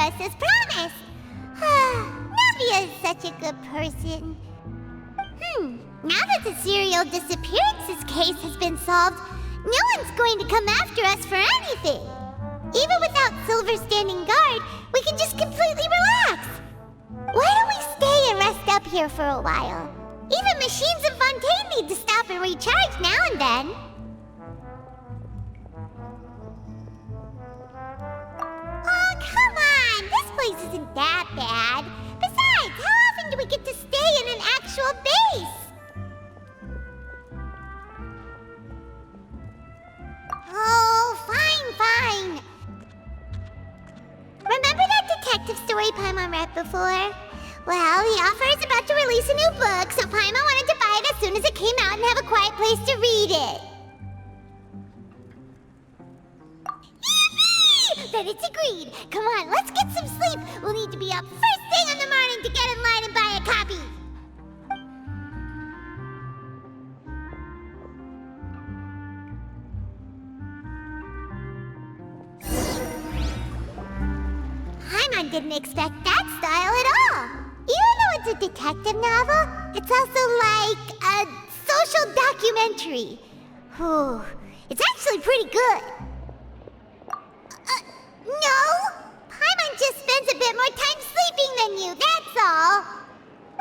us as promised. Navia is such a good person. Now that the serial disappearances case has been solved, no one's going to come after us for anything. Even without Silver standing guard, we can just completely relax. Why don't we stay and rest up here for a while? Even machines in Fontaine need to stop and recharge now and then. Oh, come on! This place isn't that bad. Besides, how often do we get to stay in an actual base? Oh, fine. Remember that detective story Paimon read before? Well, the author is about to release a new book, so Paimon wanted to buy it as soon as it came out and have a quiet place to read it. Yippee! Then it's agreed. Come on, let's get some sleep. We'll need to be up first thing in the morning to get in line and buy a copy. Paimon didn't expect that style at all. Even though it's a detective novel, it's also like a social documentary. Whew, it's actually pretty good. No! Paimon just spends a bit more time sleeping than you, that's all.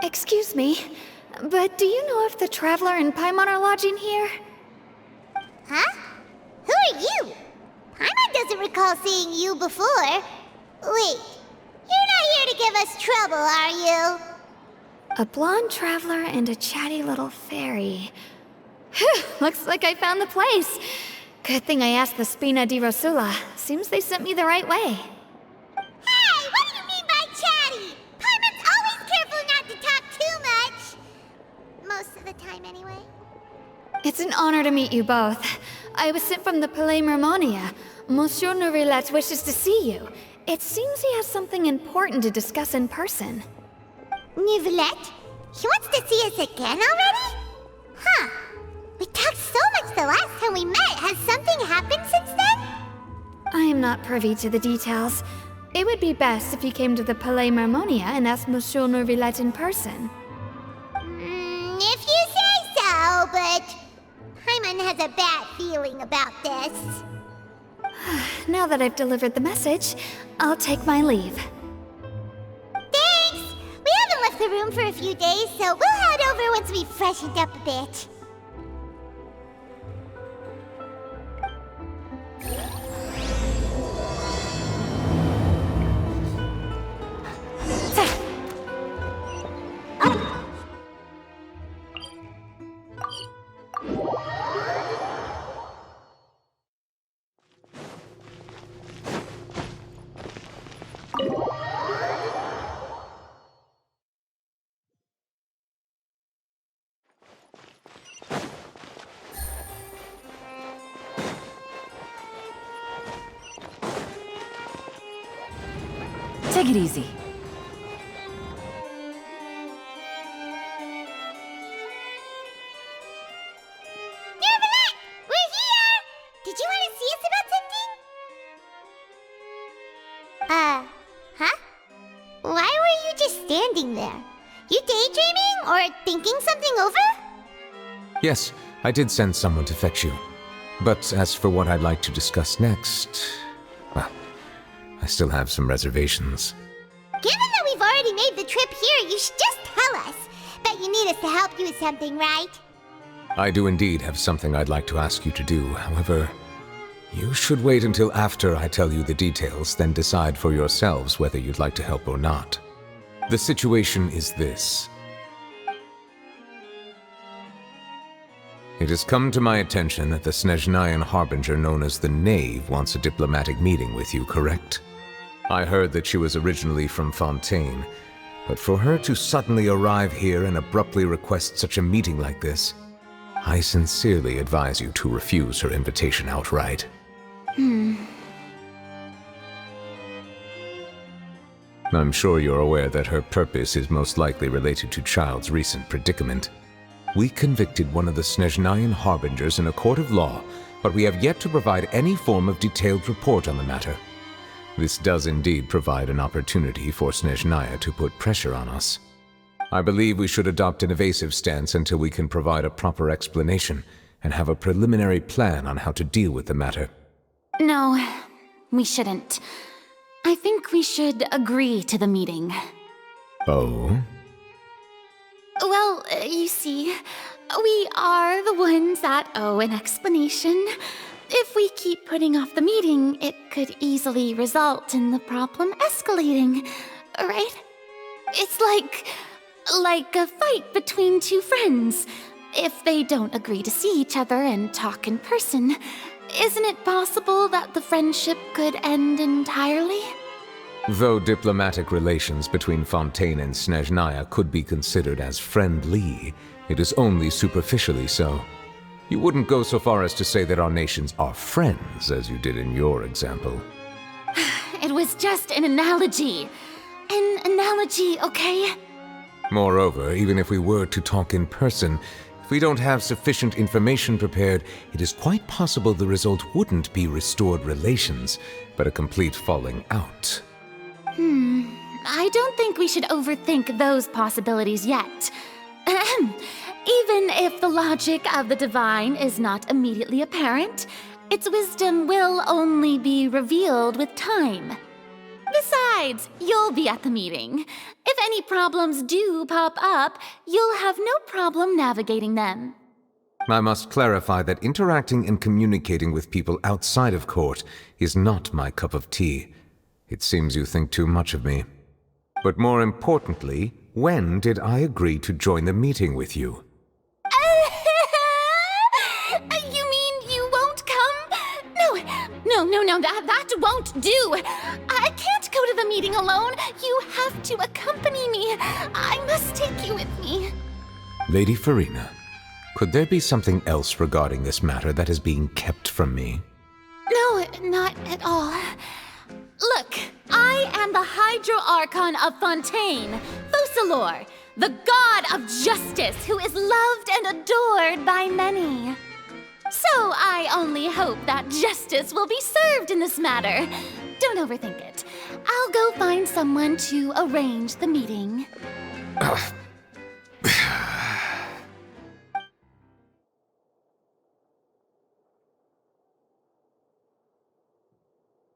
Excuse me, but do you know if the Traveler and Paimon are lodging here? Huh? Who are you? Paimon doesn't recall seeing you before. Wait, you're not here to give us trouble, are you? A blonde traveler and a chatty little fairy. Whew, looks like I found the place. Good thing I asked the Spina di Rosula. Seems they sent me the right way. Hey, what do you mean by chatty? Paimon's always careful not to talk too much. Most of the time, anyway. It's an honor to meet you both. I was sent from the Palais Mermonia. Monsieur Neuvillette wishes to see you. It seems he has something important to discuss in person. Neuvillette? He wants to see us again already? Huh. We talked so much the last time we met. Has something happened since then? I am not privy to the details. It would be best if you came to the Palais Mermonia and asked Monsieur Neuvillette in person. If you say so, but Paimon has a bad feeling about this. Now that I've delivered the message, I'll take my leave. Thanks! We haven't left the room for a few days, so we'll head over once we've freshened up a bit. Take it easy. Neuvillette! We're here! Did you want to see us about something? Huh? Why were you just standing there? You daydreaming or thinking something over? Yes, I did send someone to fetch you. But as for what I'd like to discuss next, well, I still have some reservations. Given that we've already made the trip here, you should just tell us. Bet you need us to help you with something, right? I do indeed have something I'd like to ask you to do. However, you should wait until after I tell you the details, then decide for yourselves whether you'd like to help or not. The situation is this. It has come to my attention that the Snezhnayan harbinger known as the Knave wants a diplomatic meeting with you, correct? I heard that she was originally from Fontaine, but for her to suddenly arrive here and abruptly request such a meeting like this, I sincerely advise you to refuse her invitation outright. I'm sure you're aware that her purpose is most likely related to Childe's recent predicament. We convicted one of the Snezhnayan harbingers in a court of law, but we have yet to provide any form of detailed report on the matter. This does indeed provide an opportunity for Snezhnaya to put pressure on us. I believe we should adopt an evasive stance until we can provide a proper explanation and have a preliminary plan on how to deal with the matter. No, we shouldn't. I think we should agree to the meeting. Oh? Well, you see, we are the ones that owe an explanation. If we keep putting off the meeting, it could easily result in the problem escalating, right? It's like a fight between two friends. If they don't agree to see each other and talk in person, isn't it possible that the friendship could end entirely? Though diplomatic relations between Fontaine and Snezhnaya could be considered as friendly, it is only superficially so. You wouldn't go so far as to say that our nations are friends, as you did in your example. It was just an analogy. An analogy, okay? Moreover, even if we were to talk in person, if we don't have sufficient information prepared, it is quite possible the result wouldn't be restored relations, but a complete falling out. I don't think we should overthink those possibilities yet. Even if the logic of the divine is not immediately apparent, its wisdom will only be revealed with time. Besides, you'll be at the meeting. If any problems do pop up, you'll have no problem navigating them. I must clarify that interacting and communicating with people outside of court is not my cup of tea. It seems you think too much of me. But more importantly, when did I agree to join the meeting with you? You mean you won't come? No, that won't do. I can't go to the meeting alone. You have to accompany me. I must take you with me. Lady Farina, could there be something else regarding this matter that is being kept from me? No, not at all. Look, I am the Hydro-Archon of Fontaine, Focalor, the god of justice who is loved and adored by many. So I only hope that justice will be served in this matter. Don't overthink it. I'll go find someone to arrange the meeting.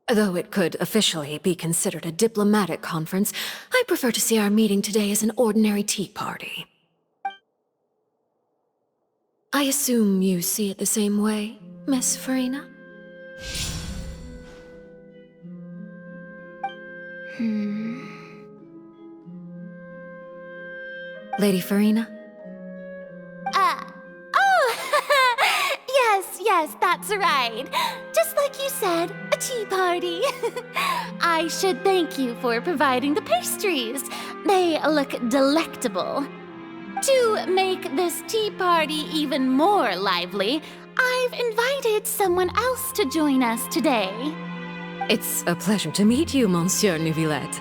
Though it could officially be considered a diplomatic conference, I prefer to see our meeting today as an ordinary tea party. I assume you see it the same way, Miss Farina? Lady Farina? Yes, that's right. Just like you said, a tea party. I should thank you for providing the pastries. They look delectable. To make this tea party even more lively, I've invited someone else to join us today. It's a pleasure to meet you, Monsieur Neuvillette.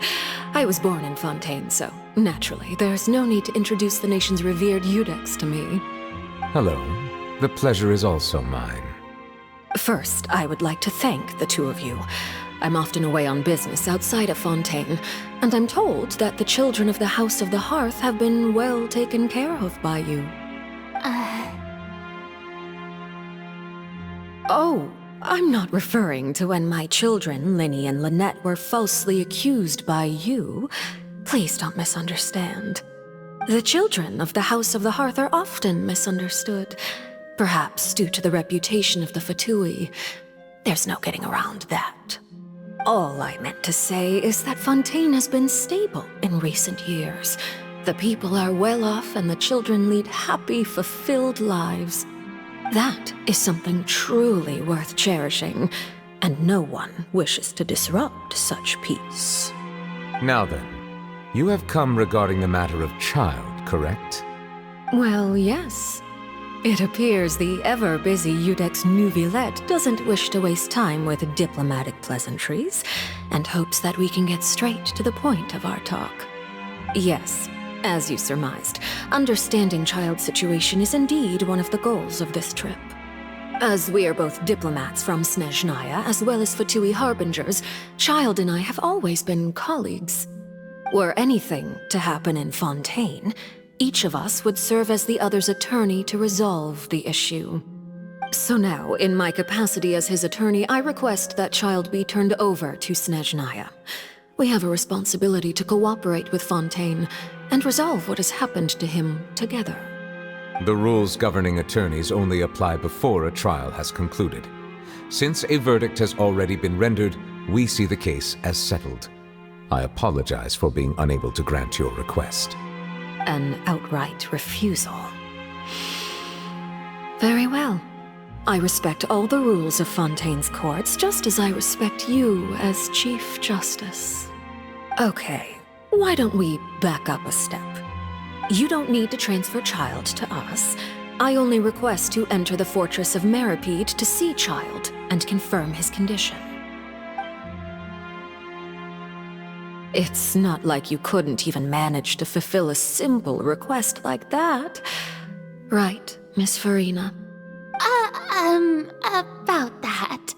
I was born in Fontaine, so naturally, there's no need to introduce the nation's revered Iudex to me. Hello. The pleasure is also mine. First, I would like to thank the two of you. I'm often away on business outside of Fontaine, and I'm told that the children of the House of the Hearth have been well taken care of by you. Oh, I'm not referring to when my children, Linny and Lynette, were falsely accused by you. Please don't misunderstand. The children of the House of the Hearth are often misunderstood. Perhaps due to the reputation of the Fatui. There's no getting around that. All I meant to say is that Fontaine has been stable in recent years. The people are well off and the children lead happy, fulfilled lives. That is something truly worth cherishing, and no one wishes to disrupt such peace. Now then, you have come regarding the matter of Childe, correct? Well, yes. It appears the ever-busy Iudex Neuvillette doesn't wish to waste time with diplomatic pleasantries, and hopes that we can get straight to the point of our talk. Yes, as you surmised, understanding Childe's situation is indeed one of the goals of this trip. As we are both diplomats from Snezhnaya, as well as Fatui harbingers, Childe and I have always been colleagues. Were anything to happen in Fontaine, each of us would serve as the other's attorney to resolve the issue. So now, in my capacity as his attorney, I request that Childe be turned over to Snezhnaya. We have a responsibility to cooperate with Fontaine and resolve what has happened to him together. The rules governing attorneys only apply before a trial has concluded. Since a verdict has already been rendered, we see the case as settled. I apologize for being unable to grant your request. An outright refusal. Very well. I respect all the rules of Fontaine's courts, just as I respect you as Chief Justice. Okay, why don't we back up a step? You don't need to transfer Childe to us. I only request to enter the fortress of Meripede to see Childe and confirm his condition. It's not like you couldn't even manage to fulfill a simple request like that. Right, Miss Farina? About that.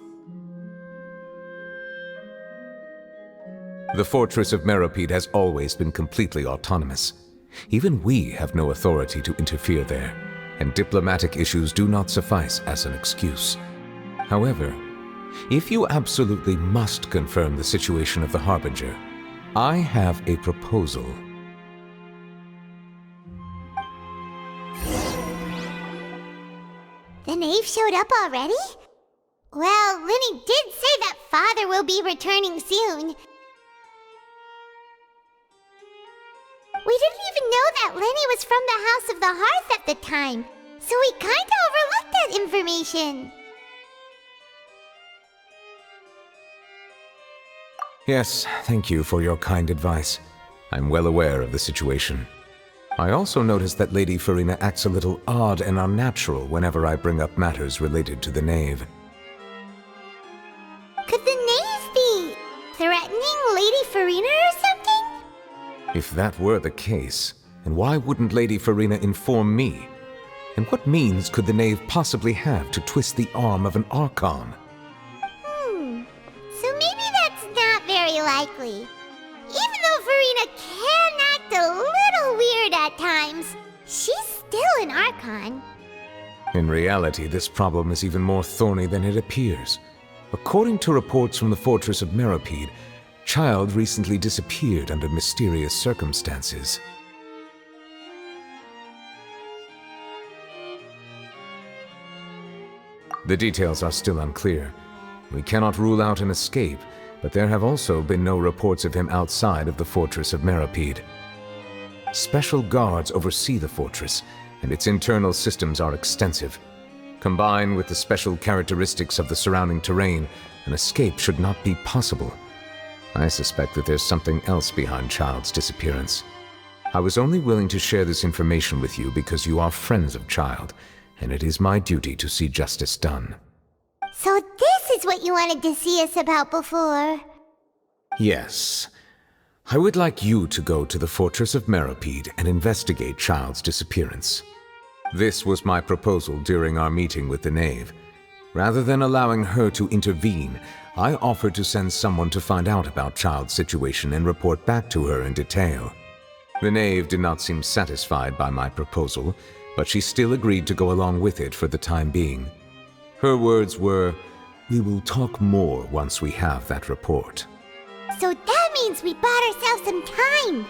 The fortress of Meripede has always been completely autonomous. Even we have no authority to interfere there, and diplomatic issues do not suffice as an excuse. However, if you absolutely must confirm the situation of the Harbinger, I have a proposal. The Knave showed up already? Well, Linny did say that Father will be returning soon. We didn't even know that Lenny was from the House of the Hearth at the time, so we kinda overlooked that information. Yes, thank you for your kind advice. I'm well aware of the situation. I also noticed that Lady Farina acts a little odd and unnatural whenever I bring up matters related to the Knave. Could the Knave be threatening Lady Farina or something? If that were the case, then why wouldn't Lady Farina inform me? And what means could the Knave possibly have to twist the arm of an Archon? So maybe that's not very likely. Even though Farina can act a little weird at times, she's still an Archon. In reality, this problem is even more thorny than it appears. According to reports from the fortress of Meripede, Childe recently disappeared under mysterious circumstances. The details are still unclear. We cannot rule out an escape, but there have also been no reports of him outside of the fortress of Meripede. Special guards oversee the fortress, and its internal systems are extensive. Combined with the special characteristics of the surrounding terrain, an escape should not be possible. I suspect that there's something else behind Childe's disappearance. I was only willing to share this information with you because you are friends of Childe, and it is my duty to see justice done. So this is what you wanted to see us about before. Yes. I would like you to go to the fortress of Meripede and investigate Childe's disappearance. This was my proposal during our meeting with the Knave. Rather than allowing her to intervene, I offered to send someone to find out about Childe's situation and report back to her in detail. The Knave did not seem satisfied by my proposal, but she still agreed to go along with it for the time being. Her words were, "We will talk more once we have that report." So that means we bought ourselves some time.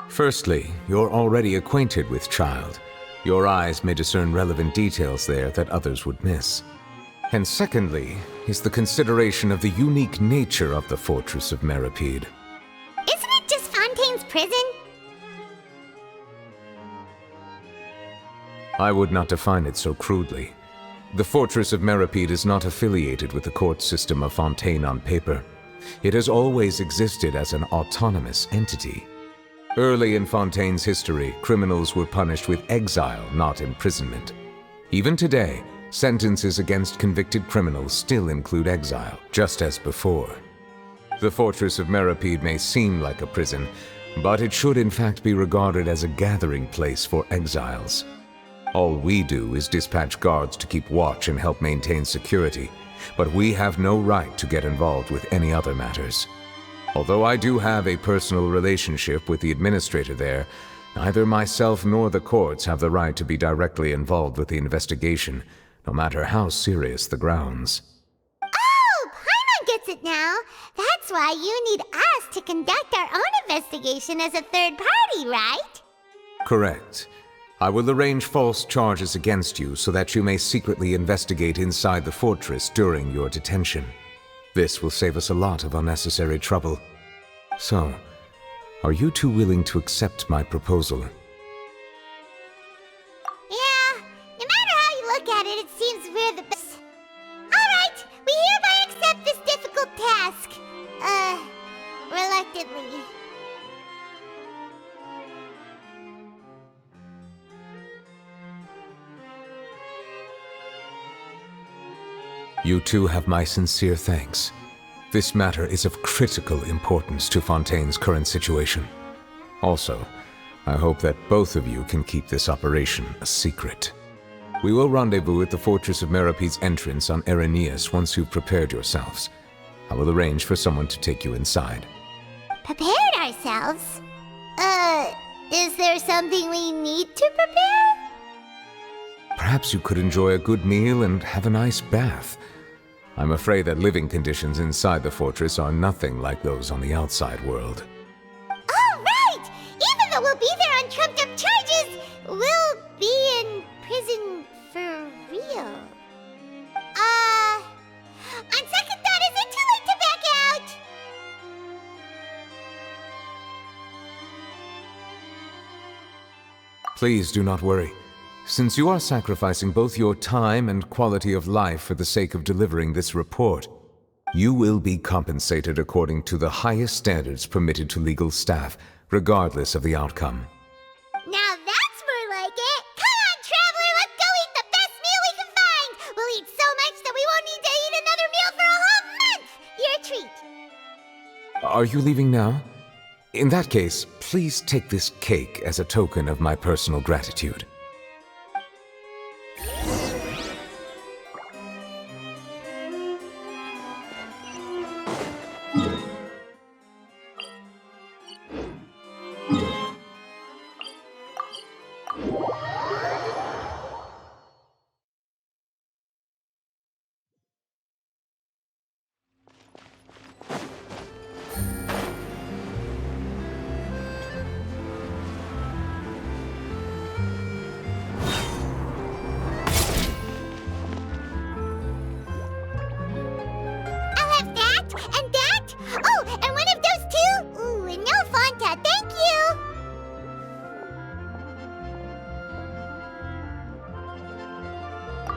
Firstly, you're already acquainted with Childe. Your eyes may discern relevant details there that others would miss. And secondly, is the consideration of the unique nature of the fortress of Meripede. Isn't it just Fontaine's prison? I would not define it so crudely. The fortress of Meripede is not affiliated with the court system of Fontaine on paper. It has always existed as an autonomous entity. Early in Fontaine's history, criminals were punished with exile, not imprisonment. Even today, sentences against convicted criminals still include exile, just as before. The fortress of Meripede may seem like a prison, But it should in fact be regarded as a gathering place for exiles. All we do is dispatch guards to keep watch and help maintain security, but we have no right to get involved with any other matters. Although I do have a personal relationship with the administrator there, neither myself nor the courts have the right to be directly involved with the investigation, no matter how serious the grounds. Oh, Paimon gets it now. That's why you need us to conduct our own investigation as a third party, right? Correct. I will arrange false charges against you so that you may secretly investigate inside the fortress during your detention. This will save us a lot of unnecessary trouble. So, are you two willing to accept my proposal? Yeah, no matter how you look at it, it seems we're the best. Alright, we hereby accept this difficult task. Reluctantly. You two have my sincere thanks. This matter is of critical importance to Fontaine's current situation. Also, I hope that both of you can keep this operation a secret. We will rendezvous at the Fortress of Merapide's entrance on Erinius once you've prepared yourselves. I will arrange for someone to take you inside. Prepared ourselves? Is there something we need to prepare? Perhaps you could enjoy a good meal and have a nice bath. I'm afraid that living conditions inside the fortress are nothing like those on the outside world. Oh, right! Even though we'll be there on trumped-up charges, we'll be in prison for real. On second thought, is it too late to back out? Please do not worry. Since you are sacrificing both your time and quality of life for the sake of delivering this report, you will be compensated according to the highest standards permitted to legal staff, regardless of the outcome. Now that's more like it! Come on, traveler, let's go eat the best meal we can find! We'll eat so much that we won't need to eat another meal for a whole month! You're a treat. Are you leaving now? In that case, please take this cake as a token of my personal gratitude.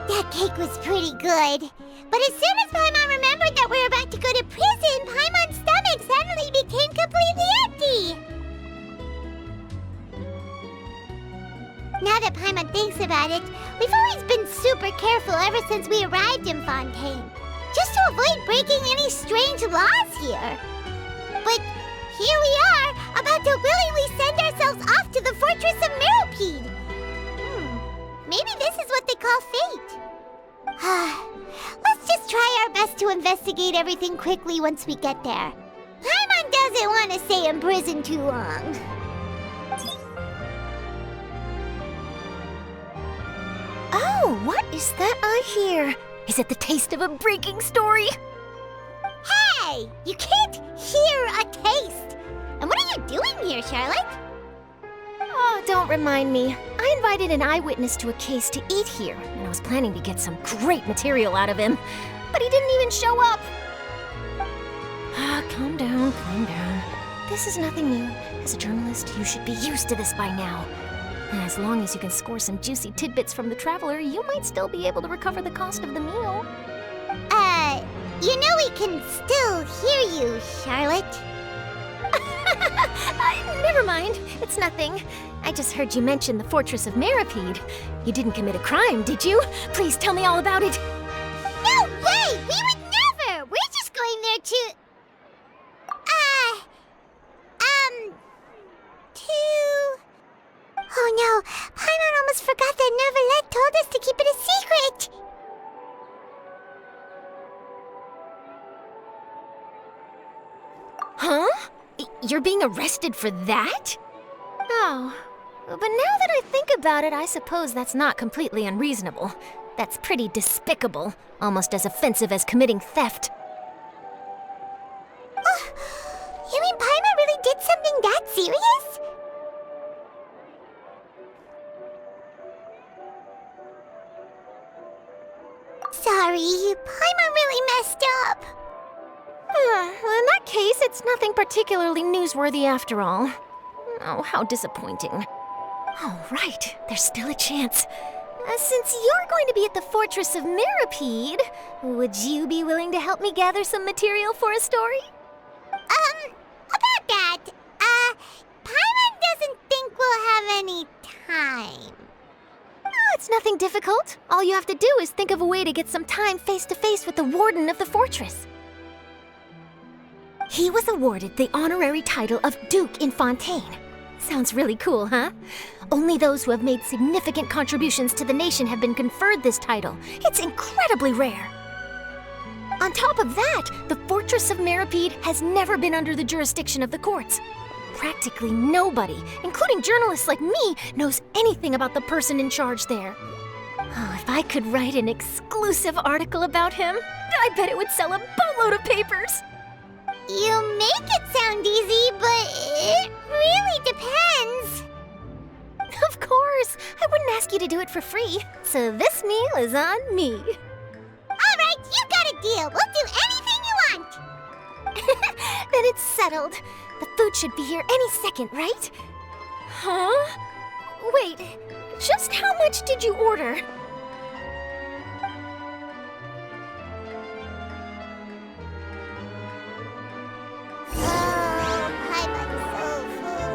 That cake was pretty good. But as soon as Paimon remembered that we were about to go to prison, Paimon's stomach suddenly became completely empty. Now that Paimon thinks about it, we've always been super careful ever since we arrived in Fontaine, just to avoid breaking any strange laws here. But here we are, about to willingly send ourselves off to the Fortress of Meripede. Maybe this is what they call fate. Let's just try our best to investigate everything quickly once we get there. Paimon doesn't want to stay in prison too long. Oh, what is that I hear? Is it the taste of a breaking story? Hey! You can't hear a taste! And what are you doing here, Charlotte? Oh, don't remind me. I invited an eyewitness to a case to eat here, and I was planning to get some great material out of him. But he didn't even show up. Calm down, calm down. This is nothing new. As a journalist, you should be used to this by now. As long as you can score some juicy tidbits from the traveler, you might still be able to recover the cost of the meal. You know we can still hear you, Charlotte. Never mind. It's nothing. I just heard you mention the Fortress of Meripede. You didn't commit a crime, did you? Please tell me all about it. No way! We would never! We're just going there to... no! Paimon almost forgot that Neuvillette told us to keep it a secret! Huh? You're being arrested for that? Oh, but now that I think about it, I suppose that's not completely unreasonable. That's pretty despicable, almost as offensive as committing theft. You mean Paimon really did something that serious? Sorry, Paimon really messed up. In that case, it's nothing particularly newsworthy after all. Oh, how disappointing. All right, there's still a chance. Since you're going to be at the Fortress of Mirapede, would you be willing to help me gather some material for a story? About that, Paimon doesn't think we'll have any time. Oh, it's nothing difficult. All you have to do is think of a way to get some time face-to-face with the warden of the fortress. He was awarded the honorary title of Duke in Fontaine. Sounds really cool, huh? Only those who have made significant contributions to the nation have been conferred this title. It's incredibly rare. On top of that, the Fortress of Mirapede has never been under the jurisdiction of the courts. Practically nobody, including journalists like me, knows anything about the person in charge there. Oh, if I could write an exclusive article about him, I bet it would sell a boatload of papers. You make it sound easy, but it really depends. Of course, I wouldn't ask you to do it for free, so this meal is on me. All right, you got a deal. We'll do anything you want. Then it's settled. The food should be here any second, right? Huh? Wait, just how much did you order? Paimon's so full.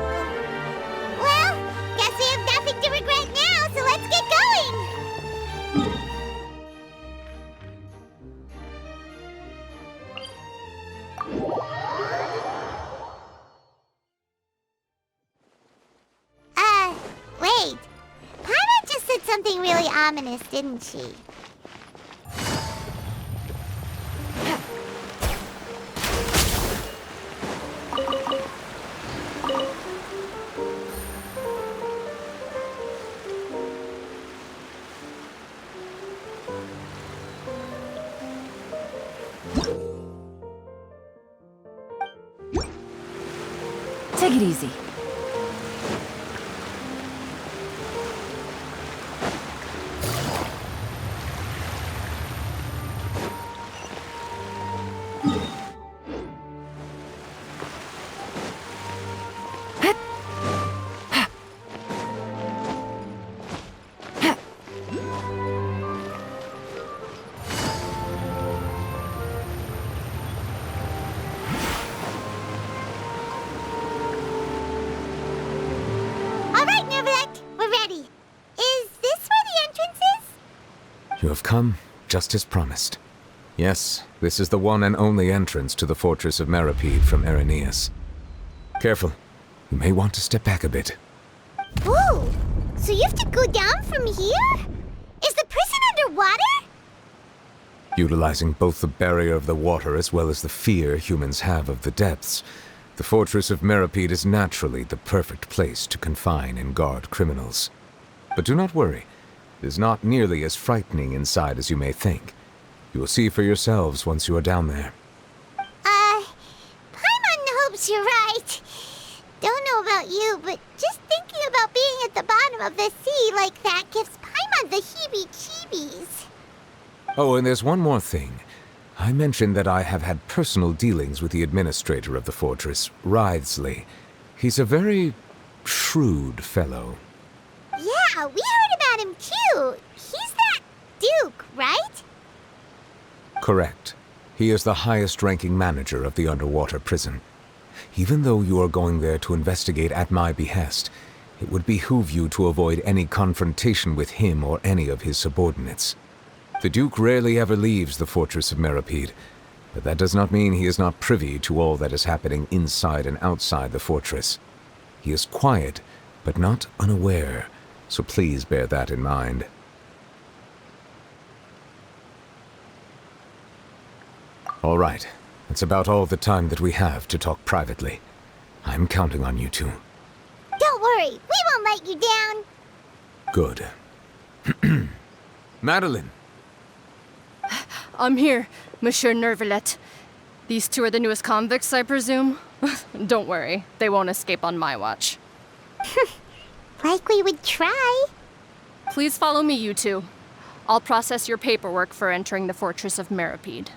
Well, guess we have nothing to regret now, so let's get going. Wait. Paimon just said something really ominous, didn't she? Take it easy. All right, Neuvillette, we're ready. Is this where the entrance is? You have come, just as promised. Yes, this is the one and only entrance to the Fortress of Mirapede from Irenaeus. Careful. You may want to step back a bit. Whoa! So you have to go down from here? Is the prison underwater? Utilizing both the barrier of the water as well as the fear humans have of the depths, the Fortress of Mirapede is naturally the perfect place to confine and guard criminals. But do not worry. It is not nearly as frightening inside as you may think. You will see for yourselves once you are down there. Paimon hopes you're right. Don't know about you, but just thinking about being at the bottom of the sea like that gives Paimon the heebie-jeebies. Oh, and there's one more thing. I mentioned that I have had personal dealings with the administrator of the fortress, Wriothesley. He's a very shrewd fellow. Yeah, we heard about him too. He's that Duke, right? Correct. He is the highest-ranking manager of the underwater prison. Even though you are going there to investigate at my behest, it would behoove you to avoid any confrontation with him or any of his subordinates. The Duke rarely ever leaves the Fortress of Mirapede, but that does not mean he is not privy to all that is happening inside and outside the fortress. He is quiet, but not unaware, so please bear that in mind. All right, that's about all the time that we have to talk privately. I'm counting on you two. Don't worry, we won't let you down. Good. Madeline! I'm here, Monsieur Neuvillette. These two are the newest convicts, I presume? Don't worry, they won't escape on my watch. Like we would try. Please follow me, you two. I'll process your paperwork for entering the Fortress of Meripede.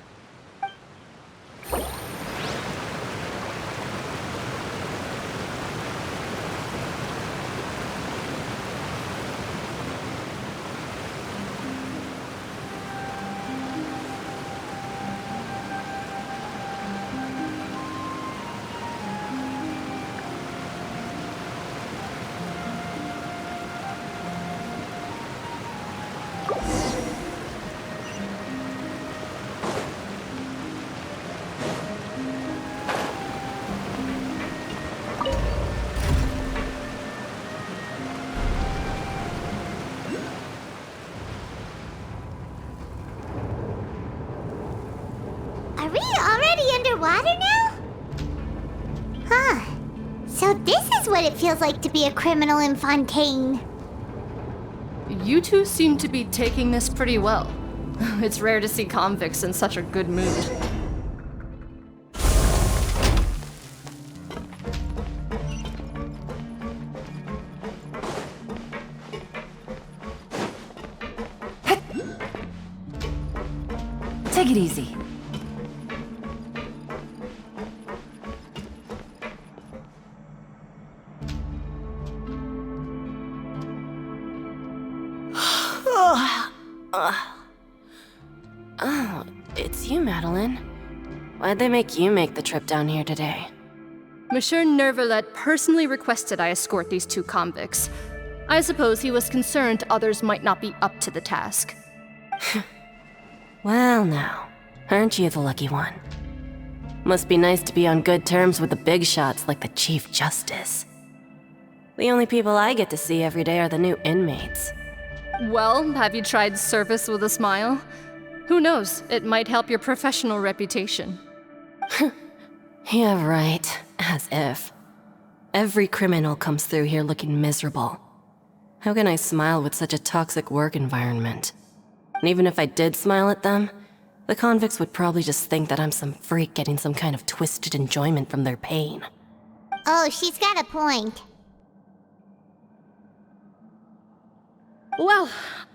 Are we already underwater now? Huh. So this is what it feels like to be a criminal in Fontaine. You two seem to be taking this pretty well. It's rare to see convicts in such a good mood. Take it easy. Oh, it's you, Madeline. Why'd they make you make the trip down here today? Monsieur Neuvillette personally requested I escort these two convicts. I suppose he was concerned others might not be up to the task. Well now, aren't you the lucky one? Must be nice to be on good terms with the big shots like the Chief Justice. The only people I get to see every day are the new inmates. Well, have you tried service with a smile? Who knows, it might help your professional reputation. Yeah, right. As if. Every criminal comes through here looking miserable. How can I smile with such a toxic work environment? And even if I did smile at them, the convicts would probably just think that I'm some freak getting some kind of twisted enjoyment from their pain. Oh, she's got a point. Well,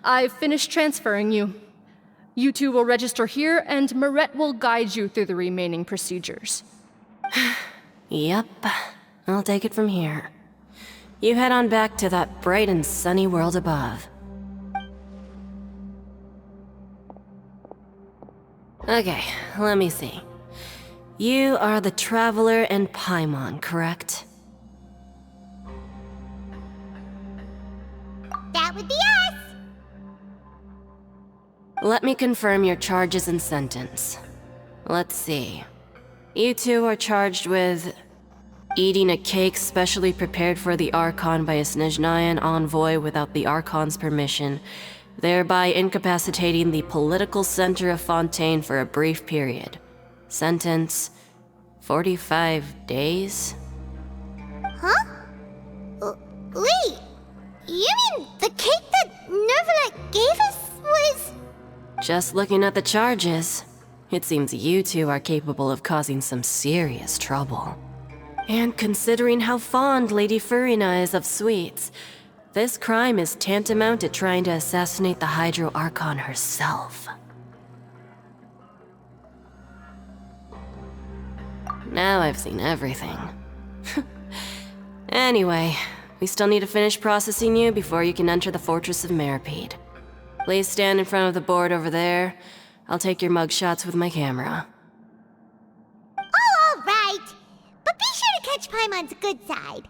I've finished transferring you. You two will register here, and Mirette will guide you through the remaining procedures. Yep, I'll take it from here. You head on back to that bright and sunny world above. Okay, let me see. You are the Traveler and Paimon, correct? That would be us. Let me confirm your charges and sentence. Let's see. You two are charged with eating a cake specially prepared for the Archon by a Snezhnayan envoy without the Archon's permission, thereby incapacitating the political center of Fontaine for a brief period. Sentence: 45 days? Huh? Wait, you mean the cake that Neuvillette gave us was... Just looking at the charges, it seems you two are capable of causing some serious trouble. And considering how fond Lady Farina is of sweets, this crime is tantamount to trying to assassinate the Hydro Archon herself. Now I've seen everything. Anyway, we still need to finish processing you before you can enter the Fortress of Meripede. Please stand in front of the board over there. I'll take your mugshots with my camera. Oh, all right. But be sure to catch Paimon's good side.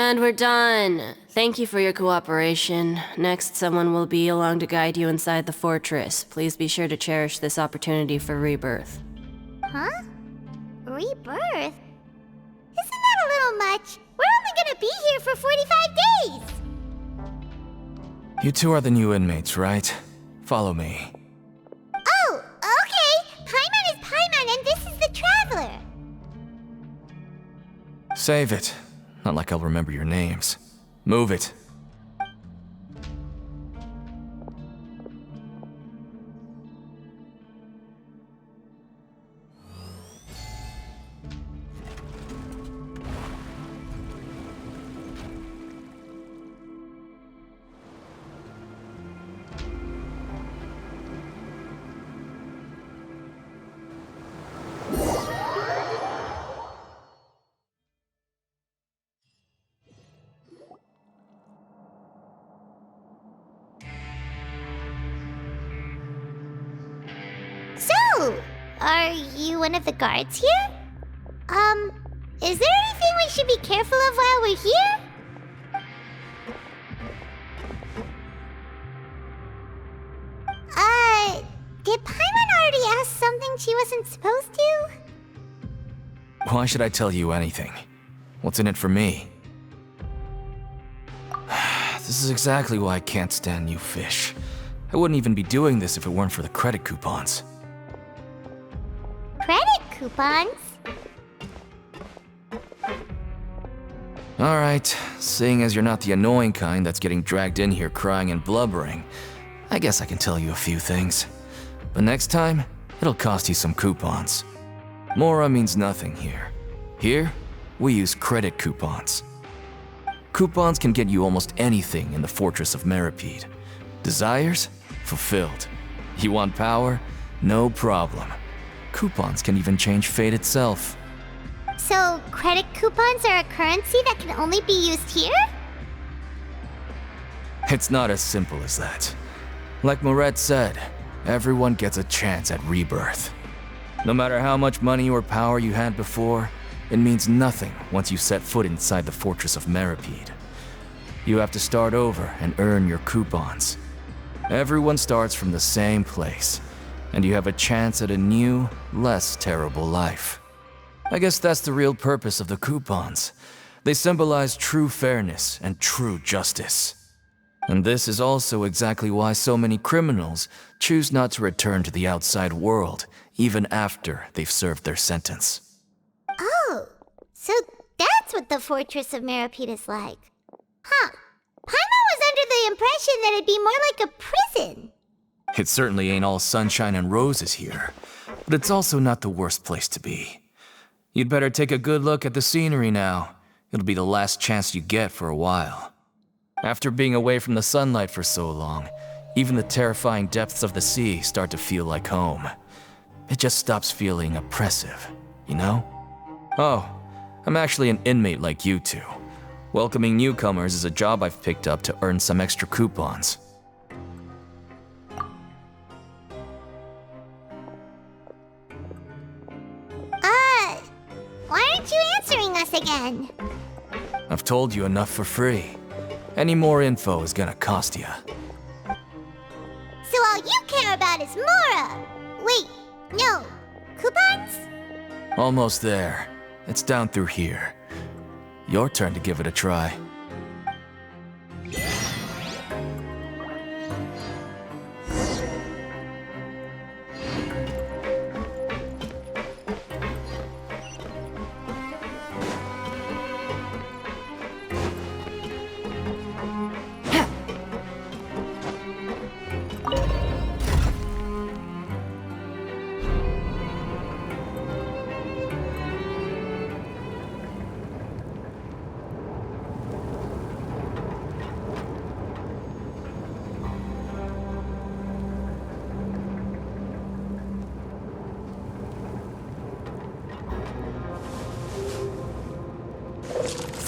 And we're done. Thank you for your cooperation. Next, someone will be along to guide you inside the fortress. Please be sure to cherish this opportunity for rebirth. Huh? Rebirth? Isn't that a little much? We're only gonna be here for 45 days! You two are the new inmates, right? Follow me. Oh, okay! Paimon is Paimon and this is the Traveler! Save it. Not like I'll remember your names. Move it. So, are you one of the guards here? Is there anything we should be careful of while we're here? Did Paimon already ask something she wasn't supposed to? Why should I tell you anything? What's in it for me? This is exactly why I can't stand you fish. I wouldn't even be doing this if it weren't for the credit coupons. Credit coupons? Alright, seeing as you're not the annoying kind that's getting dragged in here crying and blubbering, I guess I can tell you a few things. But next time, it'll cost you some coupons. Mora means nothing here. Here, we use credit coupons. Coupons can get you almost anything in the Fortress of Meripede. Desires? Fulfilled. You want power? No problem. Coupons can even change fate itself. So, credit coupons are a currency that can only be used here? It's not as simple as that. Like Moret said, everyone gets a chance at rebirth. No matter how much money or power you had before, it means nothing once you set foot inside the Fortress of Meripede. You have to start over and earn your coupons. Everyone starts from the same place, and you have a chance at a new, less terrible life. I guess that's the real purpose of the coupons. They symbolize true fairness and true justice. And this is also exactly why so many criminals choose not to return to the outside world, even after they've served their sentence. Oh, so that's what the Fortress of Meripede is like. Huh. Paimon was under the impression that it'd be more like a prison. It certainly ain't all sunshine and roses here, but it's also not the worst place to be. You'd better take a good look at the scenery now. It'll be the last chance you get for a while. After being away from the sunlight for so long, even the terrifying depths of the sea start to feel like home. It just stops feeling oppressive, you know? Oh, I'm actually an inmate like you two. Welcoming newcomers is a job I've picked up to earn some extra coupons. Why aren't you answering us again? I've told you enough for free. Any more info is gonna cost you. So all you care about is Mora! Wait, no. Coupons? Almost there. It's down through here. Your turn to give it a try.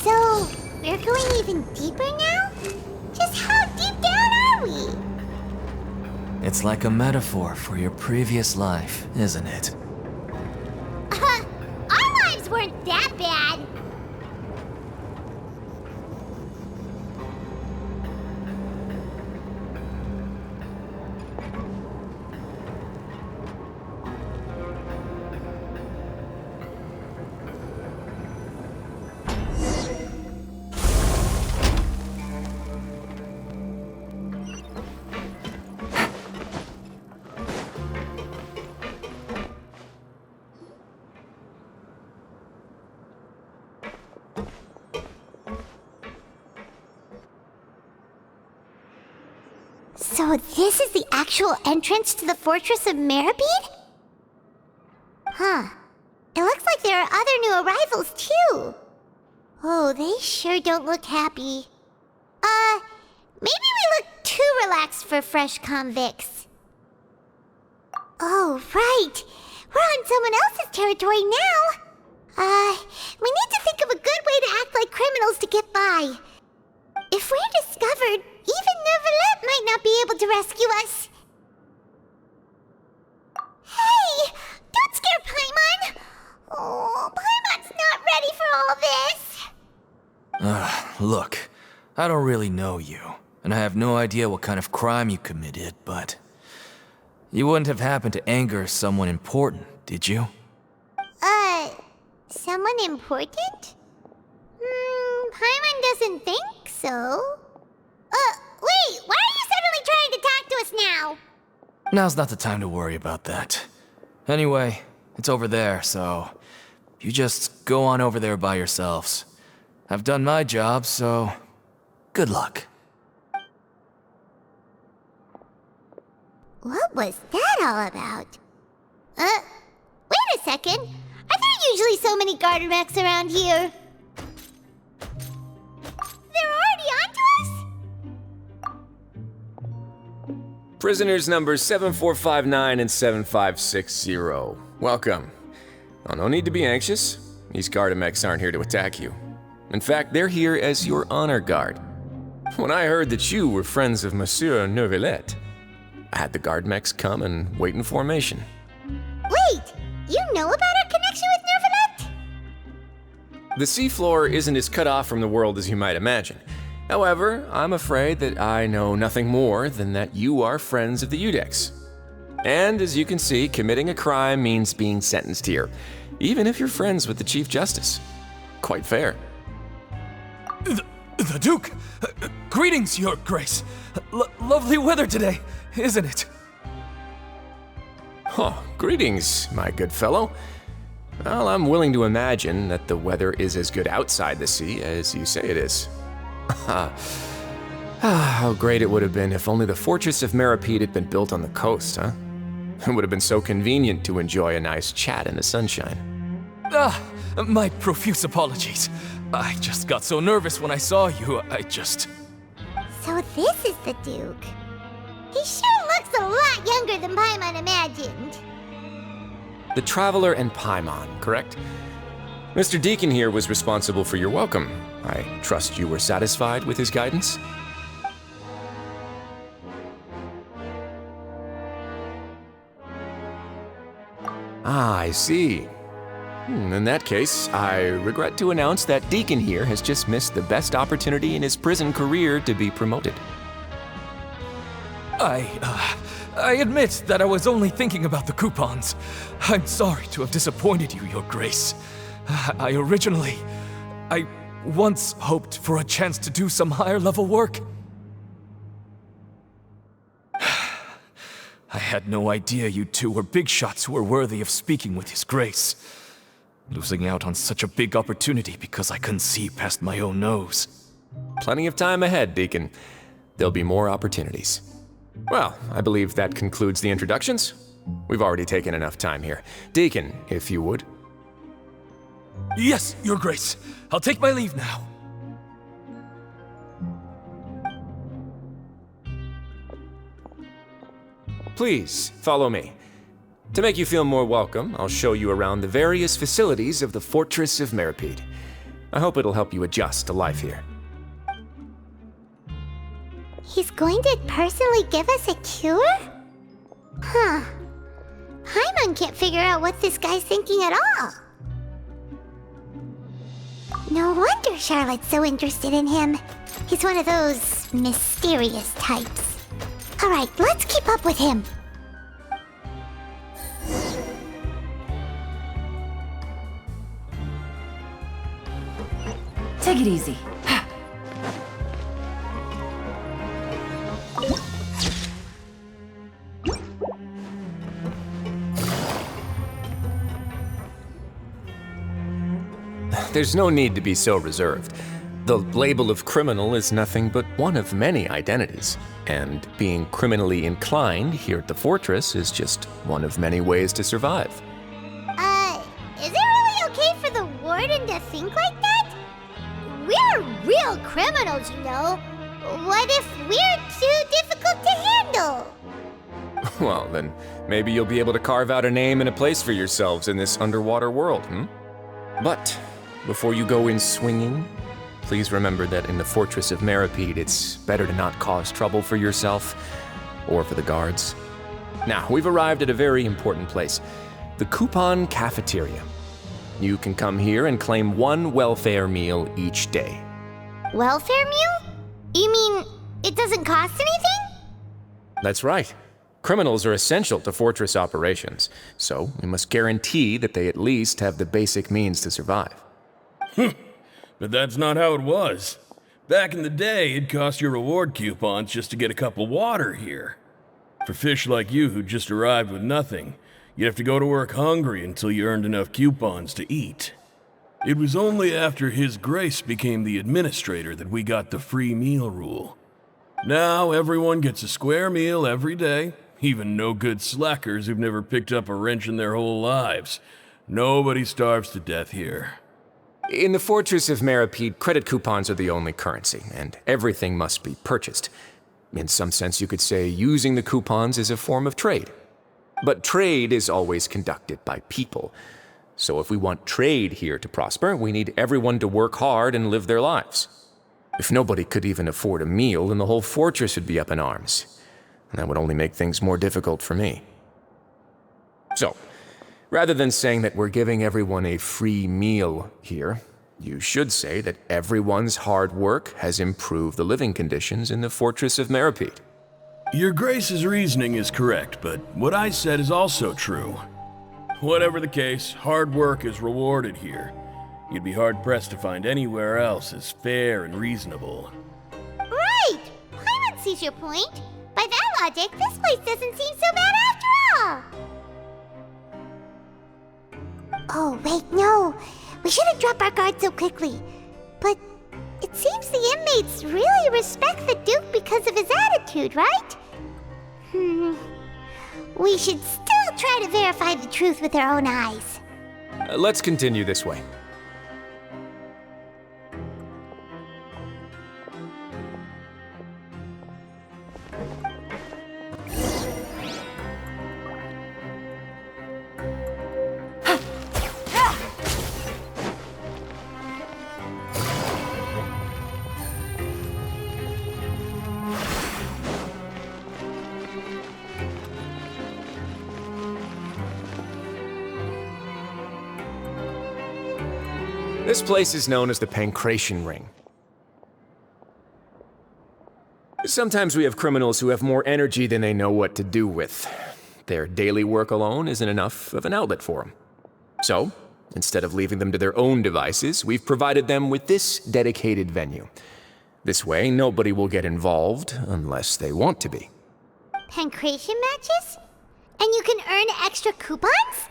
So, we're going even deeper now? Just how deep down are we? It's like a metaphor for your previous life, isn't it? Our lives weren't that bad. So this is the actual entrance to the Fortress of Meripede? Huh. It looks like there are other new arrivals, too. Oh, they sure don't look happy. Maybe we look too relaxed for fresh convicts. Oh, right. We're on someone else's territory now. We need to think of a good way to act like criminals to get by. If we're discovered, even Neuvillette might not be able to rescue us. Hey! Don't scare Paimon! Oh, Paimon's not ready for all this! Look, I don't really know you, and I have no idea what kind of crime you committed, but... You wouldn't have happened to anger someone important, did you? Someone important? Paimon doesn't think so. Wait, why are you suddenly trying to talk to us now? Now's not the time to worry about that. Anyway, it's over there, so... You just go on over there by yourselves. I've done my job, so... Good luck. What was that all about? Wait a second. Are there usually so many garter mechs around here? They're already onto us? Prisoners numbers 7459 and 7560. Welcome. Oh, no need to be anxious. These Gardamex aren't here to attack you. In fact, they're here as your honor guard. When I heard that you were friends of Monsieur Neuvillette, I had the Gardamex come and wait in formation. Wait! You know about our connection with Neuvillette? The seafloor isn't as cut off from the world as you might imagine. However, I'm afraid that I know nothing more than that you are friends of the Udex. And as you can see, committing a crime means being sentenced here, even if you're friends with the Chief Justice. Quite fair. The Duke! Greetings, Your Grace! Lovely weather today, isn't it? Oh, greetings, my good fellow. Well, I'm willing to imagine that the weather is as good outside the sea as you say it is. How great it would have been if only the Fortress of Meripede had been built on the coast, huh? It would have been so convenient to enjoy a nice chat in the sunshine. My profuse apologies. I just got so nervous when I saw you, So this is the Duke. He sure looks a lot younger than Paimon imagined. The Traveler and Paimon, correct? Mr. Deacon here was responsible for your welcome. I trust you were satisfied with his guidance? Ah, I see. In that case, I regret to announce that Deacon here has just missed the best opportunity in his prison career to be promoted. I admit that I was only thinking about the coupons. I'm sorry to have disappointed you, Your Grace. I once hoped for a chance to do some higher-level work. I had no idea you two were big shots who were worthy of speaking with His Grace. Losing out on such a big opportunity because I couldn't see past my own nose. Plenty of time ahead, Deacon. There'll be more opportunities. Well, I believe that concludes the introductions. We've already taken enough time here. Deacon, if you would. Yes, Your Grace. I'll take my leave now. Please, follow me. To make you feel more welcome, I'll show you around the various facilities of the Fortress of Meripede. I hope it'll help you adjust to life here. He's going to personally give us a cure? Huh. Paimon can't figure out what this guy's thinking at all. No wonder Charlotte's so interested in him. He's one of those mysterious types. Alright, let's keep up with him. Take it easy. There's no need to be so reserved. The label of criminal is nothing but one of many identities, and being criminally inclined here at the fortress is just one of many ways to survive. Is it really okay for the warden to think like that? We're real criminals, you know. What if we're too difficult to handle? Well, then maybe you'll be able to carve out a name and a place for yourselves in this underwater world, But before you go in swinging, please remember that in the Fortress of Meripede, it's better to not cause trouble for yourself or for the guards. Now, we've arrived at a very important place, the Coupon Cafeteria. You can come here and claim one welfare meal each day. Welfare meal? You mean it doesn't cost anything? That's right. Criminals are essential to fortress operations, so we must guarantee that they at least have the basic means to survive. But that's not how it was. Back in the day, it cost your reward coupons just to get a cup of water here. For fish like you who just arrived with nothing, you'd have to go to work hungry until you earned enough coupons to eat. It was only after His Grace became the administrator that we got the free meal rule. Now everyone gets a square meal every day, even no-good slackers who've never picked up a wrench in their whole lives. Nobody starves to death here. In the Fortress of Meripede, credit coupons are the only currency, and everything must be purchased. In some sense, you could say using the coupons is a form of trade. But trade is always conducted by people. So if we want trade here to prosper, we need everyone to work hard and live their lives. If nobody could even afford a meal, then the whole fortress would be up in arms. And that would only make things more difficult for me. So, rather than saying that we're giving everyone a free meal here, you should say that everyone's hard work has improved the living conditions in the Fortress of Meripede. Your Grace's reasoning is correct, but what I said is also true. Whatever the case, hard work is rewarded here. You'd be hard-pressed to find anywhere else as fair and reasonable. Right! Paimon sees your point. By that logic, this place doesn't seem so bad after all. Oh, wait, no. We shouldn't drop our guard so quickly. But it seems the inmates really respect the Duke because of his attitude, right? We should still try to verify the truth with our own eyes. Let's continue this way. This place is known as the Pancreation Ring. Sometimes we have criminals who have more energy than they know what to do with. Their daily work alone isn't enough of an outlet for them. So, instead of leaving them to their own devices, we've provided them with this dedicated venue. This way, nobody will get involved unless they want to be. Pancreation matches? And you can earn extra coupons?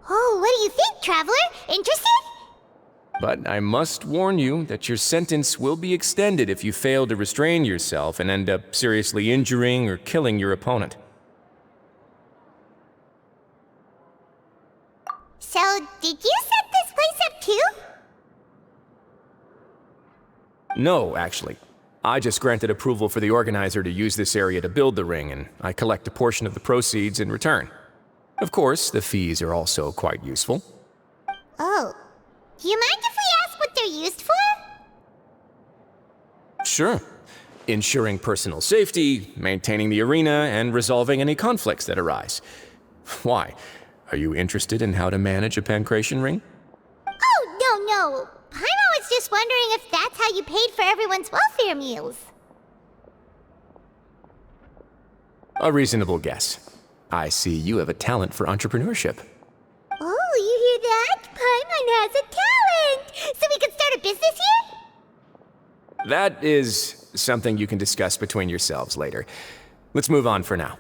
Oh, what do you think, traveler? Interested? But I must warn you that your sentence will be extended if you fail to restrain yourself and end up seriously injuring or killing your opponent. So, did you set this place up too? No, actually. I just granted approval for the organizer to use this area to build the ring, and I collect a portion of the proceeds in return. Of course, the fees are also quite useful. Oh. Do you mind if we ask what they're used for? Sure. Ensuring personal safety, maintaining the arena, and resolving any conflicts that arise. Why? Are you interested in how to manage a pancreation ring? Oh, no. Paimon was just wondering if that's how you paid for everyone's welfare meals. A reasonable guess. I see you have a talent for entrepreneurship. Oh, you hear that? Paimon has a talent! So we could start a business here? That is something you can discuss between yourselves later. Let's move on for now.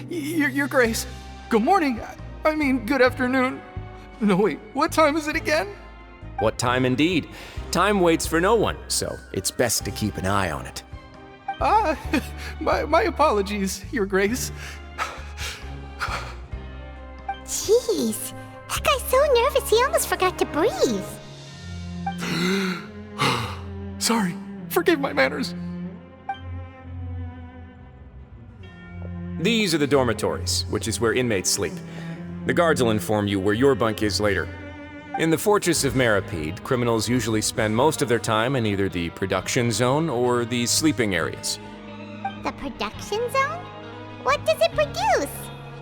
Your Grace. Good morning. I mean, good afternoon. No, wait, what time is it again? What time indeed? Time waits for no one, so it's best to keep an eye on it. My apologies, Your Grace. Jeez, that guy's so nervous he almost forgot to breathe. Sorry, forgive my manners. These are the dormitories, which is where inmates sleep. The guards will inform you where your bunk is later. In the Fortress of Meripede, criminals usually spend most of their time in either the production zone or the sleeping areas. The production zone? What does it produce?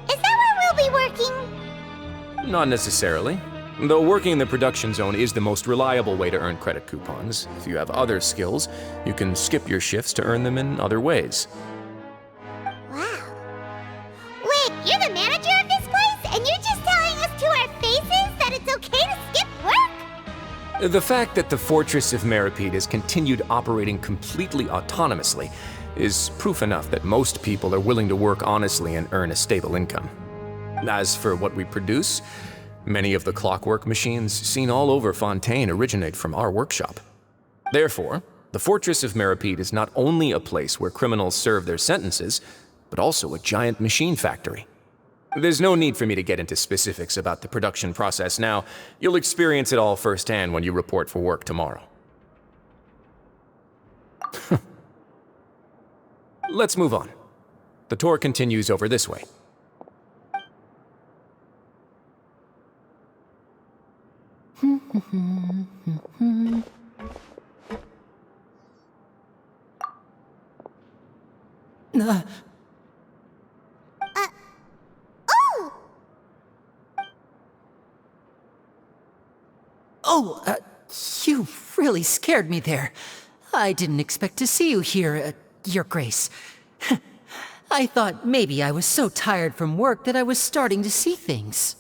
Is that where we'll be working? Not necessarily. Though working in the production zone is the most reliable way to earn credit coupons, if you have other skills, you can skip your shifts to earn them in other ways. Wow. Wait, you're the manager of this place, and you're just telling us to our faces that it's okay to skip work? The fact that the Fortress of Meripede has continued operating completely autonomously is proof enough that most people are willing to work honestly and earn a stable income. As for what we produce, many of the clockwork machines seen all over Fontaine originate from our workshop. Therefore, the Fortress of Meripede is not only a place where criminals serve their sentences, but also a giant machine factory. There's no need for me to get into specifics about the production process now. You'll experience it all firsthand when you report for work tomorrow. Let's move on. The tour continues over this way. You really scared me there. I didn't expect to see you here, Your Grace. I thought maybe I was so tired from work that I was starting to see things.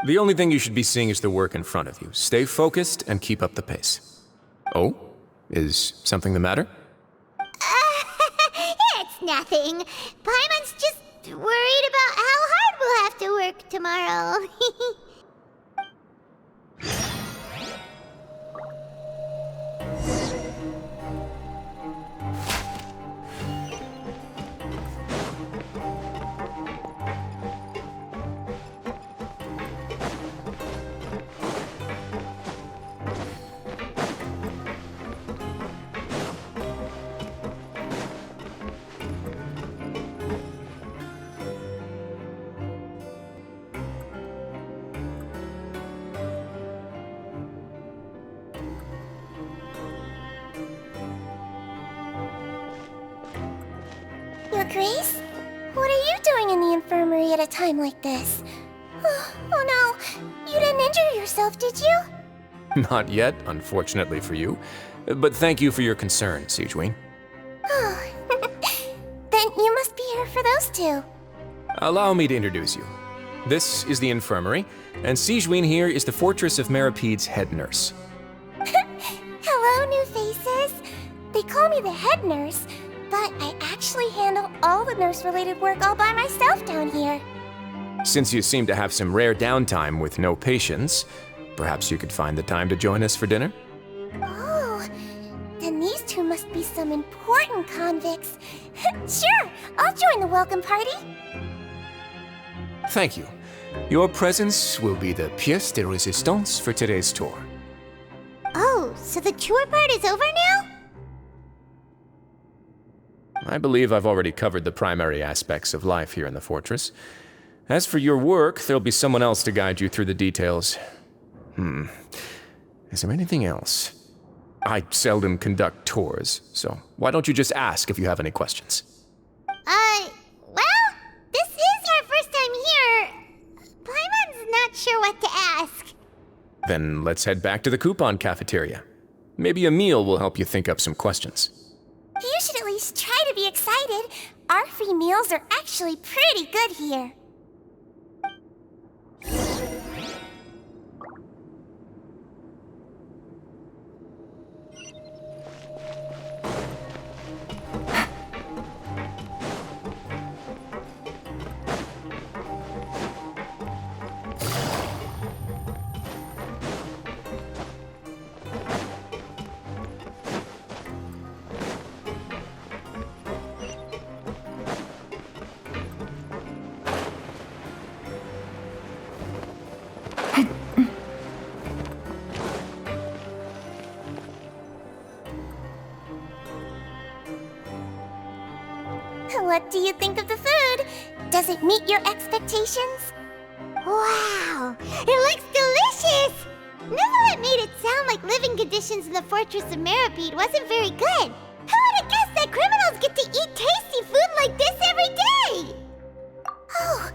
The only thing you should be seeing is the work in front of you. Stay focused and keep up the pace. Oh? Is something the matter? It's nothing. Paimon's just worried about how hard we'll have to work tomorrow. Your Grace? What are you doing in the infirmary at a time like this? Oh no, you didn't injure yourself, did you? Not yet, unfortunately for you. But thank you for your concern, Sigewinne. Oh, then you must be here for those two. Allow me to introduce you. This is the infirmary, and Sigewinne here is the Fortress of Meripede's head nurse. Hello, new faces. They call me the head nurse, but I actually handle all the nurse-related work all by myself down here. Since you seem to have some rare downtime with no patients, perhaps you could find the time to join us for dinner? Oh, then these two must be some important convicts. Sure, I'll join the welcome party. Thank you. Your presence will be the pièce de résistance for today's tour. Oh, so the tour part is over now? I believe I've already covered the primary aspects of life here in the fortress. As for your work, there'll be someone else to guide you through the details. Is there anything else? I seldom conduct tours, so why don't you just ask if you have any questions? Well, this is our first time here. Paimon's not sure what to ask. Then let's head back to the coupon cafeteria. Maybe a meal will help you think up some questions. You should at least try to be excited. Our free meals are actually pretty good here. do you think of the food? Does it meet your expectations? Wow, it looks delicious! Neuvillette made it sound like living conditions in the Fortress of Meropide wasn't very good. Who would have guessed that criminals get to eat tasty food like this every day? Oh,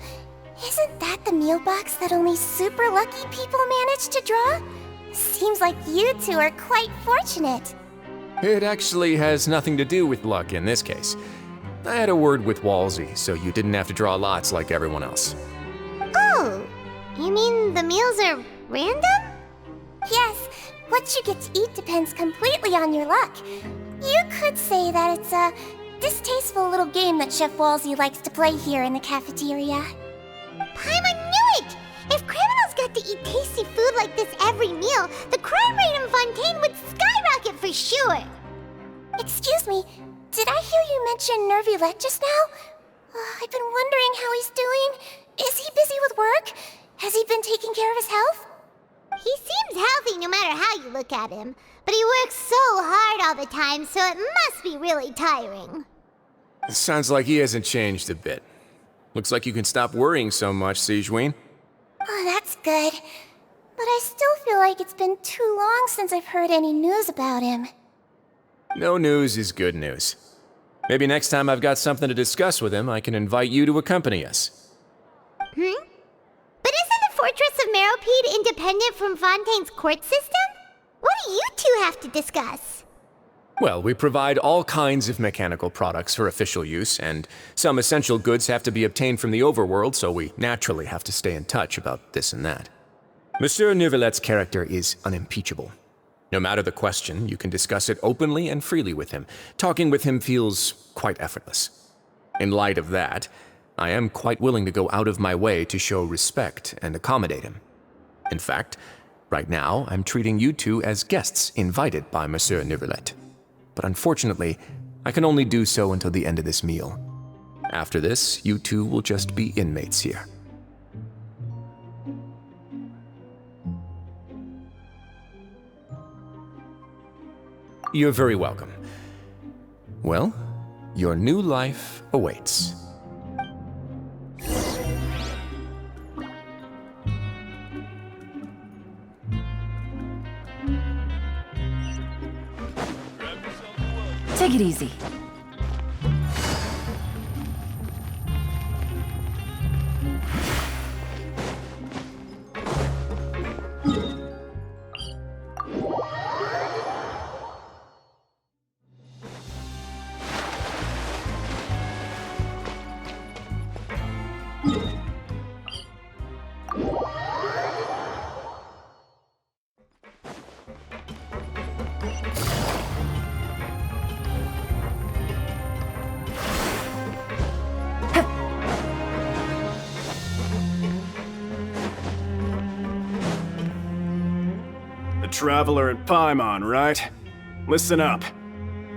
isn't that the meal box that only super lucky people manage to draw? Seems like you two are quite fortunate. It actually has nothing to do with luck in this case. I had a word with Wolsey, so you didn't have to draw lots like everyone else. Oh, you mean the meals are random? Yes, what you get to eat depends completely on your luck. You could say that it's a distasteful little game that Chef Wolsey likes to play here in the cafeteria. Paimon knew it! If criminals got to eat tasty food like this every meal, the crime rate in Fontaine would skyrocket for sure! Excuse me, did I hear you mention Neuvillette just now? I've been wondering how he's doing. Is he busy with work? Has he been taking care of his health? He seems healthy no matter how you look at him, but he works so hard all the time, so it must be really tiring. Sounds like he hasn't changed a bit. Looks like you can stop worrying so much, Sigewinne. Oh, that's good. But I still feel like it's been too long since I've heard any news about him. No news is good news. Maybe next time I've got something to discuss with him, I can invite you to accompany us. But isn't the Fortress of Meropide independent from Fontaine's court system? What do you two have to discuss? Well, we provide all kinds of mechanical products for official use, and some essential goods have to be obtained from the overworld, so we naturally have to stay in touch about this and that. Monsieur Neuvillette's character is unimpeachable. No matter the question, you can discuss it openly and freely with him. Talking with him feels quite effortless. In light of that, I am quite willing to go out of my way to show respect and accommodate him. In fact, right now, I'm treating you two as guests invited by Monsieur Neuvillette. But unfortunately, I can only do so until the end of this meal. After this, you two will just be inmates here. You're very welcome. Well, your new life awaits. Take it easy. Traveler and Paimon, right? Listen up.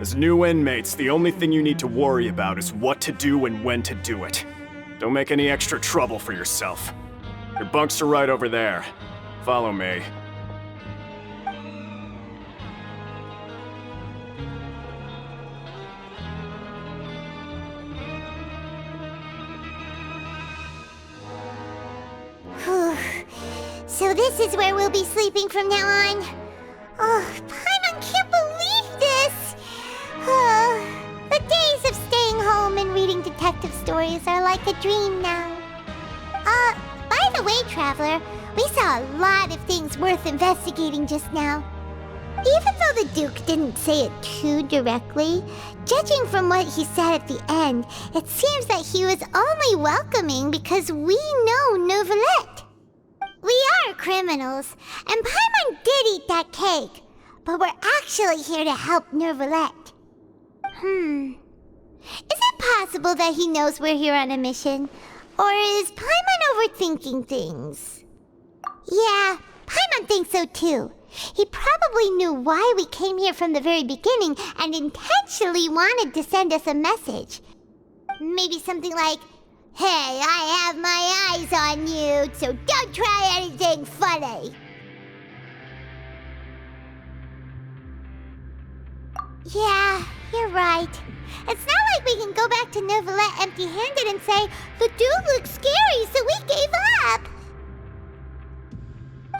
As new inmates, the only thing you need to worry about is what to do and when to do it. Don't make any extra trouble for yourself. Your bunks are right over there. Follow me. So this is where we'll be sleeping from now on. Oh, Paimon can't believe this! The days of staying home and reading detective stories are like a dream now. By the way, Traveler, we saw a lot of things worth investigating just now. Even though the Duke didn't say it too directly, judging from what he said at the end, it seems that he was only welcoming because we know Neuvillette. We are criminals, and Paimon did eat that cake, but we're actually here to help Neuvillette. Is it possible that he knows we're here on a mission? Or is Paimon overthinking things? Yeah, Paimon thinks so too. He probably knew why we came here from the very beginning and intentionally wanted to send us a message. Maybe something like, "Hey, I have my eyes on you, so don't try anything funny." Yeah, You're right. It's not like we can go back to Neuvillette empty-handed and say, the dude looks scary, so we gave up.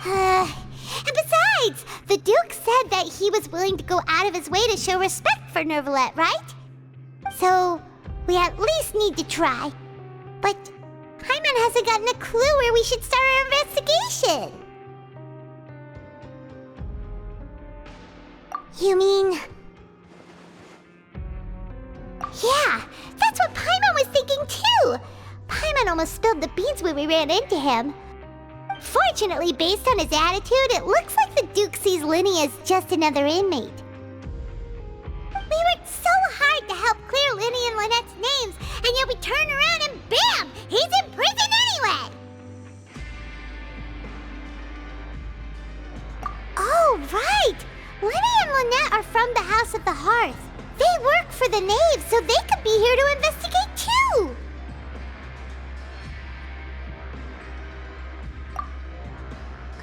And besides, the Duke said that he was willing to go out of his way to show respect for Neuvillette, right? So, we at least need to try. But Paimon hasn't gotten a clue where we should start our investigation. You mean... Yeah, that's what Paimon was thinking too! Paimon almost spilled the beans when we ran into him. Fortunately, based on his attitude, it looks like the Duke sees Lyney as just another inmate. We worked so hard to help clear Lyney and Lynette's names, and yet we turn around and bam! He's in prison anyway! Oh, right! Lyney and Lynette are from the House of the Hearth. They work for the Knave, so they could be here to investigate too!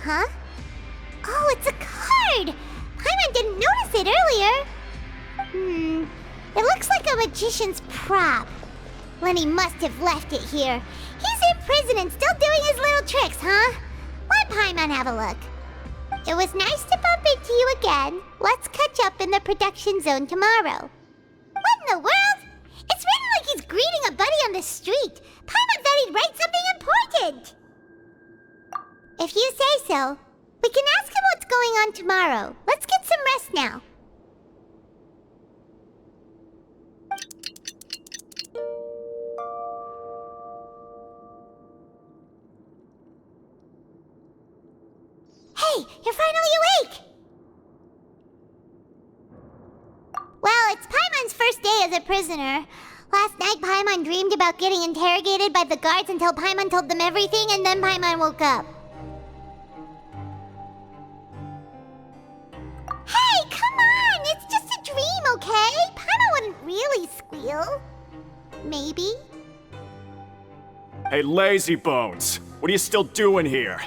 Huh? Oh, it's a card! Paimon didn't notice it earlier. It looks like a magician's prop. Lyney must have left it here. He's in prison and still doing his little tricks, huh? Let Paimon have a look. It was nice to bump into you again. Let's catch up in the production zone tomorrow. What in the world? It's written like he's greeting a buddy on the street. Paimon thought he'd write something important. If you say so, we can ask him what's going on tomorrow. Let's get some rest now. Hey, you're finally awake! Well, it's Paimon's first day as a prisoner. Last night, Paimon dreamed about getting interrogated by the guards until Paimon told them everything, and then Paimon woke up. Hey, come on! It's just a dream, okay? Paimon wouldn't really squeal. Maybe? Hey, lazy bones! What are you still doing here?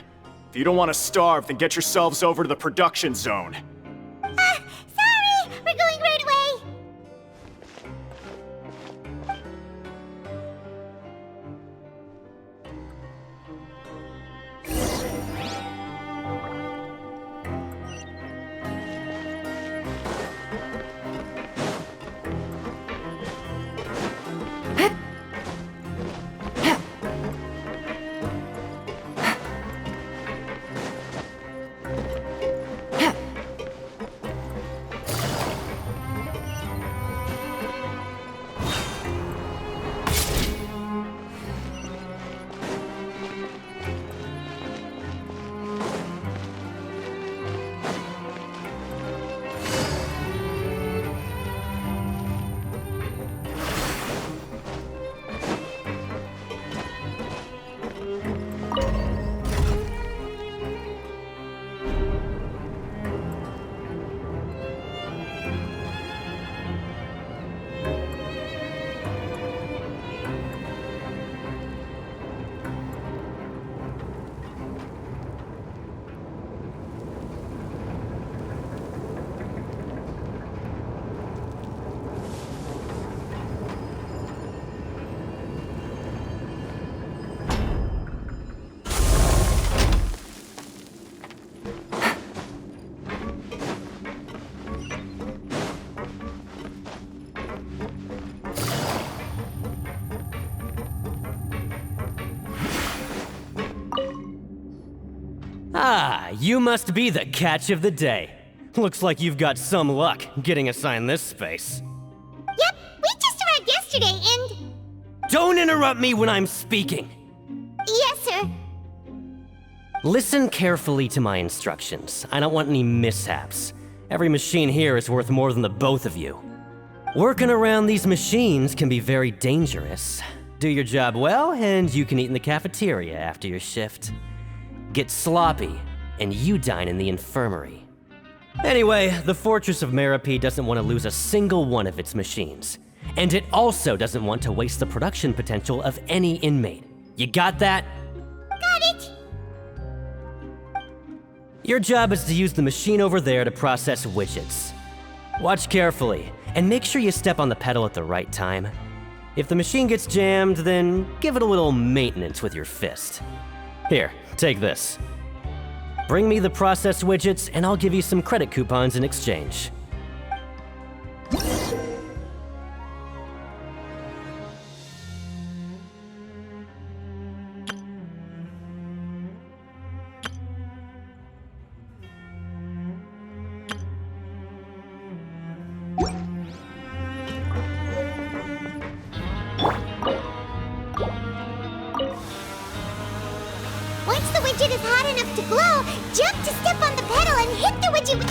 If you don't want to starve, then get yourselves over to the production zone. Sorry! We're going right away! Ah, you must be the catch of the day. Looks like you've got some luck getting assigned this space. Yep, we just arrived yesterday and... Don't interrupt me when I'm speaking! Yes, sir. Listen carefully to my instructions. I don't want any mishaps. Every machine here is worth more than the both of you. Working around these machines can be very dangerous. Do your job well, and you can eat in the cafeteria after your shift. Get sloppy, and you dine in the infirmary. Anyway, the Fortress of Meropide doesn't want to lose a single one of its machines. And it also doesn't want to waste the production potential of any inmate. You got that? Got it! Your job is to use the machine over there to process widgets. Watch carefully, and make sure you step on the pedal at the right time. If the machine gets jammed, then give it a little maintenance with your fist. Here, take this. Bring me the processed widgets, and I'll give you some credit coupons in exchange. Once the widget is hot enough to glow, jump to step on the pedal and hit the widget with...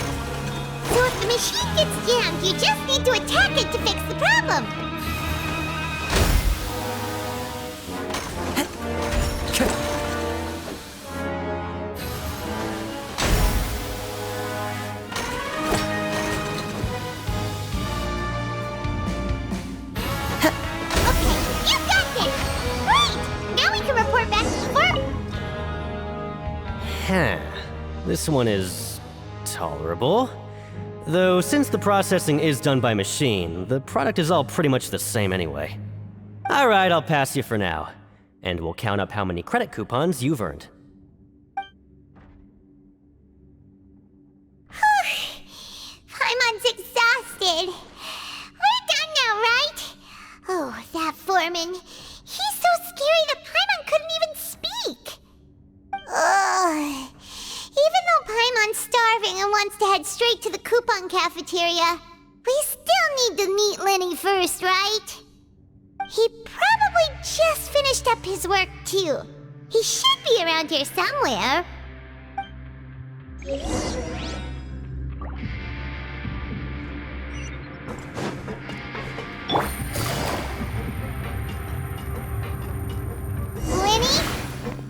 So if the machine gets jammed, you just need to attack it to fix the problem. Okay, you got this! Great! Now we can report back to the farm. This one is tolerable. Though since the processing is done by machine, the product is all pretty much the same anyway. Alright, I'll pass you for now. And we'll count up how many credit coupons you've earned. Paimon's exhausted. We're done now, right? Oh, that foreman. He's so scary that Paimon couldn't even speak. Ugh. Even though Paimon's starving and wants to head straight to the coupon cafeteria, we still need to meet Lenny first, right? He probably just finished up his work, too. He should be around here somewhere. Lenny?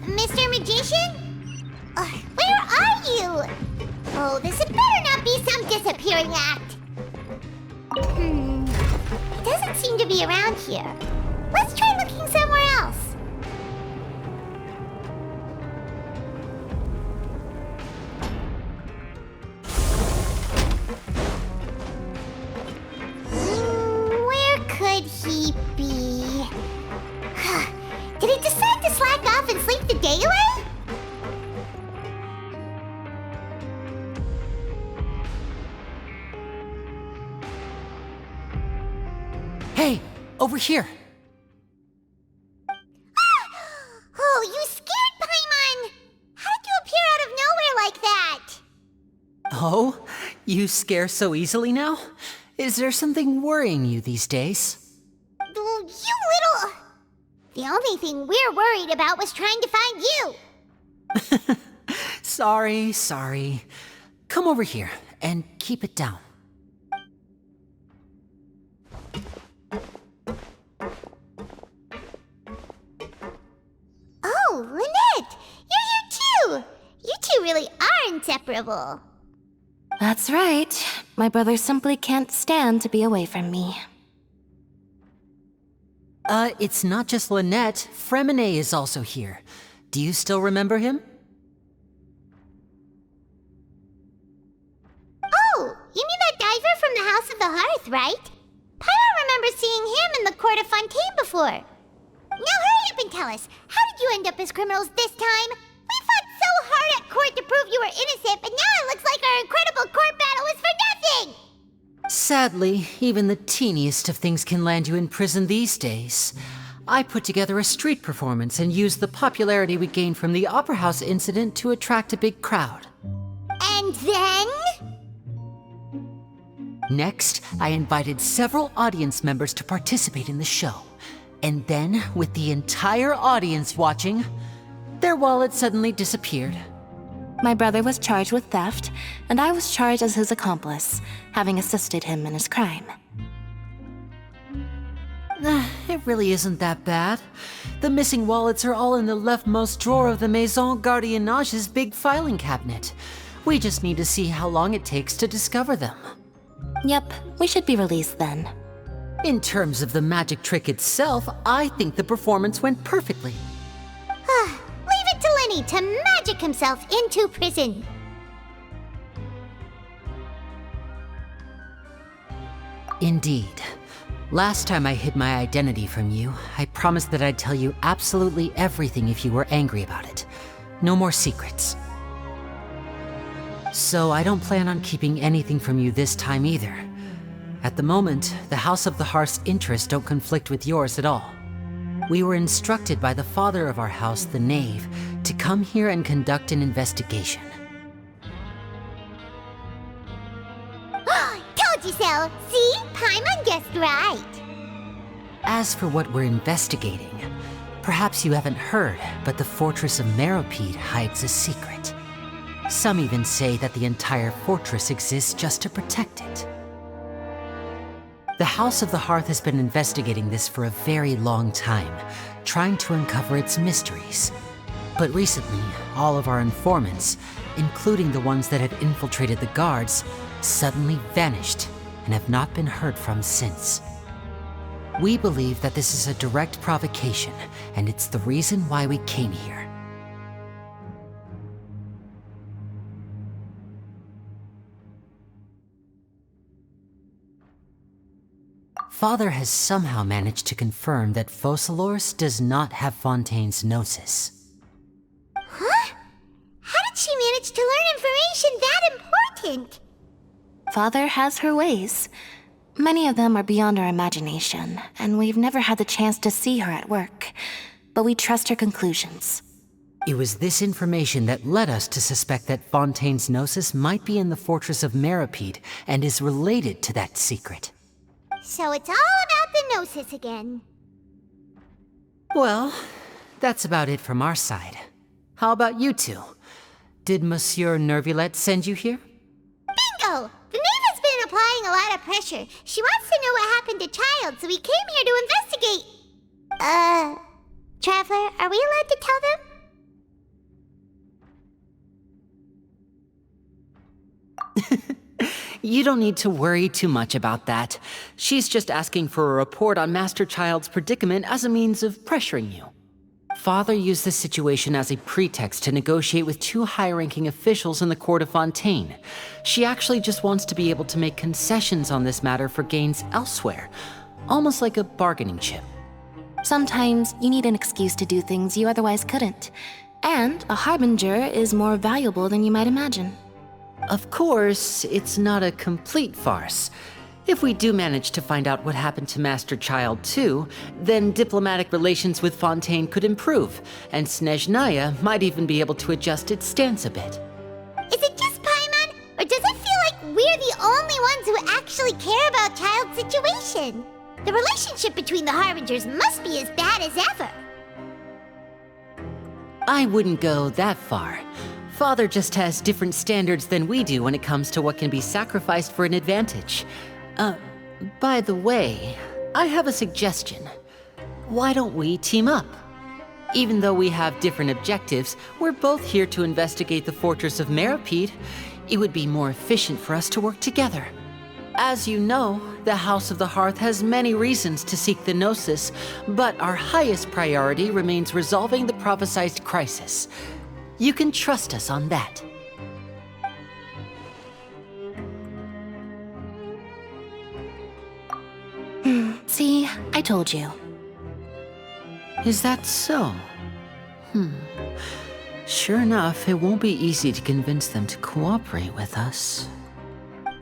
Mr. Magician? Where are you? Oh, this had better not be some disappearing act. It doesn't seem to be around here. Let's try looking somewhere else. Where could he be? Did he decide to slack off and sleep the day away? Hey, over here. Oh, you scared Paimon! How did you appear out of nowhere like that? Oh, you scare so easily now? Is there something worrying you these days? You little... The only thing we're worried about was trying to find you. Sorry. Come over here and keep it down. Oh, Lynette! You're here too! You two really are inseparable. That's right. My brother simply can't stand to be away from me. It's not just Lynette. Freminet is also here. Do you still remember him? Oh, you mean that diver from the House of the Hearth, right? Paimon remembers seeing him in the court of Fontaine before. Now hurry up and tell us, how did you end up as criminals this time? We fought so hard at court to prove you were innocent, but now it looks like our incredible court battle was for nothing! Sadly, even the teeniest of things can land you in prison these days. I put together a street performance and used the popularity we gained from the Opera House incident to attract a big crowd. And then? Next, I invited several audience members to participate in the show. And then, with the entire audience watching, their wallet suddenly disappeared. My brother was charged with theft, and I was charged as his accomplice, having assisted him in his crime. It really isn't that bad. The missing wallets are all in the leftmost drawer of the Maison Gardiennage's big filing cabinet. We just need to see how long it takes to discover them. Yep, we should be released then. In terms of the magic trick itself, I think the performance went perfectly. Leave it to Lenny to magic himself into prison. Indeed. Last time I hid my identity from you, I promised that I'd tell you absolutely everything if you were angry about it. No more secrets. So I don't plan on keeping anything from you this time either. At the moment, the House of the Hearth's interests don't conflict with yours at all. We were instructed by the father of our house, the Knave, to come here and conduct an investigation. Told you so! See? Paimon guessed right. As for what we're investigating, perhaps you haven't heard, but the fortress of Meropide hides a secret. Some even say that the entire fortress exists just to protect it. The House of the Hearth has been investigating this for a very long time, trying to uncover its mysteries. But recently, all of our informants, including the ones that had infiltrated the guards, suddenly vanished and have not been heard from since. We believe that this is a direct provocation, and it's the reason why we came here. Father has somehow managed to confirm that Focalors does not have Fontaine's gnosis. Huh? How did she manage to learn information that important? Father has her ways. Many of them are beyond our imagination, and we've never had the chance to see her at work. But we trust her conclusions. It was this information that led us to suspect that Fontaine's gnosis might be in the fortress of Meropide and is related to that secret. So it's all about the gnosis again. Well, that's about it from our side. How about you two? Did Monsieur Neuvillette send you here? Bingo! The Knave has been applying a lot of pressure. She wants to know what happened to Childe, so we came here to investigate. Traveler, are we allowed to tell them? You don't need to worry too much about that. She's just asking for a report on Master Childe's predicament as a means of pressuring you. Father used this situation as a pretext to negotiate with two high-ranking officials in the court of Fontaine. She actually just wants to be able to make concessions on this matter for gains elsewhere, almost like a bargaining chip. Sometimes you need an excuse to do things you otherwise couldn't. And a harbinger is more valuable than you might imagine. Of course, it's not a complete farce. If we do manage to find out what happened to Master Childe too, then diplomatic relations with Fontaine could improve, and Snezhnaya might even be able to adjust its stance a bit. Is it just Paimon, or does it feel like we're the only ones who actually care about Childe's situation? The relationship between the Harbingers must be as bad as ever. I wouldn't go that far. Father just has different standards than we do when it comes to what can be sacrificed for an advantage. By the way, I have a suggestion. Why don't we team up? Even though we have different objectives, we're both here to investigate the fortress of Meropide. It would be more efficient for us to work together. As you know, the House of the Hearth has many reasons to seek the Gnosis, but our highest priority remains resolving the prophesized crisis. You can trust us on that. See, I told you. Is that so? Sure enough, it won't be easy to convince them to cooperate with us.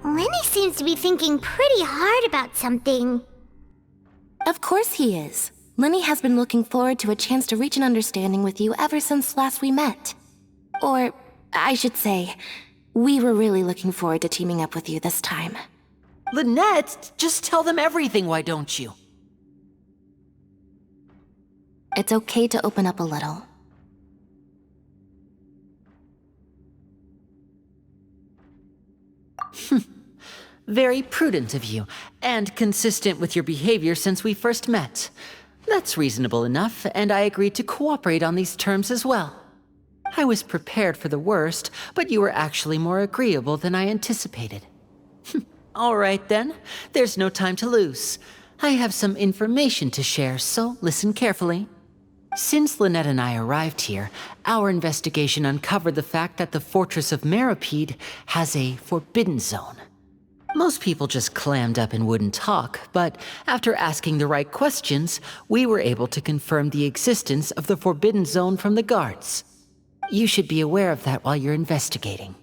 Lenny seems to be thinking pretty hard about something. Of course he is. Lenny has been looking forward to a chance to reach an understanding with you ever since last we met. Or, I should say, we were really looking forward to teaming up with you this time. Lynette, just tell them everything, why don't you? It's okay to open up a little. Very prudent of you, and consistent with your behavior since we first met. That's reasonable enough, and I agreed to cooperate on these terms as well. I was prepared for the worst, but you were actually more agreeable than I anticipated. All right then, there's no time to lose. I have some information to share, so listen carefully. Since Lynette and I arrived here, our investigation uncovered the fact that the fortress of Meropide has a forbidden zone. Most people just clammed up and wouldn't talk, but after asking the right questions, we were able to confirm the existence of the Forbidden Zone from the guards. You should be aware of that while you're investigating.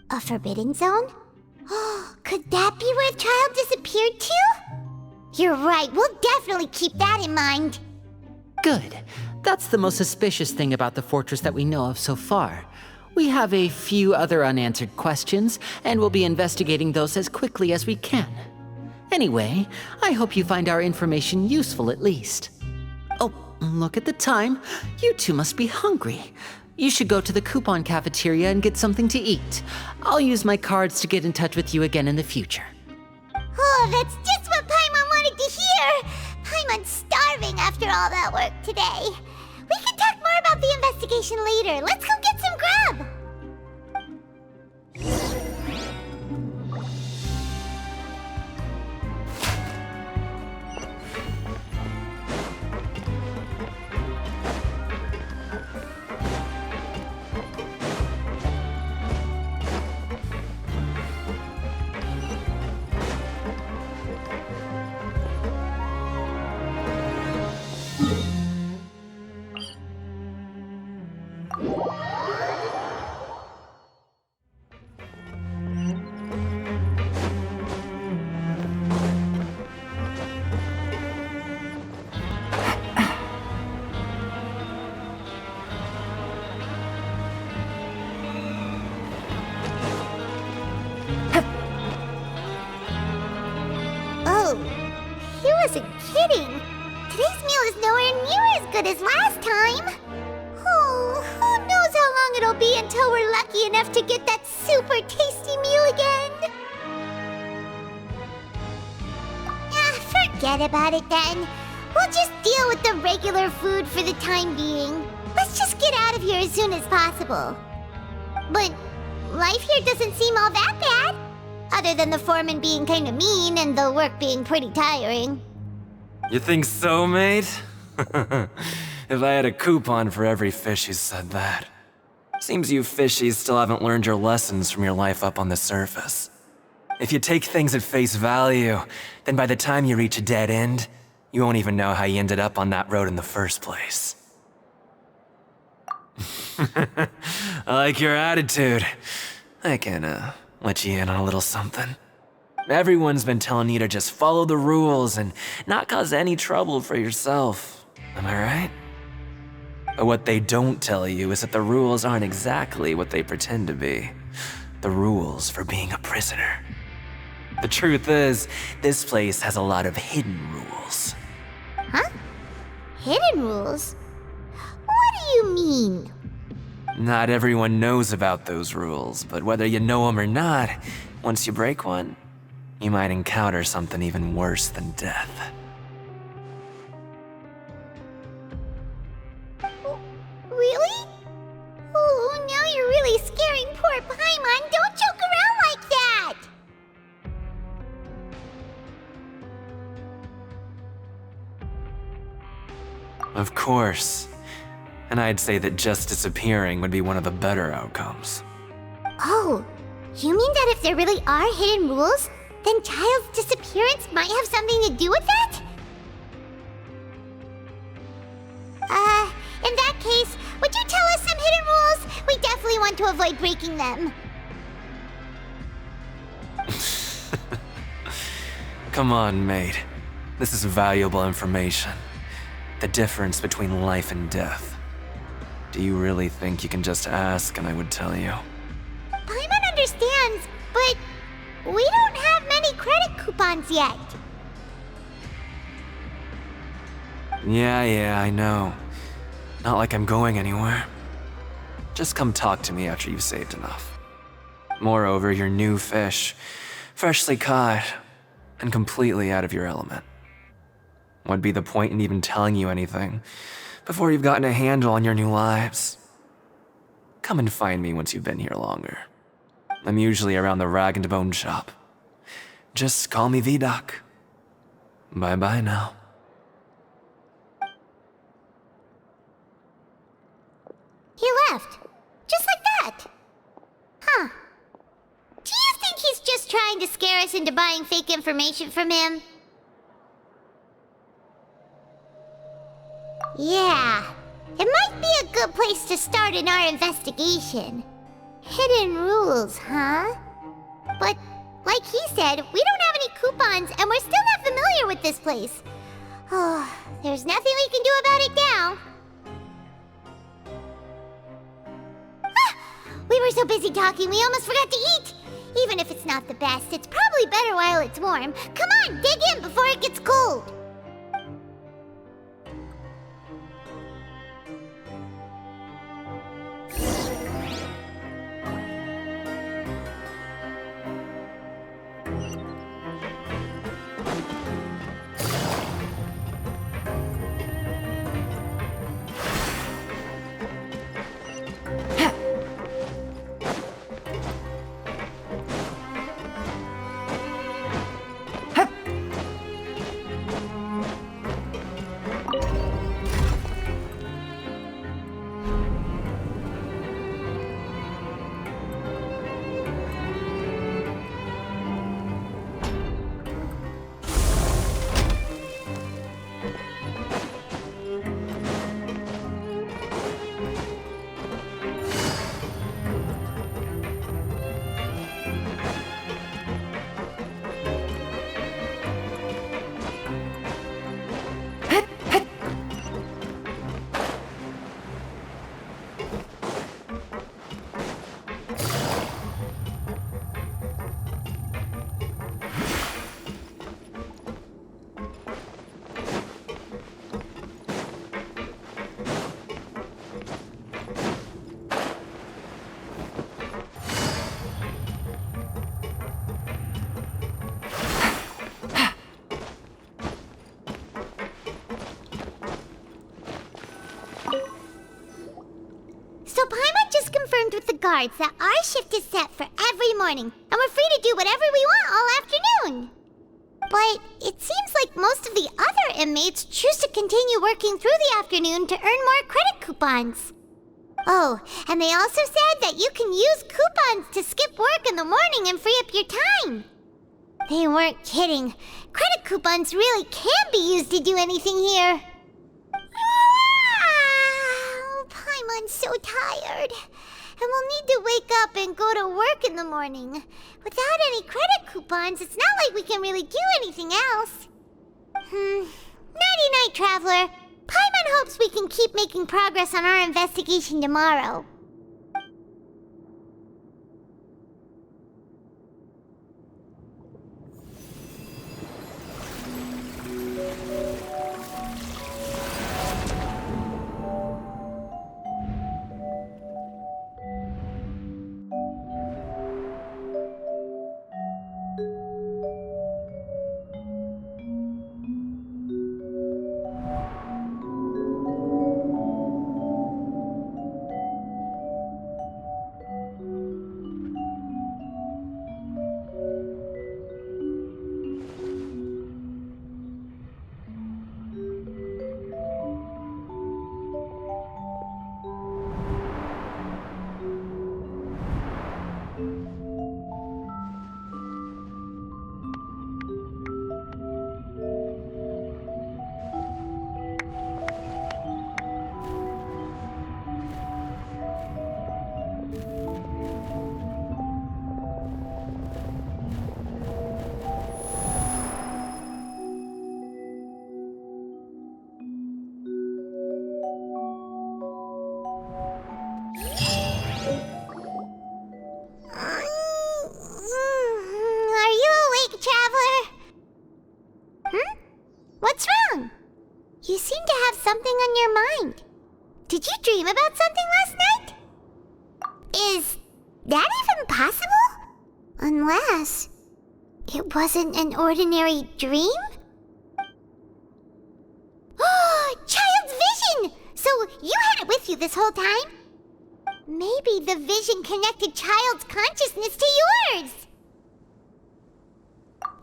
A forbidden zone? Oh, could that be where Childe disappeared to? You're right, we'll definitely keep that in mind. Good. That's the most suspicious thing about the fortress that we know of so far. We have a few other unanswered questions, and we'll be investigating those as quickly as we can. Anyway, I hope you find our information useful at least. Oh, look at the time. You two must be hungry. You should go to the coupon cafeteria and get something to eat. I'll use my cards to get in touch with you again in the future. Oh, that's just what Paimon wanted to hear! Paimon's starving after all that work today. We can talk more about the investigation later. Let's go get some grub! Kidding! Today's meal is nowhere near as good as last time! Oh, who knows how long it'll be until we're lucky enough to get that super tasty meal again! Forget about it then. We'll just deal with the regular food for the time being. Let's just get out of here as soon as possible. But life here doesn't seem all that bad. Other than the foreman being kinda mean and the work being pretty tiring. You think so, mate? If I had a coupon for every fish who said that. Seems you fishies still haven't learned your lessons from your life up on the surface. If you take things at face value, then by the time you reach a dead end, you won't even know how you ended up on that road in the first place. I like your attitude. I can, let you in on a little something. Everyone's been telling you to just follow the rules and not cause any trouble for yourself. Am I right? But what they don't tell you is that the rules aren't exactly what they pretend to be. The rules for being a prisoner. The truth is, this place has a lot of hidden rules. Huh? Hidden rules? What do you mean? Not everyone knows about those rules, but whether you know them or not, once you break one, you might encounter something even worse than death. Really? Oh, now you're really scaring poor Paimon. Don't joke around like that! Of course. And I'd say that just disappearing would be one of the better outcomes. Oh, you mean that if there really are hidden rules, then Childe's disappearance might have something to do with that? In that case, would you tell us some hidden rules? We definitely want to avoid breaking them. Come on, mate. This is valuable information. The difference between life and death. Do you really think you can just ask and I would tell you? Paimon understands, but we don't have many credit coupons yet. Yeah, I know. Not like I'm going anywhere. Just come talk to me after you've saved enough. Moreover, you're new fish, freshly caught, and completely out of your element. What'd be the point in even telling you anything before you've gotten a handle on your new lives? Come and find me once you've been here longer. I'm usually around the rag and bone shop. Just call me V-Doc. Bye-bye now. He left. Just like that. Huh. Do you think he's just trying trying to scare us into buying fake information from him? Yeah, it might be a good place to start in our investigation. Hidden rules, huh? But, like he said, we don't have any coupons and we're still not familiar with this place. Oh, there's nothing we can do about it now. Ah, we were so busy talking we almost forgot to eat. Even if it's not the best, it's probably better while it's warm. Come on, dig in before it gets cold. With the guards that our shift is set for every morning, and we're free to do whatever we want all afternoon. But it seems like most of the other inmates choose to continue working through the afternoon to earn more credit coupons. Oh, and they also said that you can use coupons to skip work in the morning and free up your time. They weren't kidding. Credit coupons really can be used to do anything here. Paimon's so tired. And we'll need to wake up and go to work in the morning. Without any credit coupons, it's not like we can really do anything else. Nighty-night, Traveler. Paimon hopes we can keep making progress on our investigation tomorrow. You seem to have something on your mind. Did you dream about something last night? Is that even possible? Unless it wasn't an ordinary dream? Oh, Childe's vision! So you had it with you this whole time? Maybe the vision connected Childe's consciousness to yours.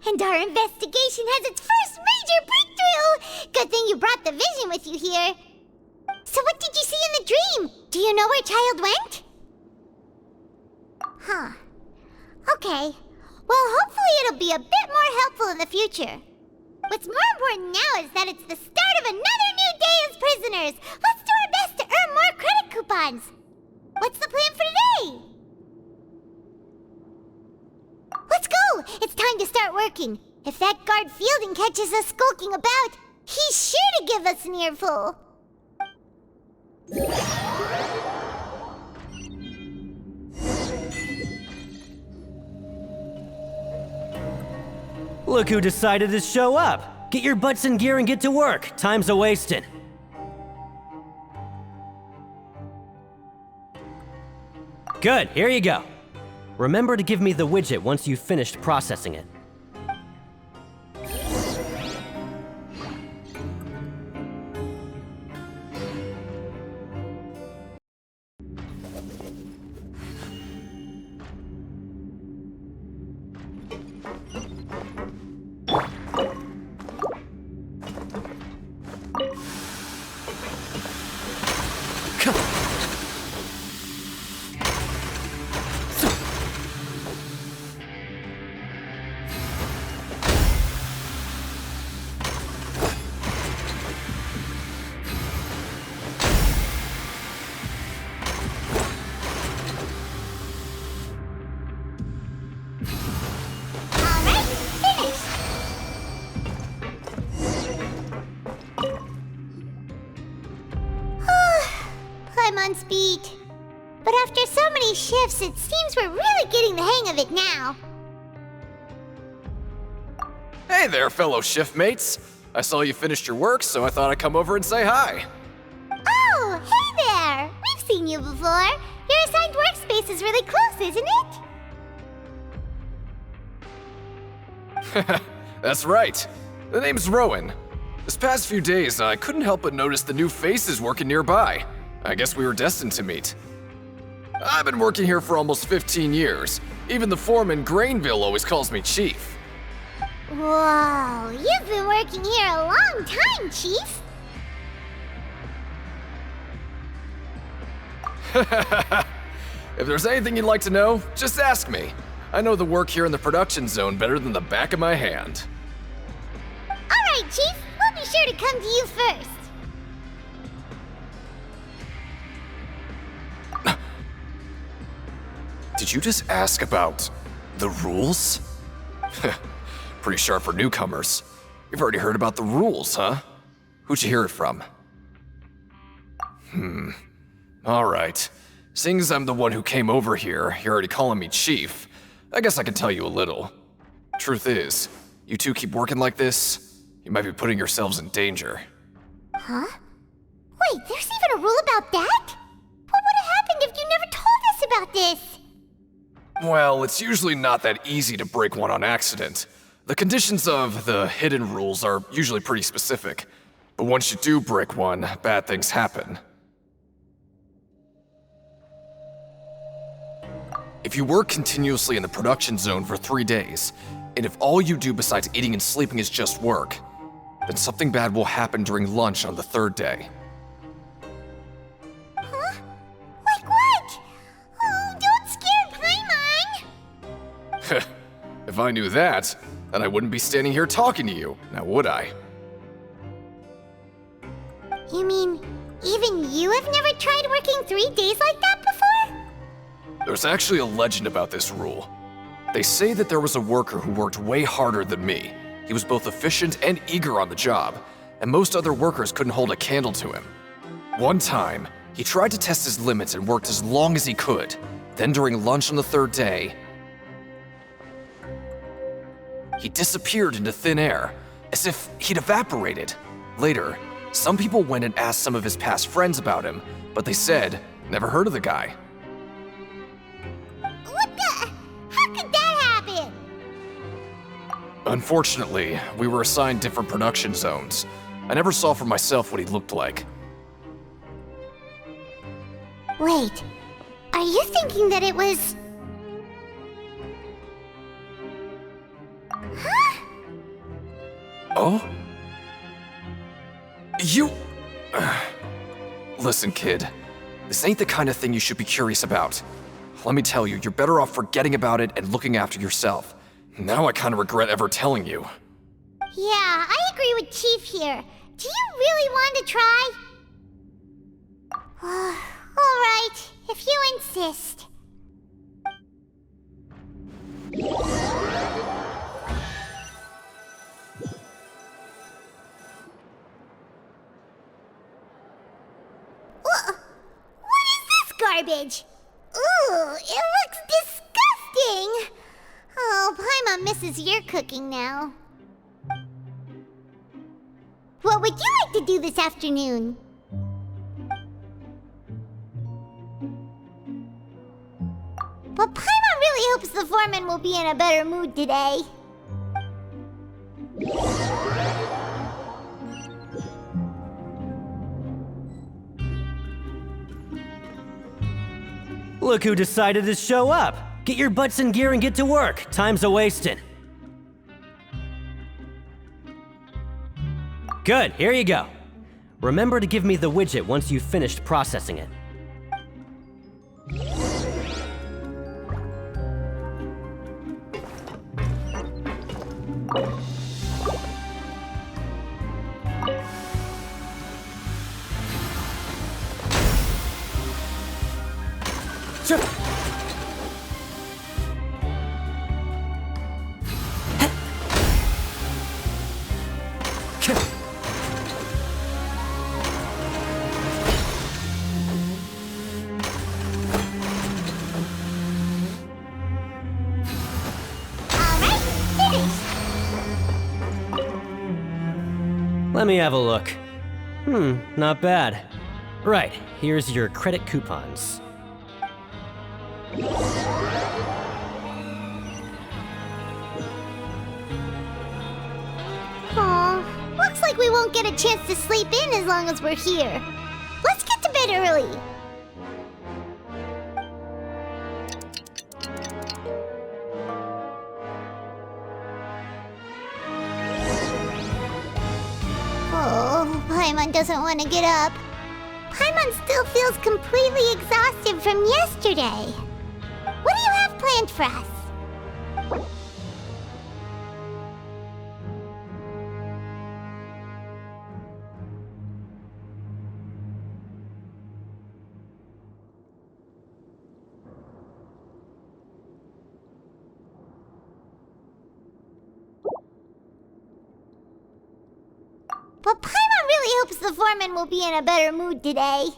And our investigation has its first major breakthrough! Good thing you brought the vision with you here. So what did you see in the dream? Do you know where Childe went? Huh. Okay. Well, hopefully it'll be a bit more helpful in the future. What's more important now is that it's the start of another new day as prisoners. Let's do our best to earn more credit coupons. What's the plan for today? Let's go! It's time to start working. If that guard Fielding catches us skulking about, he's sure to give us an earful. Look who decided to show up. Get your butts in gear and get to work. Time's a-wasting. Good, here you go. Remember to give me the widget once you've finished processing it. Speed. But after so many shifts, it seems we're really getting the hang of it now. Hey there, fellow shift mates. I saw you finished your work, so I thought I'd come over and say hi. Oh, hey there! We've seen you before. Your assigned workspace is really close, isn't it? That's right. The name's Rowan. This past few days, I couldn't help but notice the new faces working nearby. I guess we were destined to meet. I've been working here for almost 15 years. Even the foreman, Grainville, always calls me Chief. Whoa, you've been working here a long time, Chief. If there's anything you'd like to know, just ask me. I know the work here in the production zone better than the back of my hand. All right, Chief. We'll be sure to come to you first. Did you just ask about the rules? Pretty sharp for newcomers. You've already heard about the rules, huh? Who'd you hear it from? Alright. Seeing as I'm the one who came over here, you're already calling me Chief. I guess I can tell you a little. Truth is, you two keep working like this, you might be putting yourselves in danger. Huh? Wait, there's even a rule about that? What would have happened if you never told us about this? Well, it's usually not that easy to break one on accident. The conditions of the hidden rules are usually pretty specific. But once you do break one, bad things happen. If you work continuously in the production zone for 3 days, and if all you do besides eating and sleeping is just work, then something bad will happen during lunch on the 3rd day. Huh? Like what? Oh, don't scare Paimon! If I knew that, then I wouldn't be standing here talking to you, now would I? You mean, even you have never tried working 3 days like that before? There's actually a legend about this rule. They say that there was a worker who worked way harder than me. He was both efficient and eager on the job, and most other workers couldn't hold a candle to him. One time, he tried to test his limits and worked as long as he could. Then during lunch on the 3rd day, he disappeared into thin air, as if he'd evaporated. Later, some people went and asked some of his past friends about him, but they said, never heard of the guy. What the? How could that happen? Unfortunately, we were assigned different production zones. I never saw for myself what he looked like. Wait, are you thinking that it was... Huh? Oh? You... Listen, kid. This ain't the kind of thing you should be curious about. Let me tell you, you're better off forgetting about it and looking after yourself. Now I kind of regret ever telling you. Yeah, I agree with Chief here. Do you really want to try? Alright, if you insist. What is this garbage? Ooh, it looks disgusting! Oh, Paimon misses your cooking now. What would you like to do this afternoon? But Paimon really hopes the foreman will be in a better mood today. Look who decided to show up! Get your butts in gear and get to work. Time's a-wasting. Good, here you go. Remember to give me the widget once you've finished processing it. Let me have a look. Not bad. Right, here's your credit coupons. Aw, looks like we won't get a chance to sleep in as long as we're here. Let's get to bed early. Oh, Paimon doesn't want to get up. Paimon still feels completely exhausted from yesterday. What do you have planned for us? But Paimon really hopes the foreman will be in a better mood today.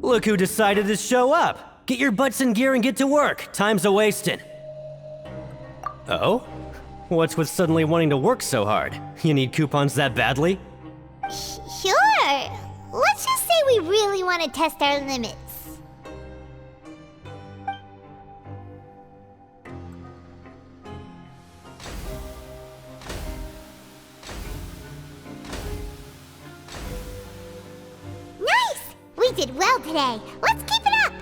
Look who decided to show up! Get your butts in gear and get to work. Time's a-wasting. Oh? What's with suddenly wanting to work so hard? You need coupons that badly? Sure. Let's just say we really want to test our limits. Nice! We did well today. Let's keep it up!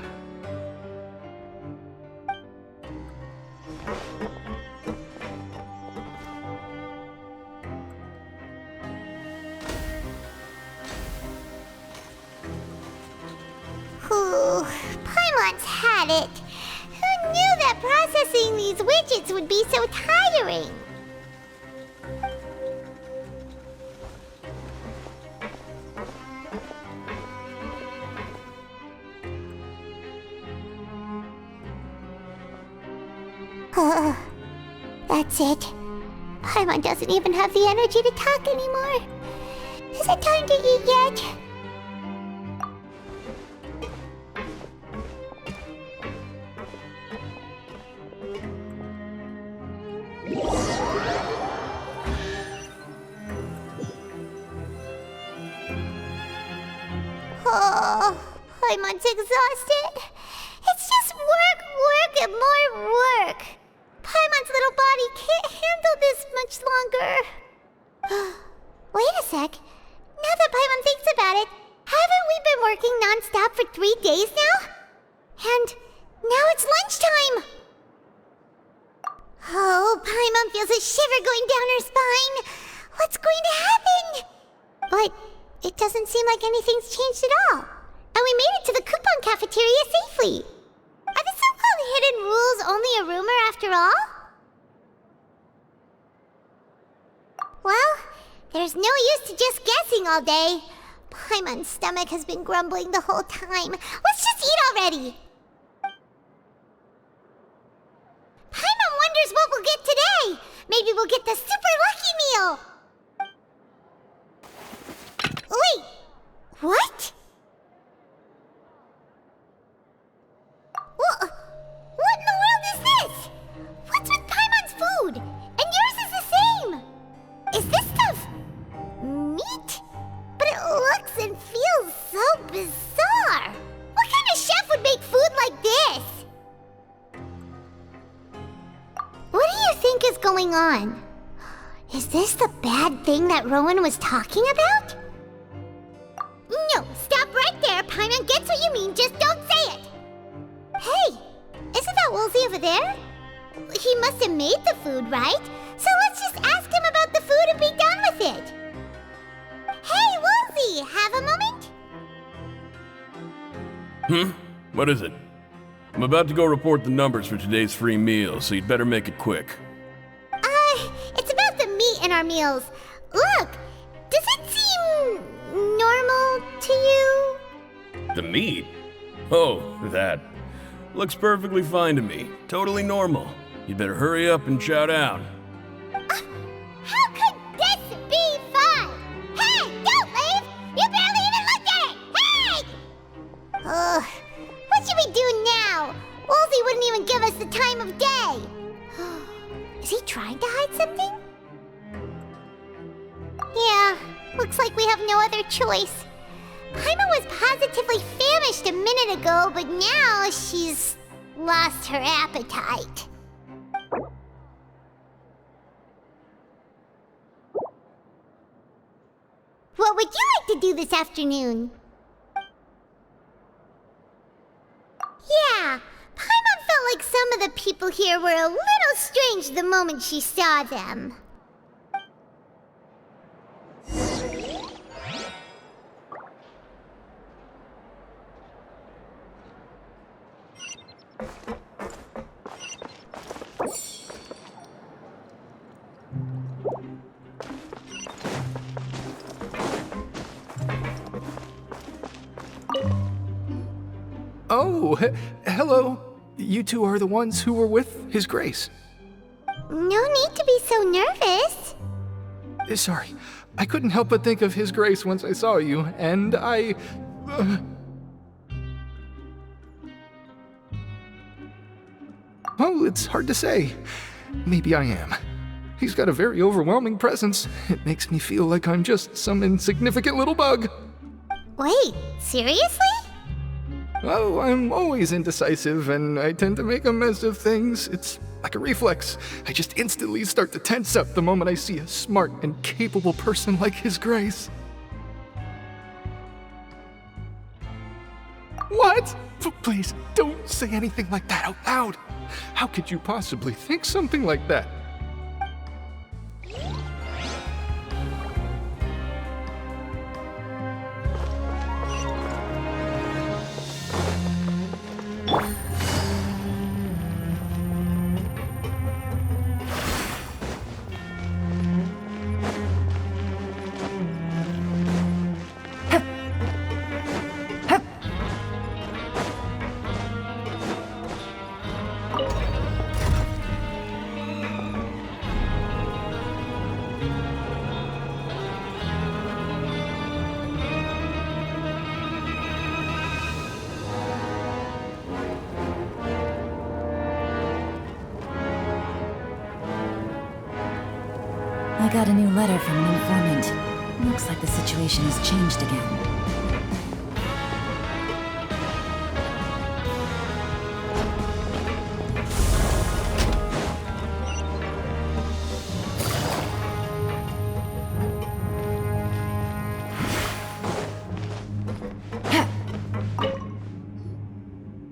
Whew, Paimon's had it. Who knew that processing these widgets would be so tiring? That's it. Paimon doesn't even have the energy to talk anymore. Is it time to eat yet? Oh, Paimon's exhausted. It's just work, and more work. Paimon's little body can't handle this much longer. Wait a sec. Now that Paimon thinks about it, haven't we been working non-stop for 3 days now? And now it's lunchtime. Oh, Paimon feels a shiver going down her spine. What's going to happen? But It doesn't seem like anything's changed at all. And we made it to the coupon cafeteria safely. Are the so-called hidden rules only a rumor after all? Well, there's no use to just guessing all day. Paimon's stomach has been grumbling the whole time. Let's just eat already. Paimon wonders what we'll get today. Maybe we'll get the super lucky meal. Wait, what? What in the world is this? What's with Paimon's food? And yours is the same. Is this stuff meat? But it looks and feels so bizarre. What kind of chef would make food like this? What do you think is going on? Is this the bad thing that Rowan was talking about? No, stop right there. Paimon gets what you mean, just don't say it. Hey, isn't that Woolsey over there? He must have made the food, right? So let's just ask him about the food and be done with it. Hey, Woolsey, have a moment? What is it? I'm about to go report the numbers for today's free meal, so you'd better make it quick. It's about the meat in our meals. Look, does it seem normal to you? The meat? Oh, that. Looks perfectly fine to me. Totally normal. You better hurry up and chow down. How could this be fun? Hey, don't leave! You barely even looked at it! Hey! Ugh, what should we do now? Woolsey wouldn't even give us the time of day. Is he trying to hide something? Yeah, looks like we have no other choice. Paimon was positively famished a minute ago, but now she's lost her appetite. What would you like to do this afternoon? Yeah, Paimon felt like some of the people here were a little strange the moment she saw them. Oh, hello. You two are the ones who were with His Grace. No need to be so nervous. Sorry, I couldn't help but think of His Grace once I saw you, and I... Oh, it's hard to say. Maybe I am. He's got a very overwhelming presence. It makes me feel like I'm just some insignificant little bug. Wait, seriously? Oh, I'm always indecisive, and I tend to make a mess of things. It's like a reflex. I just instantly start to tense up the moment I see a smart and capable person like His Grace. What? Please, don't say anything like that out loud. How could you possibly think something like that? I got a new letter from an informant. Looks like the situation has changed again.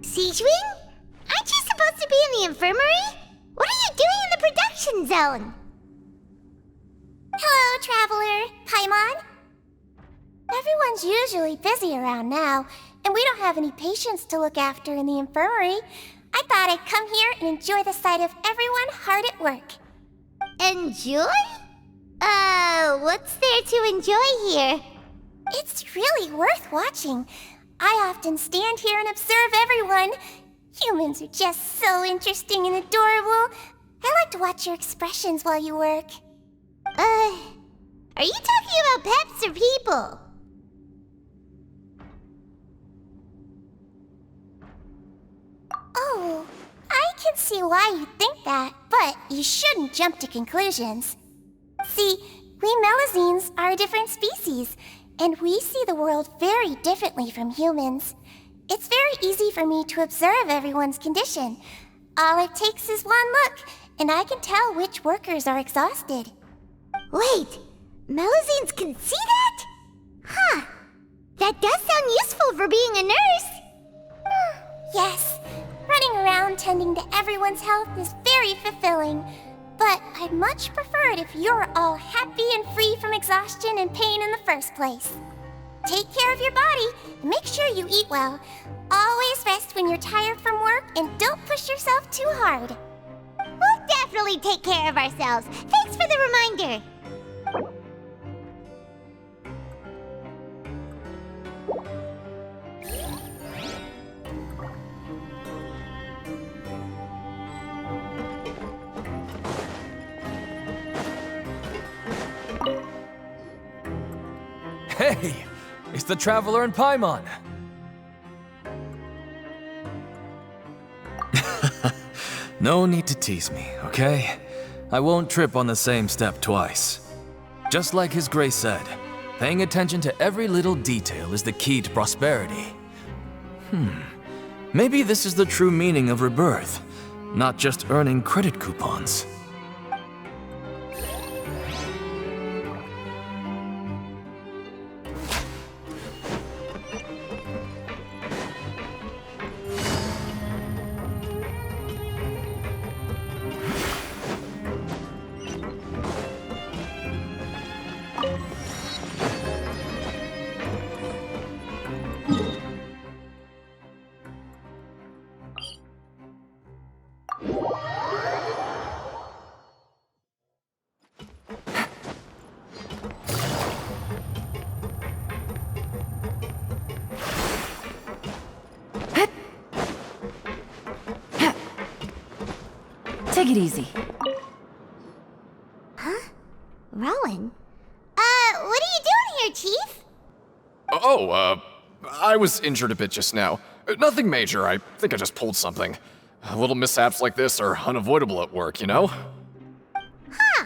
Siege Wing? Aren't you supposed to be in the infirmary? What are you doing in the production zone? Hello, Traveler. Paimon? Everyone's usually busy around now, and we don't have any patients to look after in the infirmary. I thought I'd come here and enjoy the sight of everyone hard at work. Enjoy? What's there to enjoy here? It's really worth watching. I often stand here and observe everyone. Humans are just so interesting and adorable. I like to watch your expressions while you work. Are you talking about pets or people? Oh, I can see why you think that, but you shouldn't jump to conclusions. See, we Melazines are a different species, and we see the world very differently from humans. It's very easy for me to observe everyone's condition. All it takes is one look, and I can tell which workers are exhausted. Wait, Melazines can see that? Huh. That does sound useful for being a nurse. Yes, running around tending to everyone's health is very fulfilling. But I'd much prefer it if you're all happy and free from exhaustion and pain in the first place. Take care of your body, and make sure you eat well. Always rest when you're tired from work, and don't push yourself too hard. We'll definitely take care of ourselves. Thanks for the reminder. Hey, it's the Traveler and Paimon. No need to tease me, okay? I won't trip on the same step twice. Just like His Grace said, paying attention to every little detail is the key to prosperity. Maybe this is the true meaning of rebirth, not just earning credit coupons. Take it easy. Huh? Rowan? What are you doing here, Chief? I was injured a bit just now. Nothing major, I think I just pulled something. Little mishaps like this are unavoidable at work, you know? Huh.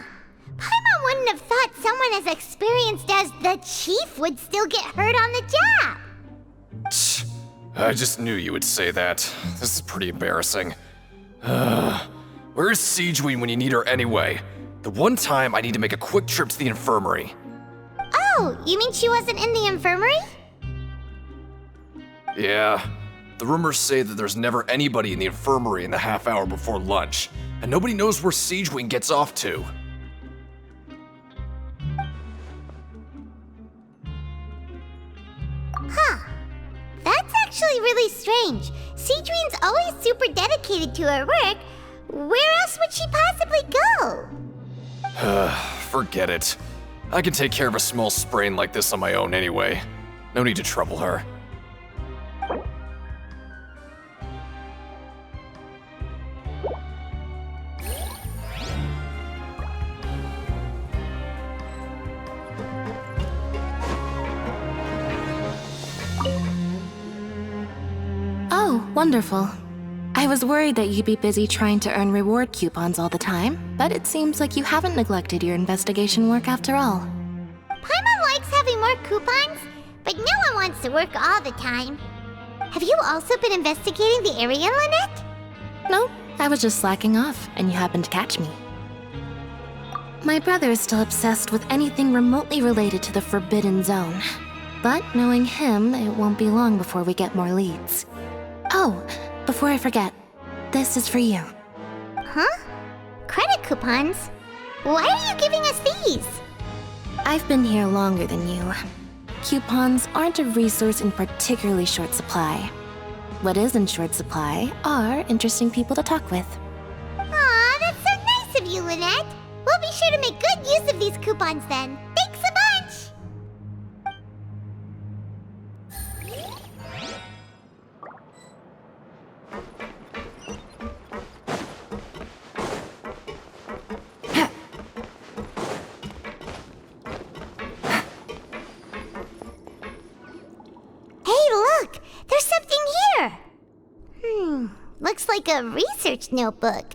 Paimon wouldn't have thought someone as experienced as the Chief would still get hurt on the job. I just knew you would say that. This is pretty embarrassing. Where is Siegeween when you need her anyway? The one time I need to make a quick trip to the infirmary. Oh, you mean she wasn't in the infirmary? Yeah. The rumors say that there's never anybody in the infirmary in the half hour before lunch, and nobody knows where Siegeween gets off to. Huh. That's actually really strange. Siegeween's always super dedicated to her work. Where else would she possibly go? Forget it. I can take care of a small sprain like this on my own anyway. No need to trouble her. Oh, wonderful. I was worried that you'd be busy trying to earn reward coupons all the time, but it seems like you haven't neglected your investigation work after all. Paimon likes having more coupons, but no one wants to work all the time. Have you also been investigating the area, Lynette? No, I was just slacking off, and you happened to catch me. My brother is still obsessed with anything remotely related to the Forbidden Zone. But knowing him, it won't be long before we get more leads. Oh, before I forget, this is for you. Huh? Credit coupons? Why are you giving us these? I've been here longer than you. Coupons aren't a resource in particularly short supply. What is in short supply are interesting people to talk with. Aw, that's so nice of you, Lynette. We'll be sure to make good use of these coupons then. Thanks a bunch! Hey, look! There's something here! Looks like a research notebook.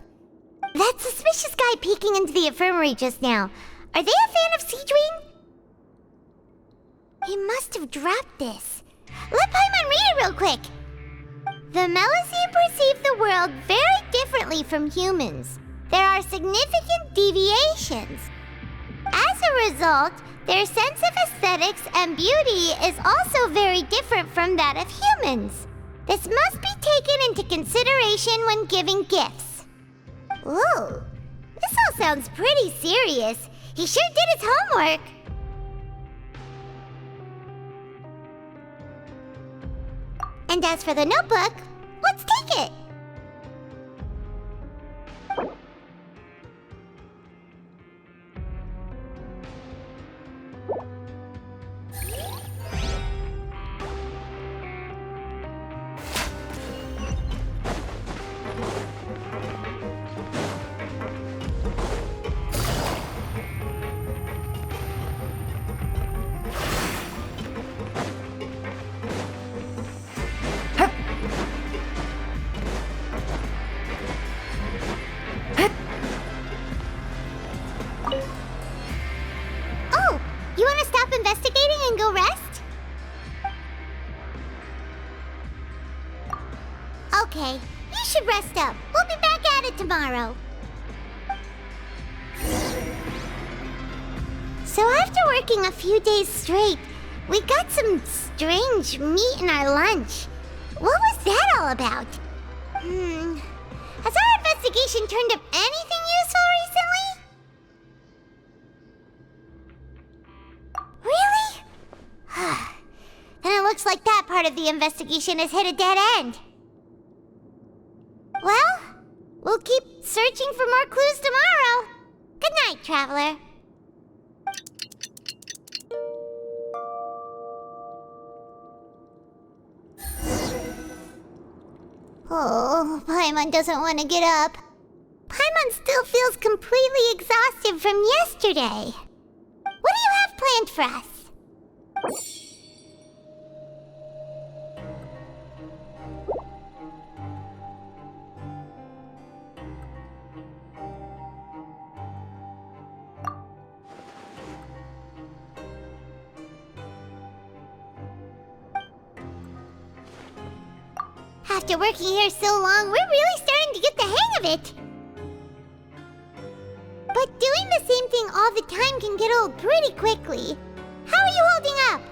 That suspicious guy peeking into the infirmary just now. Are they a fan of Seedwing? He must have dropped this. Let Paimon read it real quick. The Melusine perceive the world very differently from humans. There are significant deviations. As a result, their sense of aesthetics and beauty is also very different from that of humans. This must be taken into consideration when giving gifts. Ooh, this all sounds pretty serious. He sure did his homework. And as for the notebook, let's take it. Oh, you want to stop investigating and go rest? Okay, you should rest up. We'll be back at it tomorrow. So after working a few days straight, we got some strange meat in our lunch. What was that all about? Has our investigation turned up anything useful recently? Really? Then it looks like that part of the investigation has hit a dead end. Well, we'll keep searching for more clues tomorrow. Good night, Traveler. Oh, Paimon doesn't want to get up. Paimon still feels completely exhausted from yesterday. What do you have planned for us? After working here so long, we're really starting to get the hang of it. But doing the same thing all the time can get old pretty quickly. How are you holding up?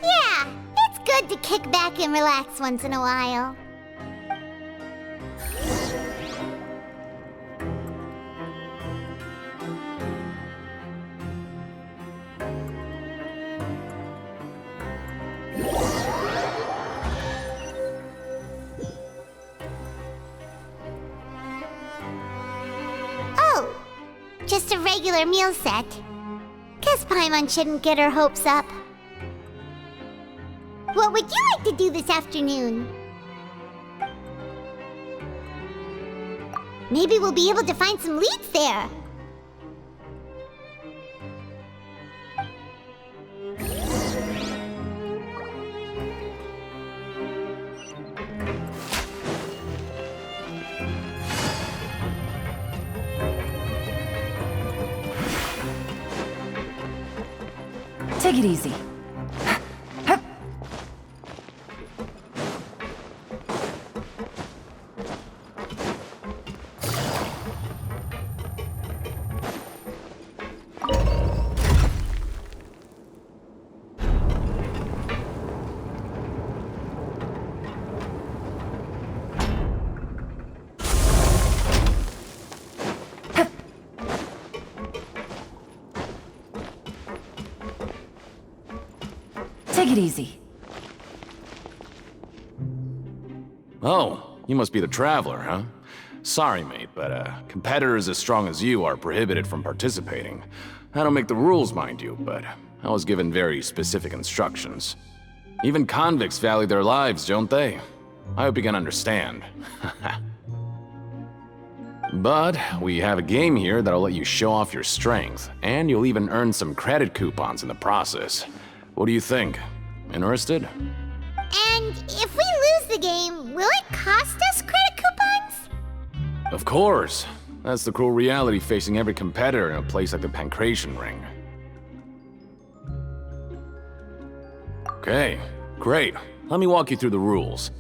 Yeah, it's good to kick back and relax once in a while. Oh, just a regular meal set. Guess Paimon shouldn't get her hopes up. What would you like to do this afternoon? Maybe we'll be able to find some leads there. Take it easy. Take it easy. Oh, you must be the Traveler, huh? Sorry, mate, but competitors as strong as you are prohibited from participating. I don't make the rules, mind you, but I was given very specific instructions. Even convicts value their lives, don't they? I hope you can understand. But we have a game here that'll let you show off your strength, and you'll even earn some credit coupons in the process. What do you think? Interested? And if we lose the game, will it cost us credit coupons? Of course. That's the cruel reality facing every competitor in a place like the Pancreation Ring. Okay, great. Let me walk you through the rules.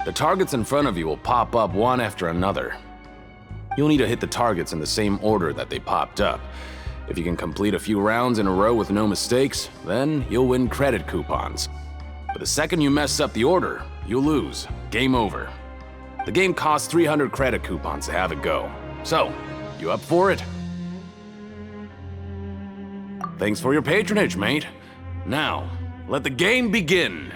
The targets in front of you will pop up one after another. You'll need to hit the targets in the same order that they popped up. If you can complete a few rounds in a row with no mistakes, then you'll win credit coupons. But the second you mess up the order, you'll lose. Game over. The game costs 300 credit coupons to have a go. So, you up for it? Thanks for your patronage, mate. Now, let the game begin.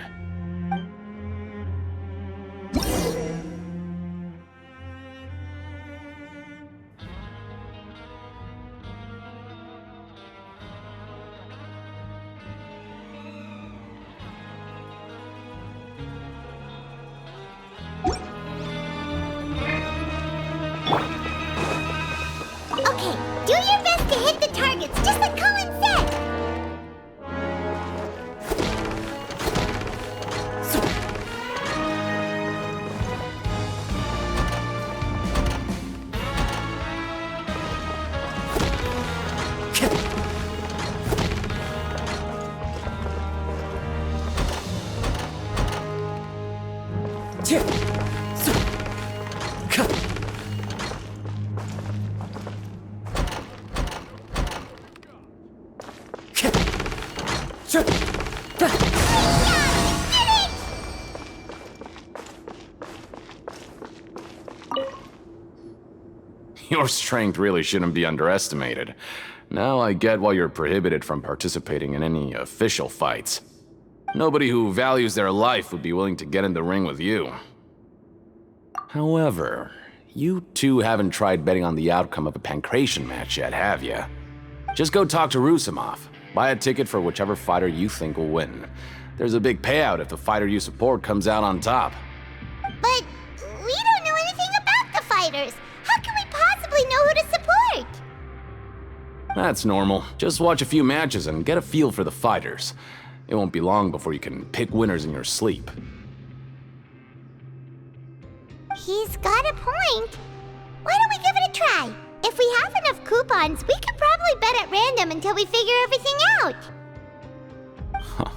Okay, do your best to hit the targets, just like Colin said! Your strength really shouldn't be underestimated. Now I get why you're prohibited from participating in any official fights. Nobody who values their life would be willing to get in the ring with you. However, you two haven't tried betting on the outcome of a pancreation match yet, have you? Just go talk to Rusimov. Buy a ticket for whichever fighter you think will win. There's a big payout if the fighter you support comes out on top. But we don't know anything about the fighters. How can we possibly know who to support? That's normal. Just watch a few matches and get a feel for the fighters. It won't be long before you can pick winners in your sleep. He's got a point. Why don't we give it a try? If we have enough coupons, we could probably bet at random until we figure everything out. Huh.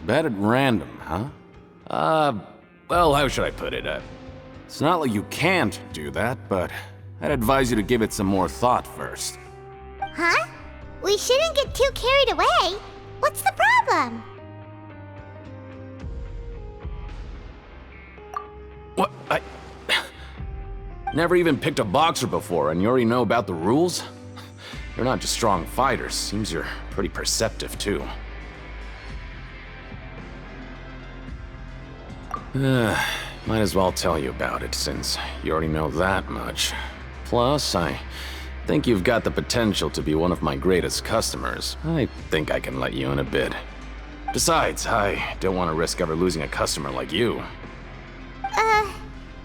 Bet at random, huh? Well, how should I put it? It's not like you can't do that, but I'd advise you to give it some more thought first. Huh? We shouldn't get too carried away. What's the problem? What? Never even picked a boxer before, and you already know about the rules? You're not just strong fighters. Seems you're pretty perceptive, too. Might as well tell you about it, since you already know that much. Plus, I think you've got the potential to be one of my greatest customers. I think I can let you in a bit. Besides, I don't want to risk ever losing a customer like you.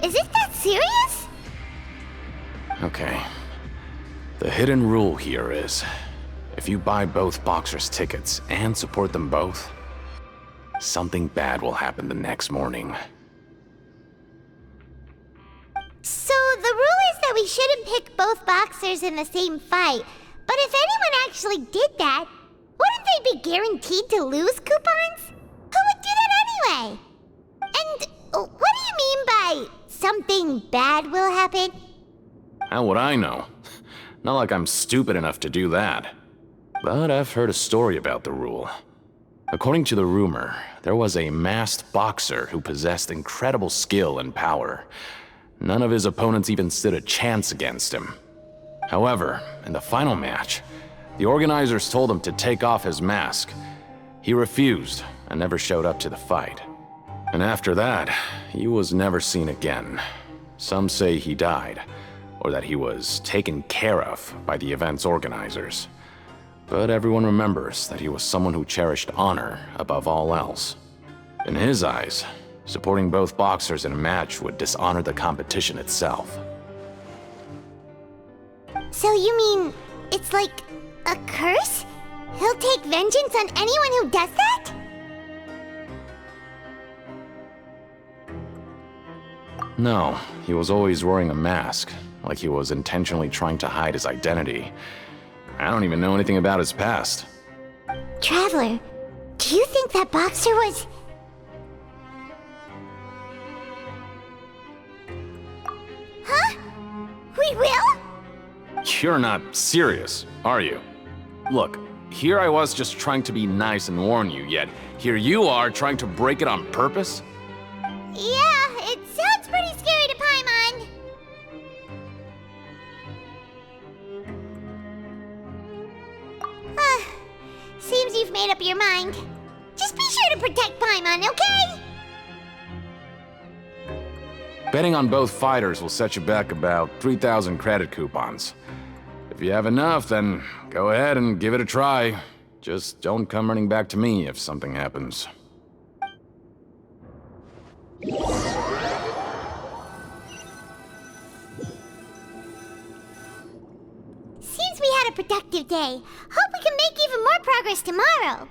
Is it that serious? Okay. The hidden rule here is, if you buy both boxers' tickets and support them both, something bad will happen the next morning. So the rule is that we shouldn't pick both boxers in the same fight, but if anyone actually did that, wouldn't they be guaranteed to lose coupons? Who would do that anyway? And what do you mean by something bad will happen? How would I know? Not like I'm stupid enough to do that. But I've heard a story about the rule. According to the rumor, there was a masked boxer who possessed incredible skill and power. None of his opponents even stood a chance against him. However, in the final match, The organizers told him to take off his mask. He refused and never showed up to the fight. And after that, he was never seen again. Some say he died, or that he was taken care of by the event's organizers. But everyone remembers that he was someone who cherished honor above all else. In his eyes, supporting both boxers in a match would dishonor the competition itself. So you mean it's like a curse? He'll take vengeance on anyone who does that? No, he was always wearing a mask, like he was intentionally trying to hide his identity. I don't even know anything about his past. Traveler, do you think that boxer was... Huh? We will? You're not serious, are you? Look, here I was just trying to be nice and warn you, yet here you are trying to break it on purpose? Yeah, it sounds pretty scary to Paimon. Seems you've made up your mind. Just be sure to protect Paimon, okay? Betting on both fighters will set you back about 3,000 credit coupons. If you have enough, then go ahead and give it a try. Just don't come running back to me if something happens. Seems we had a productive day. Hope we can make even more progress tomorrow.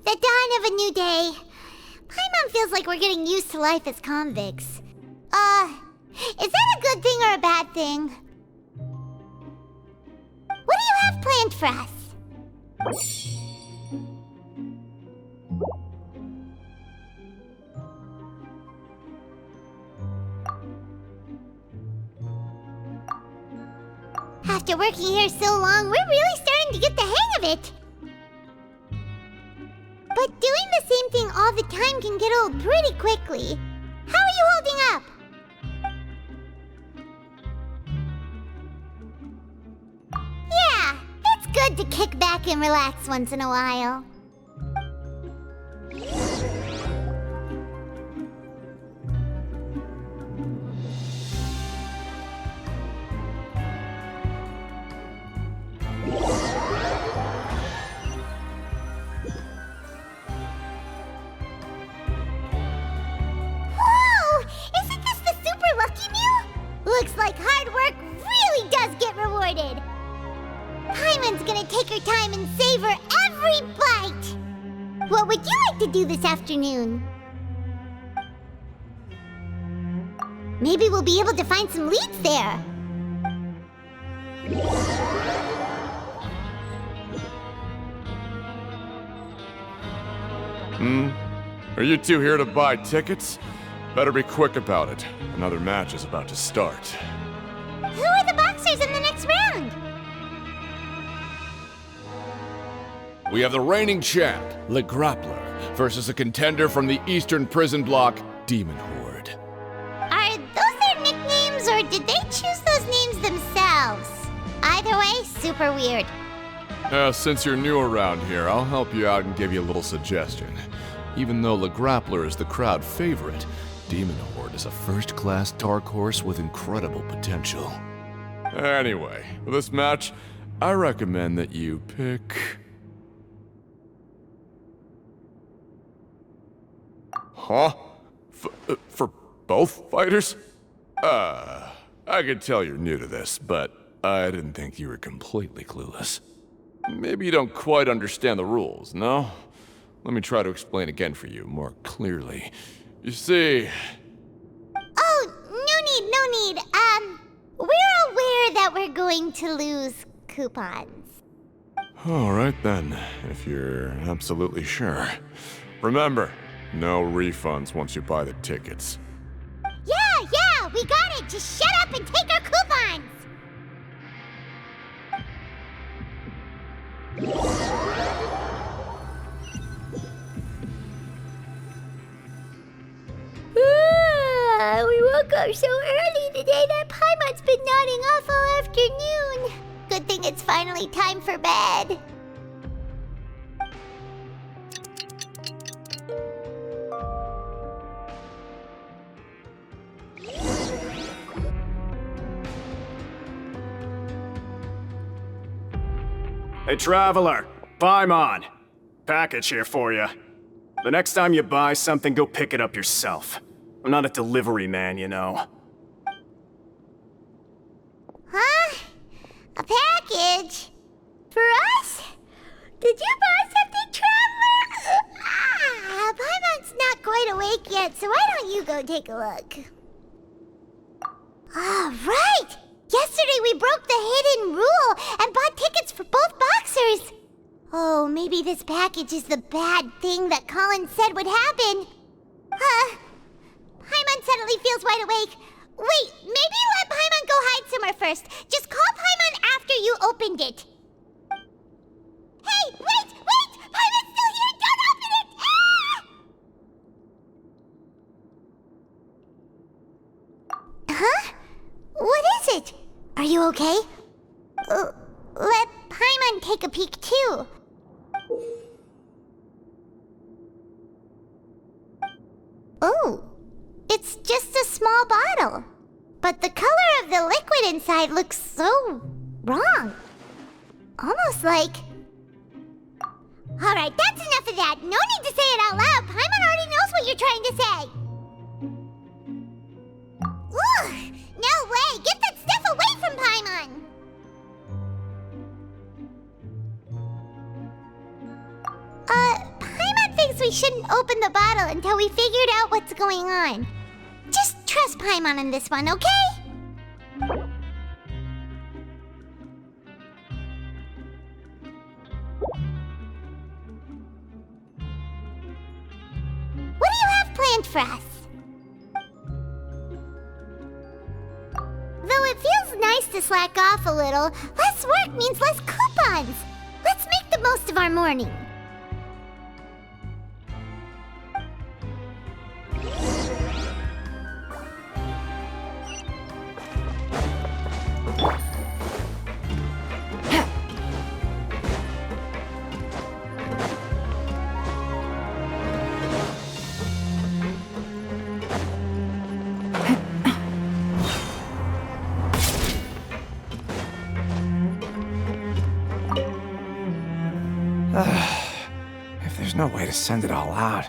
The dawn of a new day. Paimon feels like we're getting used to life as convicts. Is that a good thing or a bad thing? What do you have planned for us? After working here so long, we're really starting to get the hang of it. But doing the same thing all the time can get old pretty quickly. How are you holding up? Yeah, it's good to kick back and relax once in a while. Looks like hard work really does get rewarded. Paimon's gonna take her time and savor every bite. What would you like to do this afternoon? Maybe we'll be able to find some leads there. Are you two here to buy tickets? Better be quick about it. Another match is about to start. Who are the boxers in the next round? We have the reigning champ, Le Grappler, versus a contender from the Eastern Prison Block, Demon Horde. Are those their nicknames, or did they choose those names themselves? Either way, super weird. Since you're new around here, I'll help you out and give you a little suggestion. Even though Le Grappler is the crowd favorite, Demon Horde is a first-class dark horse with incredible potential. Anyway, for this match, I recommend that you pick... Huh? For both fighters? I could tell you're new to this, but I didn't think you were completely clueless. Maybe you don't quite understand the rules, no? Let me try to explain again for you more clearly. You see... Oh, no need. We're aware that we're going to lose coupons. Alright then, if you're absolutely sure. Remember, no refunds once you buy the tickets. Yeah, we got it! Just shut up and take our coupons! woke up so early today that Paimon's been nodding off all afternoon. Good thing it's finally time for bed. Hey, traveler, Paimon. Package here for you. The next time you buy something, go pick it up yourself. I'm not a delivery man, you know. Huh? A package? For us? Did you buy something, traveler? Paimon's not quite awake yet, so why don't you go take a look? Right! Yesterday we broke the hidden rule and bought tickets for both boxers. Oh, maybe this package is the bad thing that Colin said would happen. Paimon suddenly feels wide awake. Wait, maybe let Paimon go hide somewhere first. Just call Paimon after you opened it. Hey, wait! Paimon's still here! Don't open it! Ah! Huh? What is it? Are you okay? Let Paimon take a peek too. Oh, it's just a small bottle. But the color of the liquid inside looks so wrong. Almost like... Alright, that's enough of that. No need to say it out loud. Paimon already knows what you're trying to say. Ugh, no way. Get that stuff away from Paimon. Paimon thinks we shouldn't open the bottle until we figured out what's going on. Just trust Paimon on this one, okay? What do you have planned for us? Though it feels nice to slack off a little, less work means less coupons. Let's make the most of our morning. If there's no way to send it all out,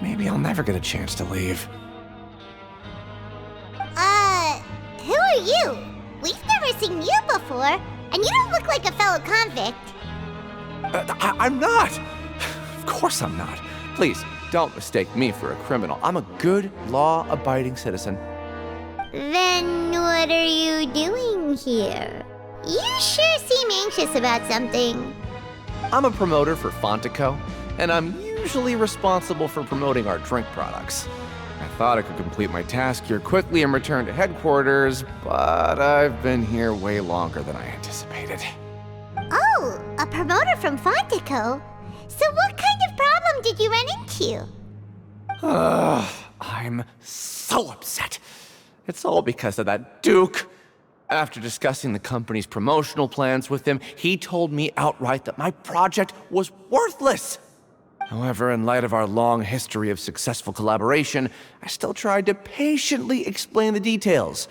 maybe I'll never get a chance to leave. Who are you? We've never seen you before, and you don't look like a fellow convict. I'm not! Of course I'm not. Please, don't mistake me for a criminal. I'm a good, law-abiding citizen. Then what are you doing here? You sure seem anxious about something. I'm a promoter for Fontico, and I'm usually responsible for promoting our drink products. I thought I could complete my task here quickly and return to headquarters, but I've been here way longer than I anticipated. Oh, a promoter from Fontico? So what kind of problem did you run into? I'm so upset. It's all because of that Duke. After discussing the company's promotional plans with him, he told me outright that my project was worthless. However, in light of our long history of successful collaboration, I still tried to patiently explain the details.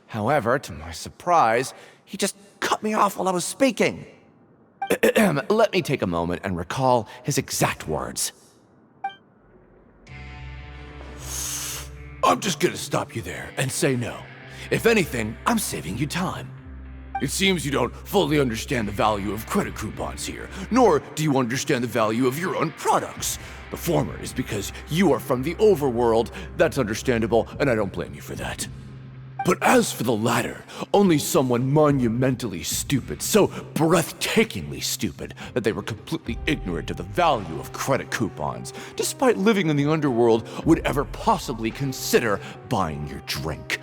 However, to my surprise, he just cut me off while I was speaking. Let me take a moment and recall his exact words. I'm just gonna stop you there and say no. If anything, I'm saving you time. It seems you don't fully understand the value of credit coupons here, nor do you understand the value of your own products. The former is because you are from the overworld. That's understandable, and I don't blame you for that. But as for the latter, only someone monumentally stupid, so breathtakingly stupid that they were completely ignorant of the value of credit coupons, despite living in the underworld, would ever possibly consider buying your drink.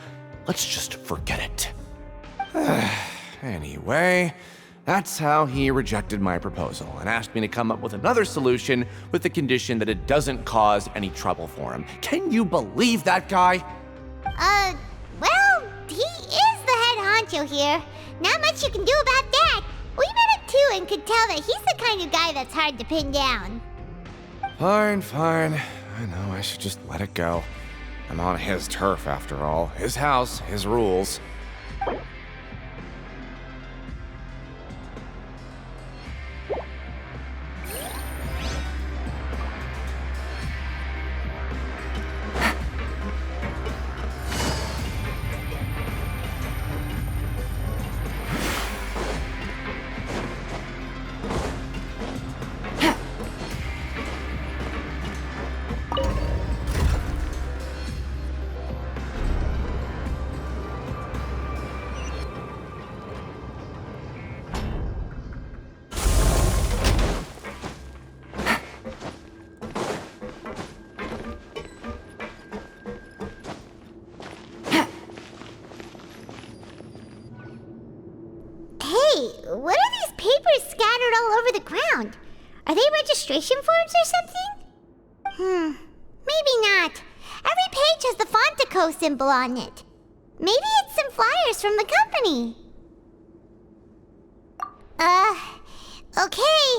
Let's just forget it. Anyway, that's how he rejected my proposal and asked me to come up with another solution with the condition that it doesn't cause any trouble for him. Can you believe that guy? Well, he is the head honcho here. Not much you can do about that. We met him too and could tell that he's the kind of guy that's hard to pin down. Fine. I know I should just let it go. I'm on his turf after all. His house, his rules. What are these papers scattered all over the ground? Are they registration forms or something? Maybe not. Every page has the Fontico symbol on it. Maybe it's some flyers from the company. Okay.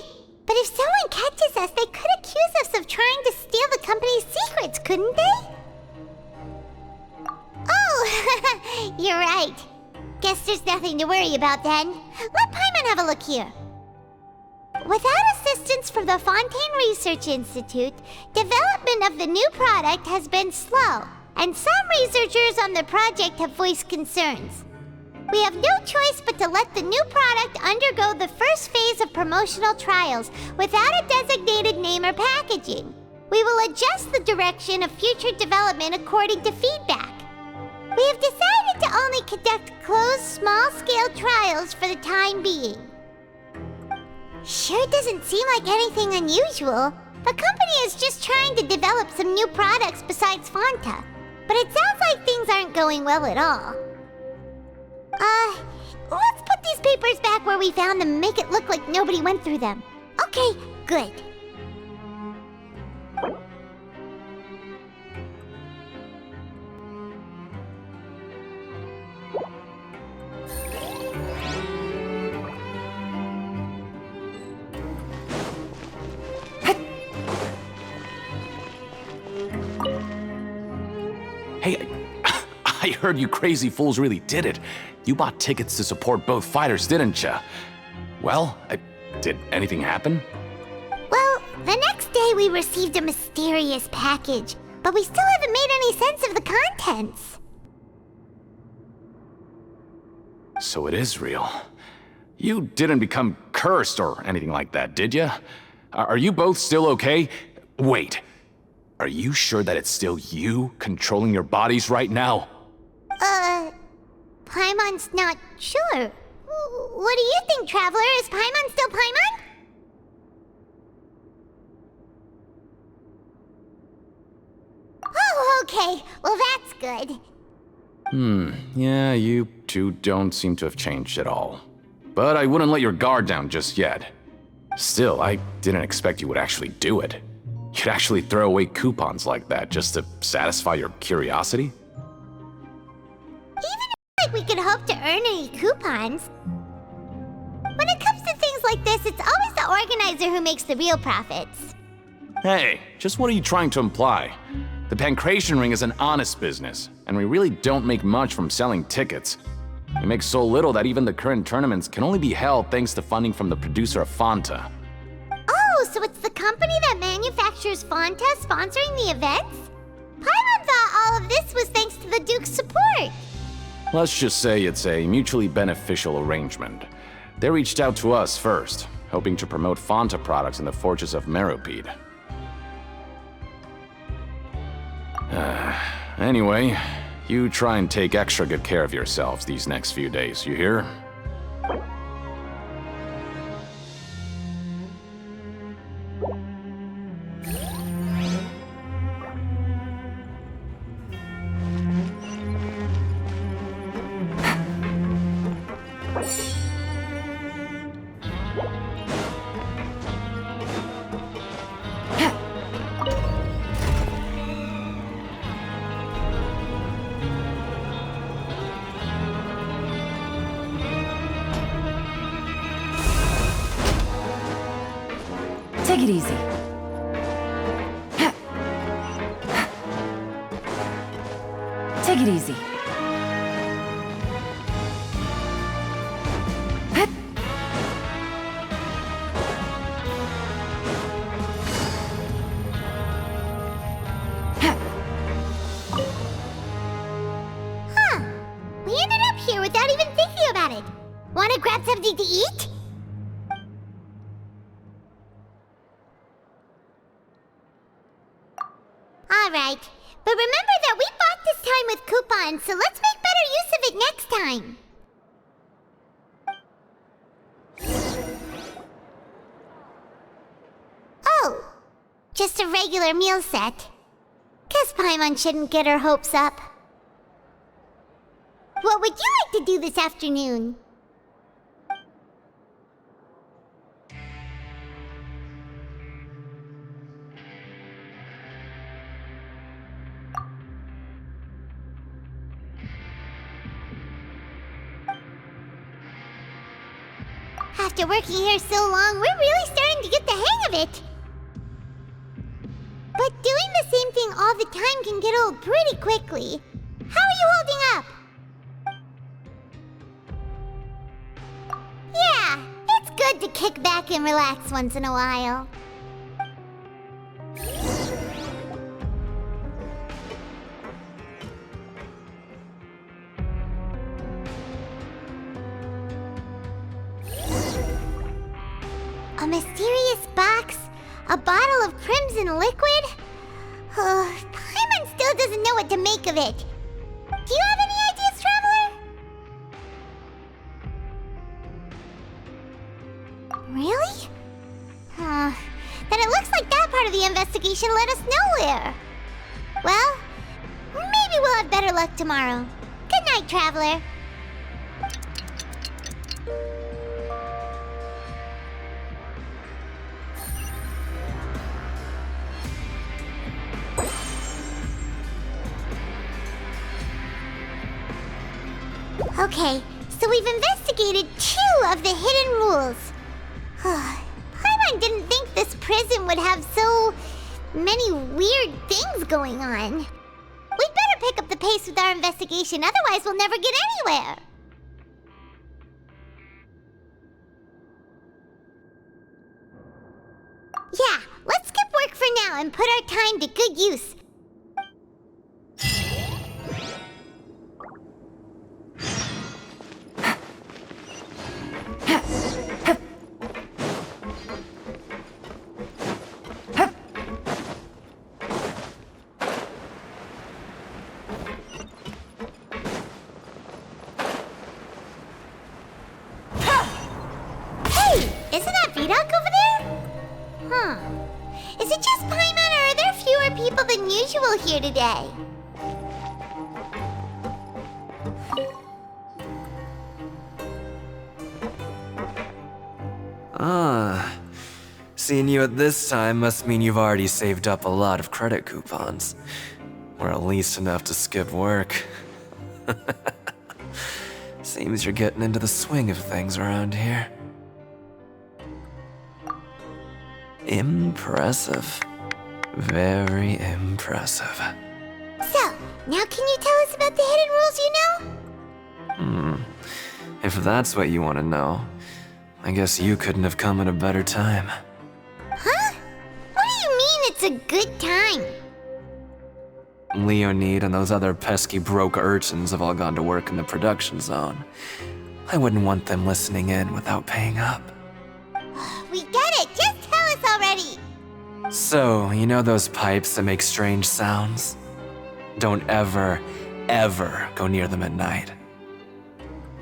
But if someone catches us, they could accuse us of trying to steal the company's secrets, couldn't they? Oh, you're right. Guess there's nothing to worry about then. Let Paimon have a look here. Without assistance from the Fontaine Research Institute, development of the new product has been slow, and some researchers on the project have voiced concerns. We have no choice but to let the new product undergo the first phase of promotional trials without a designated name or packaging. We will adjust the direction of future development according to feedback. We have decided to only conduct closed, small-scale trials for the time being. Sure doesn't seem like anything unusual. The company is just trying to develop some new products besides Fanta. But it sounds like things aren't going well at all. Let's put these papers back where we found them and make it look like nobody went through them. Okay, good. Hey, I heard you crazy fools really did it. You bought tickets to support both fighters, didn't ya? Well, did anything happen? Well, the next day we received a mysterious package, but we still haven't made any sense of the contents. So it is real. You didn't become cursed or anything like that, did ya? Are you both still okay? Wait. Are you sure that it's still you controlling your bodies right now? Paimon's not sure. What do you think, Traveler? Is Paimon still Paimon? Oh, okay. Well, that's good. Yeah, you two don't seem to have changed at all. But I wouldn't let your guard down just yet. Still, I didn't expect you would actually do it. You'd actually throw away coupons like that just to satisfy your curiosity? Even if we could hope to earn any coupons. When it comes to things like this, it's always the organizer who makes the real profits. Hey, just what are you trying to imply? The pancreation ring is an honest business, and we really don't make much from selling tickets. We make so little that even the current tournaments can only be held thanks to funding from the producer of Fanta. Oh, so it's the company that manufactures Fanta sponsoring the events? Paimon thought all of this was thanks to the Duke's support. Let's just say it's a mutually beneficial arrangement. They reached out to us first, hoping to promote Fanta products in the Fortress of Meropide. Anyway, you try and take extra good care of yourselves these next few days, you hear? Take it easy. Take it easy. We ended up here without even thinking about it. Wanna grab something to eat? Alright, but remember that we bought this time with coupons, so let's make better use of it next time. Oh, just a regular meal set. Guess Paimon shouldn't get her hopes up. What would you like to do this afternoon? After working here so long, we're really starting to get the hang of it. But doing the same thing all the time can get old pretty quickly. How are you holding up? Yeah, it's good to kick back and relax once in a while. A mysterious box? A bottle of crimson liquid? Paimon still doesn't know what to make of it. Do you have any ideas, Traveler? Really? Then it looks like that part of the investigation led us nowhere. Well, maybe we'll have better luck tomorrow. Good night, Traveler. Okay, so we've investigated 2 of the hidden rules. Paimon didn't think this prison would have so many weird things going on. We'd better pick up the pace with our investigation, otherwise we'll never get anywhere. Yeah, let's skip work for now and put our time to good use. Isn't that Vidocq over there? Is it just Paimon, or are there fewer people than usual here today? Seeing you at this time must mean you've already saved up a lot of credit coupons. Or at least enough to skip work. Seems you're getting into the swing of things around here. Impressive. Very impressive. So, now can you tell us about the hidden rules you know? If that's what you want to know, I guess you couldn't have come at a better time. Huh? What do you mean it's a good time? Leonid and those other pesky broke urchins have all gone to work in the production zone. I wouldn't want them listening in without paying up. We get it! Just tell us already! So, you know those pipes that make strange sounds? Don't ever, ever go near them at night.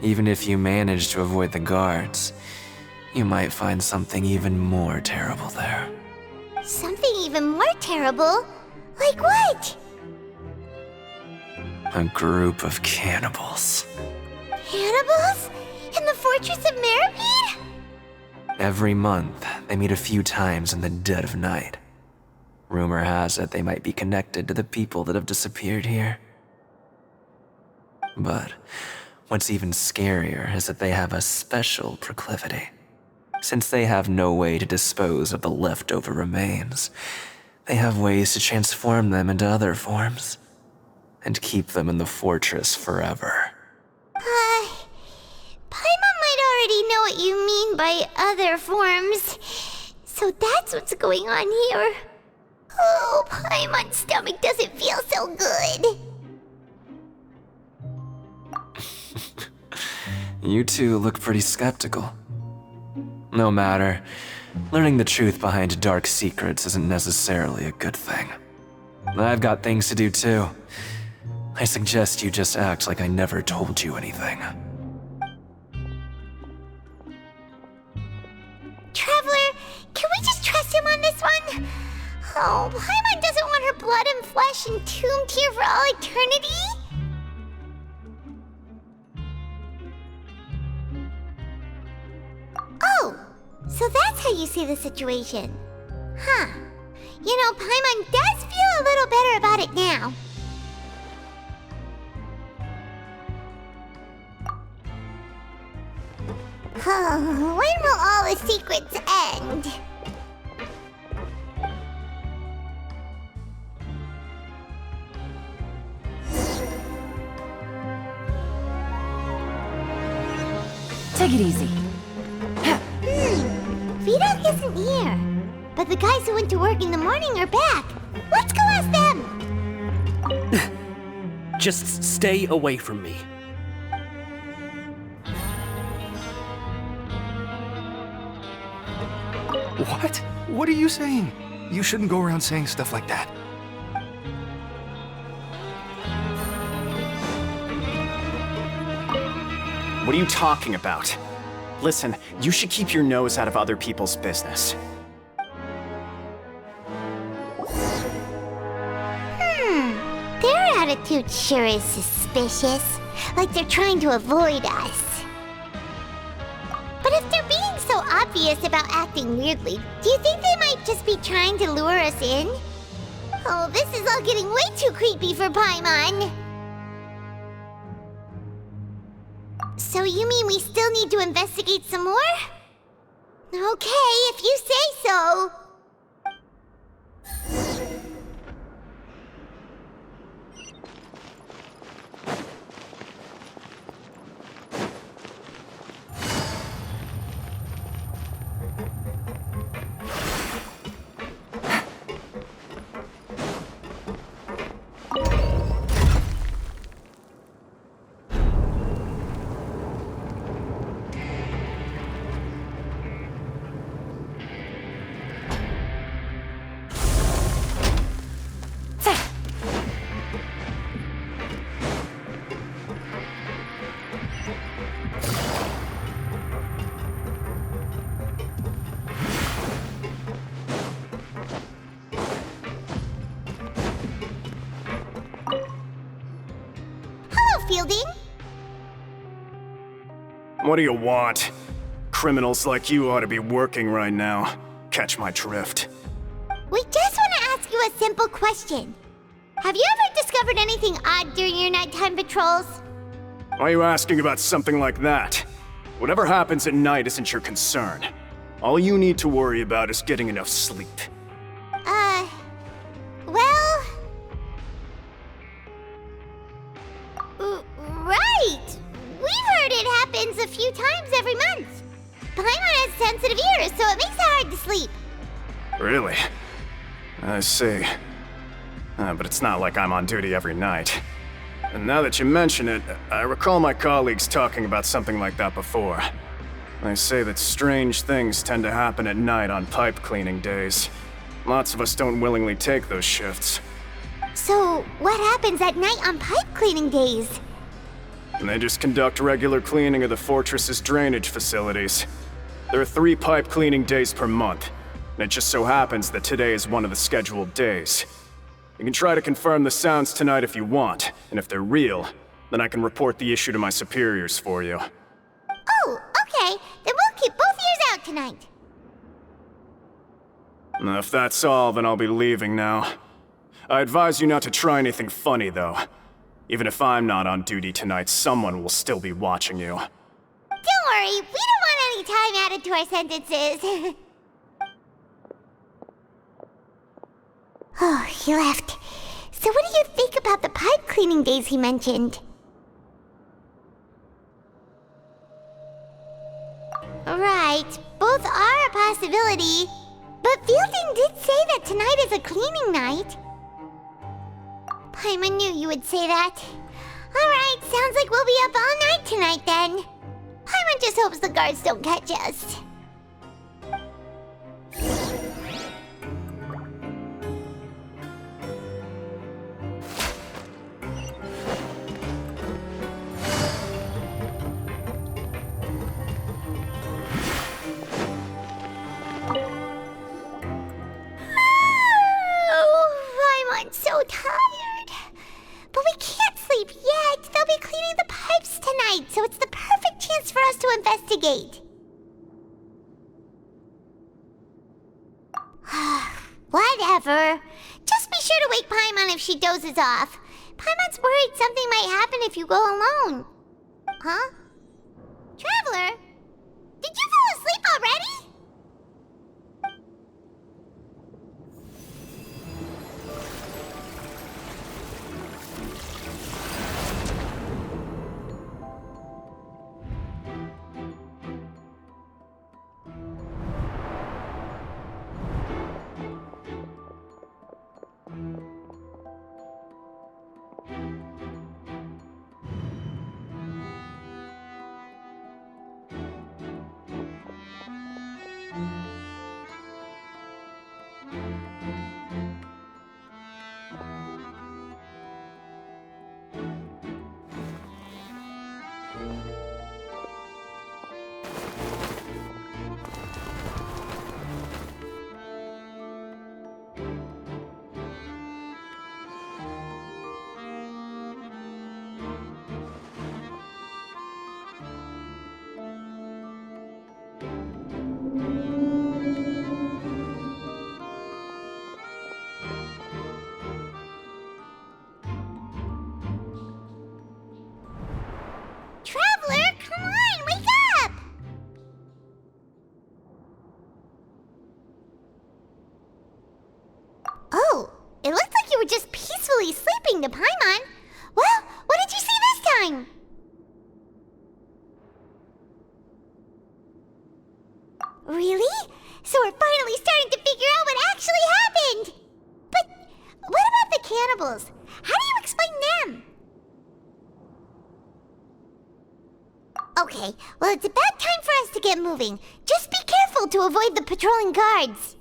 Even if you manage to avoid the guards, you might find something even more terrible there. Something even more terrible? Like what? A group of cannibals. Cannibals? In the Fortress of Meripede? Every month, they meet a few times in the dead of night. Rumor has it they might be connected to the people that have disappeared here. But what's even scarier is that they have a special proclivity. Since they have no way to dispose of the leftover remains, they have ways to transform them into other forms and keep them in the fortress forever. Paimon might already know what you mean by other forms. So that's what's going on here. Oh, Paimon's stomach doesn't feel so good. You two look pretty skeptical. No matter, learning the truth behind dark secrets isn't necessarily a good thing. I've got things to do too. I suggest you just act like I never told you anything. Traveler, can we just trust him on this one? Oh, Paimon doesn't want her blood and flesh entombed here for all eternity? Oh, so that's how you see the situation. Huh. You know, Paimon does feel a little better about it now. Oh, when will all the secrets end? Take it easy. Vidal isn't here. But the guys who went to work in the morning are back. Let's go ask them. Just stay away from me. What? What are you saying? You shouldn't go around saying stuff like that. What are you talking about? Listen, you should keep your nose out of other people's business. Their attitude sure is suspicious. Like they're trying to avoid us. But if they're being so obvious about acting weirdly, do you think they might just be trying to lure us in? Oh, this is all getting way too creepy for Paimon. So you mean we still need to investigate some more? Okay, if you say so. Fielding? What do you want? Criminals like you ought to be working right now. Catch my drift. We just want to ask you a simple question. Have you ever discovered anything odd during your nighttime patrols? Why are you asking about something like that? Whatever happens at night isn't your concern. All you need to worry about is getting enough sleep. Well... Right! We've heard it happens a few times every month. Paimon has sensitive ears, so it makes it hard to sleep. Really? I see. But it's not like I'm on duty every night. And now that you mention it, I recall my colleagues talking about something like that before. They say that strange things tend to happen at night on pipe cleaning days. Lots of us don't willingly take those shifts. So, what happens at night on pipe cleaning days? And they just conduct regular cleaning of the fortress's drainage facilities. There are 3 pipe cleaning days per month, and it just so happens that today is one of the scheduled days. You can try to confirm the sounds tonight if you want, and if they're real, then I can report the issue to my superiors for you. Oh, okay. Then we'll keep both ears out tonight. If that's all, then I'll be leaving now. I advise you not to try anything funny, though. Even if I'm not on duty tonight, someone will still be watching you. Don't worry, we don't want any quality time added to our sentences. Oh, he left. So what do you think about the pipe cleaning days he mentioned? Right, both are a possibility. But Fielding did say that tonight is a cleaning night. Paimon knew you would say that. Alright, sounds like we'll be up all night tonight then. Paimon just hopes the guards don't catch us. I'm so tired. But we can't sleep yet. They'll be cleaning the pipes tonight, so it's the perfect chance for us to investigate. Whatever. Just be sure to wake Paimon if she dozes off. Paimon's worried something might happen if you go alone. Huh? Traveler? Did you fall asleep already? Traveler, come on, wake up! Oh, it looked like you were just peacefully sleeping to Paimon. Well, what did you see this time? Really? So we're finally starting to figure out what actually happened! But what about the cannibals? How do you explain them? Okay, well it's about time for us to get moving. Just be careful to avoid the patrolling guards.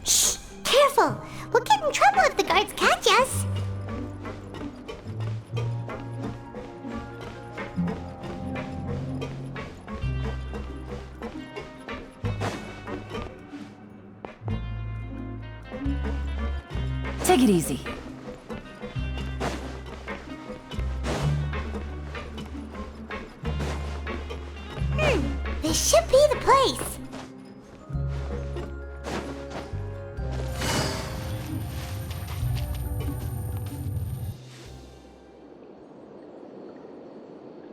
Shh! Careful! We'll get in trouble if the guards catch us. Take it easy. This should be the place.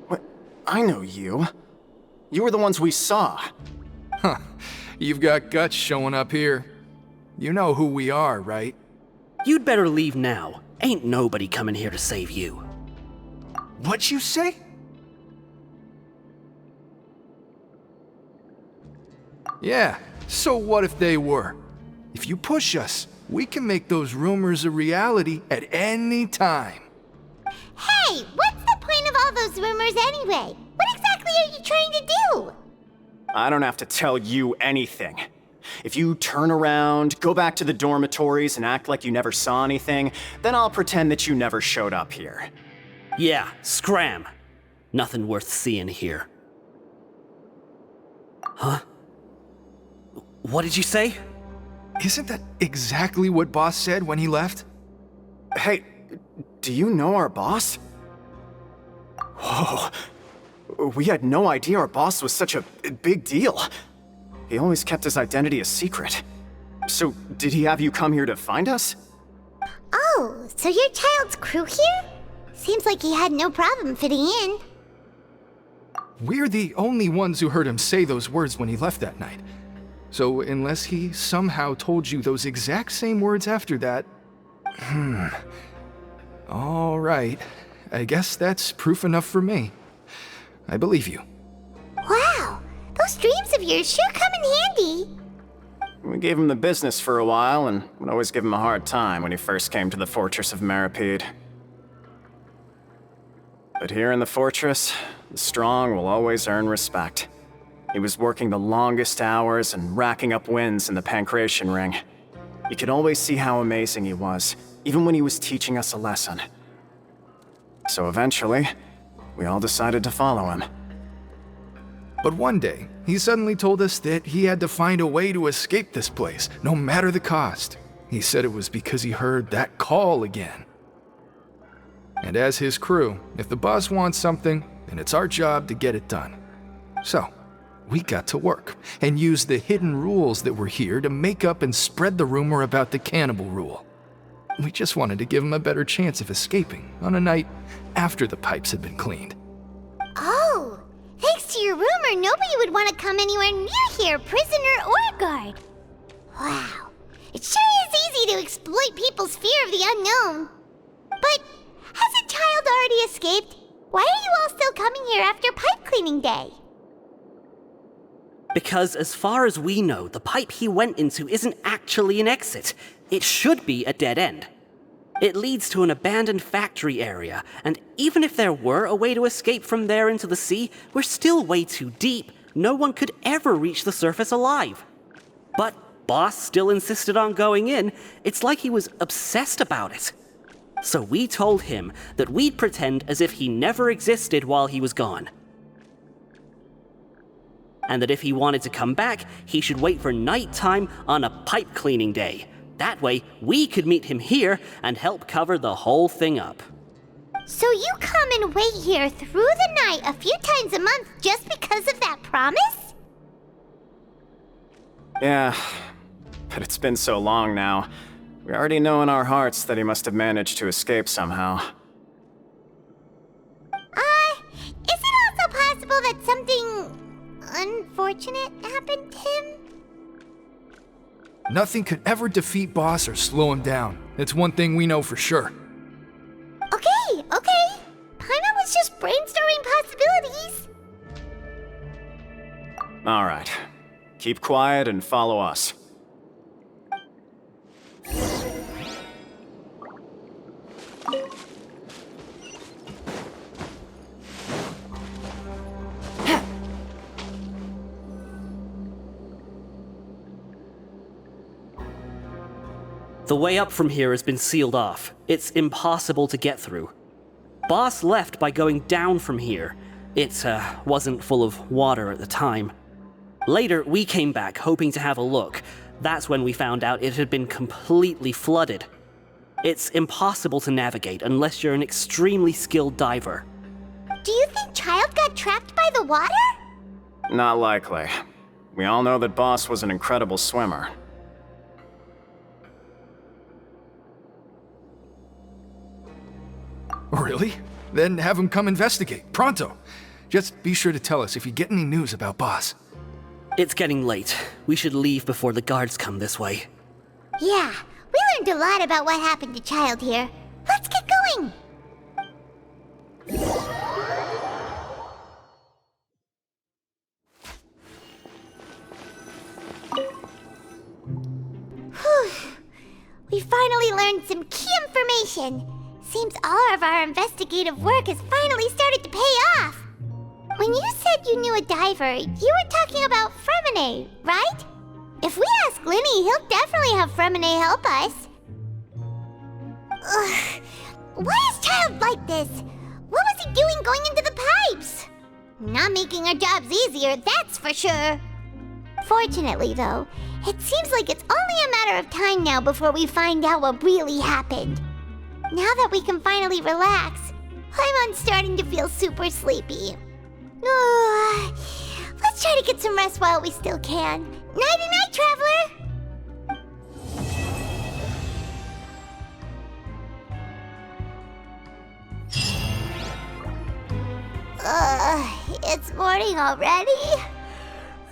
What? I know you. You were the ones we saw. Huh. You've got guts showing up here. You know who we are, right? You'd better leave now. Ain't nobody coming here to save you. What'd you say? Yeah, so what if they were? If you push us, we can make those rumors a reality at any time. Hey, what's the point of all those rumors anyway? What exactly are you trying to do? I don't have to tell you anything. If you turn around, go back to the dormitories and act like you never saw anything, then I'll pretend that you never showed up here. Yeah, scram. Nothing worth seeing here. Huh? What did you say? Isn't that exactly what boss said when he left? Hey, do you know our boss? Whoa. We had no idea our boss was such a big deal. He always kept his identity a secret. So, did he have you come here to find us? Oh, so you're Childe's crew here? Seems like he had no problem fitting in. We're the only ones who heard him say those words when he left that night. So unless he somehow told you those exact same words after that... All right. I guess that's proof enough for me. I believe you. Wow, those dreams of yours sure come in handy. We gave him the business for a while and would always give him a hard time when he first came to the fortress of Maripede. But here in the fortress, the strong will always earn respect. He was working the longest hours and racking up wins in the pancreation ring. You could always see how amazing he was, even when he was teaching us a lesson. So eventually, we all decided to follow him. But one day, he suddenly told us that he had to find a way to escape this place, no matter the cost. He said it was because he heard that call again. And as his crew, if the boss wants something, then it's our job to get it done. So, we got to work, and used the hidden rules that were here to make up and spread the rumor about the cannibal rule. We just wanted to give him a better chance of escaping on a night after the pipes had been cleaned. Oh, thanks to your rumor, nobody would want to come anywhere near here, prisoner or guard. Wow, it sure is easy to exploit people's fear of the unknown. But hasn't Childe already escaped? Why are you all still coming here after pipe cleaning day? Because as far as we know, the pipe he went into isn't actually an exit. It should be a dead end. It leads to an abandoned factory area, and even if there were a way to escape from there into the sea, we're still way too deep. No one could ever reach the surface alive. But Boss still insisted on going in. It's like he was obsessed about it. So we told him that we'd pretend as if he never existed while he was gone. And that if he wanted to come back, he should wait for nighttime on a pipe cleaning day. That way, we could meet him here and help cover the whole thing up. So you come and wait here through the night a few times a month just because of that promise? Yeah, but it's been so long now. We already know in our hearts that he must have managed to escape somehow. Is it also possible that something unfortunate happened to him? Nothing could ever defeat Boss or slow him down. It's one thing we know for sure. Okay. Paimon was just brainstorming possibilities. Alright. Keep quiet and follow us. The way up from here has been sealed off. It's impossible to get through. Boss left by going down from here. It wasn't full of water at the time. Later, we came back hoping to have a look. That's when we found out it had been completely flooded. It's impossible to navigate unless you're an extremely skilled diver. Do you think Childe got trapped by the water? Not likely. We all know that Boss was an incredible swimmer. Really? Then have him come investigate, pronto. Just be sure to tell us if you get any news about Boss. It's getting late. We should leave before the guards come this way. Yeah, we learned a lot about what happened to Childe here. Let's get going! Whew. We finally learned some key information. Seems all of our investigative work has finally started to pay off. When you said you knew a diver, you were talking about Freminet, right? If we ask Linny, he'll definitely have Freminet help us. Ugh. Why is Childe like this? What was he doing going into the pipes? Not making our jobs easier, that's for sure. Fortunately, though, it seems like it's only a matter of time now before we find out what really happened. Now that we can finally relax, Paimon's starting to feel super sleepy. Let's try to get some rest while we still can. Nighty-night, traveler! It's morning already?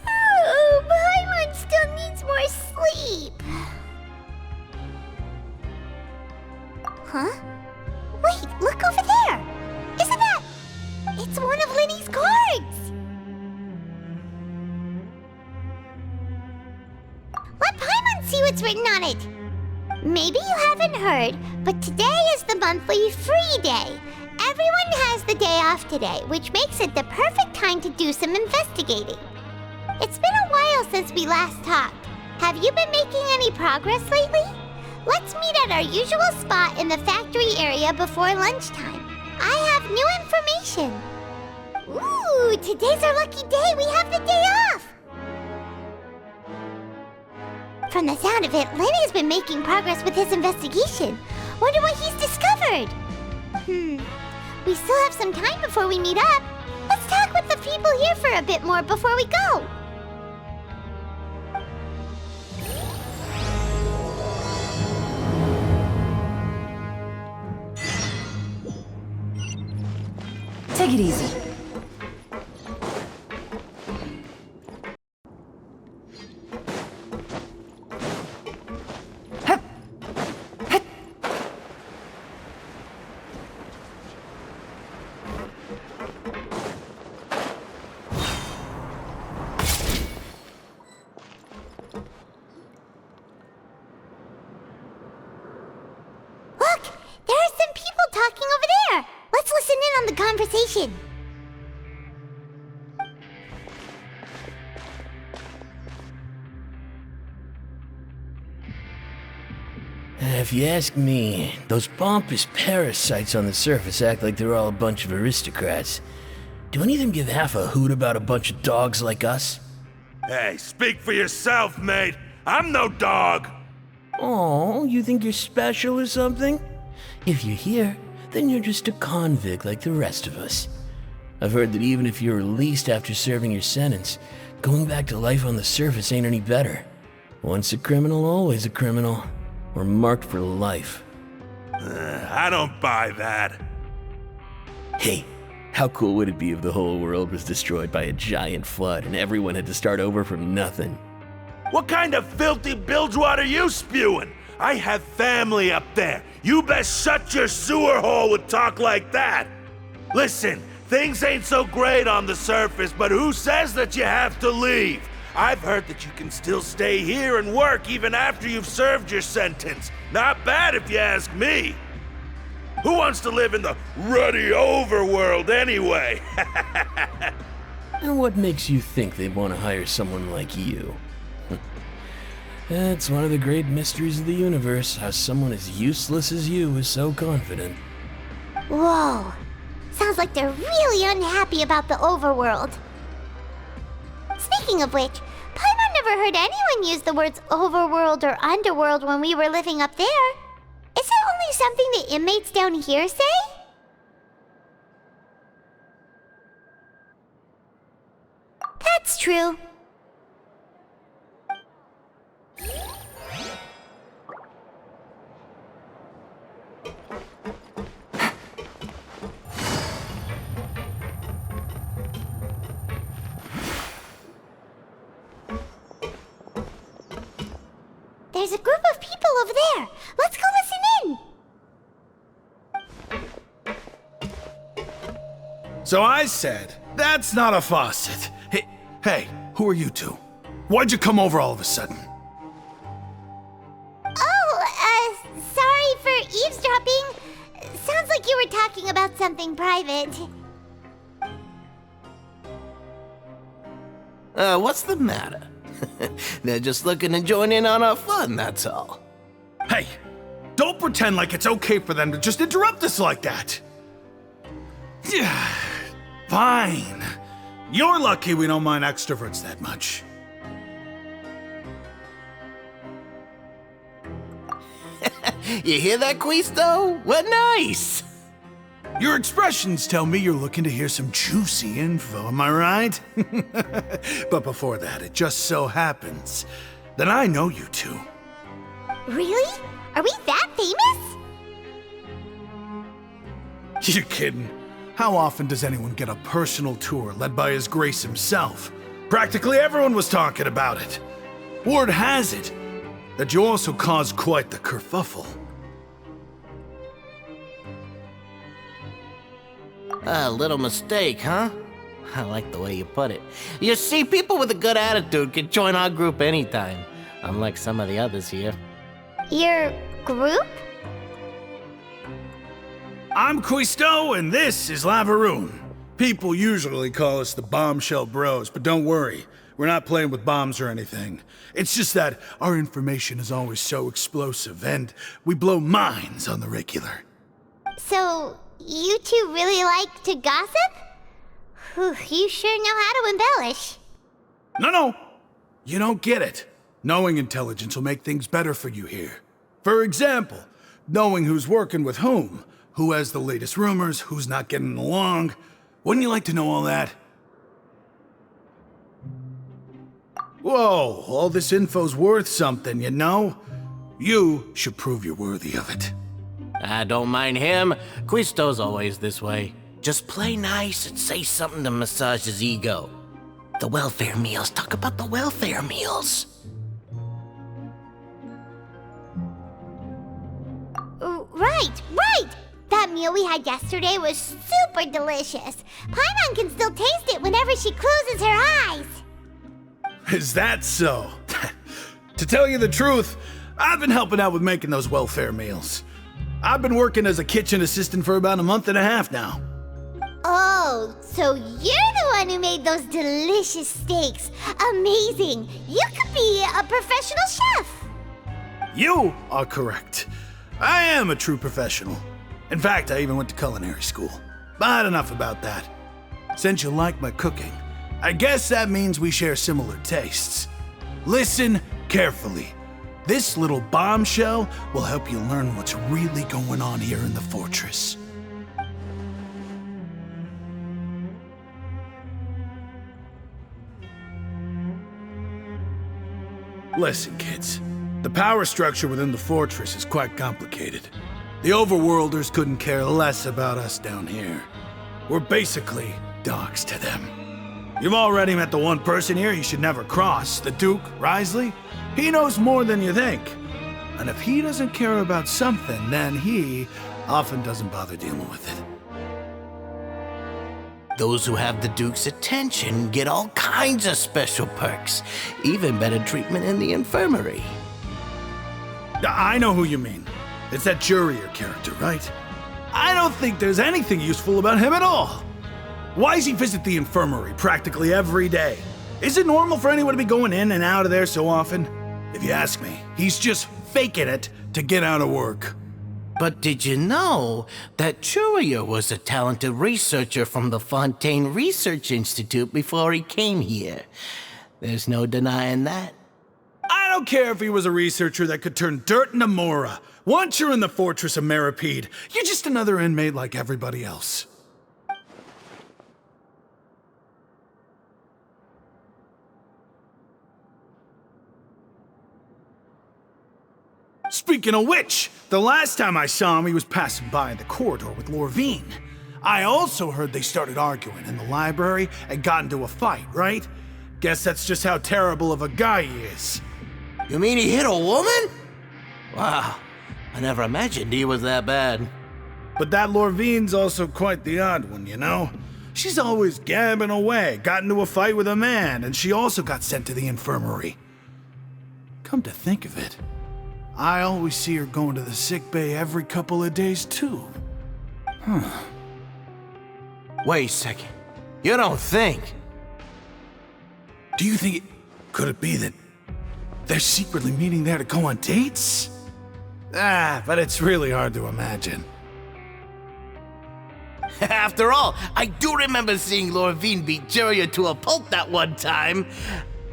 Oh, Paimon still needs more sleep. Huh? Wait, look over there! Isn't that... It's one of Linny's cards! Let Paimon see what's written on it! Maybe you haven't heard, but today is the monthly free day. Everyone has the day off today, which makes it the perfect time to do some investigating. It's been a while since we last talked. Have you been making any progress lately? Let's meet at our usual spot in the factory area before lunchtime. I have new information. Ooh, today's our lucky day. We have the day off. From the sound of it, Lenny's been making progress with his investigation. Wonder what he's discovered. We still have some time before we meet up. Let's talk with the people here for a bit more before we go. Take it easy. Conversation. If you ask me, those pompous parasites on the surface act like they're all a bunch of aristocrats. Do any of them give half a hoot about a bunch of dogs like us? Hey, speak for yourself, mate. I'm no dog. Oh, you think you're special or something? If you're here, then you're just a convict like the rest of us. I've heard that even if you're released after serving your sentence, going back to life on the surface ain't any better. Once a criminal, always a criminal. Or marked for life. I don't buy that. Hey, how cool would it be if the whole world was destroyed by a giant flood and everyone had to start over from nothing? What kind of filthy bilgewater are you spewing? I have family up there. You best shut your sewer hole with talk like that. Listen, things ain't so great on the surface, but who says that you have to leave? I've heard that you can still stay here and work even after you've served your sentence. Not bad if you ask me. Who wants to live in the ruddy overworld anyway? And what makes you think they'd want to hire someone like you? It's one of the great mysteries of the universe, how someone as useless as you is so confident. Whoa. Sounds like they're really unhappy about the overworld. Speaking of which, Paimon never heard anyone use the words overworld or underworld when we were living up there. Is it only something the inmates down here say? That's true. There's a group of people over there. Let's go listen in. So I said, that's not a faucet. Hey, who are you two? Why'd you come over all of a sudden? Oh, sorry for eavesdropping. Sounds like you were talking about something private. What's the matter? They're just looking to join in on our fun, that's all. Hey, don't pretend like it's okay for them to just interrupt us like that. Yeah, fine. You're lucky we don't mind extroverts that much. You hear that, Quisto? What nice! Your expressions tell me you're looking to hear some juicy info, am I right? But before that, it just so happens that I know you two. Really? Are we that famous? You're kidding. How often does anyone get a personal tour led by His Grace himself? Practically everyone was talking about it. Word has it that you also caused quite the kerfuffle. A little mistake, huh? I like the way you put it. You see, people with a good attitude can join our group anytime, unlike some of the others here. Your group? I'm Quisto, and this is Lavaroon. People usually call us the Bombshell Bros, but don't worry. We're not playing with bombs or anything. It's just that our information is always so explosive, and we blow minds on the regular. So, you two really like to gossip? Whew, you sure know how to embellish. No. You don't get it. Knowing intelligence will make things better for you here. For example, knowing who's working with whom, who has the latest rumors, who's not getting along. Wouldn't you like to know all that? Whoa, all this info's worth something, you know? You should prove you're worthy of it. I don't mind him. Quisto's always this way. Just play nice and say something to massage his ego. The welfare meals. Talk about the welfare meals. Right! That meal we had yesterday was super delicious. Paimon can still taste it whenever she closes her eyes. Is that so? To tell you the truth, I've been helping out with making those welfare meals. I've been working as a kitchen assistant for about a month and a half now. Oh, so you're the one who made those delicious steaks. Amazing! You could be a professional chef. You are correct. I am a true professional. In fact, I even went to culinary school. But enough about that. Since you like my cooking, I guess that means we share similar tastes. Listen carefully. This little bombshell will help you learn what's really going on here in the fortress. Listen, kids. The power structure within the fortress is quite complicated. The overworlders couldn't care less about us down here. We're basically dogs to them. You've already met the one person here you should never cross, the Duke, Wriothesley. He knows more than you think. And if he doesn't care about something, then he often doesn't bother dealing with it. Those who have the Duke's attention get all kinds of special perks, even better treatment in the Infirmary. I know who you mean. It's that Jurier character, right? I don't think there's anything useful about him at all. Why does he visit the Infirmary practically every day? Is it normal for anyone to be going in and out of there so often? If you ask me, he's just faking it to get out of work. But did you know that Jurier was a talented researcher from the Fontaine Research Institute before he came here? There's no denying that. I don't care if he was a researcher that could turn dirt into Mora. Once you're in the fortress of Meripede, you're just another inmate like everybody else. Speaking of which, the last time I saw him, he was passing by in the corridor with Lorvine. I also heard they started arguing in the library and got into a fight, right? Guess that's just how terrible of a guy he is. You mean he hit a woman? Wow, I never imagined he was that bad. But that Lorvine's also quite the odd one, you know? She's always gabbing away, got into a fight with a man, and she also got sent to the infirmary. Come to think of it, I always see her going to the sick bay every couple of days, too. Wait a second. You don't think? Do you think could it be that they're secretly meeting there to go on dates? But it's really hard to imagine. After all, I do remember seeing Lorvine beat Jurier to a pulp that one time.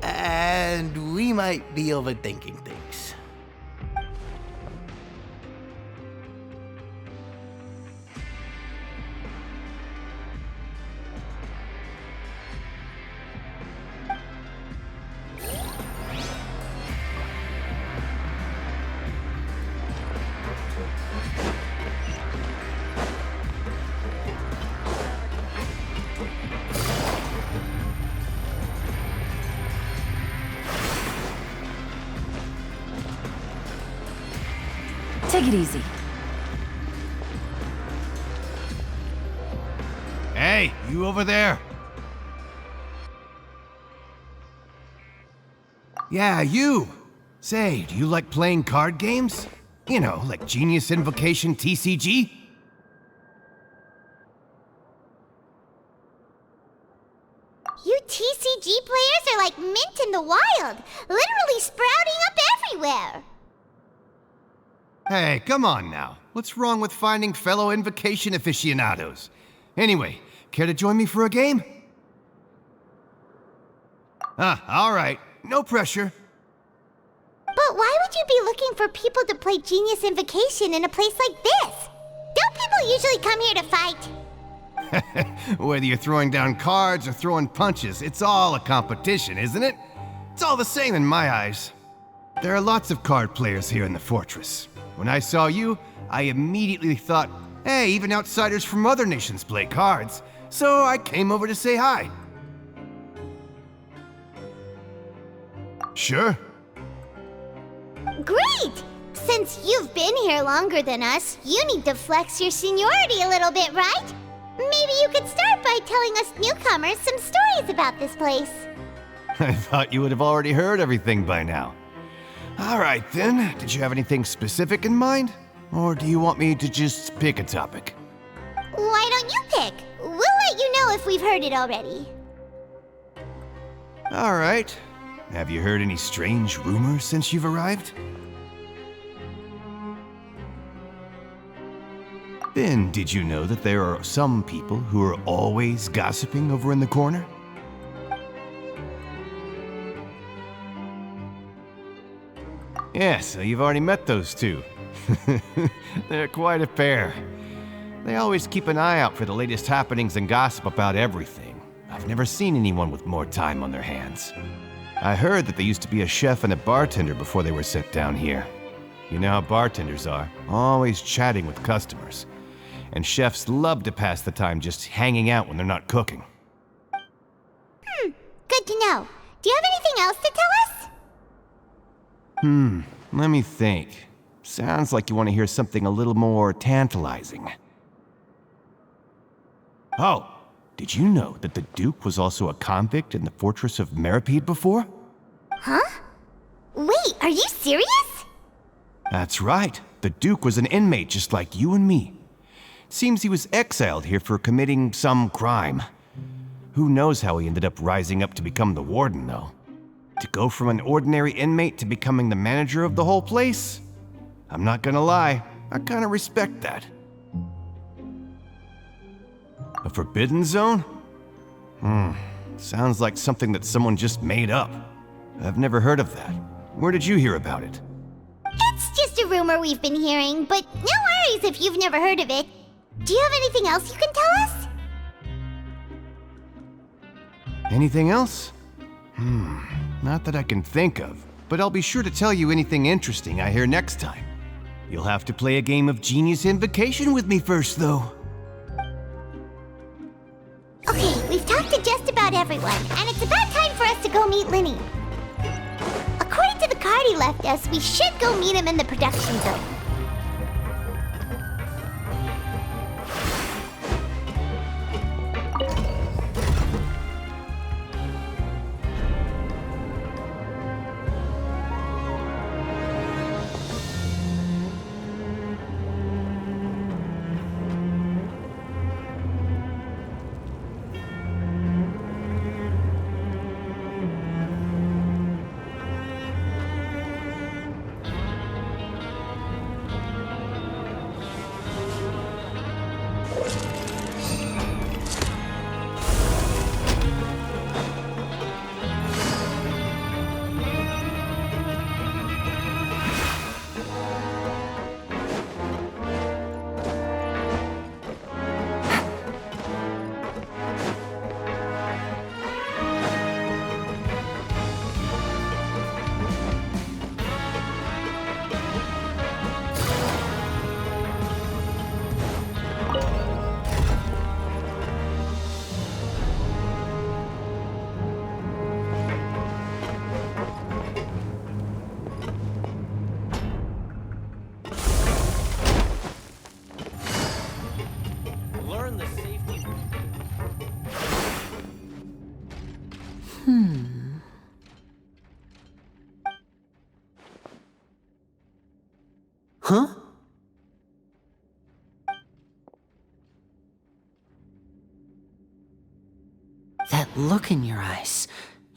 And we might be overthinking things. Take it easy. Hey, you over there. Yeah, you. Say, do you like playing card games? You know, like Genius Invocation TCG? You TCG players are like mint in the wild, literally sprouting up everywhere. Hey, come on now. What's wrong with finding fellow Invocation aficionados? Anyway, care to join me for a game? All right. No pressure. But why would you be looking for people to play Genius Invocation in a place like this? Don't people usually come here to fight? Whether you're throwing down cards or throwing punches, it's all a competition, isn't it? It's all the same in my eyes. There are lots of card players here in the fortress. When I saw you, I immediately thought, hey, even outsiders from other nations play cards. So I came over to say hi. Sure. Great! Since you've been here longer than us, you need to flex your seniority a little bit, right? Maybe you could start by telling us newcomers some stories about this place. I thought you would have already heard everything by now. All right then, did you have anything specific in mind? Or do you want me to just pick a topic? Why don't you pick? We'll let you know if we've heard it already. All right. Have you heard any strange rumors since you've arrived? Then, did you know that there are some people who are always gossiping over in the corner? Yeah, so you've already met those two. They're quite a pair. They always keep an eye out for the latest happenings and gossip about everything. I've never seen anyone with more time on their hands. I heard that they used to be a chef and a bartender before they were sent down here. You know how bartenders are, always chatting with customers. And chefs love to pass the time just hanging out when they're not cooking. Good to know. Do you have anything else to tell us? Let me think. Sounds like you want to hear something a little more tantalizing. Oh, did you know that the Duke was also a convict in the fortress of Meripede before? Huh? Wait, are you serious? That's right. The Duke was an inmate just like you and me. Seems he was exiled here for committing some crime. Who knows how he ended up rising up to become the warden, though. To go from an ordinary inmate to becoming the manager of the whole place? I'm not gonna lie, I kinda respect that. A forbidden zone? Sounds like something that someone just made up. I've never heard of that. Where did you hear about it? It's just a rumor we've been hearing, but no worries if you've never heard of it. Do you have anything else you can tell us? Anything else? Not that I can think of, but I'll be sure to tell you anything interesting I hear next time. You'll have to play a game of Genius Invocation with me first, though. Okay, we've talked to just about everyone, and it's about time for us to go meet Linny. According to the card he left us, we should go meet him in the production zone. look in your eyes.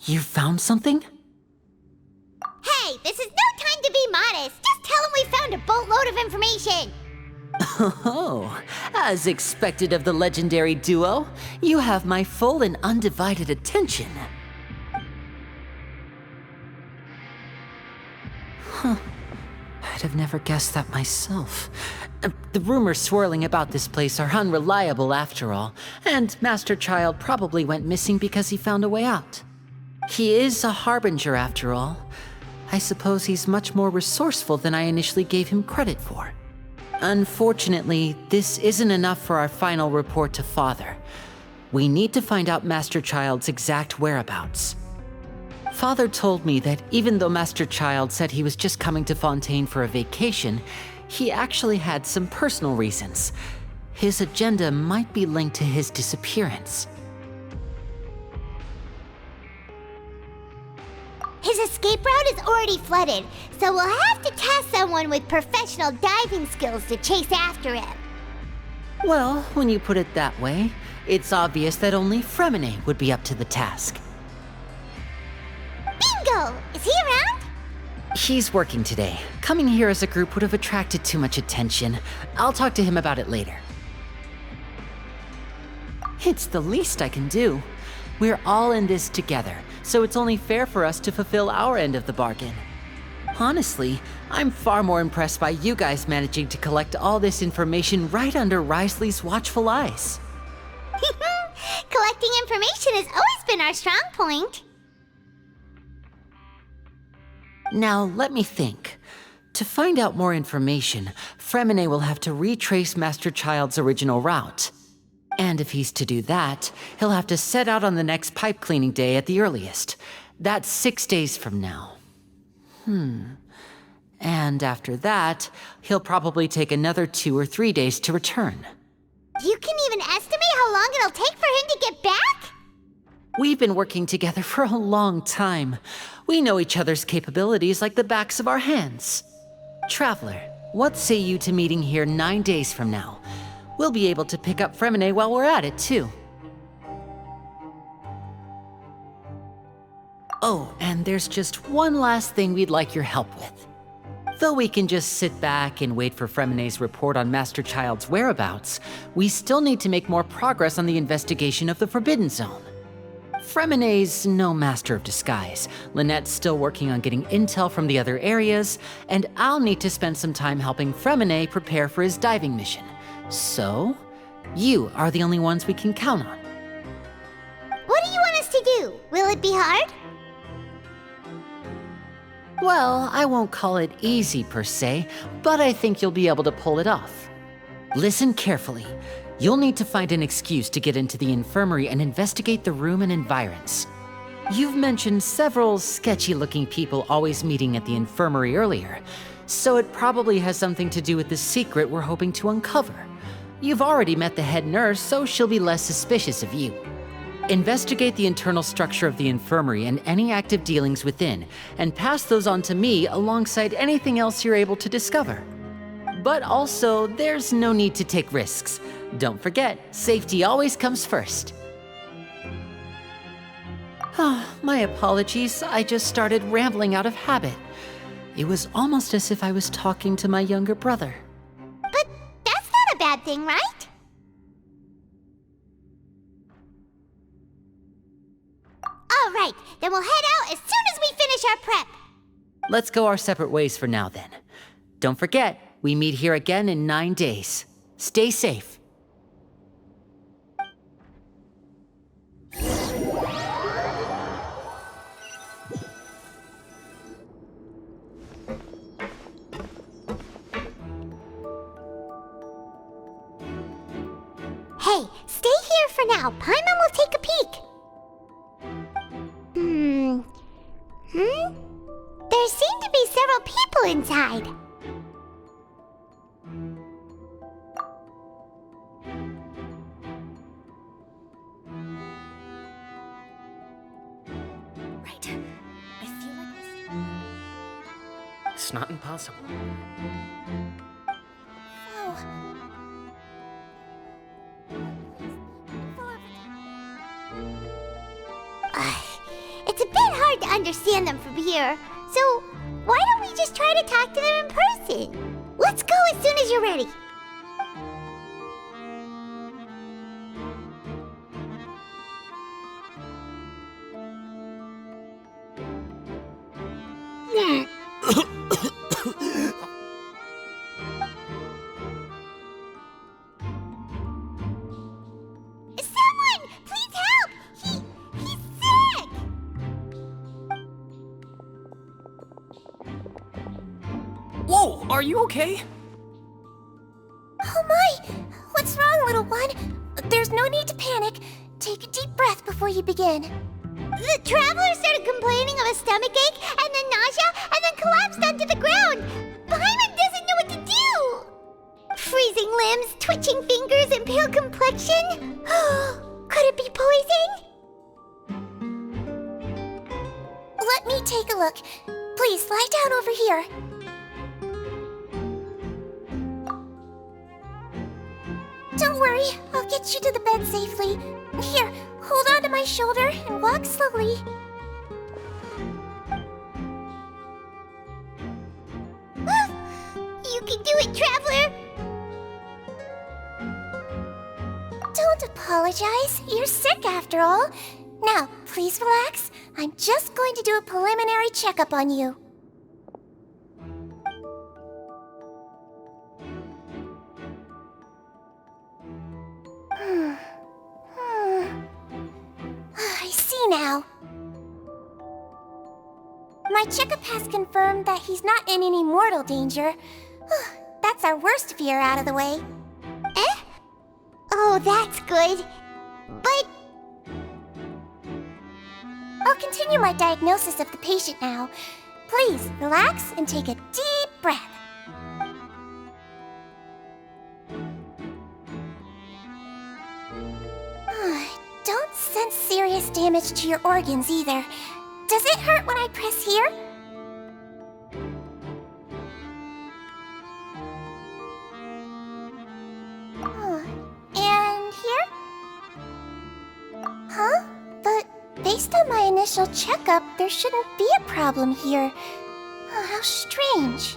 You found something? Hey, this is no time to be modest. Just tell him we found a boatload of information. Oh, as expected of the legendary duo, you have my full and undivided attention. Huh. I'd have never guessed that myself. The rumors swirling about this place are unreliable after all, and Master Childe probably went missing because he found a way out. He is a harbinger after all. I suppose he's much more resourceful than I initially gave him credit for. Unfortunately, this isn't enough for our final report to Father. We need to find out Master Childe's exact whereabouts. Father told me that even though Master Childe said he was just coming to Fontaine for a vacation, he actually had some personal reasons. His agenda might be linked to his disappearance. His escape route is already flooded, so we'll have to task someone with professional diving skills to chase after him. Well, when you put it that way, it's obvious that only Freminet would be up to the task. Bingo! Is he around? He's working today. Coming here as a group would have attracted too much attention. I'll talk to him about it later. It's the least I can do. We're all in this together, so it's only fair for us to fulfill our end of the bargain. Honestly, I'm far more impressed by you guys managing to collect all this information right under Wriothesley's watchful eyes. Collecting information has always been our strong point. Now, let me think. To find out more information, Freminet will have to retrace Master Childe's original route. And if he's to do that, he'll have to set out on the next pipe cleaning day at the earliest. That's 6 days from now. And after that, he'll probably take another 2 or 3 days to return. You can even estimate how long it'll take for him to get back? We've been working together for a long time. We know each other's capabilities like the backs of our hands. Traveler, what say you to meeting here 9 days from now? We'll be able to pick up Freminet while we're at it, too. Oh, and there's just one last thing we'd like your help with. Though we can just sit back and wait for Freminet's report on Master Childe's whereabouts, we still need to make more progress on the investigation of the Forbidden Zone. Freminet's no master of disguise, Lynette's still working on getting intel from the other areas, and I'll need to spend some time helping Freminet prepare for his diving mission. So, you are the only ones we can count on. What do you want us to do? Will it be hard? Well, I won't call it easy per se, but I think you'll be able to pull it off. Listen carefully. You'll need to find an excuse to get into the infirmary and investigate the room and environs. You've mentioned several sketchy-looking people always meeting at the infirmary earlier, so it probably has something to do with the secret we're hoping to uncover. You've already met the head nurse, so she'll be less suspicious of you. Investigate the internal structure of the infirmary and any active dealings within, and pass those on to me alongside anything else you're able to discover. But also, there's no need to take risks. Don't forget, safety always comes first. My apologies, I just started rambling out of habit. It was almost as if I was talking to my younger brother. But that's not a bad thing, right? All right, then we'll head out as soon as we finish our prep. Let's go our separate ways for now then. Don't forget, we meet here again in 9 days. Stay safe. Hey, stay here for now. Paimon will take a peek. There seem to be several people inside. Right. I feel like it's not impossible. understand them from here. So, why don't we just try to talk to them in person? Let's go as soon as you're ready. Someone! Please help! He's sick! Whoa, are you okay? Oh my! What's wrong, little one? There's no need to panic. Take a deep breath before you begin. The traveler started complaining of a stomachache, and then nausea, and then collapsed onto the ground. Paimon doesn't know what to do! Freezing limbs, twitching fingers, and pale complexion? Could it be poison? Let me take a look. Please, lie down over here. Don't worry, I'll get you to the bed safely. Here, hold on to my shoulder and walk slowly. You can do it, traveler! Don't apologize. You're sick after all. Now, please relax. I'm just going to do a preliminary checkup on you. I see now. My checkup has confirmed that he's not in any mortal danger. That's our worst fear out of the way. Eh? Oh, that's good. But... I'll continue my diagnosis of the patient now. Please, relax and take a deep breath. Don't sense serious damage to your organs either. Does it hurt when I press here? And here? Huh? But based on my initial checkup, there shouldn't be a problem here. Oh, how strange.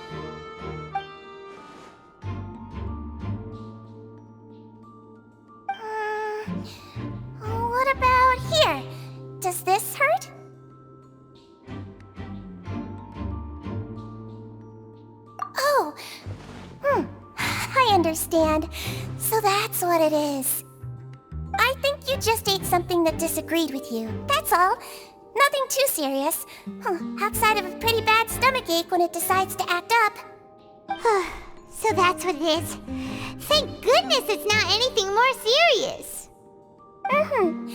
What about here? Does this hurt? Oh, I understand. So that's what it is. I think you just ate something that disagreed with you. That's all. Nothing too serious. Outside of a pretty bad stomachache when it decides to act up. So that's what it is. Thank goodness it's not anything more serious. And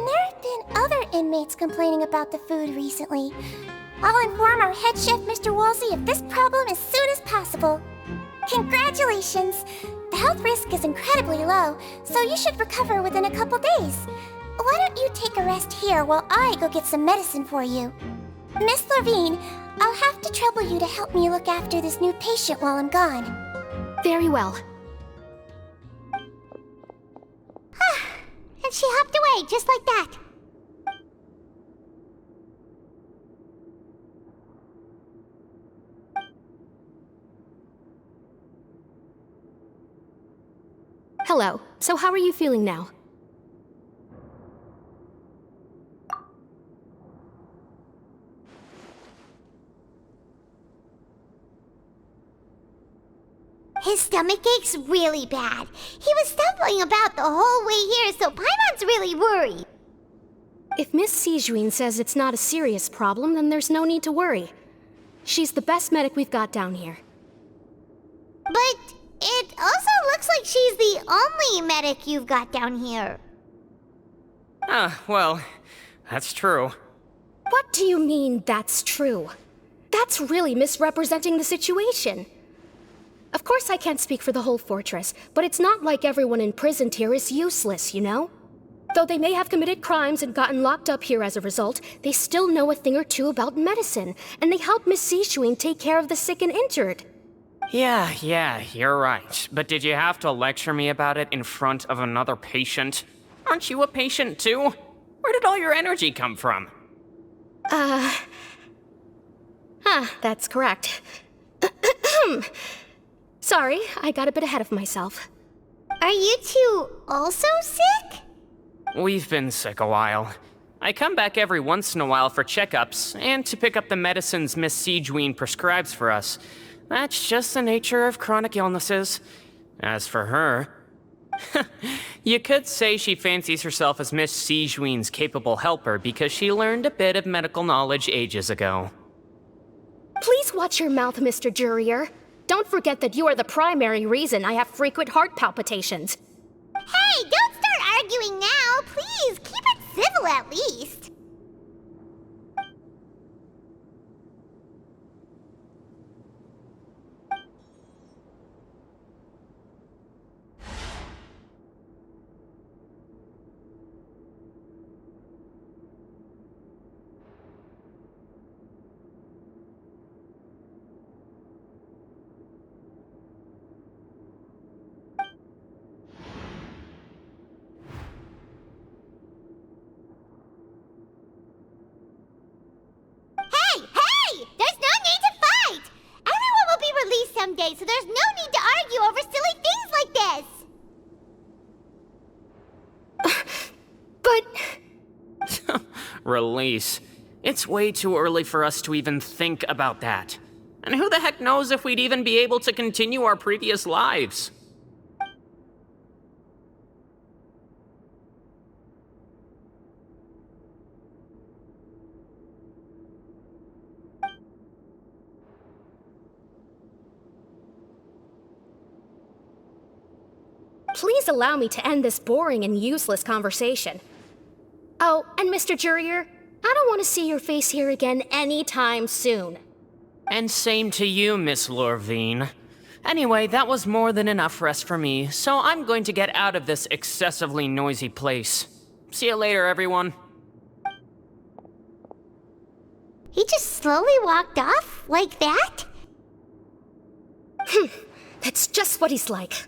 there have been other inmates complaining about the food recently. I'll inform our head chef, Mr. Woolsey, of this problem as soon as possible. Congratulations! The health risk is incredibly low, so you should recover within a couple days. Why don't you take a rest here while I go get some medicine for you? Miss Levine, I'll have to trouble you to help me look after this new patient while I'm gone. Very well. And she hopped away just like that. Hello. So how are you feeling now? His stomachache's really bad. He was stumbling about the whole way here, so Paimon's really worried. If Miss Sijuin says it's not a serious problem, then there's no need to worry. She's the best medic we've got down here. But it also looks like she's the only medic you've got down here. Well, that's true. What do you mean, that's true? That's really misrepresenting the situation. Of course I can't speak for the whole fortress, but it's not like everyone imprisoned here is useless, you know? Though they may have committed crimes and gotten locked up here as a result, they still know a thing or two about medicine, and they help Miss Sijuin take care of the sick and injured. Yeah, you're right. But did you have to lecture me about it in front of another patient? Aren't you a patient too? Where did all your energy come from? That's correct. Sorry, I got a bit ahead of myself. Are you two also sick? We've been sick a while. I come back every once in a while for checkups and to pick up the medicines Miss Siegewien prescribes for us. That's just the nature of chronic illnesses. As for her, you could say she fancies herself as Miss Siegewien's capable helper because she learned a bit of medical knowledge ages ago. Please watch your mouth, Mr. Jurier. Don't forget that you are the primary reason I have frequent heart palpitations. Hey, don't start arguing now! Please, keep it civil at least! Someday, so there's no need to argue over silly things like this! But... Release. It's way too early for us to even think about that. And who the heck knows if we'd even be able to continue our previous lives? Please allow me to end this boring and useless conversation. Oh, and Mr. Jurier, I don't want to see your face here again anytime soon. And same to you, Miss Lorvine. Anyway, that was more than enough rest for me, so I'm going to get out of this excessively noisy place. See you later, everyone. He just slowly walked off like that? That's just what he's like.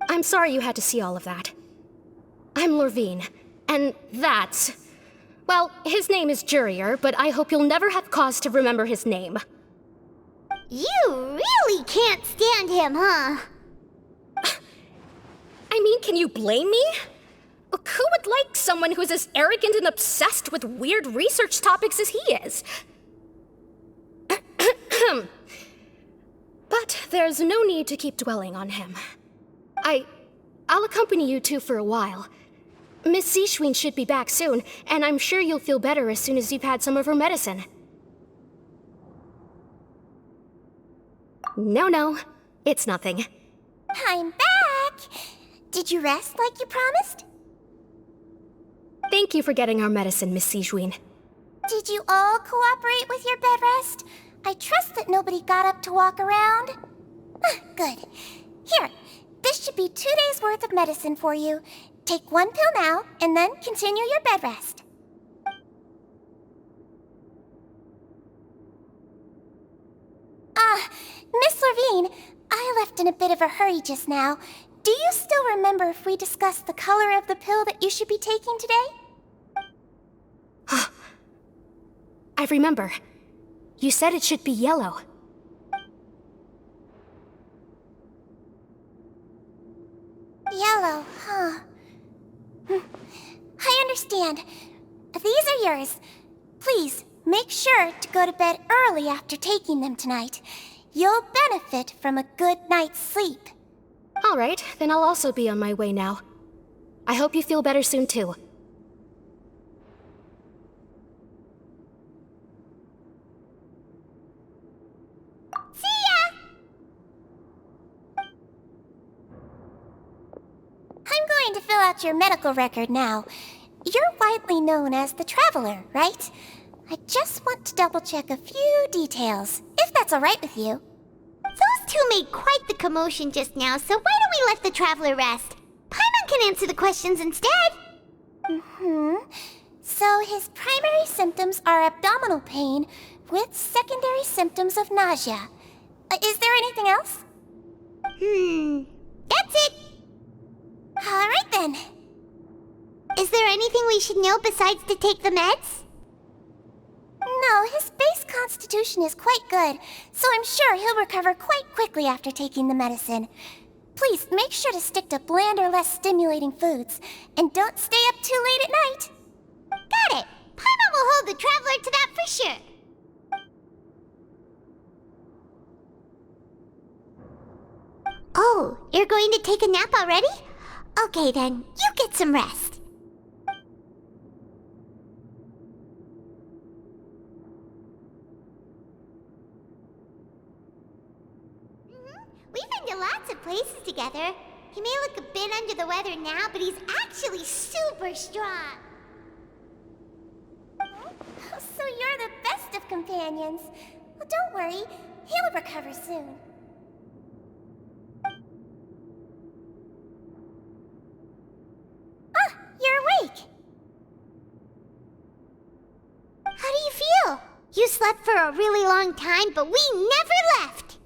I'm sorry you had to see all of that. I'm Lorvine, and that's... Well, his name is Jurier, but I hope you'll never have cause to remember his name. You really can't stand him, huh? I mean, can you blame me? Who would like someone who's as arrogant and obsessed with weird research topics as he is? But there's no need to keep dwelling on him. I'll accompany you two for a while. Miss Siegewien should be back soon, and I'm sure you'll feel better as soon as you've had some of her medicine. No, it's nothing. I'm back! Did you rest like you promised? Thank you for getting our medicine, Miss Siegewien. Did you all cooperate with your bed rest? I trust that nobody got up to walk around. Good. Here, this should be 2 days' worth of medicine for you. Take 1 pill now, and then continue your bed rest. Miss Lorvine, I left in a bit of a hurry just now. Do you still remember if we discussed the color of the pill that you should be taking today? I remember. You said it should be yellow. Yellow, huh? I understand. These are yours. Please, make sure to go to bed early after taking them tonight. You'll benefit from a good night's sleep. All right, then I'll also be on my way now. I hope you feel better soon, too. See ya! I'm going to fill out your medical record now. You're widely known as the Traveler, right? I just want to double-check a few details, if that's all right with you. Those two made quite the commotion just now, so why don't we let the Traveler rest? Paimon can answer the questions instead. So his primary symptoms are abdominal pain with secondary symptoms of nausea. Is there anything else? That's it. All right then. Is there anything we should know besides to take the meds? Well, his base constitution is quite good, so I'm sure he'll recover quite quickly after taking the medicine. Please make sure to stick to bland or less stimulating foods, and don't stay up too late at night. Got it! Paimon will hold the traveler to that for sure. Oh, you're going to take a nap already? Okay then, you get some rest. We've been to lots of places together. He may look a bit under the weather now, but he's actually super strong. So you're the best of companions. Well, don't worry. He'll recover soon. Ah, you're awake. How do you feel? You slept for a really long time, but we never left.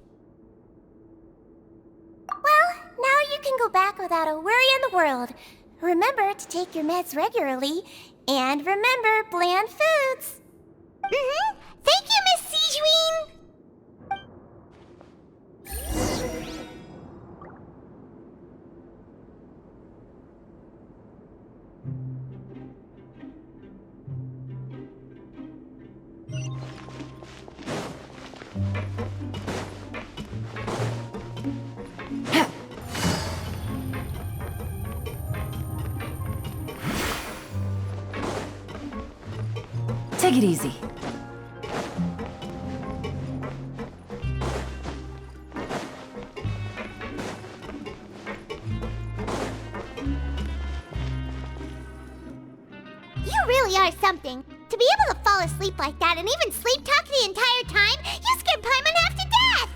Well, now you can go back without a worry in the world. Remember to take your meds regularly, and remember bland foods. Thank you, Miss Sigeween! Take it easy. You really are something. To be able to fall asleep like that and even sleep talk the entire time, you scared Paimon half to death!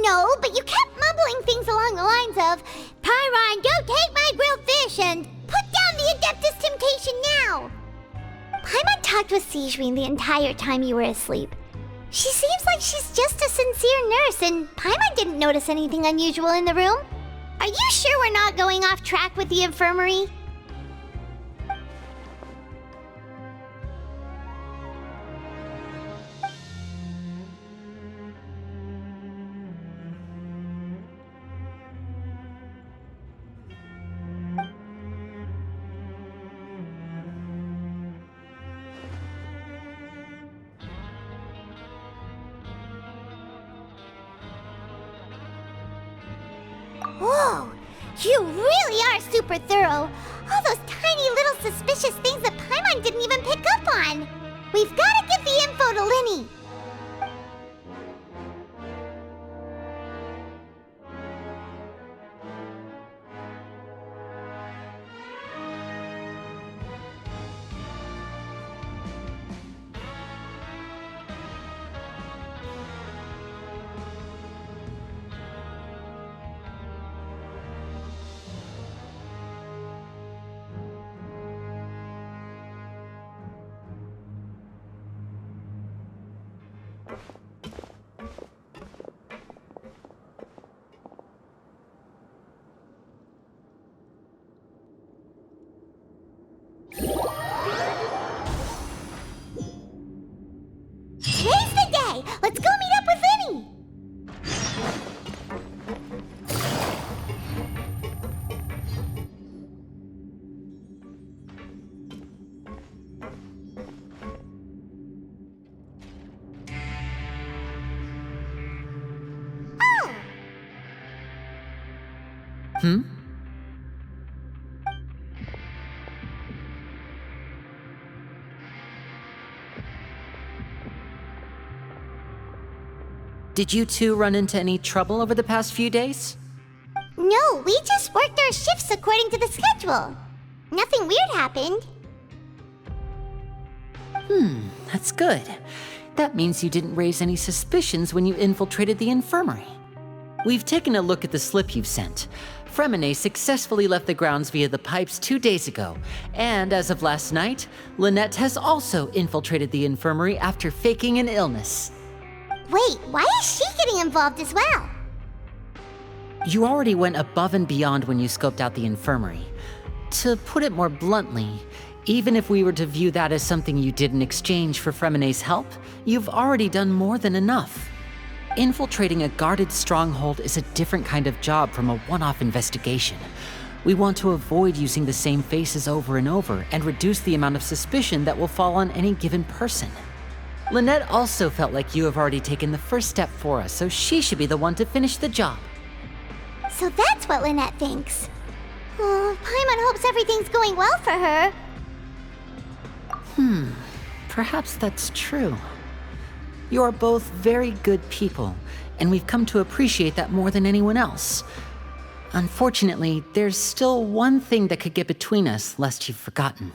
No, but you kept mumbling things along the lines of, Pyron, go take my grilled fish and put down the Adeptus Temptation now! Paimon talked with Sigeween the entire time you were asleep. She seems like she's just a sincere nurse, and Paimon didn't notice anything unusual in the room. Are you sure we're not going off track with the infirmary? Whoa! You really are super thorough! All those tiny little suspicious things that Paimon didn't even pick up on! We've gotta give the info to Linny! Today's the day! Let's go meet up with Linny! Hmm? Did you two run into any trouble over the past few days? No, we just worked our shifts according to the schedule. Nothing weird happened. That's good. That means you didn't raise any suspicions when you infiltrated the infirmary. We've taken a look at the slip you've sent. Freminet successfully left the grounds via the pipes 2 days ago, and as of last night, Lynette has also infiltrated the infirmary after faking an illness. Wait, why is she getting involved as well? You already went above and beyond when you scoped out the infirmary. To put it more bluntly, Even if we were to view that as something you did in exchange for Freminet's help, you've already done more than enough. Infiltrating a guarded stronghold is a different kind of job from a one-off investigation. We want to avoid using the same faces over and over and reduce the amount of suspicion that will fall on any given person. Lynette also felt like you have already taken the first step for us, so she should be the one to finish the job. So that's what Lynette thinks. Oh, Paimon hopes everything's going well for her. Perhaps that's true. You are both very good people, and we've come to appreciate that more than anyone else. Unfortunately, there's still one thing that could get between us, lest you've forgotten.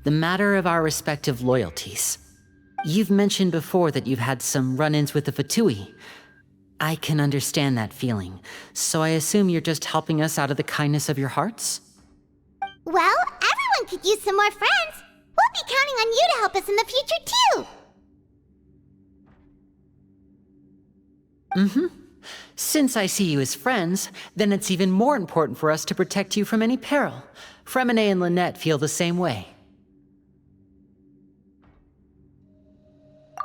The matter of our respective loyalties. You've mentioned before that you've had some run-ins with the Fatui. I can understand that feeling, so I assume you're just helping us out of the kindness of your hearts? Well, everyone could use some more friends. We'll be counting on you to help us in the future, too. Since I see you as friends, then it's even more important for us to protect you from any peril. Freminet and Lynette feel the same way.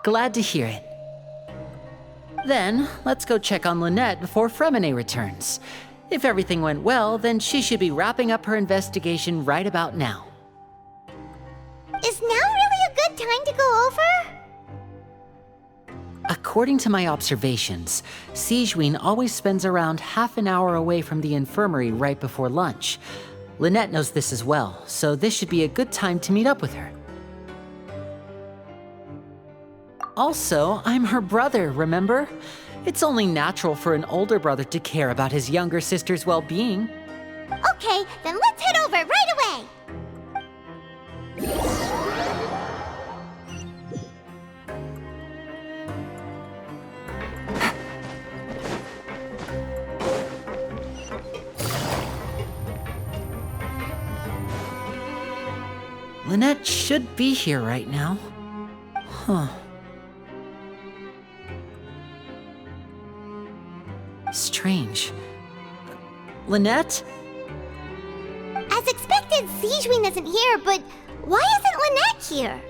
Glad to hear it. Then, let's go check on Lynette before Freminet returns. If everything went well, then she should be wrapping up her investigation right about now. Is now really a good time to go over? According to my observations, Sigewinne always spends around half an hour away from the infirmary right before lunch. Lynette knows this as well, so this should be a good time to meet up with her. Also, I'm her brother, remember? It's only natural for an older brother to care about his younger sister's well-being. Okay, then let's head over right away! Lynette should be here right now. Strange. Lynette? As expected, Sigewinne isn't here, but why isn't Lynette here?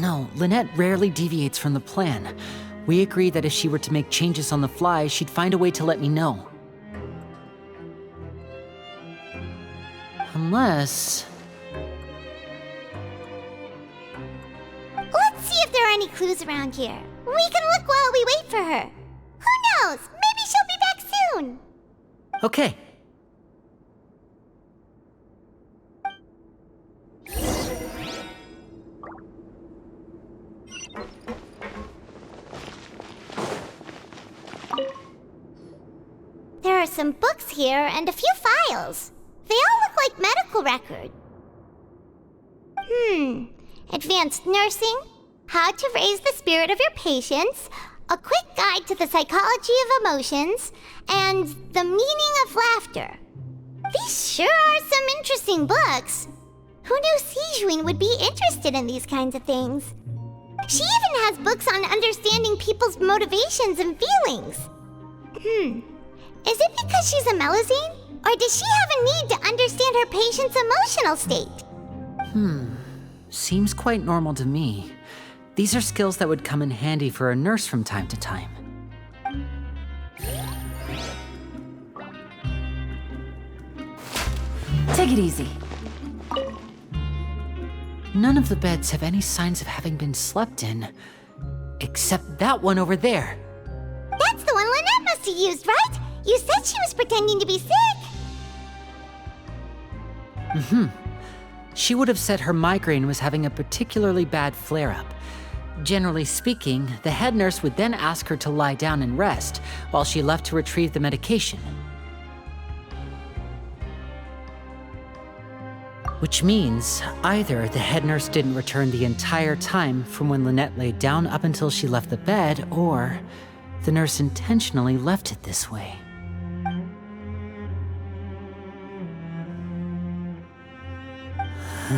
No, Lynette rarely deviates from the plan. We agreed that if she were to make changes on the fly, she'd find a way to let me know. Unless... Let's see if there are any clues around here. We can look while we wait for her. Who knows? Maybe she'll be back soon. Okay. There are some books here and a few files. They all look like medical records. Advanced nursing, how to raise the spirit of your patients, a quick guide to the psychology of emotions, and the meaning of laughter. These sure are some interesting books. Who knew Sigewinne would be interested in these kinds of things? She even has books on understanding people's motivations and feelings. Is it because she's a Melusine? Or does she have a need to understand her patient's emotional state? Seems quite normal to me. These are skills that would come in handy for a nurse from time to time. Take it easy. None of the beds have any signs of having been slept in. Except that one over there. That's the one Lynette must have used, right? You said she was pretending to be sick. She would have said her migraine was having a particularly bad flare-up. Generally speaking, the head nurse would then ask her to lie down and rest, while she left to retrieve the medication. Which means, either the head nurse didn't return the entire time from when Lynette laid down up until she left the bed, or the nurse intentionally left it this way. This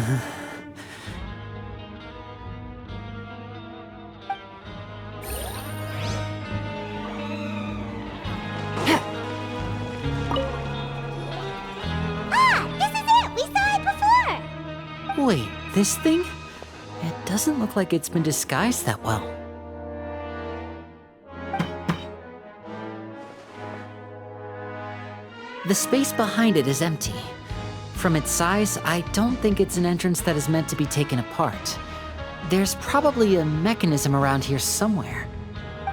is it! We saw it before! Wait. this thing? It doesn't look like it's been disguised that well. The space behind it is empty. From its size, I don't think it's an entrance that is meant to be taken apart. There's probably a mechanism around here somewhere.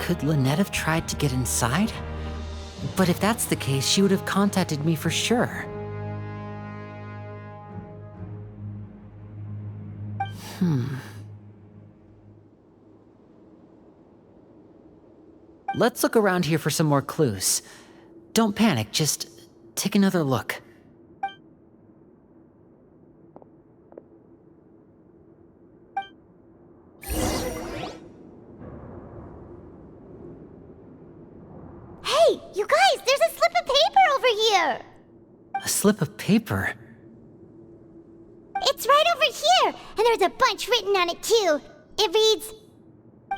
Could Lynette have tried to get inside? But if that's the case, she would have contacted me for sure. Let's look around here for some more clues. Don't panic, just take another look. Hey, you guys, there's a slip of paper over here! A slip of paper? It's right over here, and there's a bunch written on it too. It reads,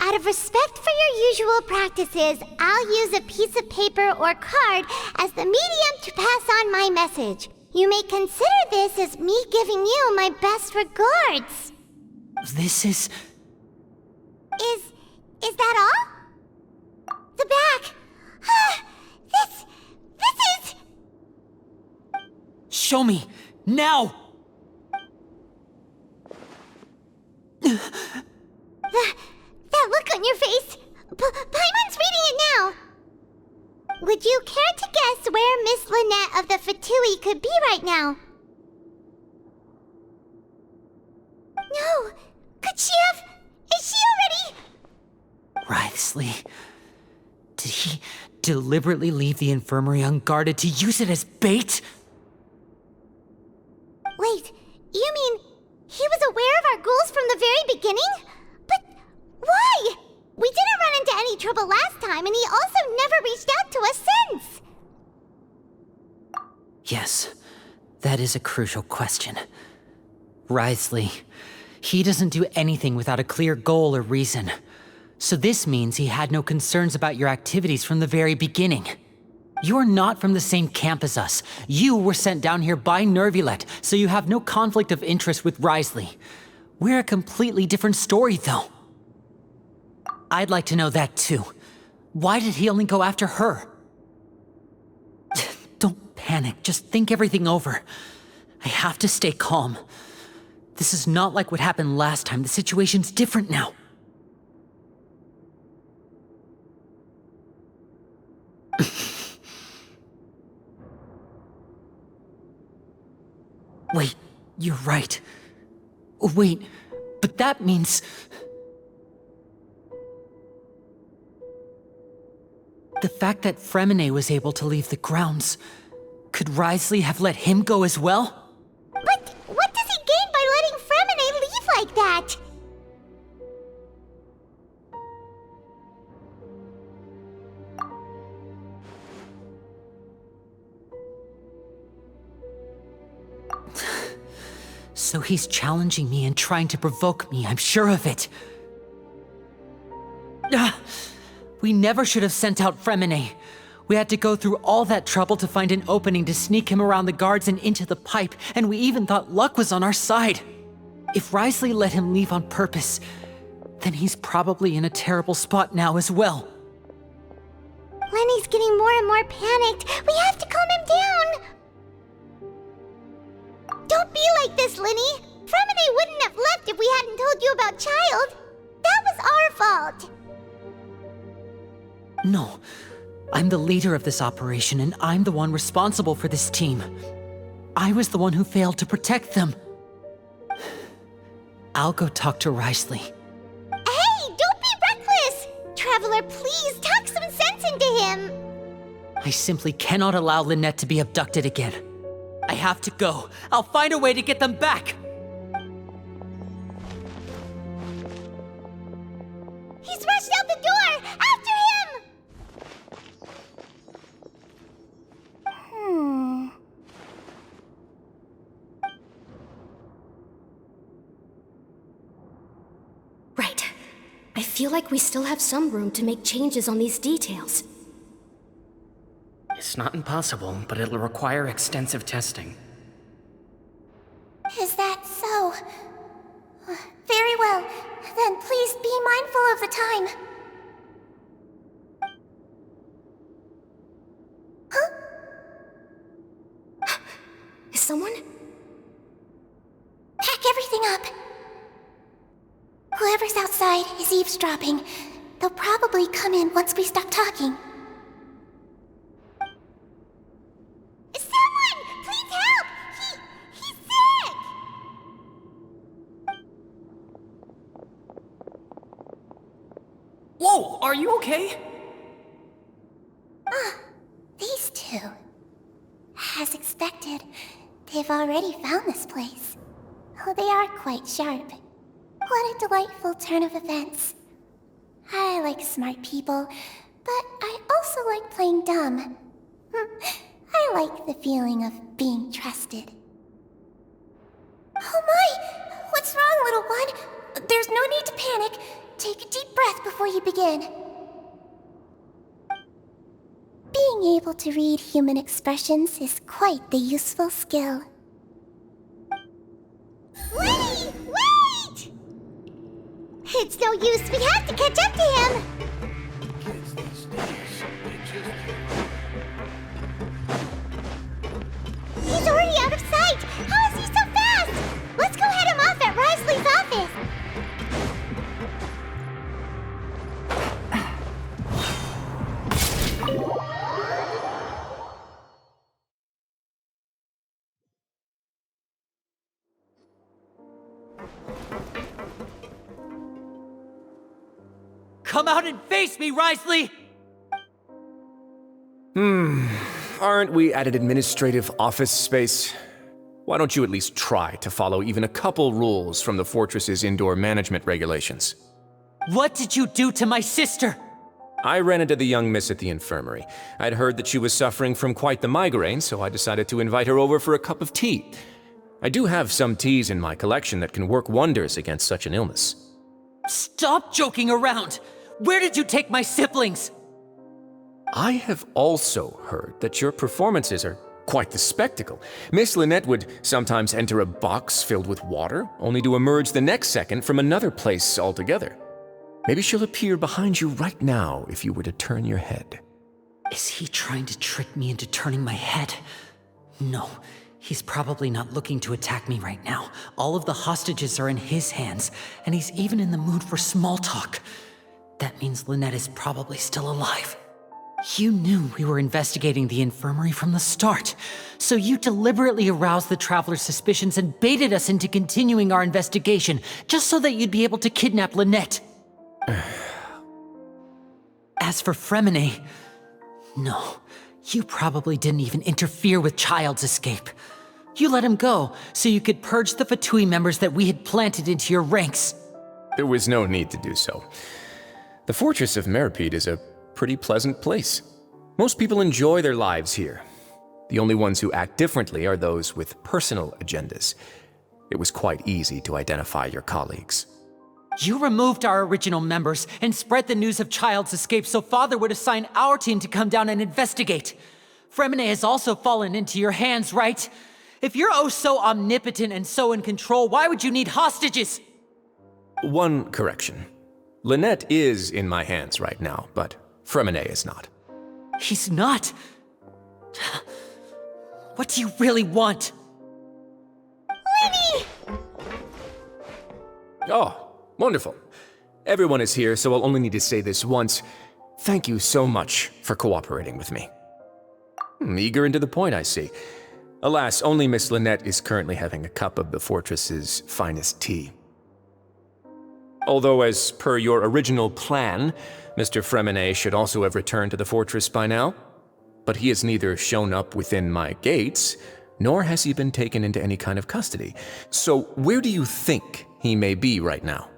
"Out of respect for your usual practices, I'll use a piece of paper or card as the medium to pass on my message. You may consider this as me giving you my best regards." This is... Is that all? The back. This is... Show me! Now! That look on your face. Paimon's reading it now. Would you care to guess where Miss Lynette of the Fatui could be right now? No. Could she have... Is she already... Wriothesley. Did he deliberately leave the infirmary unguarded to use it as bait? Wait, you mean he was aware of our goals from the very beginning? But why? We didn't run into any trouble last time, and he also never reached out to us since. Yes, that is a crucial question. Wriothesley, he doesn't do anything without a clear goal or reason. So this means he had no concerns about your activities from the very beginning. You're not from the same camp as us. You were sent down here by Neuvillette, so you have no conflict of interest with Wriothesley. We're a completely different story, though. I'd like to know that, too. Why did he only go after her? Don't panic, just think everything over. I have to stay calm. This is not like what happened last time. The situation's different now. Wait, you're right. Wait, but that means... The fact that Freminet was able to leave the grounds, could Wriothesley have let him go as well? But what does he gain by letting Freminet leave like that? So he's challenging me and trying to provoke me, I'm sure of it. We never should have sent out Freminet. We had to go through all that trouble to find an opening to sneak him around the guards and into the pipe, and we even thought luck was on our side. If Wriothesley let him leave on purpose, then he's probably in a terrible spot now as well. Lenny's getting more and more panicked. We have to calm him down. Don't be like this, Lenny. Freminet wouldn't have left if we hadn't told you about Childe. That was our fault. No, I'm the leader of this operation, and I'm the one responsible for this team. I was the one who failed to protect them. I'll go talk to Wriothesley. Hey, don't be reckless! Traveler, please talk some sense into him. I simply cannot allow Lynette to be abducted again. I have to go. I'll find a way to get them back. He's rushed out the door! After him! Right. I feel like we still have some room to make changes on these details. It's not impossible, but it'll require extensive testing. Is that so? Whoever's outside is eavesdropping. They'll probably come in once we stop talking. Someone! Please help! He's sick! Whoa, are you okay? These two. As expected, they've already found this place. Oh, they are quite sharp. What a delightful turn of events. I like smart people, but I also like playing dumb. I like the feeling of being trusted. Oh my! What's wrong, little one? There's no need to panic. Take a deep breath before you begin. Being able to read human expressions is quite the useful skill. Wait! Wait! It's no use, we have to catch up to him! He's already out of sight! How is he so fast? Let's go head him off at Wriothesley's office! Come out and face me, Wriothesley! Aren't we at an administrative office space? Why don't you at least try to follow even a couple rules from the fortress's indoor management regulations? What did you do to my sister? I ran into the young miss at the infirmary. I'd heard that she was suffering from quite the migraine, so I decided to invite her over for a cup of tea. I do have some teas in my collection that can work wonders against such an illness. Stop joking around! Where did you take my siblings? I have also heard that your performances are quite the spectacle. Miss Lynette would sometimes enter a box filled with water, only to emerge the next second from another place altogether. Maybe she'll appear behind you right now if you were to turn your head. Is he trying to trick me into turning my head? No, he's probably not looking to attack me right now. All of the hostages are in his hands, and he's even in the mood for small talk. That means Lynette is probably still alive. You knew we were investigating the infirmary from the start, so you deliberately aroused the traveler's suspicions and baited us into continuing our investigation, just so that you'd be able to kidnap Lynette. As for Freminet, no, you probably didn't even interfere with Childe's escape. You let him go, so you could purge the Fatui members that we had planted into your ranks. There was no need to do so. The fortress of Meripede is a pretty pleasant place. Most people enjoy their lives here. The only ones who act differently are those with personal agendas. It was quite easy to identify your colleagues. You removed our original members and spread the news of Childe's escape so Father would assign our team to come down and investigate. Freminet has also fallen into your hands, right? If you're oh so omnipotent and so in control, why would you need hostages? One correction. Lynette is in my hands right now, but Freminet is not. He's not? What do you really want? Lenny! Oh, wonderful. Everyone is here, so I'll only need to say this once. Thank you so much for cooperating with me. Eager and to the point, I see. Alas, only Miss Lynette is currently having a cup of the fortress's finest tea. Although, as per your original plan, Mr. Freminet should also have returned to the fortress by now. But he has neither shown up within my gates, nor has he been taken into any kind of custody. So where do you think he may be right now?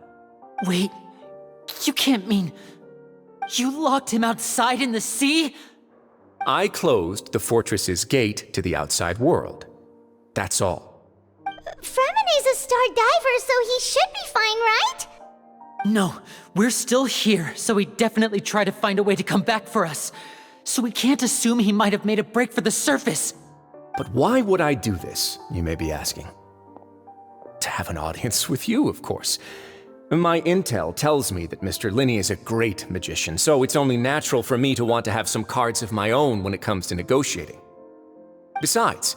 Wait, you can't mean... You locked him outside in the sea? I closed the fortress's gate to the outside world. That's all. Freminet's a star diver, so he should be fine, right? No, we're still here, so he definitely tried to find a way to come back for us. So we can't assume he might have made a break for the surface. But why would I do this, you may be asking? To have an audience with you, of course. My intel tells me that Mr. Linney is a great magician, so it's only natural for me to want to have some cards of my own when it comes to negotiating. Besides,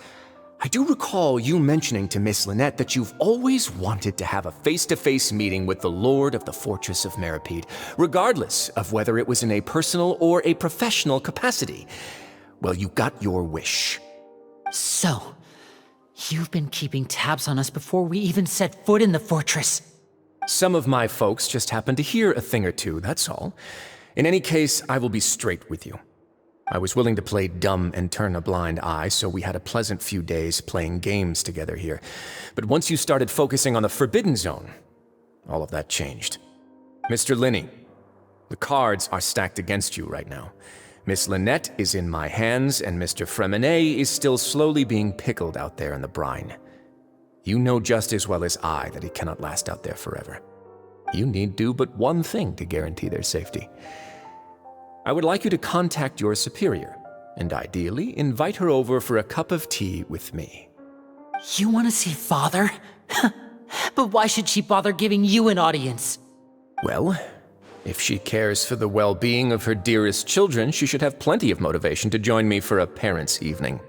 I do recall you mentioning to Miss Lynette that you've always wanted to have a face-to-face meeting with the Lord of the Fortress of Meripede, regardless of whether it was in a personal or a professional capacity. Well, you got your wish. So, you've been keeping tabs on us before we even set foot in the fortress. Some of my folks just happened to hear a thing or two, that's all. In any case, I will be straight with you. I was willing to play dumb and turn a blind eye, so we had a pleasant few days playing games together here. But once you started focusing on the Forbidden Zone, all of that changed. Mr. Linney, the cards are stacked against you right now. Miss Lynette is in my hands, and Mr. Freminet is still slowly being pickled out there in the brine. You know just as well as I that he cannot last out there forever. You need do but one thing to guarantee their safety. I would like you to contact your superior, and ideally invite her over for a cup of tea with me. You want to see Father? But why should she bother giving you an audience? Well, if she cares for the well-being of her dearest children, she should have plenty of motivation to join me for a parents' evening.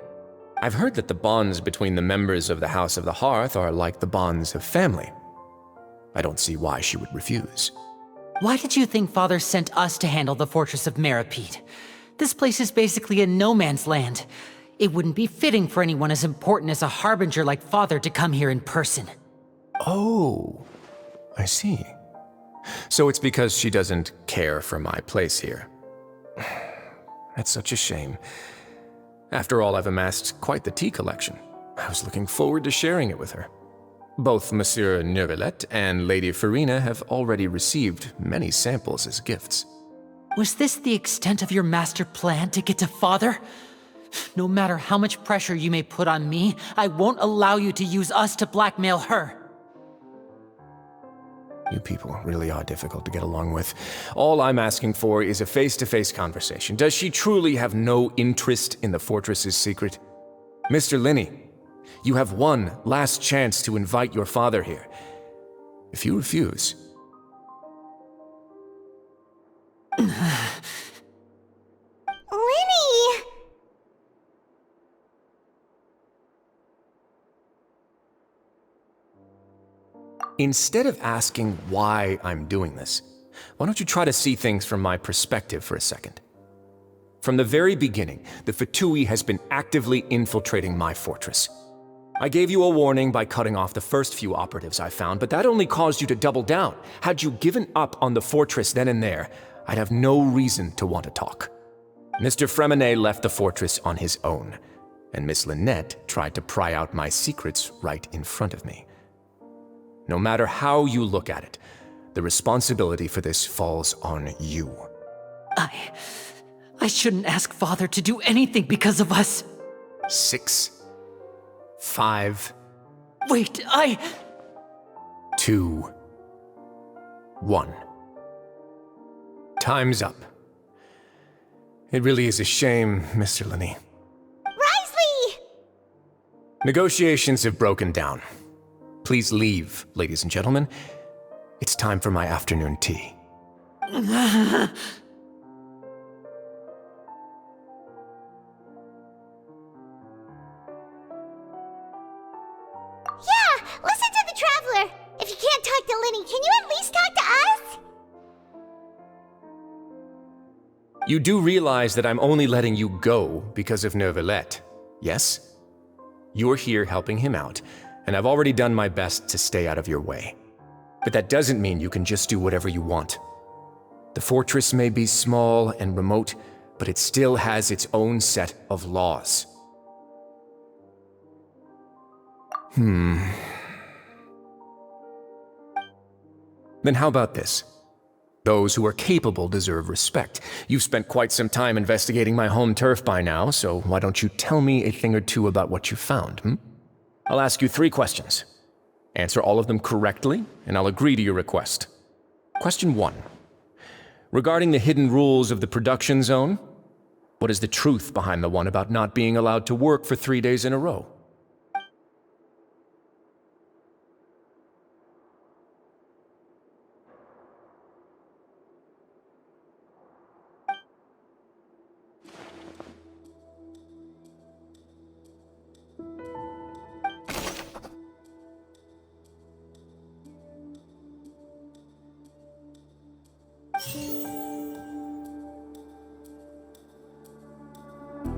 I've heard that the bonds between the members of the House of the Hearth are like the bonds of family. I don't see why she would refuse. Why did you think Father sent us to handle the Fortress of Meripede? This place is basically a no-man's land. It wouldn't be fitting for anyone as important as a harbinger like Father to come here in person. Oh, I see. So it's because she doesn't care for my place here. That's such a shame. After all, I've amassed quite the tea collection. I was looking forward to sharing it with her. Both Monsieur Neuvillette and Lady Farina have already received many samples as gifts. Was this the extent of your master plan to get to Father? No matter how much pressure you may put on me, I won't allow you to use us to blackmail her. You people really are difficult to get along with. All I'm asking for is a face-to-face conversation. Does she truly have no interest in the fortress's secret? Mr. Linney, you have one last chance to invite your father here. If you refuse... Linny! Instead of asking why I'm doing this, why don't you try to see things from my perspective for a second? From the very beginning, the Fatui has been actively infiltrating my fortress. I gave you a warning by cutting off the first few operatives I found, but that only caused you to double down. Had you given up on the fortress then and there, I'd have no reason to want to talk. Mr. Freminet left the fortress on his own, and Miss Lynette tried to pry out my secrets right in front of me. No matter how you look at it, the responsibility for this falls on you. I shouldn't ask Father to do anything because of us. 6, 5... Wait, 2, 1. Time's up. It really is a shame, Mr. Linney. Wriothesley! Negotiations have broken down. Please leave, ladies and gentlemen. It's time for my afternoon tea. Yeah, listen to the Traveler! If you can't talk to Linny, can you at least talk to us? You do realize that I'm only letting you go because of Neuvillette, yes? You're here helping him out, and I've already done my best to stay out of your way. But that doesn't mean you can just do whatever you want. The fortress may be small and remote, but it still has its own set of laws. Then how about this? Those who are capable deserve respect. You've spent quite some time investigating my home turf by now, so why don't you tell me a thing or two about what you found, I'll ask you 3 questions. Answer all of them correctly, and I'll agree to your request. Question 1. Regarding the hidden rules of the production zone, what is the truth behind the one about not being allowed to work for 3 days in a row?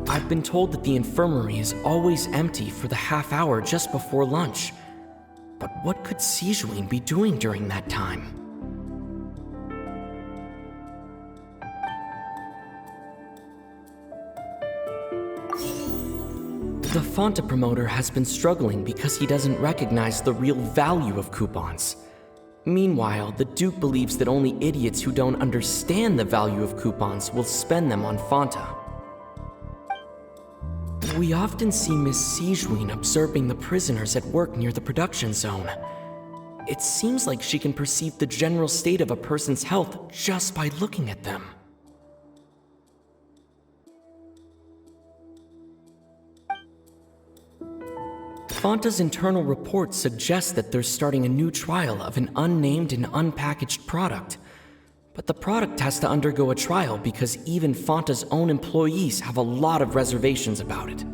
I've been told that the infirmary is always empty for the half hour just before lunch. But what could Sigewinne be doing during that time? The Fonta promoter has been struggling because he doesn't recognize the real value of coupons. Meanwhile, the Duke believes that only idiots who don't understand the value of coupons will spend them on Fonta. We often see Miss Sigewinne observing the prisoners at work near the production zone. It seems like she can perceive the general state of a person's health just by looking at them. Fonta's internal report suggests that they're starting a new trial of an unnamed and unpackaged product. But the product has to undergo a trial because even Fonta's own employees have a lot of reservations about it.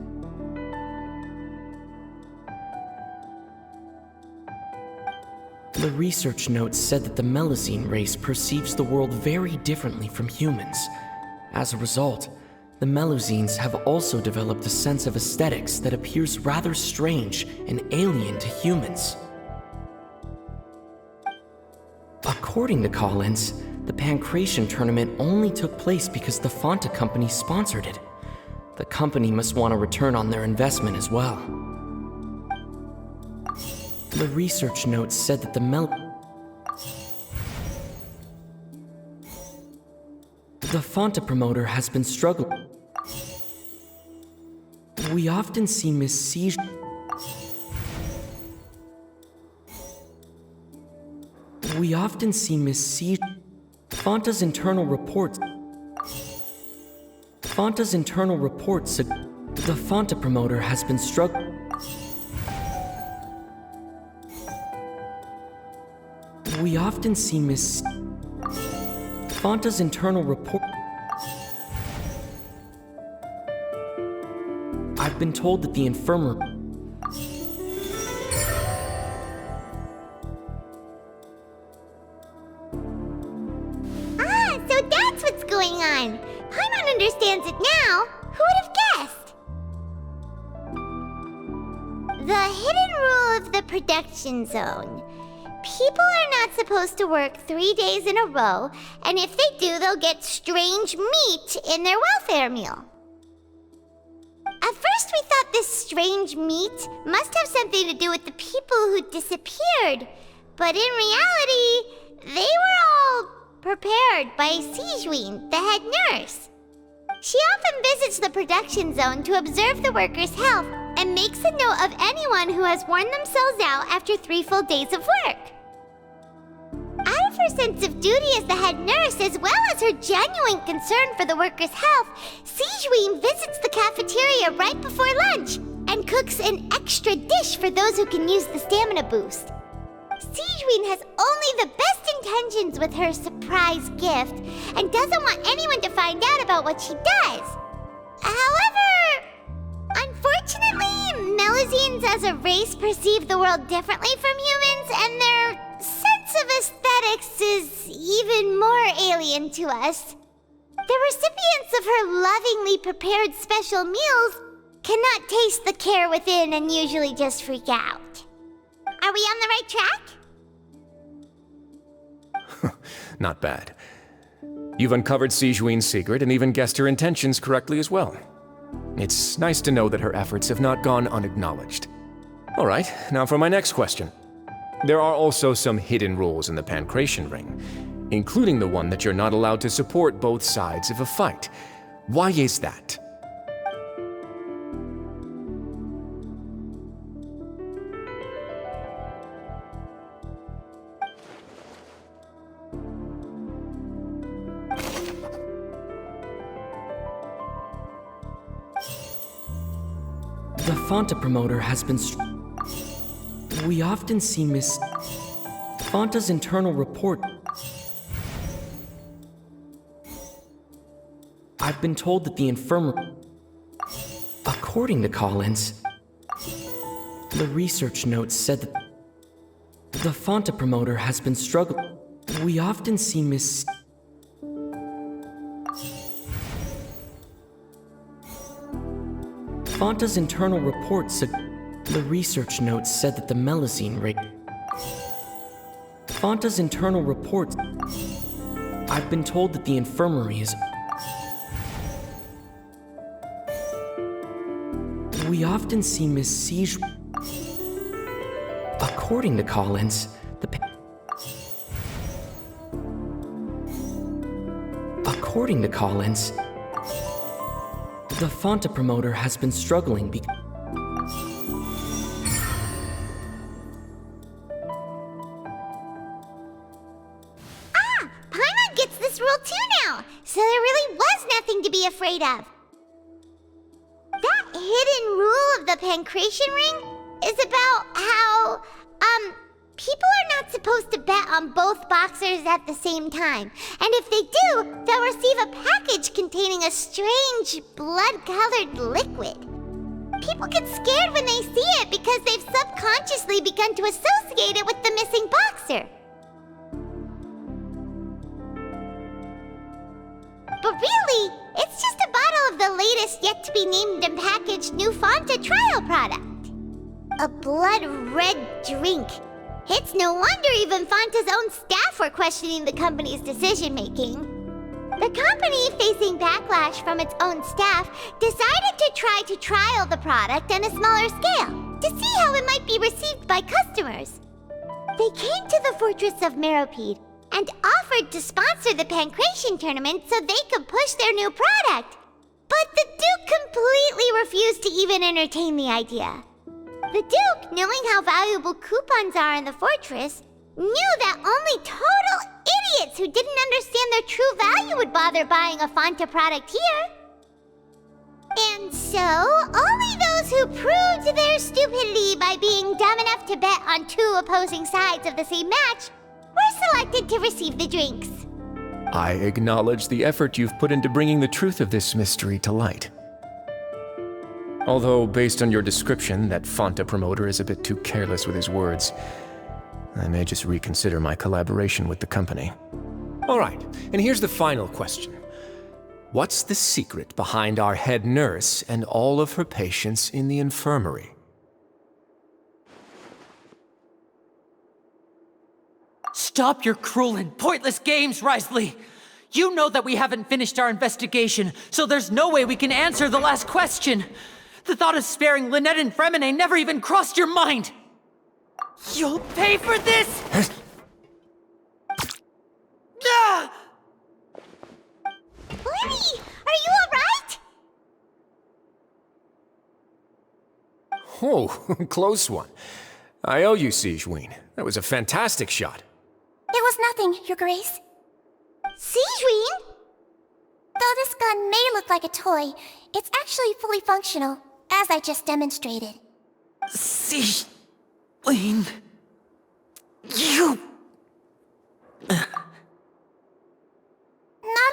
The research notes said that the Melusine race perceives the world very differently from humans. As a result, the Melusines have also developed a sense of aesthetics that appears rather strange and alien to humans. According to Collins, the pancreation tournament only took place because the Fonta company sponsored it. The company must want a return on their investment as well. The research notes said that the Fonta promoter has been struggling. We often see Miss Sigewinne. Fonta's internal reports. The Fonta promoter has been struggling. We often see Miss Fonta's internal report. I've been told that the infirmary. So that's what's going on. Paimon understands it now. Who would have guessed? The hidden rule of the production zone. People are not supposed to work 3 days in a row, and if they do, they'll get strange meat in their welfare meal. At first we thought this strange meat must have something to do with the people who disappeared, but in reality, they were all prepared by Sigewinne, the head nurse. She often visits the production zone to observe the workers' health and makes a note of anyone who has worn themselves out after 3 full days of work. Out of her sense of duty as the head nurse, as well as her genuine concern for the workers' health, Sigewinne visits the cafeteria right before lunch and cooks an extra dish for those who can use the stamina boost. Sigewinne has only the best intentions with her surprise gift and doesn't want anyone to find out about what she does. However, unfortunately, Melusines as a race perceive the world differently from humans, and their sense of aesthetics is even more alien to us. The recipients of her lovingly prepared special meals cannot taste the care within and usually just freak out. Are we on the right track? Not bad. You've uncovered Sigewinne's secret and even guessed her intentions correctly as well. It's nice to know that her efforts have not gone unacknowledged. All right, now for my next question. There are also some hidden rules in the pancreation ring, including the one that you're not allowed to support both sides of a fight. Why is that? The Fonta promoter has been We often see Miss Fonta's internal report. I've been told that the infirmary. According to Collins, the research notes said that the Fonta promoter has been struggling. We often see Miss Fonta's internal reports said the research notes said that the Melusine rate. Fonta's internal reports. I've been told that the infirmary is. We often see Miss Siege. According to Collins, According to Collins, the Fonta promoter has been struggling Paimon gets this rule too now, so there really was nothing to be afraid of. That hidden rule of the pancreation ring is about how, people are not supposed to bet on both boxers at the same time. And if they do, they'll receive a package containing a strange, blood-colored liquid. People get scared when they see it because they've subconsciously begun to associate it with the missing boxer. But really, it's just a bottle of the latest yet-to-be-named and packaged new Fonta trial product. A blood-red drink. It's no wonder even Fonta's own staff were questioning the company's decision-making. The company, facing backlash from its own staff, decided to try to trial the product on a smaller scale to see how it might be received by customers. They came to the fortress of Meropide and offered to sponsor the pancreation tournament so they could push their new product. But the Duke completely refused to even entertain the idea. The Duke, knowing how valuable coupons are in the fortress, knew that only total idiots who didn't understand their true value would bother buying a Fonta product here. And so, only those who proved their stupidity by being dumb enough to bet on two opposing sides of the same match were selected to receive the drinks. I acknowledge the effort you've put into bringing the truth of this mystery to light. Although, based on your description, that Fonta promoter is a bit too careless with his words, I may just reconsider my collaboration with the company. All right, and here's the final question. What's the secret behind our head nurse and all of her patients in the infirmary? Stop your cruel and pointless games, Wriothesley! You know that we haven't finished our investigation, so there's no way we can answer the last question! The thought of sparing Lynette and Freminet never even crossed your mind! You'll pay for this! Ah! Lenny, are you alright? Oh, close one. I owe you, Sigewine. That was a fantastic shot. It was nothing, Your Grace. Sigewine? Though this gun may look like a toy, it's actually fully functional, as I just demonstrated. Sigewine... You... Not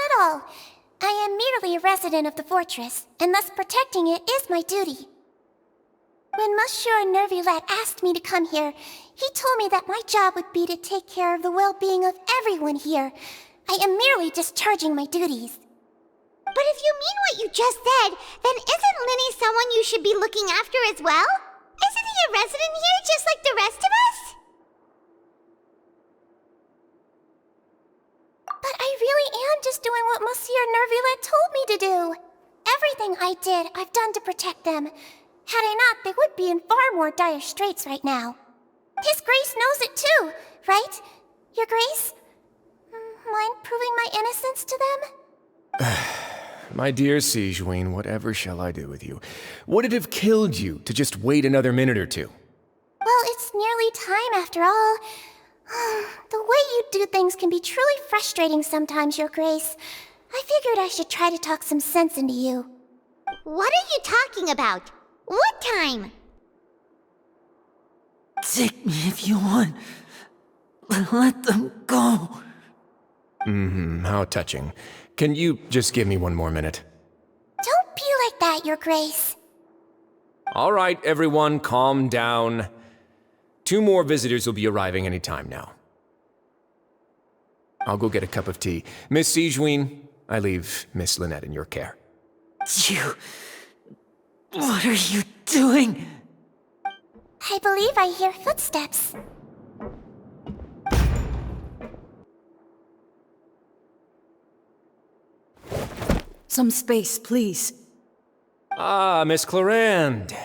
at all. I am merely a resident of the fortress, and thus protecting it is my duty. When Monsieur Neuvillette asked me to come here, he told me that my job would be to take care of the well-being of everyone here. I am merely discharging my duties. But if you mean what you just said, then isn't Linny someone you should be looking after as well? Isn't he a resident here just like the rest of us? But I really am just doing what Monsieur Neuvillette told me to do. Everything I did, I've done to protect them. Had I not, they would be in far more dire straits right now. His Grace knows it too, right? Your Grace? Mind proving my innocence to them? My dear Sigewine, whatever shall I do with you? Would it have killed you to just wait another minute or two? Well, it's nearly time after all. The way you do things can be truly frustrating sometimes, Your Grace. I figured I should try to talk some sense into you. What are you talking about? What time? Take me if you want. Let them go. How touching. Can you just give me one more minute? Don't be like that, Your Grace. All right, everyone, calm down. 2 more visitors will be arriving any time now. I'll go get a cup of tea. Miss Sigewine, I leave Miss Lynette in your care. You... What are you doing? I believe I hear footsteps. Some space, please. Ah, Miss Clarande.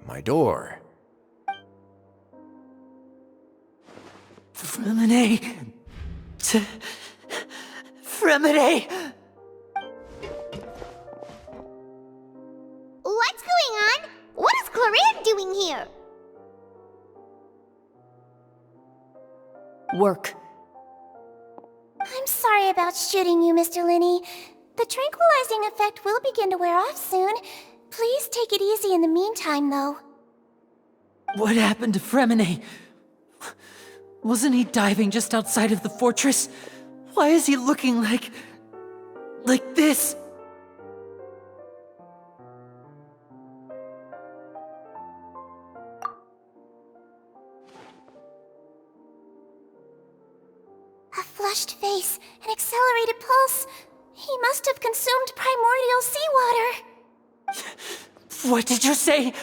My door. Freminet. Freminet! What's going on? What is Clarande doing here? Work. I'm sorry about shooting you, Mr. Linney. The tranquilizing effect will begin to wear off soon. Please take it easy in the meantime, though. What happened to Freminet? Wasn't he diving just outside of the fortress? Why is he looking like this? A flushed face, an accelerated pulse. He must have consumed primordial seawater. What did you say?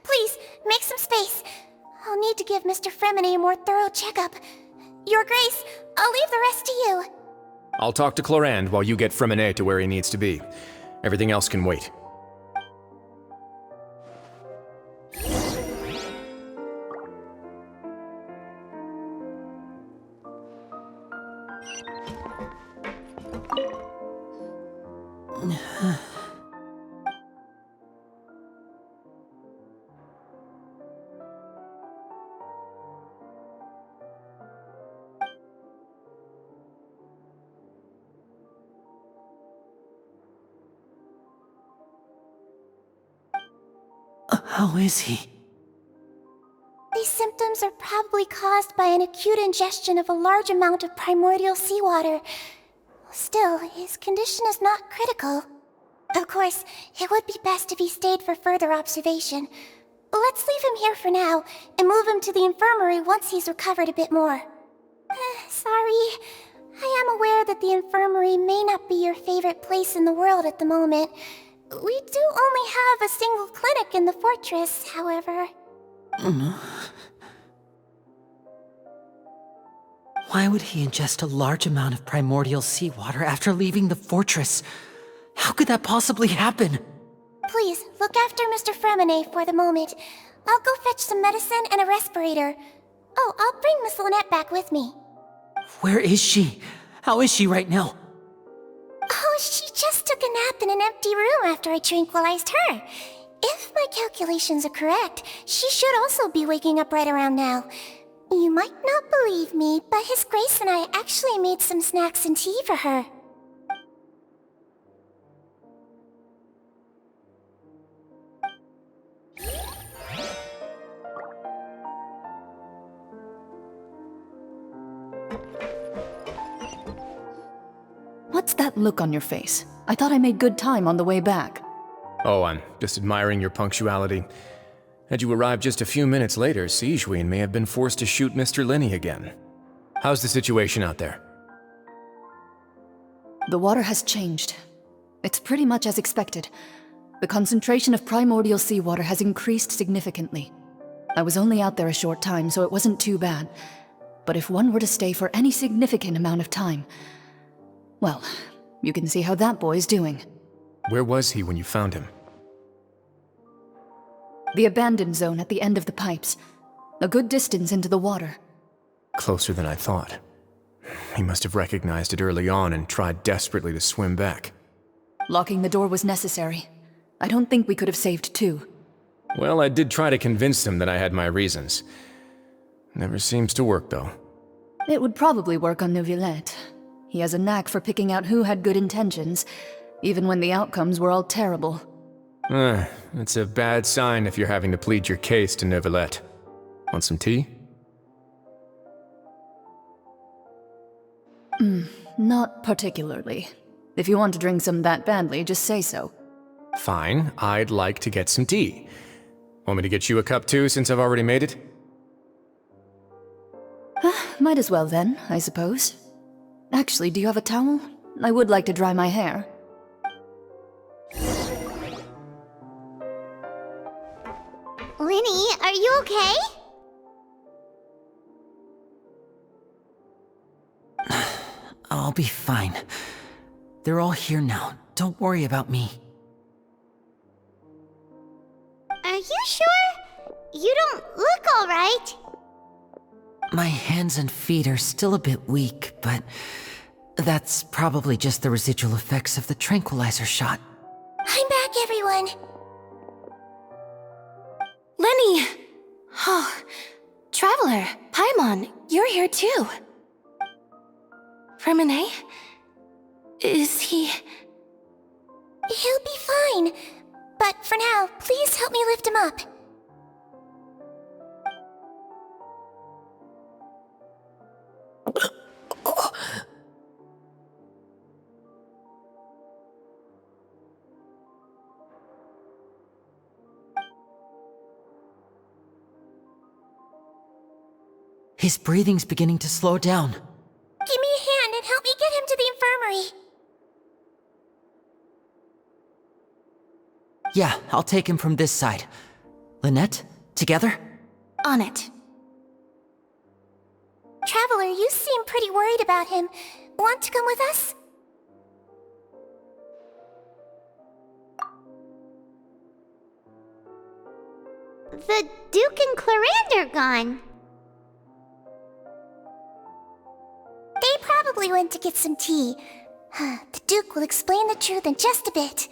Please, make some space. I'll need to give Mr. Freminet a more thorough checkup. Your Grace, I'll leave the rest to you. I'll talk to Clarande while you get Freminet to where he needs to be. Everything else can wait. How is he? These symptoms are probably caused by an acute ingestion of a large amount of primordial seawater. Still, his condition is not critical. Of course, it would be best if he stayed for further observation. Let's leave him here for now, and move him to the infirmary once he's recovered a bit more. Sorry. I am aware that the infirmary may not be your favorite place in the world at the moment. We do only have a single clinic in the fortress, however. Why would he ingest a large amount of primordial seawater after leaving the fortress? How could that possibly happen? Please, look after Mr. Freminet for the moment. I'll go fetch some medicine and a respirator. Oh, I'll bring Miss Lynette back with me. Where is she? How is she right now? Oh, she just took a nap in an empty room after I tranquilized her. If my calculations are correct, she should also be waking up right around now. You might not believe me, but His Grace and I actually made some snacks and tea for her. What's that look on your face? I thought I made good time on the way back. Oh, I'm just admiring your punctuality. Had you arrived just a few minutes later, Sigewinne may have been forced to shoot Mr. Linney again. How's the situation out there? The water has changed. It's pretty much as expected. The concentration of primordial seawater has increased significantly. I was only out there a short time, so it wasn't too bad. But if one were to stay for any significant amount of time, well, you can see how that boy's doing. Where was he when you found him? The abandoned zone at the end of the pipes. A good distance into the water. Closer than I thought. He must have recognized it early on and tried desperately to swim back. Locking the door was necessary. I don't think we could have saved two. Well, I did try to convince him that I had my reasons. Never seems to work, though. It would probably work on Neuvillette. He has a knack for picking out who had good intentions, even when the outcomes were all terrible. It's a bad sign if you're having to plead your case to Neuvillette. Want some tea? Not particularly. If you want to drink some that badly, just say so. Fine, I'd like to get some tea. Want me to get you a cup too, since I've already made it? Might as well then, I suppose. Actually, do you have a towel? I would like to dry my hair. you okay? I'll be fine. They're all here now. Don't worry about me. Are you sure? You don't look alright. My hands and feet are still a bit weak, but that's probably just the residual effects of the tranquilizer shot. I'm back, everyone. Lenny! Oh, Traveler, Paimon, you're here too. Freminet? Is he... He'll be fine. But for now, please help me lift him up. His breathing's beginning to slow down. Give me a hand and help me get him to the infirmary. Yeah, I'll take him from this side. Lynette, together? On it. Traveler, you seem pretty worried about him. Want to come with us? The Duke and Clarande are gone. They probably went to get some tea. The Duke will explain the truth in just a bit.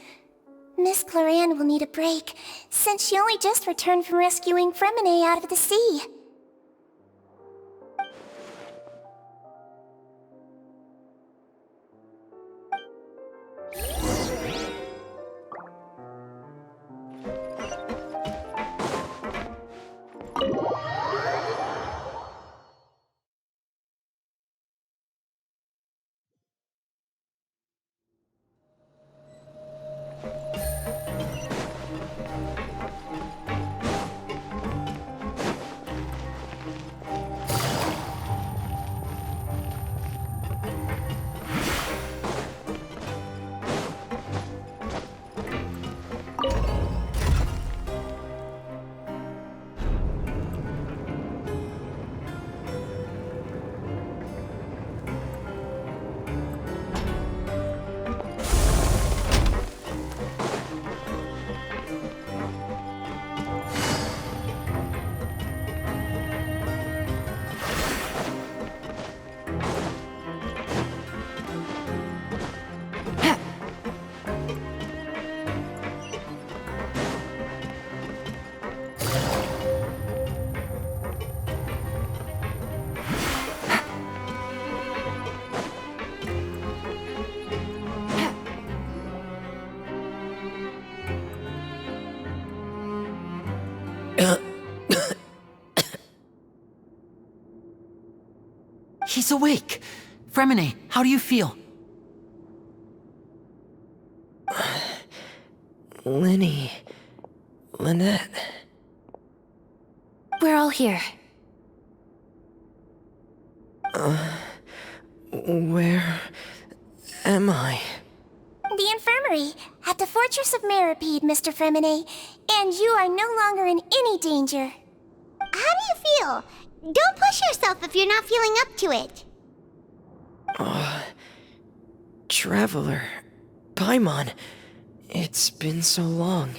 Miss Clarande will need a break, since she only just returned from rescuing Freminet out of the sea. He's awake! Freminet, how do you feel? Lynette. We're all here. Where am I? The infirmary, at the Fortress of Meripede, Mr. Freminet, and you are no longer in any danger. How do you feel? Don't push yourself if you're not feeling up to it. Traveler. Paimon. It's been so long.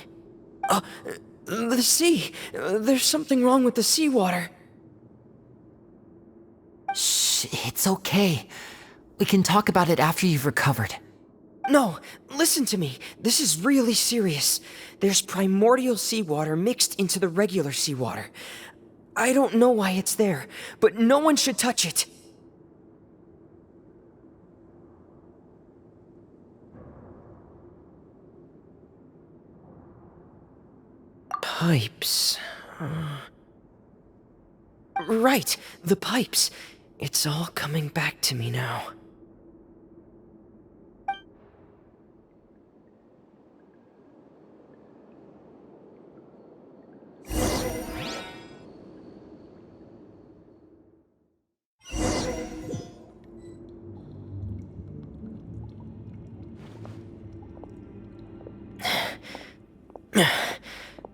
The sea! There's something wrong with the seawater. Shh, it's okay. We can talk about it after you've recovered. No, listen to me. This is really serious. There's primordial seawater mixed into the regular seawater. I don't know why it's there, but no one should touch it. Pipes. Right, the pipes. It's all coming back to me now.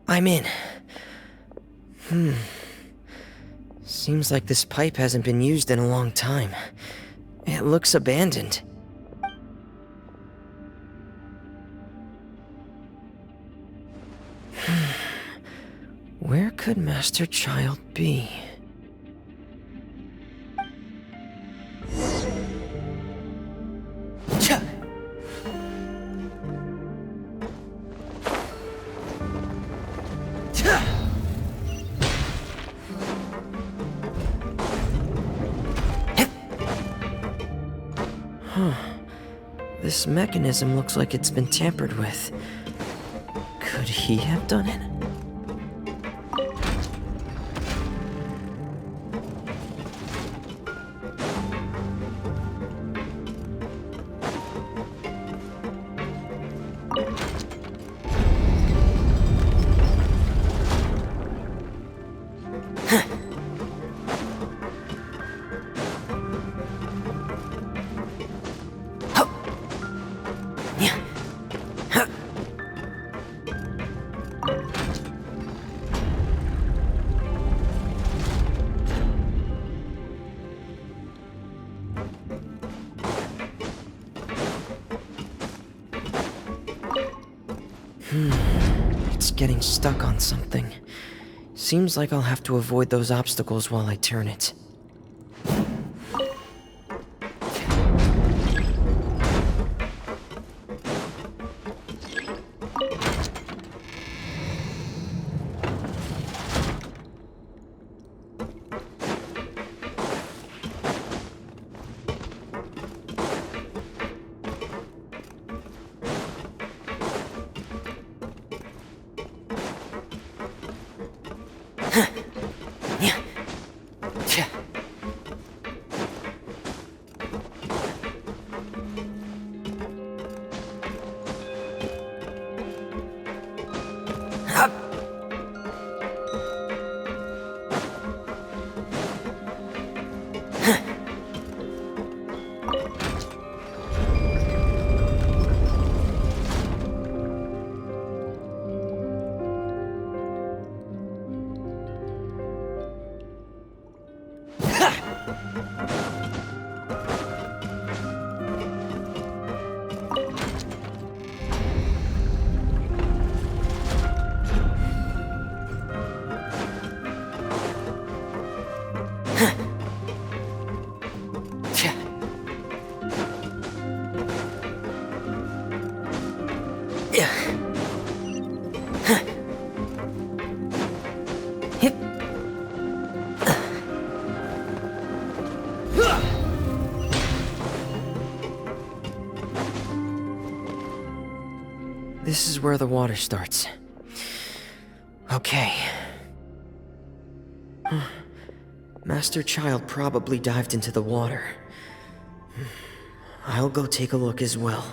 I'm in. Seems like this pipe hasn't been used in a long time. It looks abandoned. Where could Master Childe be? This mechanism looks like it's been tampered with. Could he have done it? It's getting stuck on something. Seems like I'll have to avoid those obstacles while I turn it. This is where the water starts. Okay. Master Childe probably dived into the water. I'll go take a look as well.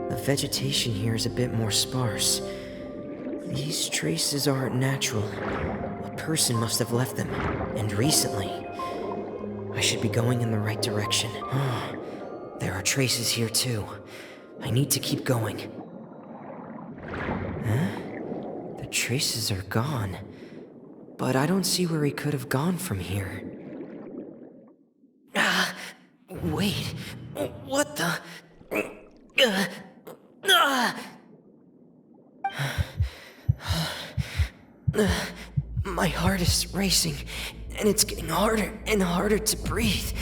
The vegetation here is a bit more sparse. These traces aren't natural. A person must have left them, and recently. I should be going in the right direction. There are traces here too. I need to keep going. Huh? The traces are gone. But I don't see where he could have gone from here. Wait. What the... My heart is racing, and it's getting harder and harder to breathe.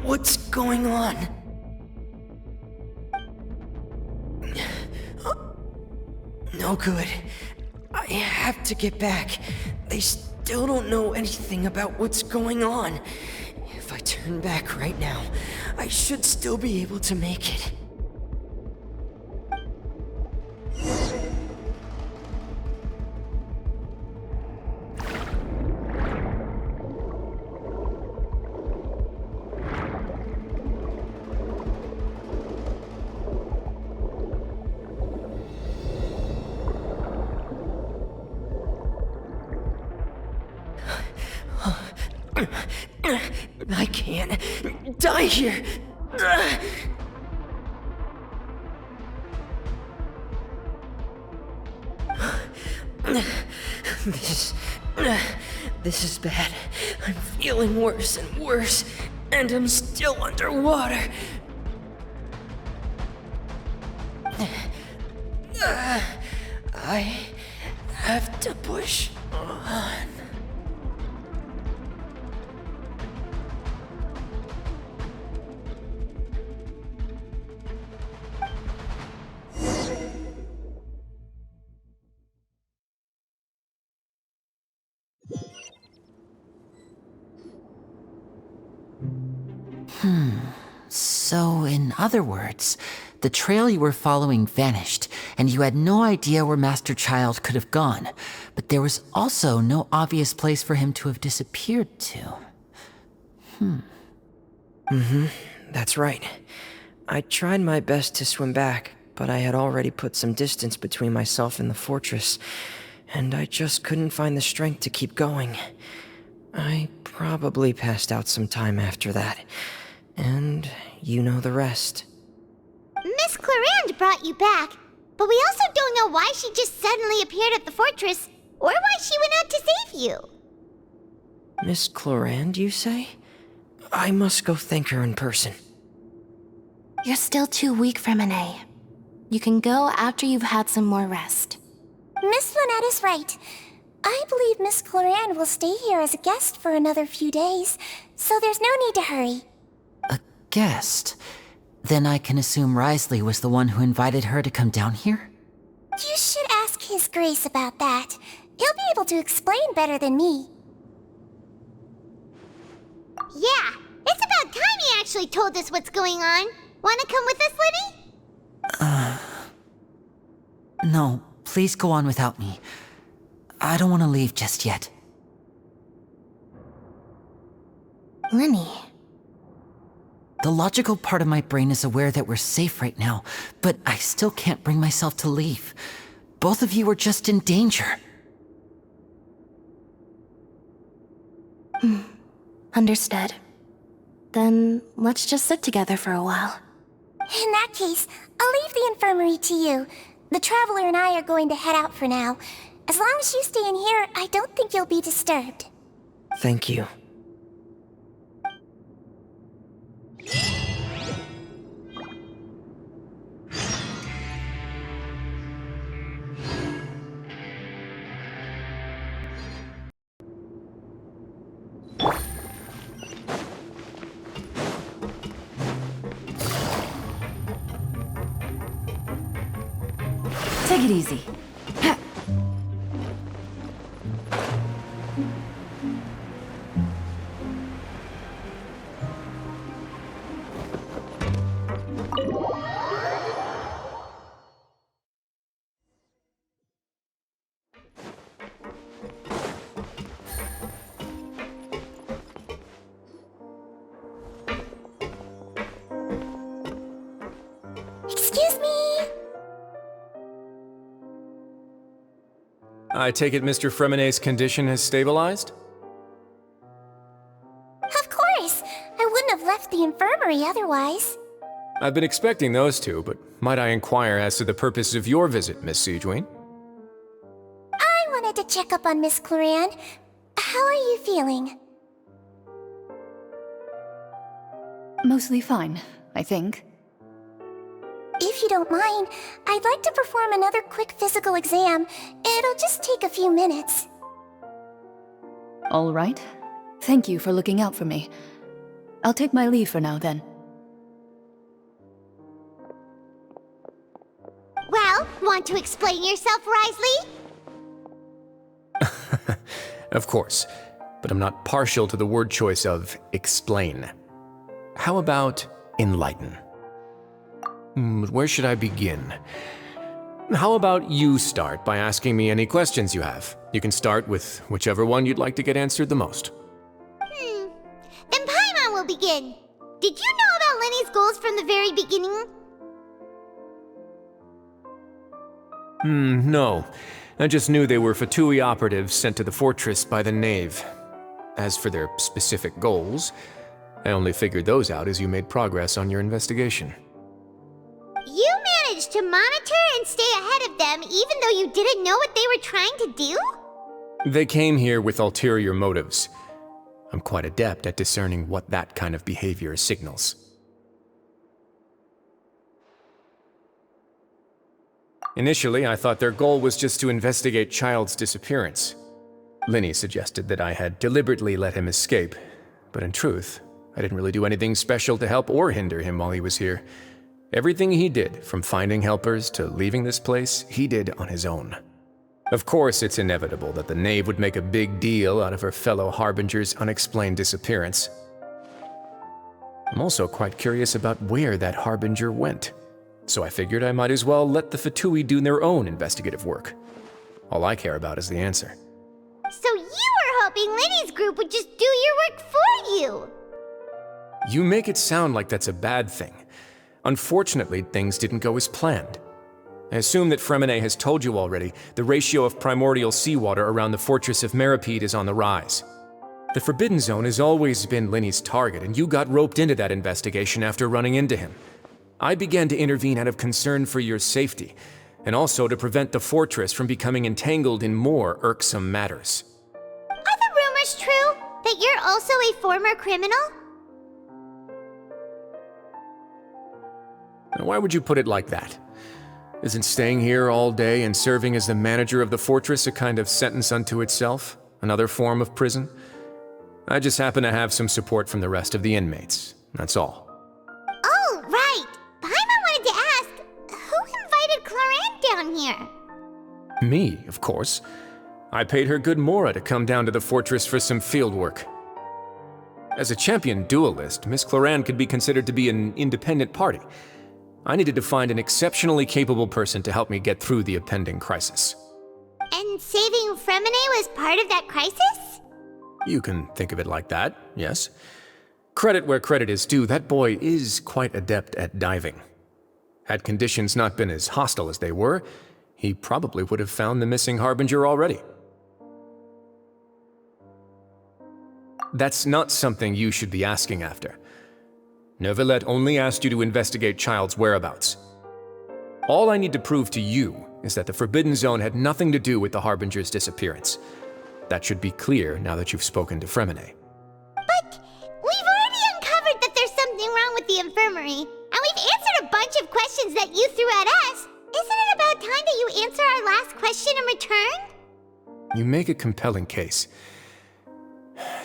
What's going on? No good. I have to get back. They still don't know anything about what's going on. If I turn back right now, I should still be able to make it. I can't die here. This is bad. I'm feeling worse and worse, and I'm still underwater. I have to push on. So, in other words, the trail you were following vanished, and you had no idea where Master Childe could have gone, but there was also no obvious place for him to have disappeared to. That's right. I tried my best to swim back, but I had already put some distance between myself and the fortress, and I just couldn't find the strength to keep going. I probably passed out some time after that, and you know the rest. Miss Clarande brought you back, but we also don't know why she just suddenly appeared at the fortress, or why she went out to save you. Miss Clarande, you say? I must go thank her in person. You're still too weak, Freminet. You can go after you've had some more rest. Miss Lynette is right. I believe Miss Clarande will stay here as a guest for another few days, so there's no need to hurry. A guest? Then I can assume Wriothesley was the one who invited her to come down here? You should ask His Grace about that. He'll be able to explain better than me. Yeah, it's about time he actually told us what's going on. Wanna come with us, Lenny? No, please go on without me. I don't want to leave just yet. Lenny. The logical part of my brain is aware that we're safe right now, but I still can't bring myself to leave. Both of you are just in danger. Understood. Then let's just sit together for a while. In that case, I'll leave the infirmary to you. The Traveler and I are going to head out for now. As long as you stay in here, I don't think you'll be disturbed. Thank you. Take it easy. Excuse me. I take it Mr. Freminet's condition has stabilized? Of course. I wouldn't have left the infirmary otherwise. I've been expecting those two, but might I inquire as to the purpose of your visit, Miss Sidgewayne? I wanted to check up on Miss Clarande. How are you feeling? Mostly fine, I think. If you don't mind, I'd like to perform another quick physical exam. It'll just take a few minutes. All right. Thank you for looking out for me. I'll take my leave for now, then. Well, want to explain yourself, Wriothesley? Of course, but I'm not partial to the word choice of explain. How about enlighten? Where should I begin? How about you start by asking me any questions you have? You can start with whichever one you'd like to get answered the most. Then Paimon will begin. Did you know about Lenny's goals from the very beginning? No. I just knew they were Fatui operatives sent to the fortress by the Knave. As for their specific goals, I only figured those out as you made progress on your investigation. You managed to monitor and stay ahead of them even though you didn't know what they were trying to do? They came here with ulterior motives. I'm quite adept at discerning what that kind of behavior signals. Initially, I thought their goal was just to investigate Childe's disappearance. Linny suggested that I had deliberately let him escape, but in truth, I didn't really do anything special to help or hinder him while he was here. Everything he did, from finding helpers to leaving this place, he did on his own. Of course, it's inevitable that the Knave would make a big deal out of her fellow harbinger's unexplained disappearance. I'm also quite curious about where that harbinger went, so I figured I might as well let the Fatui do their own investigative work. All I care about is the answer. So you were hoping Linny's group would just do your work for you! You make it sound like that's a bad thing. Unfortunately, things didn't go as planned. I assume that Freminet has told you already, the ratio of primordial seawater around the fortress of Meripede is on the rise. The Forbidden Zone has always been Linny's target, and you got roped into that investigation after running into him. I began to intervene out of concern for your safety, and also to prevent the fortress from becoming entangled in more irksome matters. Are the rumors true? That you're also a former criminal? Why would you put it like that? Isn't staying here all day and serving as the manager of the fortress a kind of sentence unto itself? Another form of prison? I just happen to have some support from the rest of the inmates, that's all. Oh, right! Paimon wanted to ask, who invited Clorant down here? Me, of course. I paid her good mora to come down to the fortress for some field work. As a champion duelist, Miss Clorant could be considered to be an independent party. I needed to find an exceptionally capable person to help me get through the impending crisis. And saving Freminet was part of that crisis? You can think of it like that, yes. Credit where credit is due, that boy is quite adept at diving. Had conditions not been as hostile as they were, he probably would have found the missing harbinger already. That's not something you should be asking after. Neuvillette only asked you to investigate Childe's whereabouts. All I need to prove to you is that the Forbidden Zone had nothing to do with the Harbinger's disappearance. That should be clear now that you've spoken to Freminet. But we've already uncovered that there's something wrong with the Infirmary, and we've answered a bunch of questions that you threw at us. Isn't it about time that you answer our last question in return? You make a compelling case.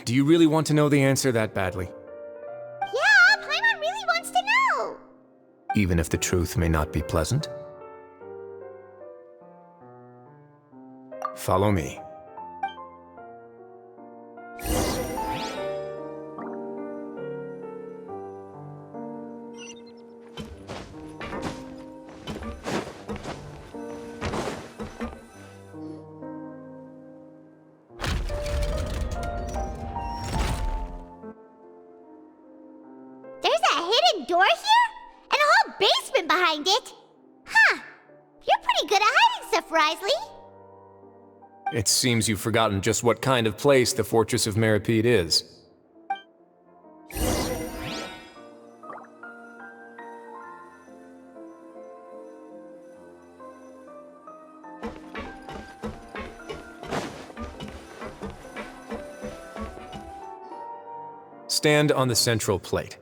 Do you really want to know the answer that badly? Yeah, Paimon really wants to know! Even if the truth may not be pleasant? Follow me. Door here? And a whole basement behind it? Huh. You're pretty good at hiding stuff, Wriothesley. It seems you've forgotten just what kind of place the Fortress of Meripede is. Stand on the central plate.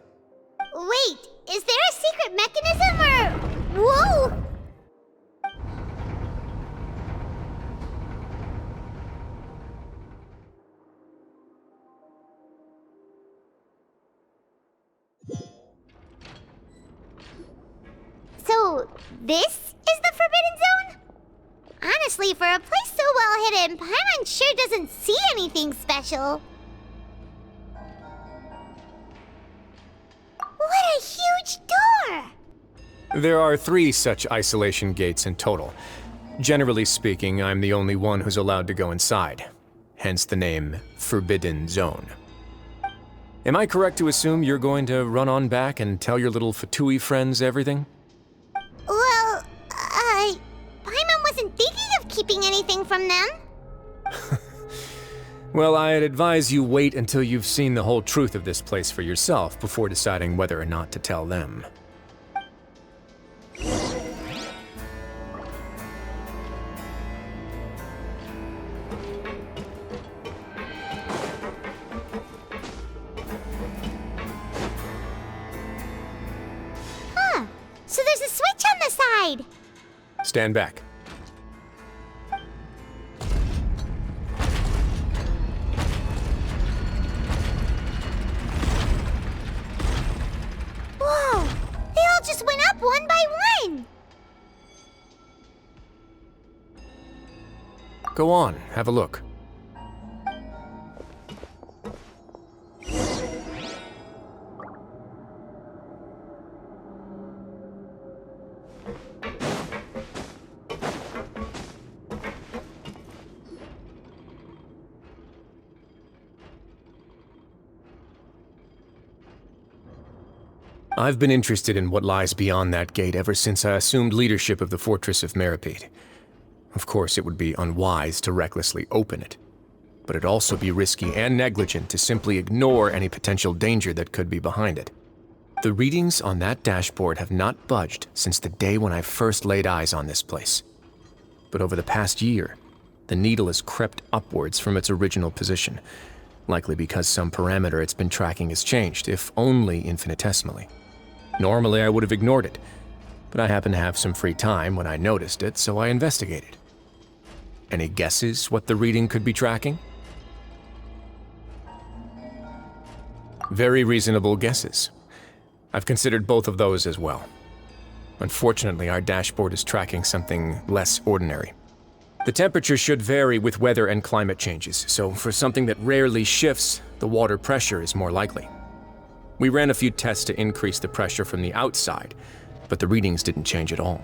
Wait, is there a secret mechanism or... Whoa! So, this is the Forbidden Zone? Honestly, for a place so well hidden, Paimon sure doesn't see anything special. What a huge door! There are 3 such isolation gates in total. Generally speaking, I'm the only one who's allowed to go inside. Hence the name Forbidden Zone. Am I correct to assume you're going to run on back and tell your little Fatui friends everything? Well, Paimon wasn't thinking of keeping anything from them. Well, I'd advise you wait until you've seen the whole truth of this place for yourself before deciding whether or not to tell them. Huh. So there's a switch on the side. Stand back. Whoa! They all just went up one by one! Go on, have a look. I've been interested in what lies beyond that gate ever since I assumed leadership of the Fortress of Meripede. Of course, it would be unwise to recklessly open it, but it'd also be risky and negligent to simply ignore any potential danger that could be behind it. The readings on that dashboard have not budged since the day when I first laid eyes on this place. But over the past year, the needle has crept upwards from its original position, likely because some parameter it's been tracking has changed, if only infinitesimally. Normally, I would have ignored it, but I happened to have some free time when I noticed it, so I investigated. Any guesses what the reading could be tracking? Very reasonable guesses. I've considered both of those as well. Unfortunately, our dashboard is tracking something less ordinary. The temperature should vary with weather and climate changes, so for something that rarely shifts, the water pressure is more likely. We ran a few tests to increase the pressure from the outside, but the readings didn't change at all.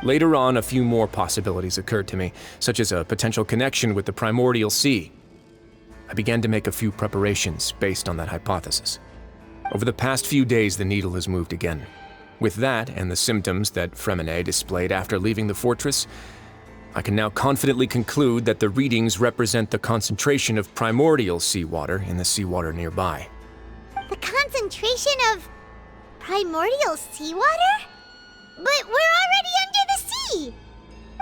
Later on, a few more possibilities occurred to me, such as a potential connection with the primordial sea. I began to make a few preparations based on that hypothesis. Over the past few days, the needle has moved again. With that, and the symptoms that Freminet displayed after leaving the fortress, I can now confidently conclude that the readings represent the concentration of primordial seawater in the seawater nearby. The concentration of primordial seawater? But we're already under the sea!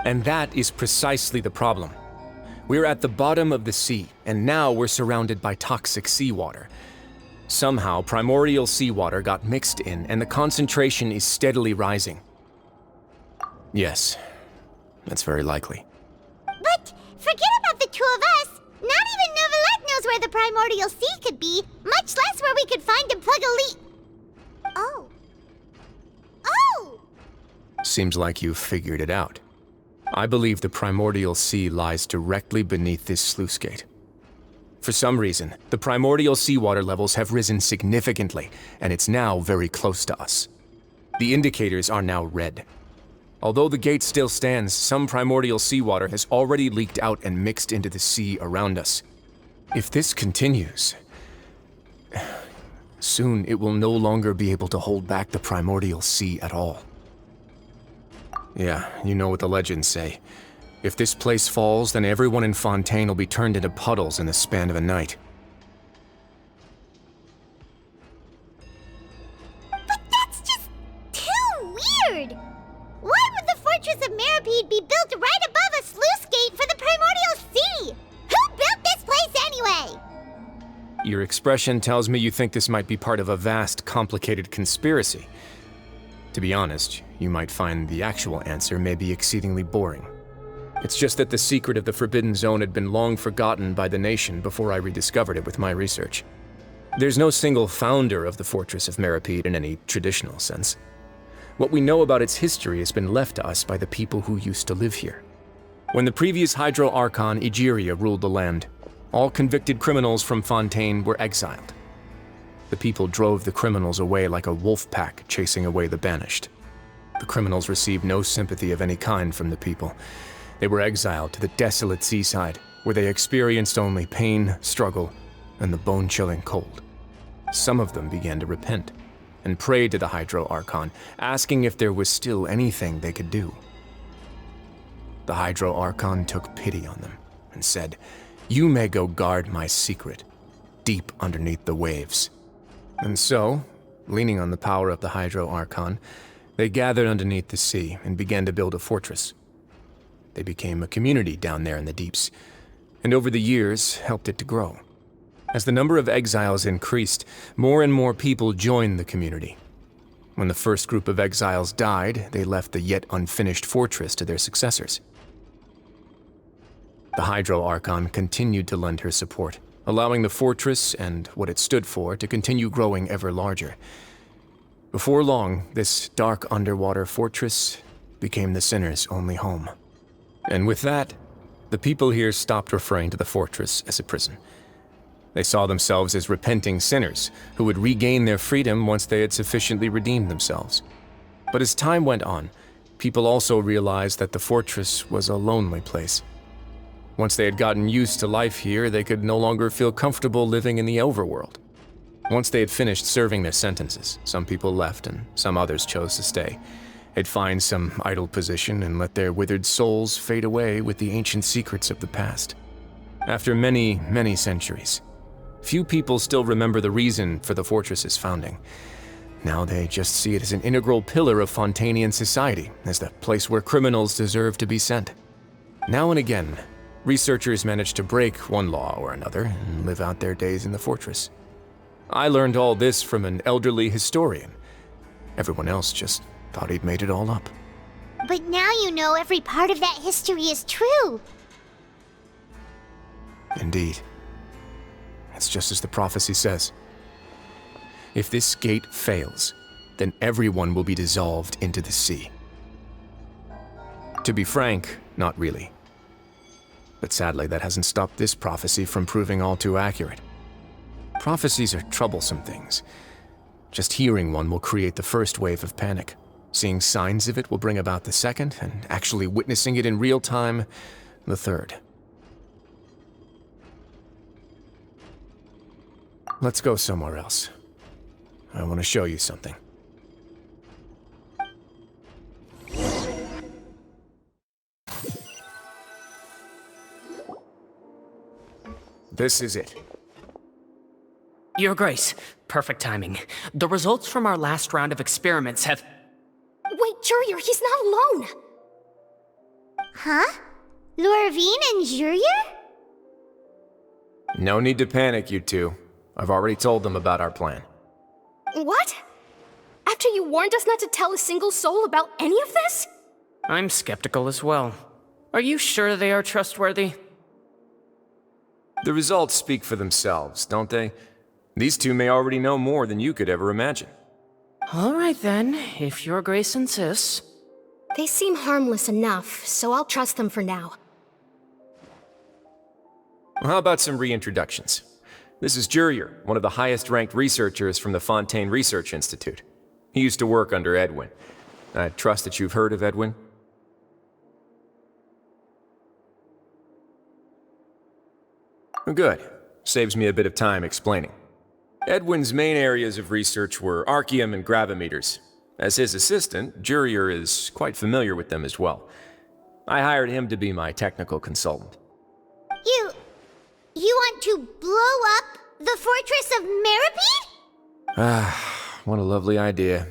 And that is precisely the problem. We're at the bottom of the sea, and now we're surrounded by toxic seawater. Somehow, primordial seawater got mixed in, and the concentration is steadily rising. Yes, that's very likely. But forget about the two of us! Not even Neuvillette knows where the primordial sea could be, much less where we could find and plug a leak. Oh. Oh! Seems like you've figured it out. I believe the primordial sea lies directly beneath this sluice gate. For some reason, the primordial seawater levels have risen significantly, and it's now very close to us. The indicators are now red. Although the gate still stands, some primordial seawater has already leaked out and mixed into the sea around us. If this continues, soon it will no longer be able to hold back the primordial sea at all. Yeah, you know what the legends say. If this place falls, then everyone in Fontaine will be turned into puddles in the span of a night. But that's just too weird! Why would the Fortress of Meripede be built right above a sluice gate for the primordial sea? Who built this place anyway? Your expression tells me you think this might be part of a vast, complicated conspiracy. To be honest, you might find the actual answer may be exceedingly boring. It's just that the secret of the Forbidden Zone had been long forgotten by the nation before I rediscovered it with my research. There's no single founder of the Fortress of Meripede in any traditional sense. What we know about its history has been left to us by the people who used to live here. When the previous Hydro Archon Egeria ruled the land, all convicted criminals from Fontaine were exiled. The people drove the criminals away like a wolf pack chasing away the banished. The criminals received no sympathy of any kind from the people. They were exiled to the desolate seaside, where they experienced only pain, struggle, and the bone-chilling cold. Some of them began to repent, and prayed to the Hydro Archon, asking if there was still anything they could do. The Hydro Archon took pity on them, and said, You may go guard my secret, deep underneath the waves. And so, leaning on the power of the Hydro Archon, they gathered underneath the sea and began to build a fortress. They became a community down there in the deeps, and over the years helped it to grow. As the number of exiles increased, more and more people joined the community. When the first group of exiles died, they left the yet unfinished fortress to their successors. The Hydro Archon continued to lend her support, allowing the fortress and what it stood for to continue growing ever larger. Before long, this dark underwater fortress became the sinner's only home. And with that, the people here stopped referring to the fortress as a prison. They saw themselves as repenting sinners who would regain their freedom once they had sufficiently redeemed themselves. But as time went on, people also realized that the fortress was a lonely place. Once they had gotten used to life here, they could no longer feel comfortable living in the overworld. Once they had finished serving their sentences, some people left and some others chose to stay. They'd find some idle position and let their withered souls fade away with the ancient secrets of the past. After many, many centuries, few people still remember the reason for the fortress's founding. Now they just see it as an integral pillar of Fontanian society, as the place where criminals deserve to be sent. Now and again, researchers manage to break one law or another and live out their days in the fortress. I learned all this from an elderly historian. Everyone else just thought he'd made it all up. But now you know every part of that history is true. Indeed. It's just as the prophecy says. If this gate fails, then everyone will be dissolved into the sea. To be frank, not really. But sadly, that hasn't stopped this prophecy from proving all too accurate. Prophecies are troublesome things. Just hearing one will create the first wave of panic. Seeing signs of it will bring about the second, and actually witnessing it in real time, the third. Let's go somewhere else. I want to show you something. This is it. Your Grace, perfect timing. The results from our last round of experiments have... Wait, Jurier, he's not alone! Huh? Lorvine and Jurier? No need to panic, you two. I've already told them about our plan. What? After you warned us not to tell a single soul about any of this? I'm skeptical as well. Are you sure they are trustworthy? The results speak for themselves, don't they? These two may already know more than you could ever imagine. All right then, if Your Grace insists. They seem harmless enough, so I'll trust them for now. Well, how about some reintroductions? This is Jurier, one of the highest-ranked researchers from the Fontaine Research Institute. He used to work under Edwin. I trust that you've heard of Edwin? Good. Saves me a bit of time explaining. Edwin's main areas of research were archaeum and gravimeters. As his assistant, Jurier is quite familiar with them as well. I hired him to be my technical consultant. You want to blow up the fortress of Meripede? Ah, what a lovely idea.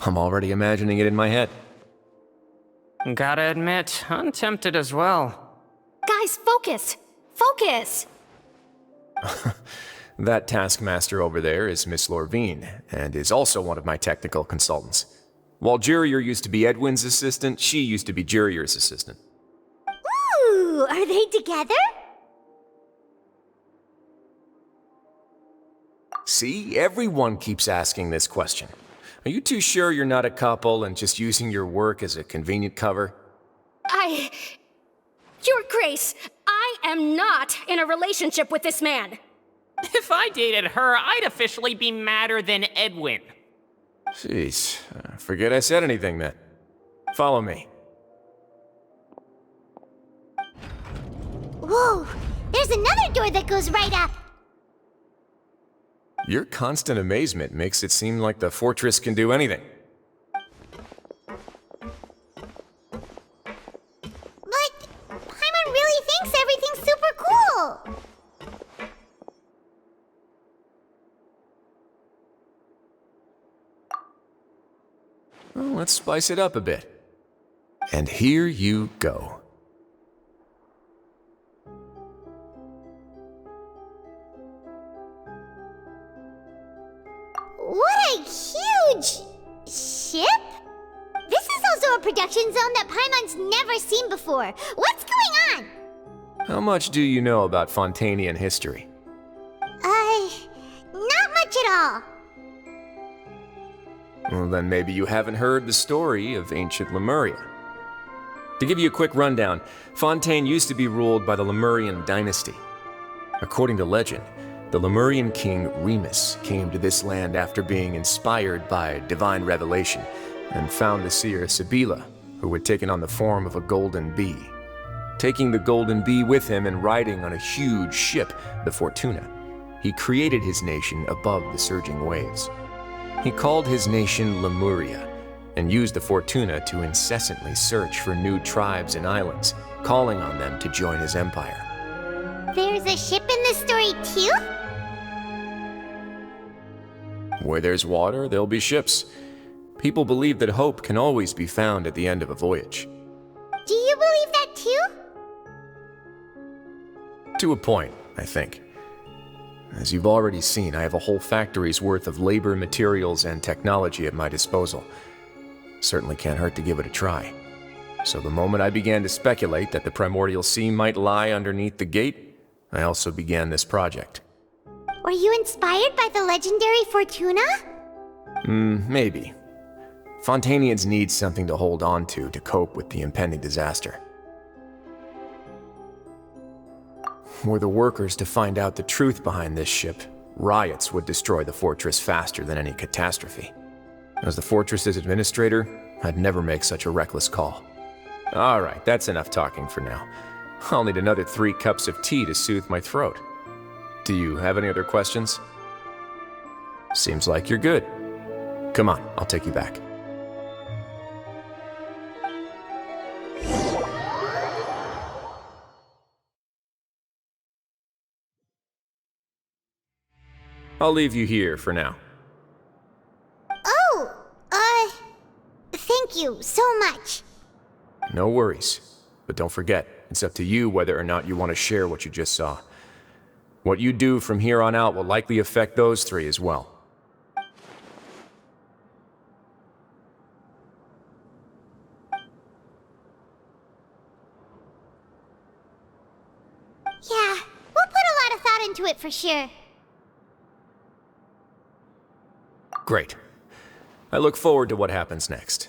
I'm already imagining it in my head. Gotta admit, I'm tempted as well. Guys, focus! Focus! That taskmaster over there is Miss Lorvine, and is also one of my technical consultants. While Jurier used to be Edwin's assistant, she used to be Jurier's assistant. Ooh, are they together? See, everyone keeps asking this question. Are you too sure you're not a couple and just using your work as a convenient cover? Your Grace, I am not in a relationship with this man. If I dated her, I'd officially be madder than Edwin. Jeez, forget I said anything then. Follow me. Whoa, there's another door that goes right up. Your constant amazement makes it seem like the fortress can do anything. But Paimon really thinks everything's super cool. let's spice it up a bit. And here you go. What a huge ship? This is also a production zone that Paimon's never seen before. What's going on? How much do you know about Fontanian history? Not much at all. Well, then maybe you haven't heard the story of ancient Lemuria. To give you a quick rundown, Fontaine used to be ruled by the Lemurian dynasty. According to legend, the Lemurian king Remus came to this land after being inspired by divine revelation and found the seer Sibila, who had taken on the form of a golden bee. Taking the golden bee with him and riding on a huge ship, the Fortuna, he created his nation above the surging waves. He called his nation Lemuria and used the Fortuna to incessantly search for new tribes and islands, calling on them to join his empire. There's a ship in this story too? Where there's water, there'll be ships. People believe that hope can always be found at the end of a voyage. Do you believe that too? To a point, I think. As you've already seen, I have a whole factory's worth of labor, materials, and technology at my disposal. Certainly can't hurt to give it a try. So the moment I began to speculate that the primordial sea might lie underneath the gate, I also began this project. Were you inspired by the legendary Fortuna? Maybe. Fontanians need something to hold on to cope with the impending disaster. Were the workers to find out the truth behind this ship, riots would destroy the fortress faster than any catastrophe. As the fortress's administrator, I'd never make such a reckless call. All right, that's enough talking for now. I'll need another 3 cups of tea to soothe my throat. Do you have any other questions? Seems like you're good. Come on, I'll take you back. I'll leave you here for now. Oh, thank you so much. No worries. But don't forget, it's up to you whether or not you want to share what you just saw. What you do from here on out will likely affect those 3 as well. Yeah, we'll put a lot of thought into it for sure. Great. I look forward to what happens next.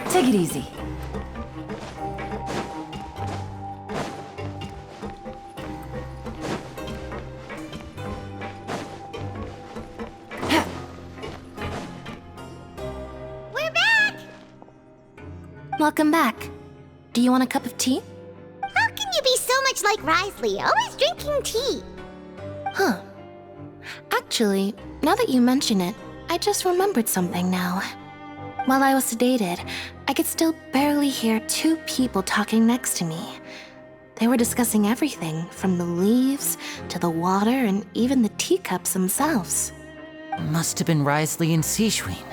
Take it easy. Welcome back. Do you want a cup of tea? How can you be so much like Wriothesley, always drinking tea? Huh. Actually, now that you mention it, I just remembered something now. While I was sedated, I could still barely hear 2 people talking next to me. They were discussing everything, from the leaves to the water and even the teacups themselves. Must have been Wriothesley and Sejuin.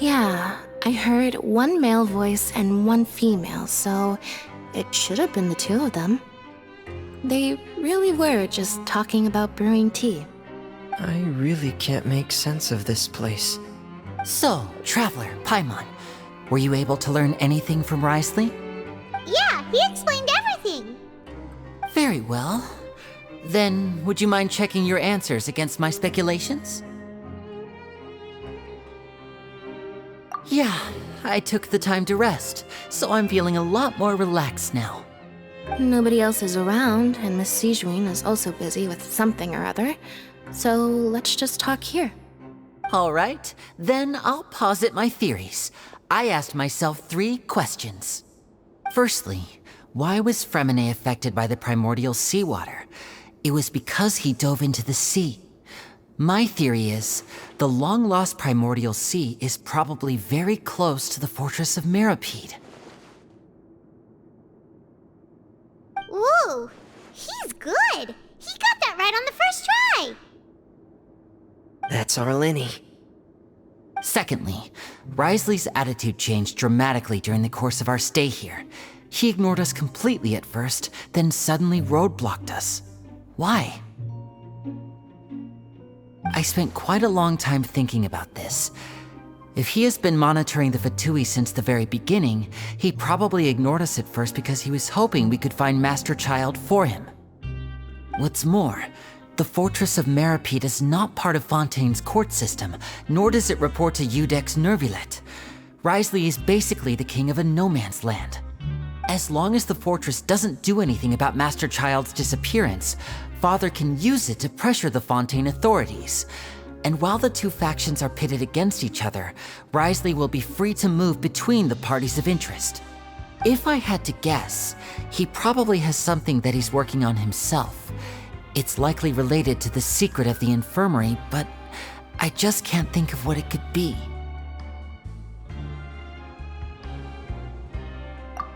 Yeah, I heard 1 male voice and 1 female, so it should have been the 2 of them. They really were just talking about brewing tea. I really can't make sense of this place. So, Traveler, Paimon, were you able to learn anything from Wriothesley? Yeah, he explained everything. Very well. Then, would you mind checking your answers against my speculations? Yeah, I took the time to rest, so I'm feeling a lot more relaxed now. Nobody else is around, and Miss Sejuin is also busy with something or other, so let's just talk here. All right, then I'll posit my theories. I asked myself 3 questions. Firstly, why was Freminet affected by the primordial seawater? It was because he dove into the sea. My theory is, the long-lost primordial sea is probably very close to the fortress of Meropide. Ooh, he's good. He got that right on the first try. That's our Lenny. Secondly, Wriothesley's attitude changed dramatically during the course of our stay here. He ignored us completely at first, then suddenly roadblocked us. Why? I spent quite a long time thinking about this. If he has been monitoring the Fatui since the very beginning, he probably ignored us at first because he was hoping we could find Master Childe for him. What's more, the Fortress of Meropide is not part of Fontaine's court system, nor does it report to Iudex Neuvillette. Wriothesley is basically the king of a no-man's land. As long as the fortress doesn't do anything about Master Childe's disappearance, Father can use it to pressure the Fontaine authorities. And while the two factions are pitted against each other, Wriothesley will be free to move between the parties of interest. If I had to guess, he probably has something that he's working on himself. It's likely related to the secret of the Infirmary, but I just can't think of what it could be.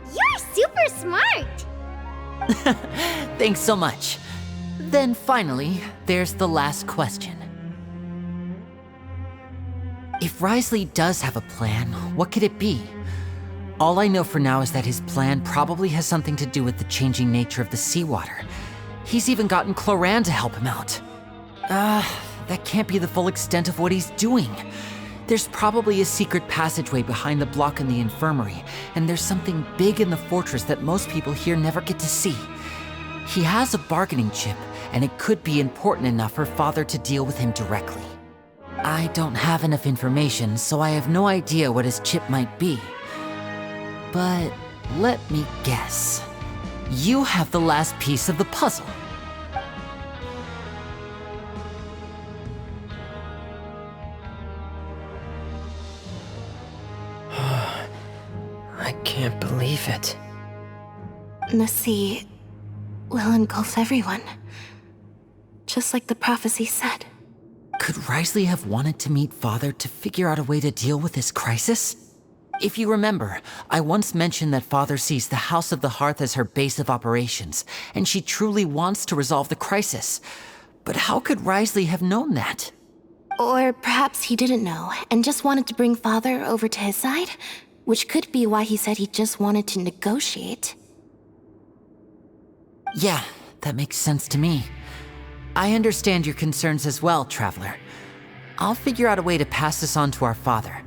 You're super smart! Thanks so much. Then finally, there's the last question. If Wriothesley does have a plan, what could it be? All I know for now is that his plan probably has something to do with the changing nature of the seawater. He's even gotten Cloran to help him out. That can't be the full extent of what he's doing. There's probably a secret passageway behind the block in the infirmary, and there's something big in the fortress that most people here never get to see. He has a bargaining chip, and it could be important enough for Father to deal with him directly. I don't have enough information, so I have no idea what his chip might be. But let me guess. You have the last piece of the puzzle. I can't believe it. The sea will engulf everyone. Just like the prophecy said. Could Wriothesley have wanted to meet Father to figure out a way to deal with this crisis? If you remember, I once mentioned that Father sees the House of the Hearth as her base of operations, and she truly wants to resolve the crisis. But how could Wriothesley have known that? Or perhaps he didn't know, and just wanted to bring Father over to his side? Which could be why he said he just wanted to negotiate. Yeah, that makes sense to me. I understand your concerns as well, Traveler. I'll figure out a way to pass this on to our father.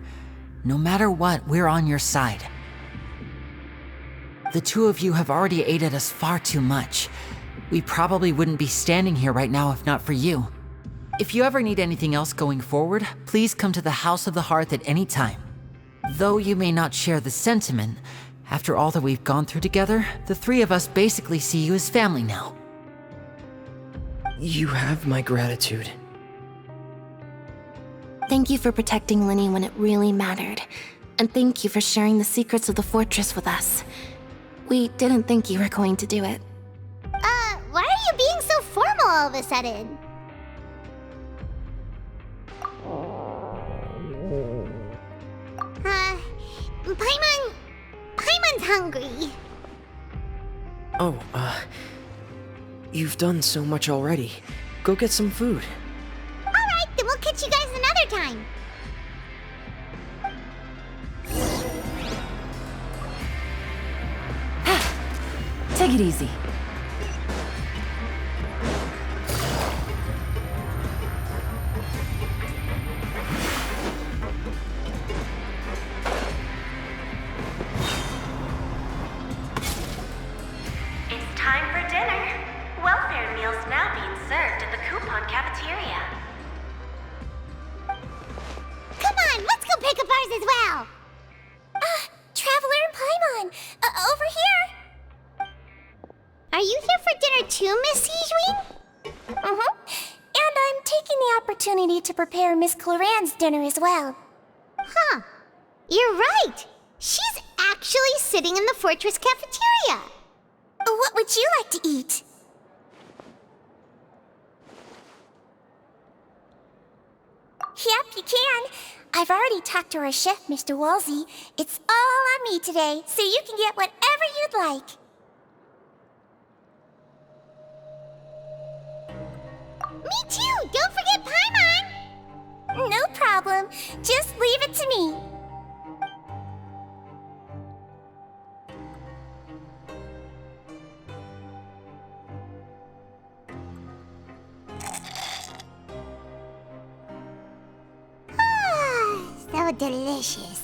No matter what, we're on your side. The two of you have already aided us far too much. We probably wouldn't be standing here right now if not for you. If you ever need anything else going forward, please come to the House of the Hearth at any time. Though you may not share the sentiment, after all that we've gone through together, the three of us basically see you as family now. You have my gratitude. Thank you for protecting Lenny when it really mattered. And thank you for sharing the secrets of the fortress with us. We didn't think you were going to do it. Why are you being so formal all of a sudden? Paimon's hungry. Oh, you've done so much already. Go get some food. Alright, then we'll catch you guys another time. Take it easy. It's time for dinner. Welfare meals now being served in the coupon cafeteria. Come on, let's go pick up ours as well. Traveler and Paimon, over here. Are you here for dinner too, Miss Siegewein? And I'm taking the opportunity to prepare Miss Cloran's dinner as well. Huh. You're right. She's actually sitting in the fortress cafeteria. What would you like to eat? Yep, you can. I've already talked to our chef, Mr. Wolsey. It's all on me today, so you can get whatever you'd like. Me too! Don't forget Paimon! No problem. Just leave it to me. So delicious.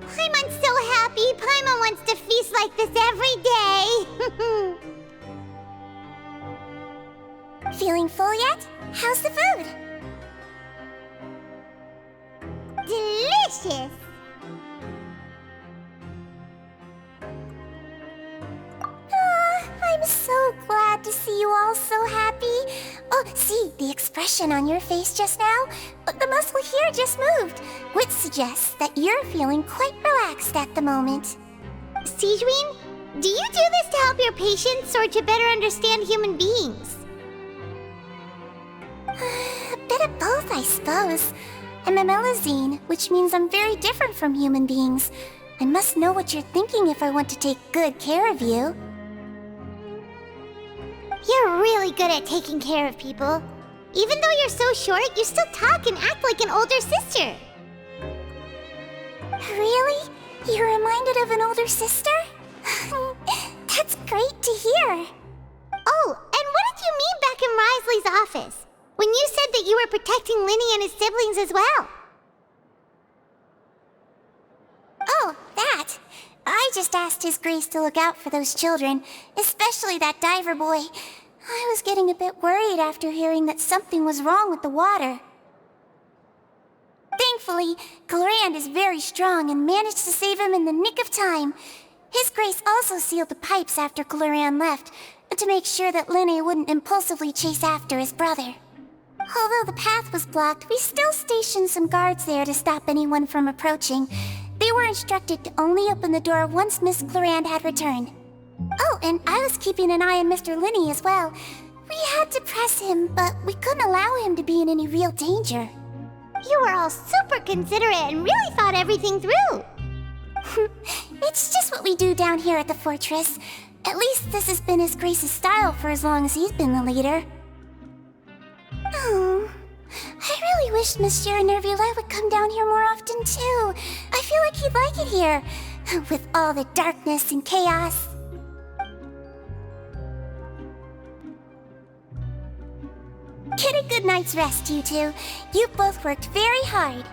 Paimon's so happy. Paimon wants to feast like this every day. Feeling full yet? How's the food? Delicious. I'm so glad to see you all so happy. Oh, see, the expression on your face just now? The muscle here just moved, which suggests that you're feeling quite relaxed at the moment. Sigewinne, do you do this to help your patients or to better understand human beings? A bit of both, I suppose. I'm a Melusine, which means I'm very different from human beings. I must know what you're thinking if I want to take good care of you. You're really good at taking care of people. Even though you're so short, you still talk and act like an older sister. Really? You're reminded of an older sister? That's great to hear. Oh, and what did you mean back in Wriothesley's office? When you said that you were protecting Linny and his siblings as well? Oh, that. I just asked His Grace to look out for those children, especially that diver boy. I was getting a bit worried after hearing that something was wrong with the water. Thankfully, Clorand is very strong and managed to save him in the nick of time. His Grace also sealed the pipes after Clorand left, to make sure that Linny wouldn't impulsively chase after his brother. Although the path was blocked, we still stationed some guards there to stop anyone from approaching. They were instructed to only open the door once Miss Clorand had returned. Oh, and I was keeping an eye on Mr. Linny as well. We had to press him, but we couldn't allow him to be in any real danger. You were all super considerate and really thought everything through. It's just what we do down here at the fortress. At least this has been His Grace's style for as long as he's been the leader. Oh, I really wish Monsieur Neuvillette would come down here more often too. I feel like he'd like it here, with all the darkness and chaos. Get a good night's rest, you two. You've both worked very hard.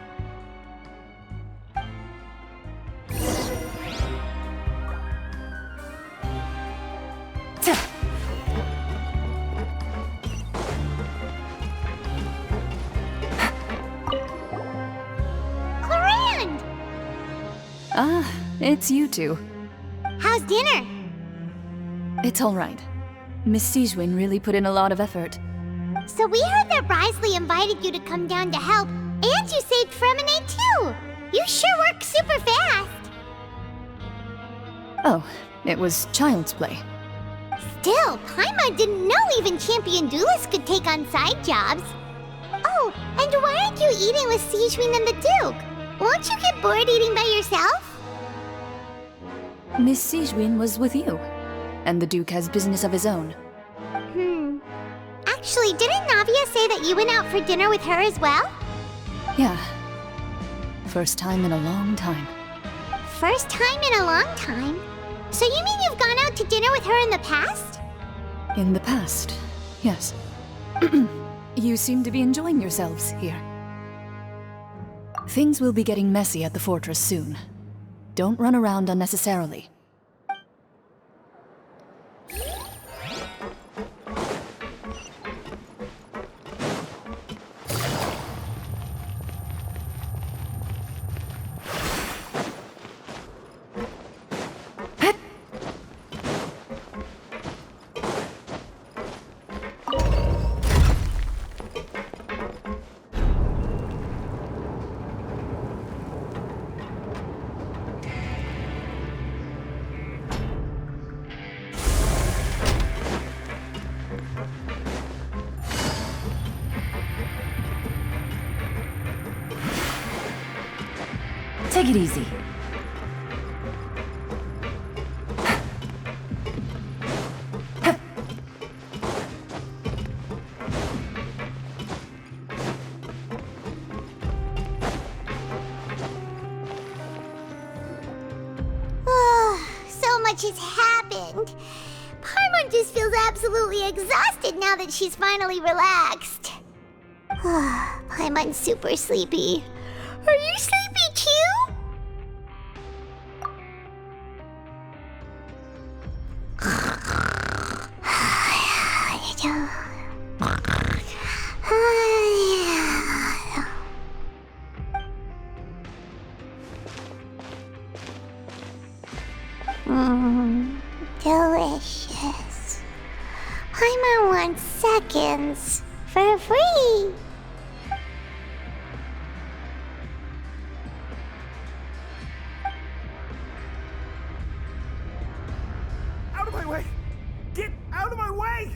Clorand! Ah, it's you two. How's dinner? It's all right. Miss Sigewinne really put in a lot of effort. So we heard that Wriothesley invited you to come down to help, and you saved Freminet too! You sure work super fast! Oh, it was child's play. Still, Paimon didn't know even champion duelists could take on side jobs. Oh, and why aren't you eating with Sigewinne and the Duke? Won't you get bored eating by yourself? Miss Sigewinne was with you, and the Duke has business of his own. Actually, didn't Navia say that you went out for dinner with her as well? Yeah. First time in a long time. First time in a long time? So you mean you've gone out to dinner with her in the past? In the past, yes. You seem to be enjoying yourselves here. Things will be getting messy at the fortress soon. Don't run around unnecessarily. Take it easy. much has happened. Paimon just feels absolutely exhausted now that she's finally relaxed. Paimon's super sleepy. Are you sleepy too? Delicious. Paimon wants seconds for free. Out of my way! Get out of my way!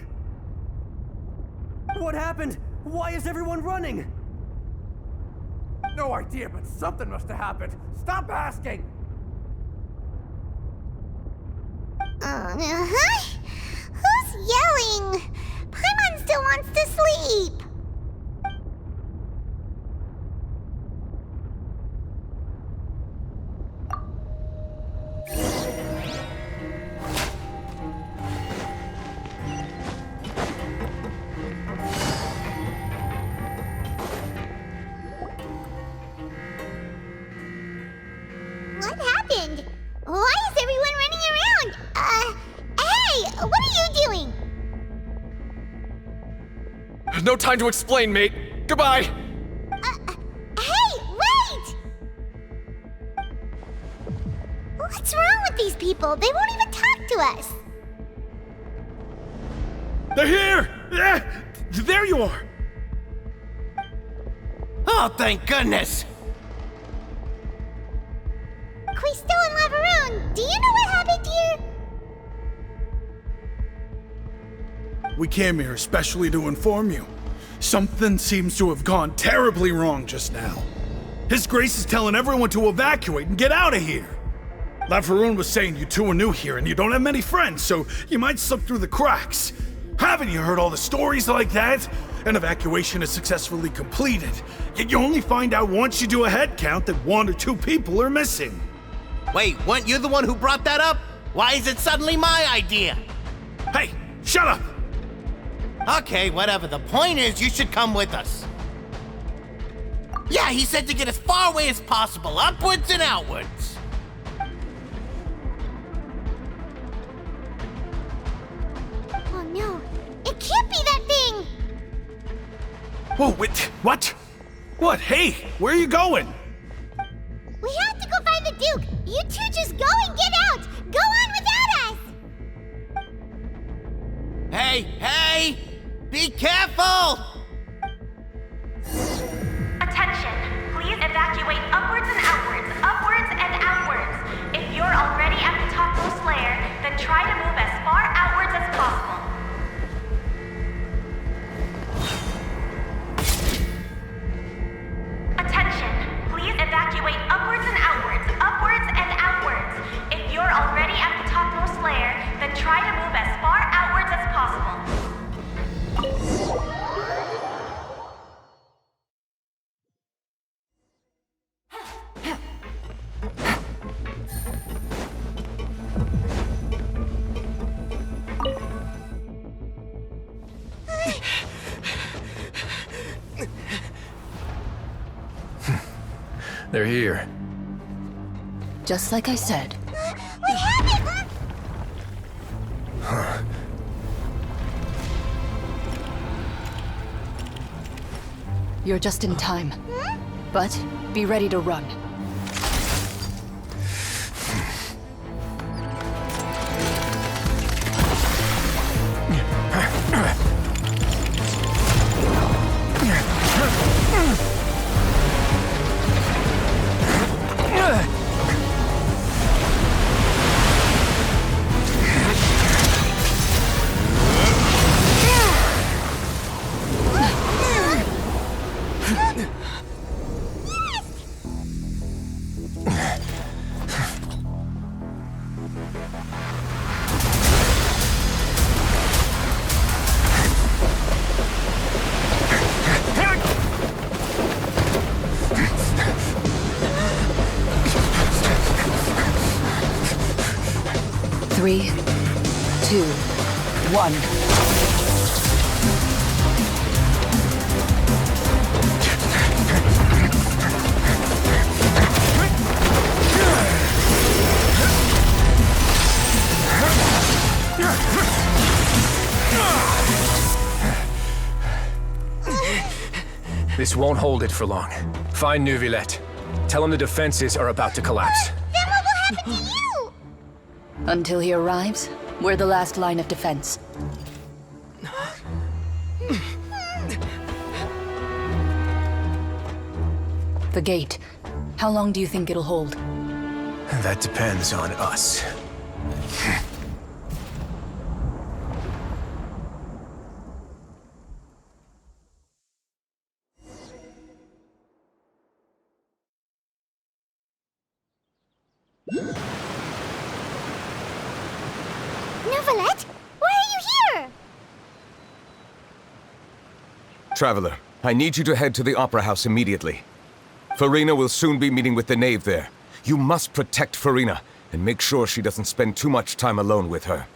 What happened? Why is everyone running? No idea, but something must have happened. Stop asking! Who's yelling? Paimon still wants to sleep. What happened? Why is everyone running around? Hey! What are you doing? No time to explain, mate. Goodbye. Hey, wait! What's wrong with these people? They won't even talk to us. They're here! Yeah, there you are! Oh, thank goodness! Quisto and Laveroon, do you know what happened here? We came here especially to inform you. Something seems to have gone terribly wrong just now. His Grace is telling everyone to evacuate and get out of here. Laveroon was saying you two are new here and you don't have many friends, so you might slip through the cracks. Haven't you heard all the stories like that? An evacuation is successfully completed, yet you only find out once you do a head count that 1 or 2 people are missing. Wait, weren't you the one who brought that up? Why is it suddenly my idea? Hey, shut up! Okay, whatever. The point is, you should come with us. Yeah, he said to get as far away as possible, upwards and outwards. Oh no, it can't be that thing! Whoa, wait, what? What? Hey, where are you going? We have to go find the Duke! You two just go and get out! Go on without us! Hey, hey! Be careful! Attention! Please evacuate upwards and outwards, upwards and outwards. If you're already at the topmost layer, then try to move as far outwards as possible. Attention! Please evacuate upwards and outwards, upwards and outwards. If you're already at the topmost layer, then try to move as far outwards as possible. They're here. Just like I said. We have it! Huh. You're just in time. But be ready to run. 3, 2, 1. This won't hold it for long. Find Neuvillette. Tell him the defenses are about to collapse. Then what will happen to you? Until he arrives, we're the last line of defense. The gate. How long do you think it'll hold? That depends on us. Neuvillette? Why are you here? Traveler, I need you to head to the Opera House immediately. Farina will soon be meeting with the Knave there. You must protect Farina, and make sure she doesn't spend too much time alone with her.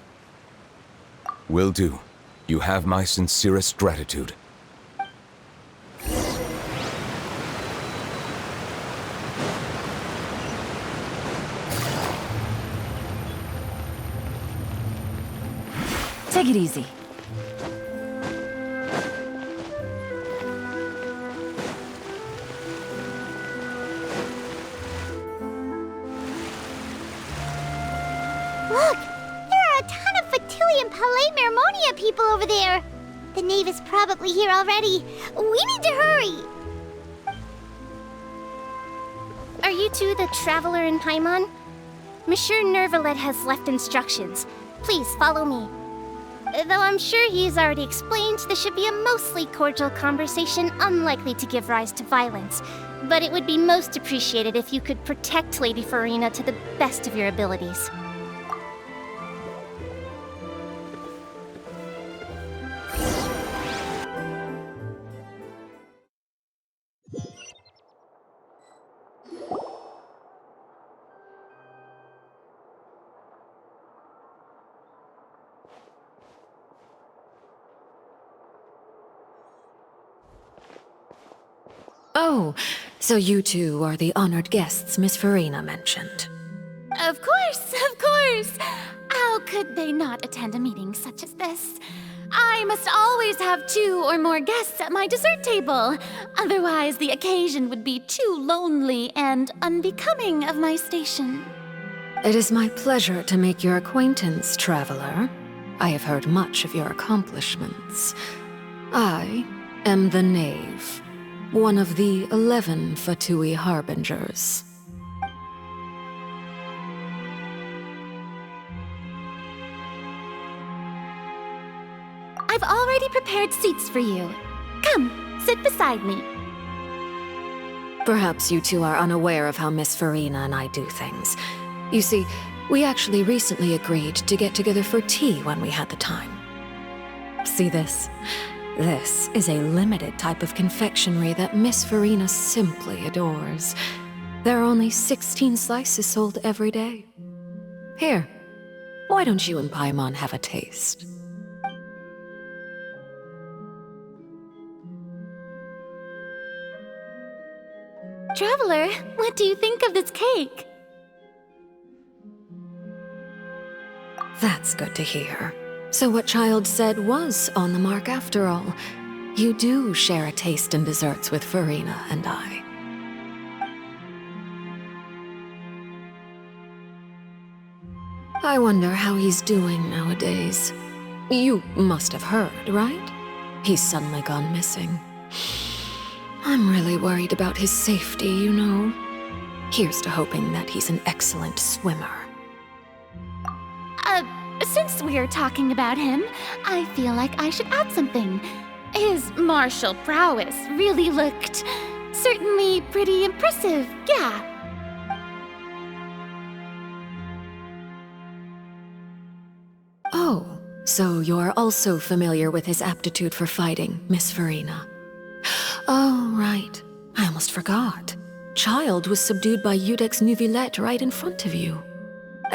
Will do. You have my sincerest gratitude. Take it easy. Look! There are a ton of Fatilian Palais Mermonia people over there! The Knave is probably here already. We need to hurry! Are you two the traveler in Paimon? Monsieur Neuvillette has left instructions. Please follow me. Though I'm sure he's already explained, this should be a mostly cordial conversation, unlikely to give rise to violence. But it would be most appreciated if you could protect Lady Farina to the best of your abilities. Oh, so you two are the honored guests Miss Farina mentioned. Of course, of course! How could they not attend a meeting such as this? I must always have 2 or more guests at my dessert table. Otherwise, the occasion would be too lonely and unbecoming of my station. It is my pleasure to make your acquaintance, traveler. I have heard much of your accomplishments. I am the Knave, one of the 11 Fatui harbingers. I've already prepared seats for you. Come, sit beside me. Perhaps you two are unaware of how Miss Farina and I do things. You see, we actually recently agreed to get together for tea when we had the time. See this? This is a limited type of confectionery that Miss Farina simply adores. There are only 16 slices sold every day. Here, why don't you and Paimon have a taste? Traveler, what do you think of this cake? That's good to hear. So what Childe said was on the mark after all. You do share a taste in desserts with Farina and I. I wonder how he's doing nowadays. You must have heard, right? He's suddenly gone missing. I'm really worried about his safety, you know. Here's to hoping that he's an excellent swimmer. Since we're talking about him, I feel like I should add something. His martial prowess really looked certainly pretty impressive, yeah. Oh, so you're also familiar with his aptitude for fighting, Miss Farina. Oh, right. I almost forgot. Childe was subdued by Iudex Neuvillette right in front of you.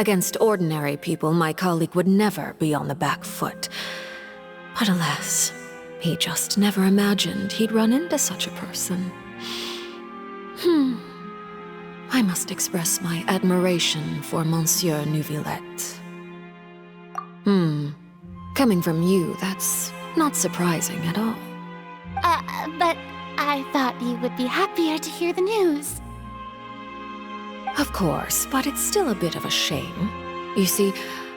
Against ordinary people, my colleague would never be on the back foot. But alas, he just never imagined he'd run into such a person. I must express my admiration for Monsieur Neuvillette. Coming from you, that's not surprising at all. But I thought you would be happier to hear the news. Of course, but it's still a bit of a shame. You see,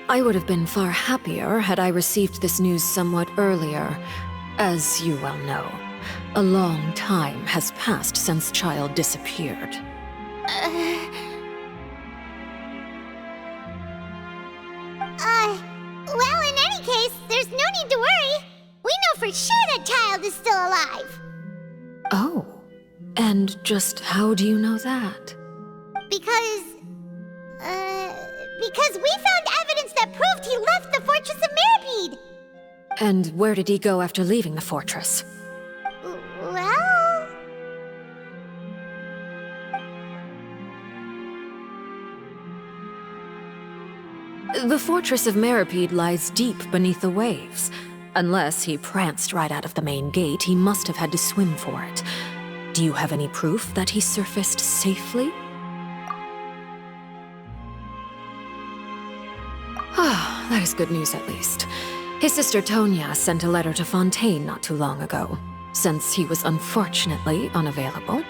I would have been far happier had I received this news somewhat earlier. As you well know, a long time has passed since Childe disappeared. Well, in any case, there's no need to worry. We know for sure that Childe is still alive. Oh, and just how do you know that? Because we found evidence that proved he left the Fortress of Meripede. And where did he go after leaving the fortress? Well... The Fortress of Meripede lies deep beneath the waves. Unless he pranced right out of the main gate, he must have had to swim for it. Do you have any proof that he surfaced safely? Ah, that is good news at least. His sister Tonya sent a letter to Fontaine not too long ago. Since he was unfortunately unavailable,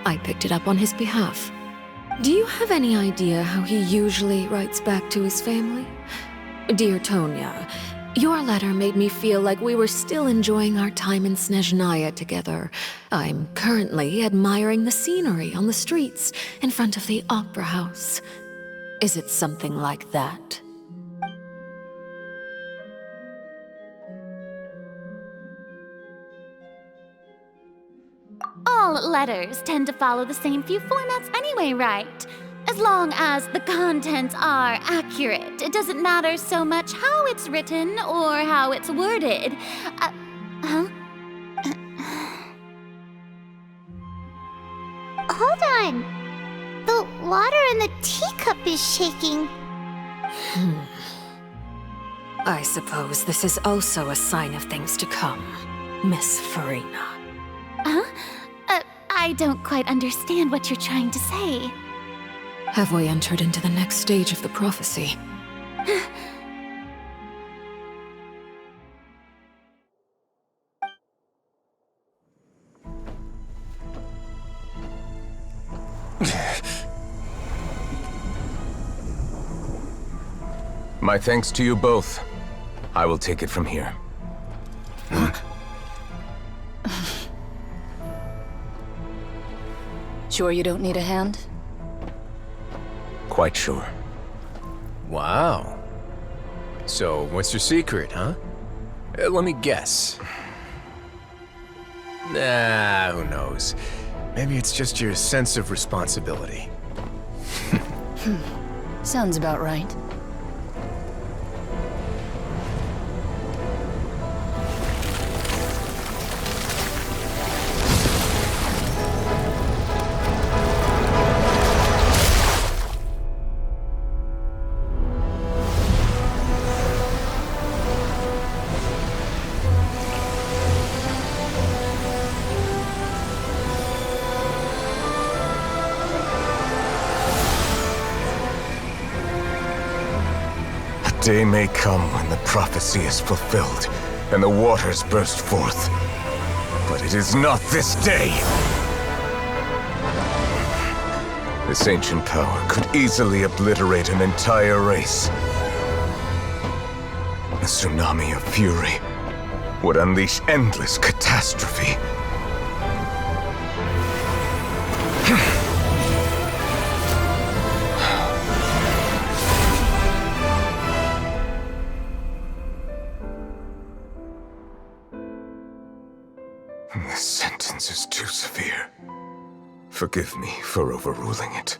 I picked it up on his behalf. Do you have any idea how he usually writes back to his family? Dear Tonya, your letter made me feel like we were still enjoying our time in Snezhnaya together. I'm currently admiring the scenery on the streets in front of the opera house. Is it something like that? All letters tend to follow the same few formats anyway, right? As long as the contents are accurate, it doesn't matter so much how it's written or how it's worded. Hold on. The water in the teacup is shaking. I suppose this is also a sign of things to come, Miss Farina. I don't quite understand what you're trying to say. Have we entered into the next stage of the prophecy? My thanks to you both. I will take it from here. Sure you don't need a hand? Quite sure. Wow. So, what's your secret, huh? Let me guess. Nah, who knows? Maybe it's just your sense of responsibility. Sounds about right. Day may come when the prophecy is fulfilled, and the waters burst forth. But it is not this day! This ancient power could easily obliterate an entire race. A tsunami of fury would unleash endless catastrophe. This sentence is too severe. Forgive me for overruling it.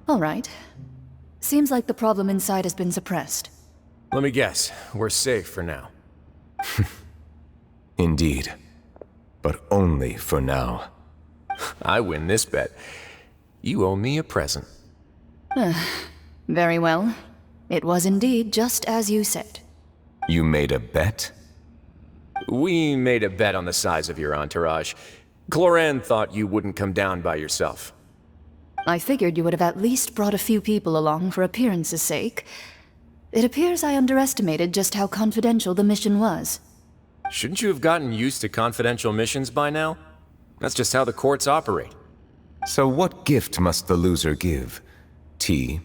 All right. Seems like the problem inside has been suppressed. Let me guess, we're safe for now. Indeed. But only for now. I win this bet. You owe me a present. Very well. It was indeed just as you said. You made a bet? We made a bet on the size of your entourage. Cloran thought you wouldn't come down by yourself. I figured you would have at least brought a few people along for appearance's sake. It appears I underestimated just how confidential the mission was. Shouldn't you have gotten used to confidential missions by now? That's just how the courts operate. So what gift must the loser give? Tea?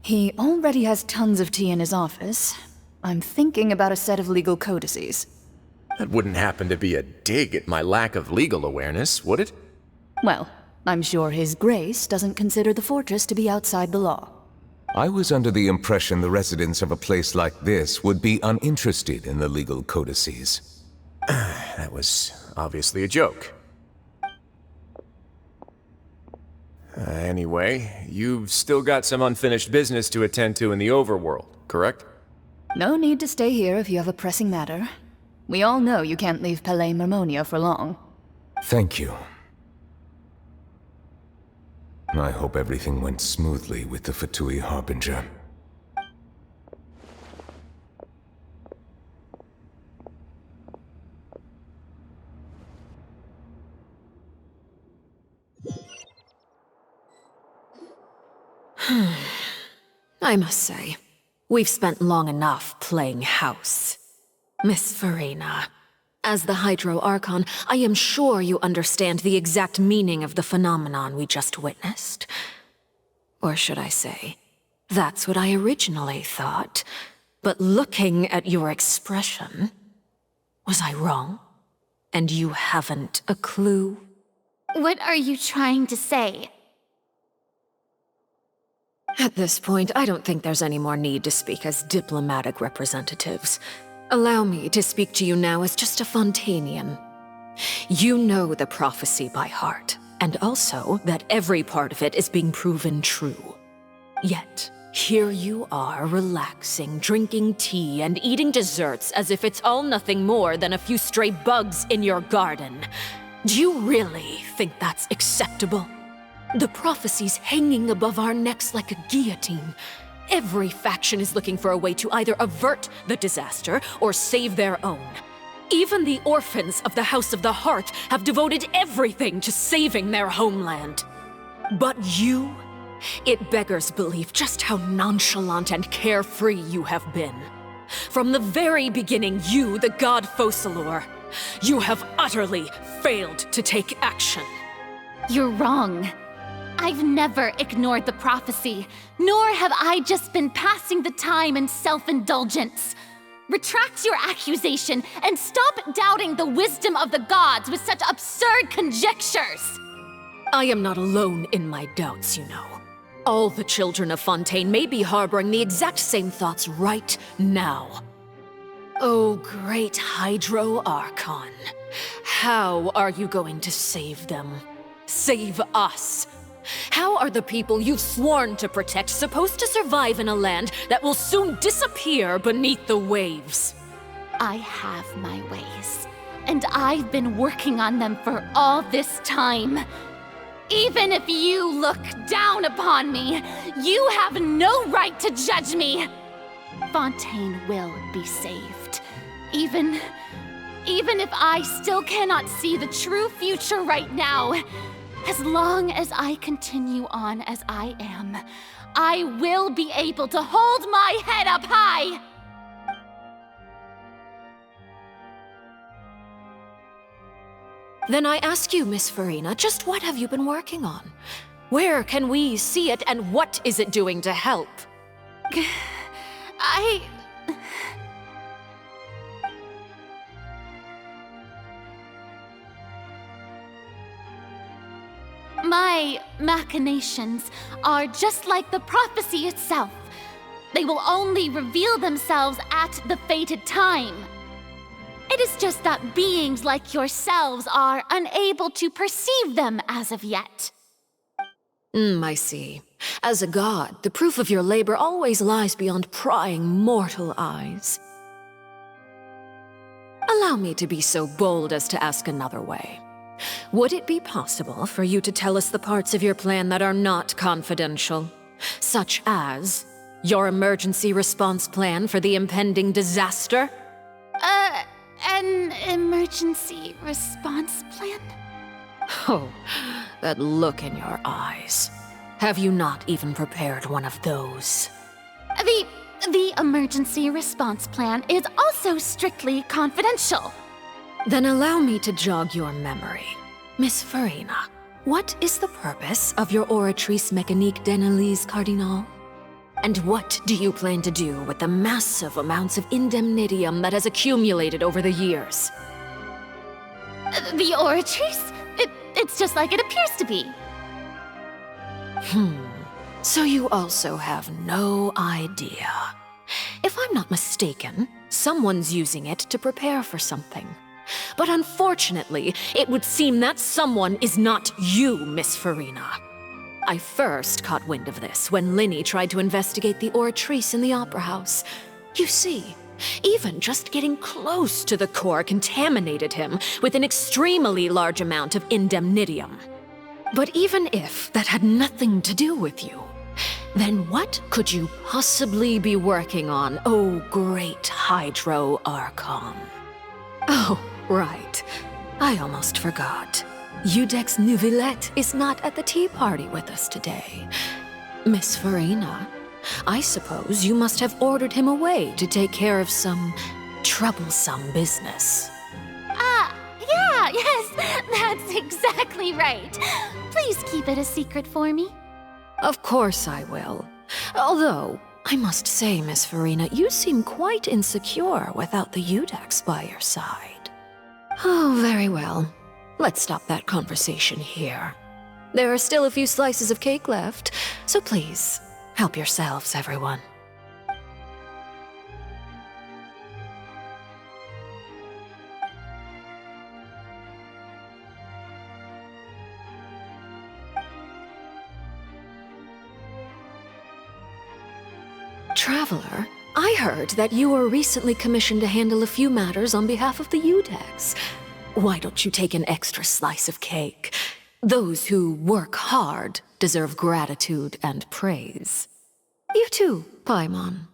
He already has tons of tea in his office. I'm thinking about a set of legal codices. That wouldn't happen to be a dig at my lack of legal awareness, would it? Well, I'm sure His Grace doesn't consider the fortress to be outside the law. I was under the impression the residents of a place like this would be uninterested in the legal codices. That was obviously a joke. Anyway, you've still got some unfinished business to attend to in the overworld, correct? No need to stay here if you have a pressing matter. We all know you can't leave Palais Marmonia for long. Thank you. I hope everything went smoothly with the Fatui Harbinger. I must say, we've spent long enough playing house. Miss Farina, as the Hydro Archon, I am sure you understand the exact meaning of the phenomenon we just witnessed. Or should I say, that's what I originally thought. But looking at your expression, was I wrong? And you haven't a clue? What are you trying to say? At this point, I don't think there's any more need to speak as diplomatic representatives. Allow me to speak to you now as just a Fontanian. You know the prophecy by heart, and also that every part of it is being proven true. Yet, here you are relaxing, drinking tea, and eating desserts as if it's all nothing more than a few stray bugs in your garden. Do you really think that's acceptable? The prophecy's hanging above our necks like a guillotine. Every faction is looking for a way to either avert the disaster or save their own. Even the orphans of the House of the Hearth have devoted everything to saving their homeland. But you? It beggars belief just how nonchalant and carefree you have been. From the very beginning, you, the god Focalor, you have utterly failed to take action. You're wrong. I've never ignored the prophecy, nor have I just been passing the time in self-indulgence. Retract your accusation and stop doubting the wisdom of the gods with such absurd conjectures! I am not alone in my doubts, you know. All the children of Fontaine may be harboring the exact same thoughts right now. Oh, great Hydro Archon. How are you going to save them? Save us? How are the people you've sworn to protect supposed to survive in a land that will soon disappear beneath the waves? I have my ways, and I've been working on them for all this time. Even if you look down upon me, you have no right to judge me. Fontaine will be saved. Even if I still cannot see the true future right now. As long as I continue on as I am, I will be able to hold my head up high! Then I ask you, Miss Farina, just what have you been working on? Where can we see it, and what is it doing to help? My machinations are just like the prophecy itself. They will only reveal themselves at the fated time. It is just that beings like yourselves are unable to perceive them as of yet. I see. As a god, the proof of your labor always lies beyond prying mortal eyes. Allow me to be so bold as to ask another way. Would it be possible for you to tell us the parts of your plan that are not confidential? Such as your emergency response plan for the impending disaster? An emergency response plan? Oh, that look in your eyes. Have you not even prepared one of those? The emergency response plan is also strictly confidential. Then allow me to jog your memory. Miss Farina, what is the purpose of your Oratrice Mécanique d'Analyse Cardinal? And what do you plan to do with the massive amounts of indemnitium that has accumulated over the years? The Oratrice? It's just like it appears to be. So you also have no idea. If I'm not mistaken, someone's using it to prepare for something. But unfortunately, it would seem that someone is not you, Miss Farina. I first caught wind of this when Linny tried to investigate the Oratrice in the Opera House. You see, even just getting close to the core contaminated him with an extremely large amount of indemnitium. But even if that had nothing to do with you, then what could you possibly be working on, oh great Hydro Archon? Oh, right. I almost forgot. Udex Neuvillette is not at the tea party with us today. Miss Farina, I suppose you must have ordered him away to take care of some troublesome business. Yes, that's exactly right. Please keep it a secret for me. Of course I will. Although, I must say, Miss Farina, you seem quite insecure without the Udex by your side. Oh, very well. Let's stop that conversation here. There are still a few slices of cake left, so please, help yourselves, everyone. Traveler, I heard that you were recently commissioned to handle a few matters on behalf of the Udex. Why don't you take an extra slice of cake? Those who work hard deserve gratitude and praise. You too, Paimon.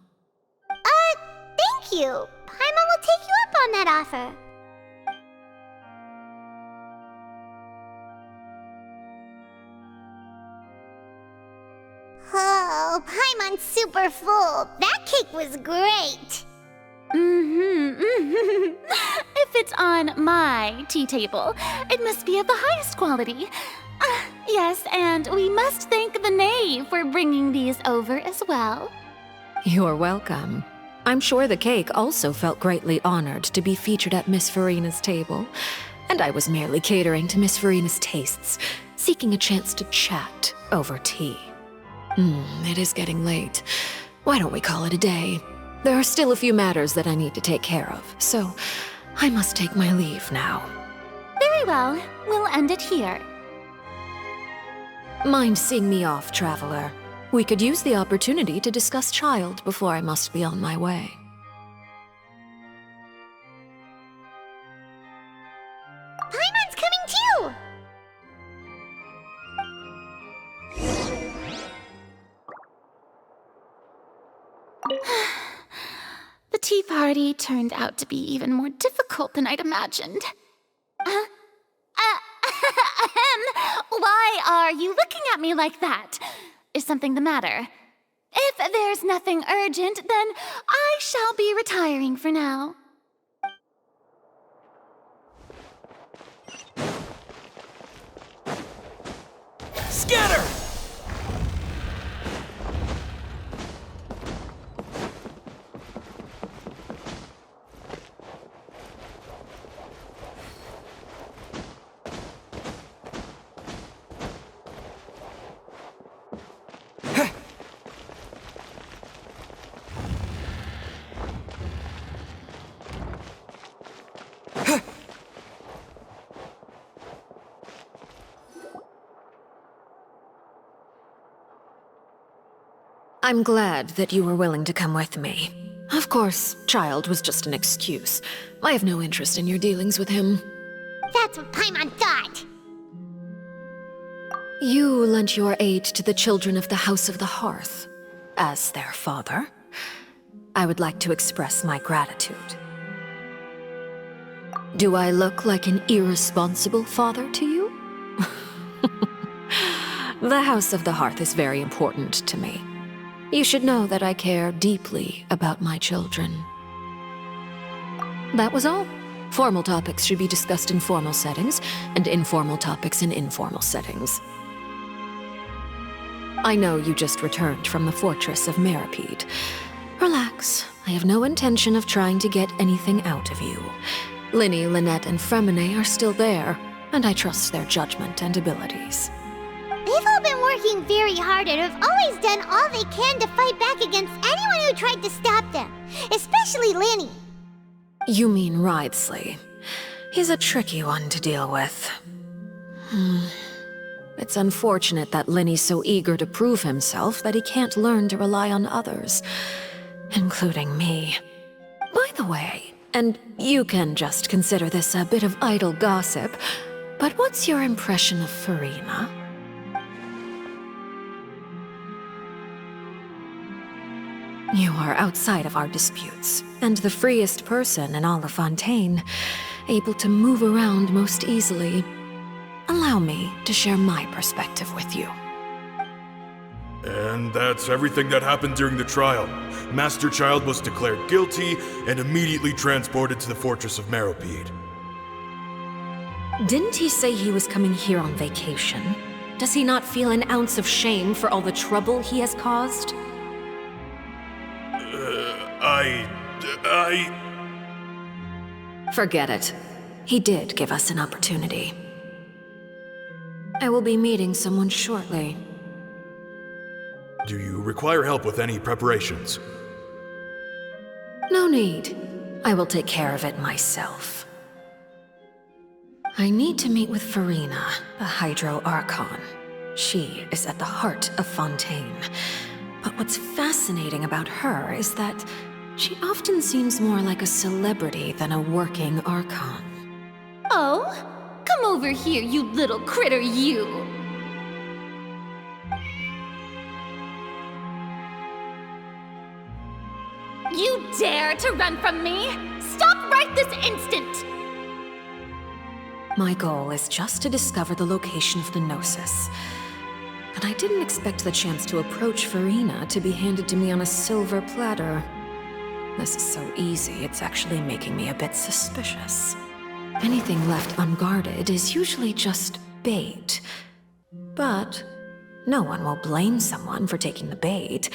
Thank you. Paimon will take you up on that offer. Oh, Paimon's super full. That cake was great. If it's on my tea table, it must be of the highest quality. Yes, and we must thank the Knave for bringing these over as well. You're welcome. I'm sure the cake also felt greatly honored to be featured at Miss Farina's table. And I was merely catering to Miss Farina's tastes, seeking a chance to chat over tea. It is getting late. Why don't we call it a day? There are still a few matters that I need to take care of, so I must take my leave now. Very well. We'll end it here. Mind seeing me off, Traveler? We could use the opportunity to discuss Childe before I must be on my way. Paimon's coming too! The tea party turned out to be even more difficult than I'd imagined. Why are you looking at me like that? Is something the matter? If there's nothing urgent, then I shall be retiring for now. Scatter! I'm glad that you were willing to come with me. Of course, Childe was just an excuse. I have no interest in your dealings with him. That's what Paimon thought. You lent your aid to the children of the House of the Hearth. As their father, I would like to express my gratitude. Do I look like an irresponsible father to you? The House of the Hearth is very important to me. You should know that I care deeply about my children. That was all. Formal topics should be discussed in formal settings, and informal topics in informal settings. I know you just returned from the fortress of Meripede. Relax. I have no intention of trying to get anything out of you. Linny, Lynette, and Freminet are still there, and I trust their judgment and abilities. They've all been working very hard and have always done all they can to fight back against anyone who tried to stop them, especially Linny. You mean Wriothesley. He's a tricky one to deal with. It's unfortunate that Linny's so eager to prove himself that he can't learn to rely on others, including me. By the way, and you can just consider this a bit of idle gossip, but what's your impression of Farina? You are outside of our disputes, and the freest person in all of Fontaine, able to move around most easily. Allow me to share my perspective with you. And that's everything that happened during the trial. Master Childe was declared guilty and immediately transported to the fortress of Meripede. Didn't he say he was coming here on vacation? Does he not feel an ounce of shame for all the trouble he has caused? Forget it. He did give us an opportunity. I will be meeting someone shortly. Do you require help with any preparations? No need. I will take care of it myself. I need to meet with Farina, the Hydro Archon. She is at the heart of Fontaine. But what's fascinating about her is that she often seems more like a celebrity than a working Archon. Oh? Come over here, you little critter, you! You dare to run from me? Stop right this instant! My goal is just to discover the location of the Gnosis. But I didn't expect the chance to approach Farina to be handed to me on a silver platter. This is so easy, it's actually making me a bit suspicious. Anything left unguarded is usually just bait. But no one will blame someone for taking the bait.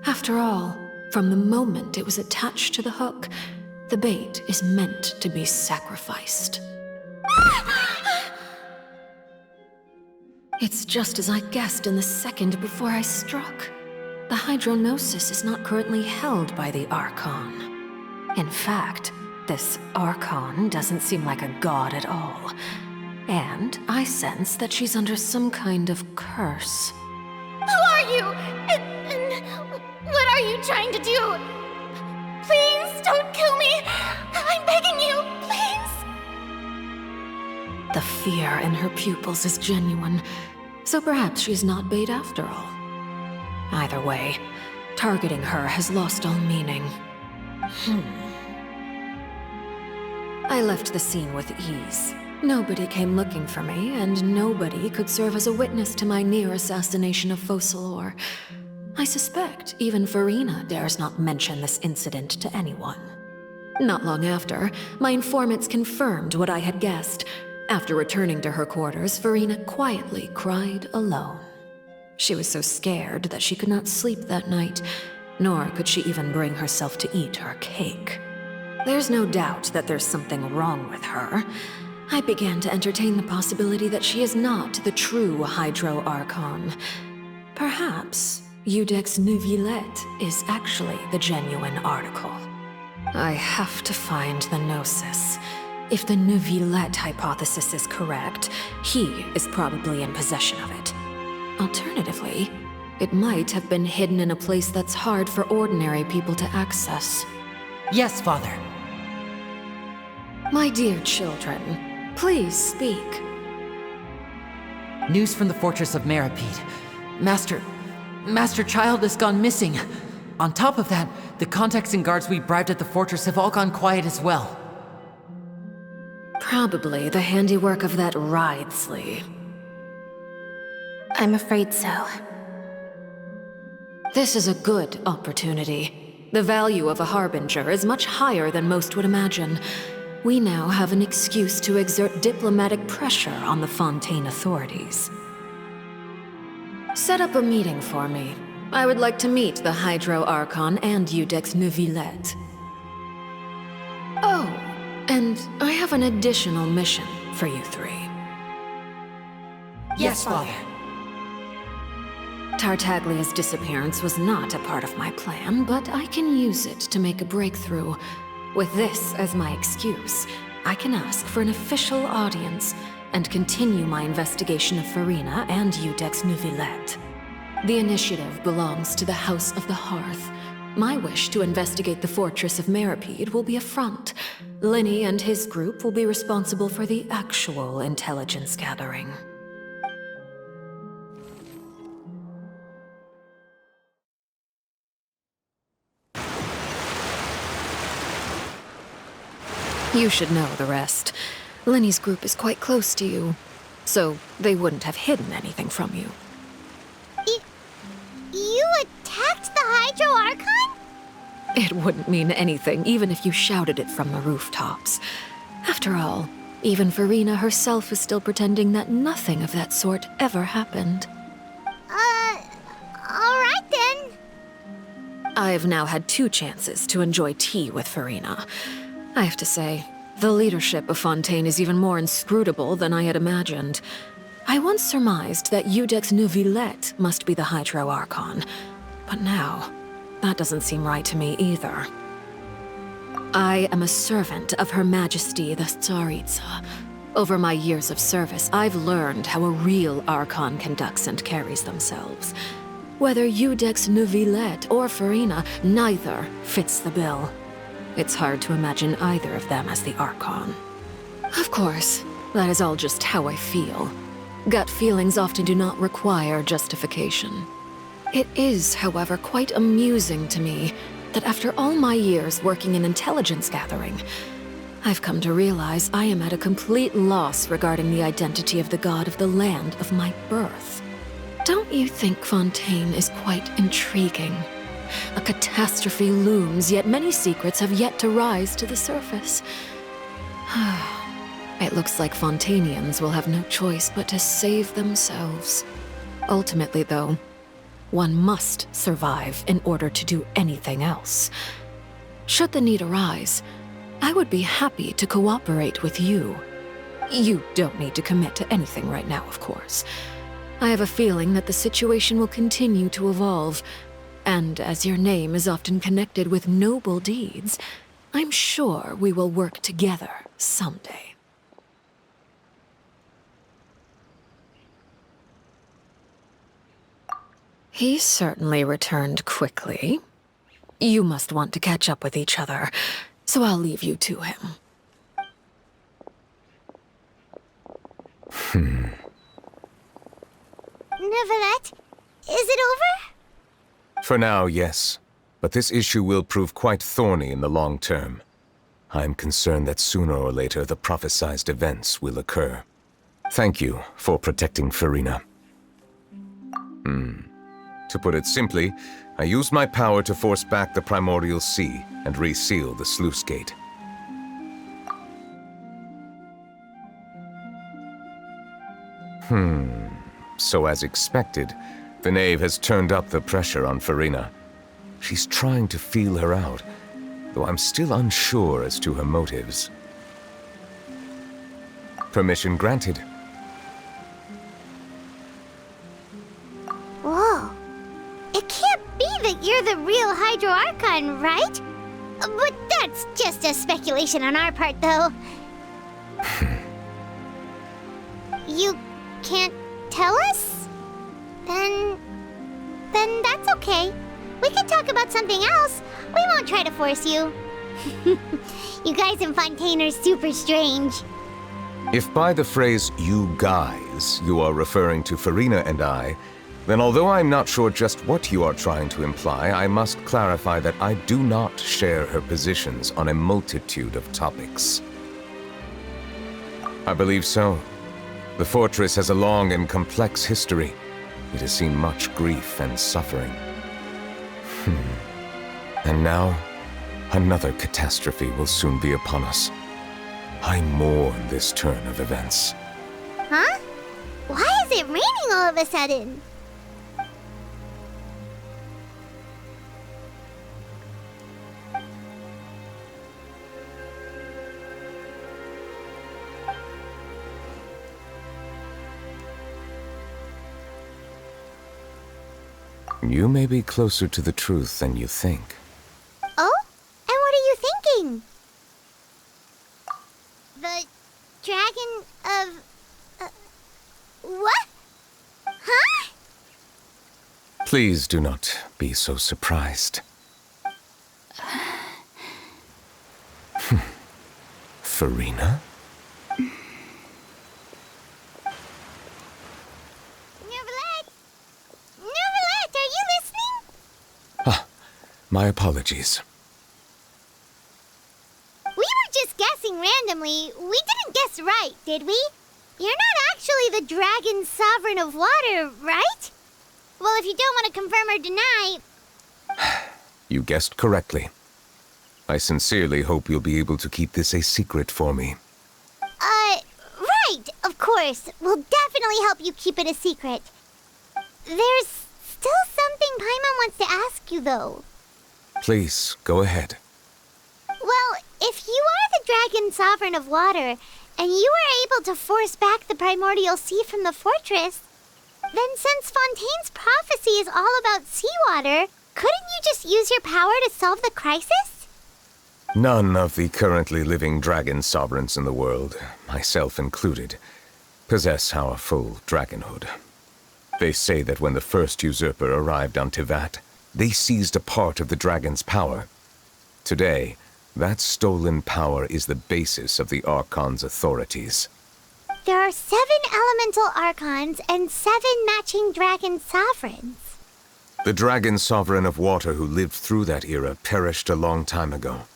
After all, from the moment it was attached to the hook, the bait is meant to be sacrificed. It's just as I guessed in the second before I struck. The Hydronosis is not currently held by the Archon. In fact, this Archon doesn't seem like a god at all. And I sense that she's under some kind of curse. Who are you? And what are you trying to do? Please don't kill me! I'm begging you, please! The fear in her pupils is genuine, so perhaps she's not bait after all. Either way, targeting her has lost all meaning. I left the scene with ease. Nobody came looking for me, and nobody could serve as a witness to my near assassination of Focalor. I suspect even Farina dares not mention this incident to anyone. Not long after, my informants confirmed what I had guessed. After returning to her quarters, Farina quietly cried alone. She was so scared that she could not sleep that night, nor could she even bring herself to eat her cake. There's no doubt that there's something wrong with her. I began to entertain the possibility that she is not the true Hydro Archon. Perhaps Iudex Neuvillette is actually the genuine article. I have to find the Gnosis. If the Neuvillette hypothesis is correct, he is probably in possession of it. Alternatively, It might have been hidden in a place that's hard for ordinary people to access. Yes, Father. My dear children, please speak. News from the fortress of Meripede. Master Childe has gone missing. On top of that, the contacts and guards we bribed at the fortress have all gone quiet as well. Probably the handiwork of that Wriothesley. I'm afraid so. This is a good opportunity. The value of a harbinger is much higher than most would imagine. We now have an excuse to exert diplomatic pressure on the Fontaine authorities. Set up a meeting for me. I would like to meet the Hydro Archon and Iudex Neuvillette. Oh, and I have an additional mission for you three. Yes, Father. Tartaglia's disappearance was not a part of my plan, but I can use it to make a breakthrough. With this as my excuse, I can ask for an official audience and continue my investigation of Farina and Iudex Neuvillette. The initiative belongs to the House of the Hearth. My wish to investigate the fortress of Meripede will be a front. Linny and his group will be responsible for the actual intelligence gathering. You should know the rest. Linny's group is quite close to you, so they wouldn't have hidden anything from you. You attacked the Hydro Archon? It wouldn't mean anything, even if you shouted it from the rooftops. After all, even Farina herself is still pretending that nothing of that sort ever happened. Alright then. I've now had 2 chances to enjoy tea with Farina. I have to say, the leadership of Fontaine is even more inscrutable than I had imagined. I once surmised that Iudex Neuvillette must be the Hydro Archon, but now, that doesn't seem right to me either. I am a servant of Her Majesty the Tsaritsa. Over my years of service, I've learned how a real Archon conducts and carries themselves. Whether Iudex Neuvillette or Farina, neither fits the bill. It's hard to imagine either of them as the Archon. Of course, that is all just how I feel. Gut feelings often do not require justification. It is, however, quite amusing to me that after all my years working in intelligence gathering, I've come to realize I am at a complete loss regarding the identity of the god of the land of my birth. Don't you think Fontaine is quite intriguing? A catastrophe looms, yet many secrets have yet to rise to the surface. It looks like Fontainians will have no choice but to save themselves. Ultimately, though, one must survive in order to do anything else. Should the need arise, I would be happy to cooperate with you. You don't need to commit to anything right now, of course. I have a feeling that the situation will continue to evolve, and as your name is often connected with noble deeds, I'm sure we will work together someday. He certainly returned quickly. You must want to catch up with each other, so I'll leave you to him. Neuvillette, is it over? For now, yes. But this issue will prove quite thorny in the long term. I'm concerned that sooner or later the prophesized events will occur. Thank you for protecting Farina. To put it simply, I used my power to force back the primordial sea and reseal the sluice gate. So as expected, the Knave has turned up the pressure on Farina. She's trying to feel her out, though I'm still unsure as to her motives. Permission granted. Whoa. It can't be that you're the real Hydro Archon, right? But that's just a speculation on our part, though. You can't tell us? Then then that's okay. We can talk about something else. We won't try to force you. You guys in Fontaine are super strange. If by the phrase, you guys, you are referring to Farina and I, then although I'm not sure just what you are trying to imply, I must clarify that I do not share her positions on a multitude of topics. I believe so. The fortress has a long and complex history. It has seen much grief and suffering. And now, another catastrophe will soon be upon us. I mourn this turn of events. Huh? Why is it raining all of a sudden? You may be closer to the truth than you think. Oh? And what are you thinking? The dragon of... what? Huh? Please do not be so surprised. Farina? Neuvillette, are you listening? My apologies. We were just guessing randomly. We didn't guess right, did we? You're not actually the dragon sovereign of water, right? Well, if you don't want to confirm or deny... You guessed correctly. I sincerely hope you'll be able to keep this a secret for me. Right, of course. We'll definitely help you keep it a secret. There's still something Paimon wants to ask you, though. Please, go ahead. Well, if you are the dragon sovereign of water, and you were able to force back the primordial sea from the fortress, then since Fontaine's prophecy is all about seawater, couldn't you just use your power to solve the crisis? None of the currently living dragon sovereigns in the world, myself included, possess our full dragonhood. They say that when the first usurper arrived on Teyvat, they seized a part of the dragon's power. Today, that stolen power is the basis of the Archon's authorities. There are 7 elemental Archons and 7 matching dragon sovereigns. The dragon sovereign of water who lived through that era perished a long time ago.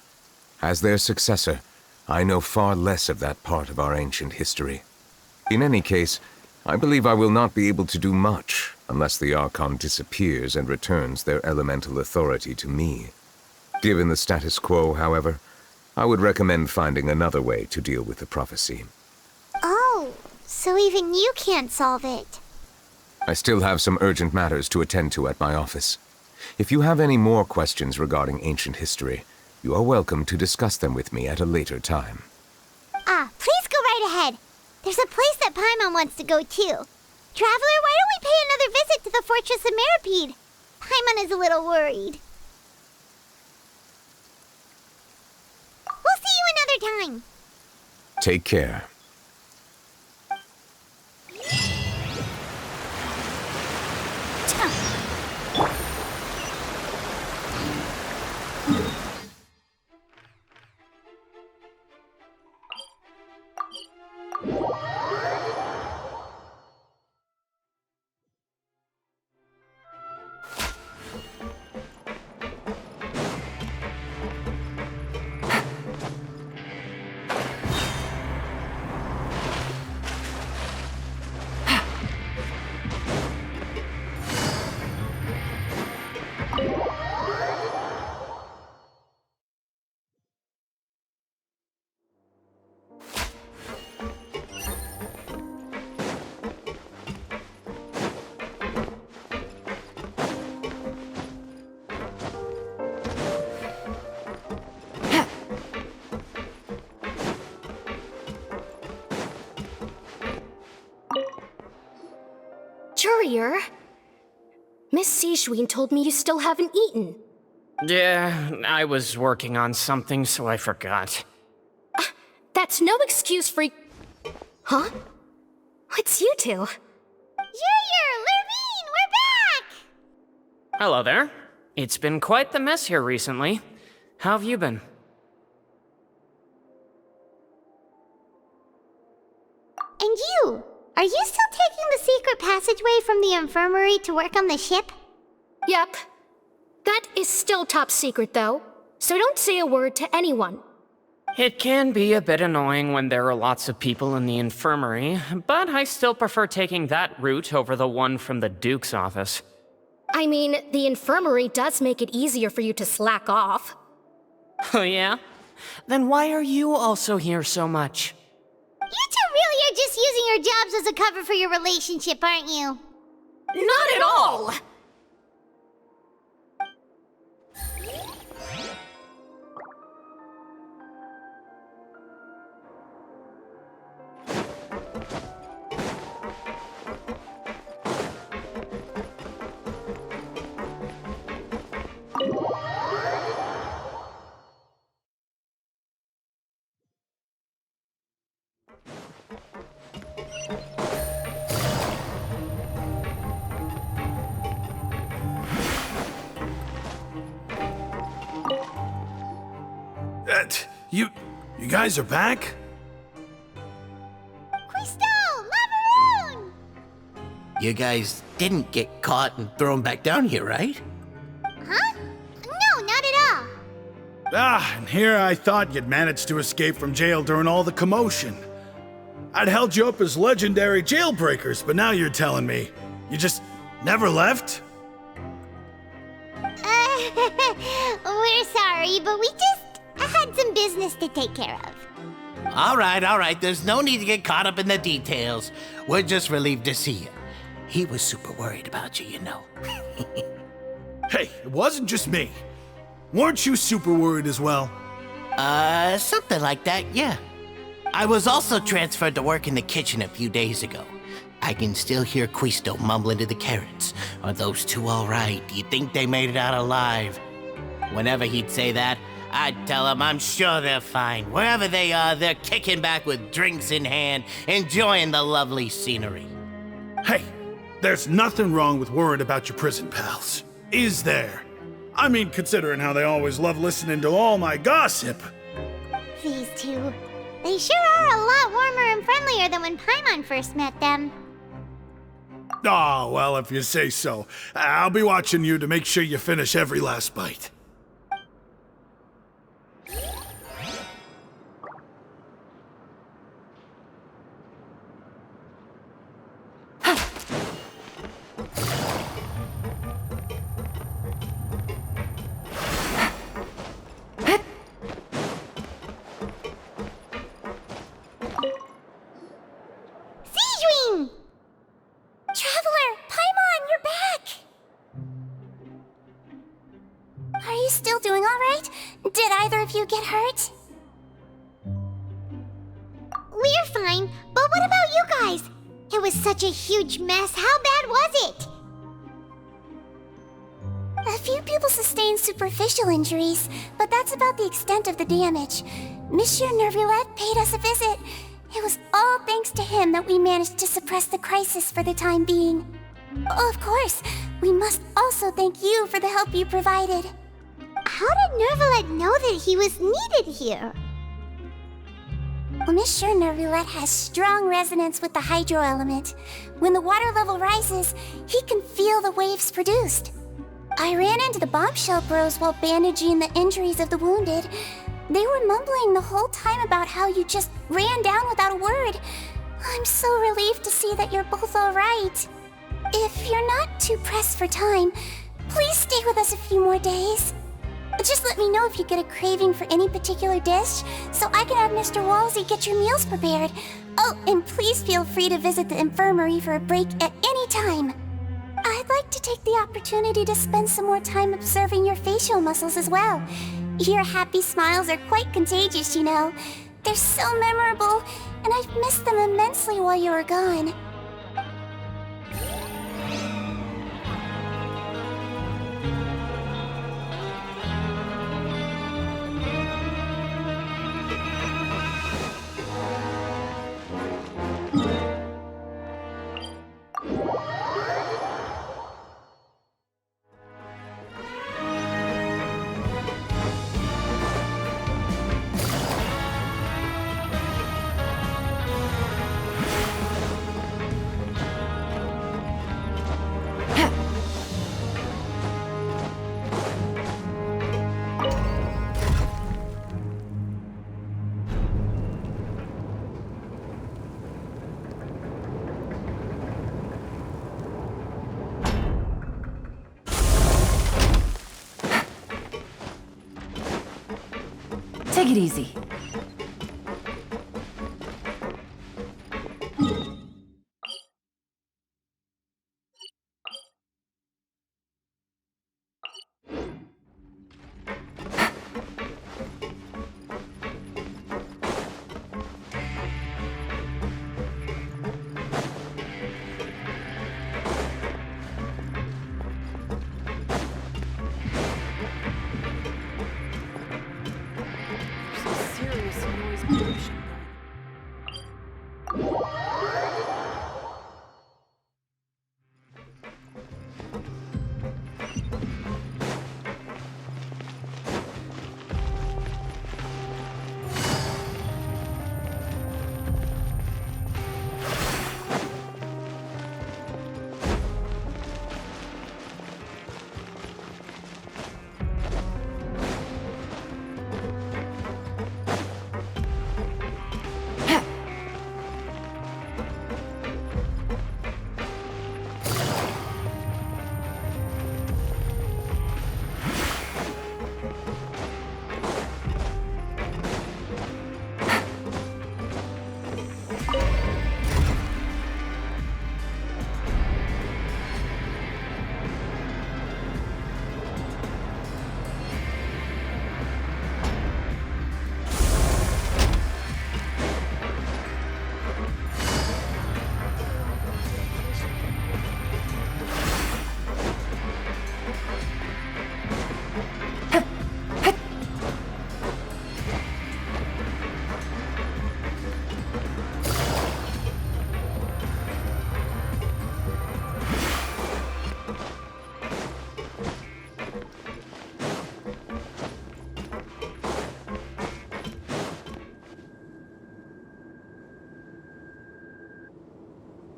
As their successor, I know far less of that part of our ancient history. In any case, I believe I will not be able to do much unless the Archon disappears and returns their elemental authority to me. Given the status quo, however, I would recommend finding another way to deal with the prophecy. Oh, so even you can't solve it. I still have some urgent matters to attend to at my office. If you have any more questions regarding ancient history, you are welcome to discuss them with me at a later time. Please go right ahead. There's a place that Paimon wants to go too. Traveler, why don't we pay another visit to the Fortress of Meropide? Paimon is a little worried. We'll see you another time. Take care. Courier? Miss Sigewinne told me you still haven't eaten. Yeah, I was working on something, so I forgot. That's no excuse for... Huh? What's you two? Courier, Lurvine, we're back! Hello there. It's been quite the mess here recently. How have you been? And you? Are you still taking the secret passageway from the infirmary to work on the ship? Yep. That is still top secret, though, so don't say a word to anyone. It can be a bit annoying when there are lots of people in the infirmary, but I still prefer taking that route over the one from the Duke's office. I mean, the infirmary does make it easier for you to slack off. Oh yeah? Then why are you also here so much? You two really are just using your jobs as a cover for your relationship, aren't you? Not at all! You guys are back? You guys didn't get caught and thrown back down here, right? Huh? No, not at all. And here I thought you'd managed to escape from jail during all the commotion. I'd held you up as legendary jailbreakers, but now you're telling me you just never left? We're sorry, but we just had some business to take care of. All right. There's no need to get caught up in the details. We're just relieved to see you. He was super worried about you, you know. Hey, it wasn't just me. Weren't you super worried as well? Something like that, yeah. I was also transferred to work in the kitchen a few days ago. I can still hear Quisto mumbling to the carrots. Are those two all right? Do you think they made it out alive? Whenever he'd say that, I'd tell him I'm sure they're fine. Wherever they are, they're kicking back with drinks in hand, enjoying the lovely scenery. Hey, there's nothing wrong with worrying about your prison pals, is there? I mean, considering how they always love listening to all my gossip. These two, they sure are a lot warmer and friendlier than when Paimon first met them. Oh, well, if you say so. I'll be watching you to make sure you finish every last bite. Traveler, Paimon, you're back! Are you still doing all right? Did either of you get hurt? We're fine, but what about you guys? It was such a huge mess. How bad was it? A few people sustained superficial injuries, but that's about the extent of the damage. Monsieur Neuvillette paid us a visit. It was all thanks to him that we managed to suppress the crisis for the time being. Of course, we must also thank you for the help you provided. How did Neuvillette know that he was needed here? Well, Monsieur Neuvillette has strong resonance with the hydro element. When the water level rises, he can feel the waves produced. I ran into the bombshell bros while bandaging the injuries of the wounded. They were mumbling the whole time about how you just ran down without a word. I'm so relieved to see that you're both all right. If you're not too pressed for time, please stay with us a few more days. Just let me know if you get a craving for any particular dish, so I can have Mr. Wolsey get your meals prepared. Oh, and please feel free to visit the infirmary for a break at any time. I'd like to take the opportunity to spend some more time observing your facial muscles as well. Your happy smiles are quite contagious, you know. They're so memorable, and I've missed them immensely while you were gone. Take it easy.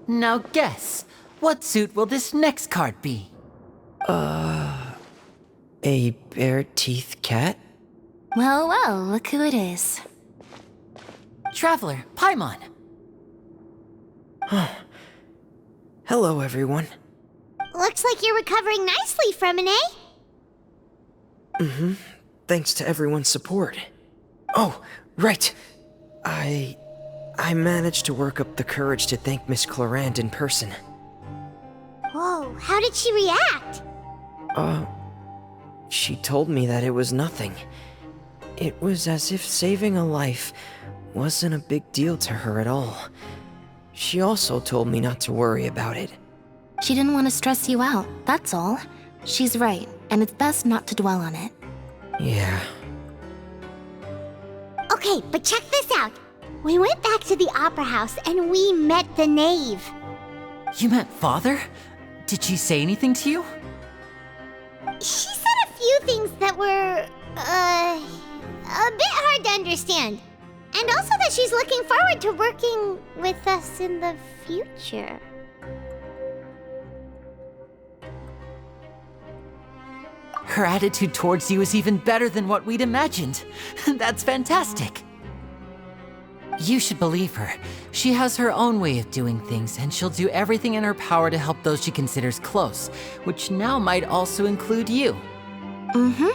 Now guess, what suit will this next card be? A bare-teeth cat? Well, well, look who it is. Traveler, Paimon. Hello, everyone. Looks like you're recovering nicely, Freminet. Mm-hmm. Thanks to everyone's support. Oh, right. I managed to work up the courage to thank Miss Clarant in person. Whoa, how did she react? She told me that it was nothing. It was as if saving a life wasn't a big deal to her at all. She also told me not to worry about it. She didn't want to stress you out, that's all. She's right, and it's best not to dwell on it. Yeah. Okay, but check this out. We went back to the opera house and we met the Knave. You met Father? Did she say anything to you? She said a few things that were, a bit hard to understand. And also that she's looking forward to working with us in the future. Her attitude towards you is even better than what we'd imagined. That's fantastic. You should believe her. She has her own way of doing things, and she'll do everything in her power to help those she considers close, which now might also include you. Mm-hmm.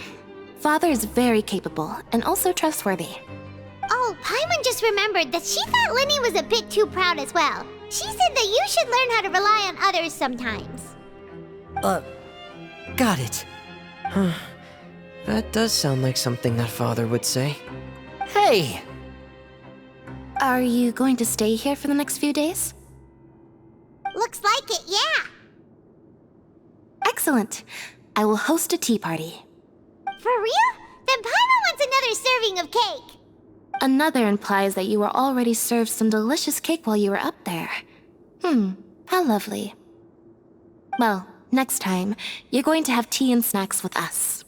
Father is very capable, and also trustworthy. Oh, Paimon just remembered that she thought Linny was a bit too proud as well. She said that you should learn how to rely on others sometimes. Got it. Huh. That does sound like something that Father would say. Hey! Are you going to stay here for the next few days? Looks like it, yeah. Excellent. I will host a tea party. For real? Then Paimon wants another serving of cake. Another implies that you were already served some delicious cake while you were up there. How lovely. Well, next time, you're going to have tea and snacks with us.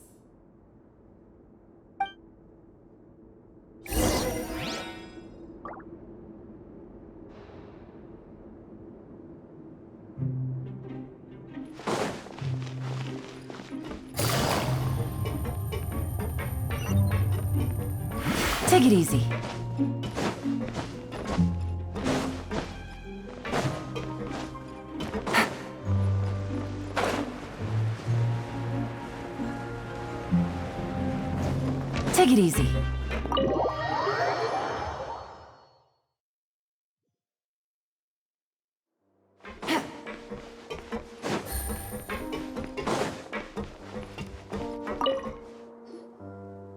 Take it easy. Take it easy.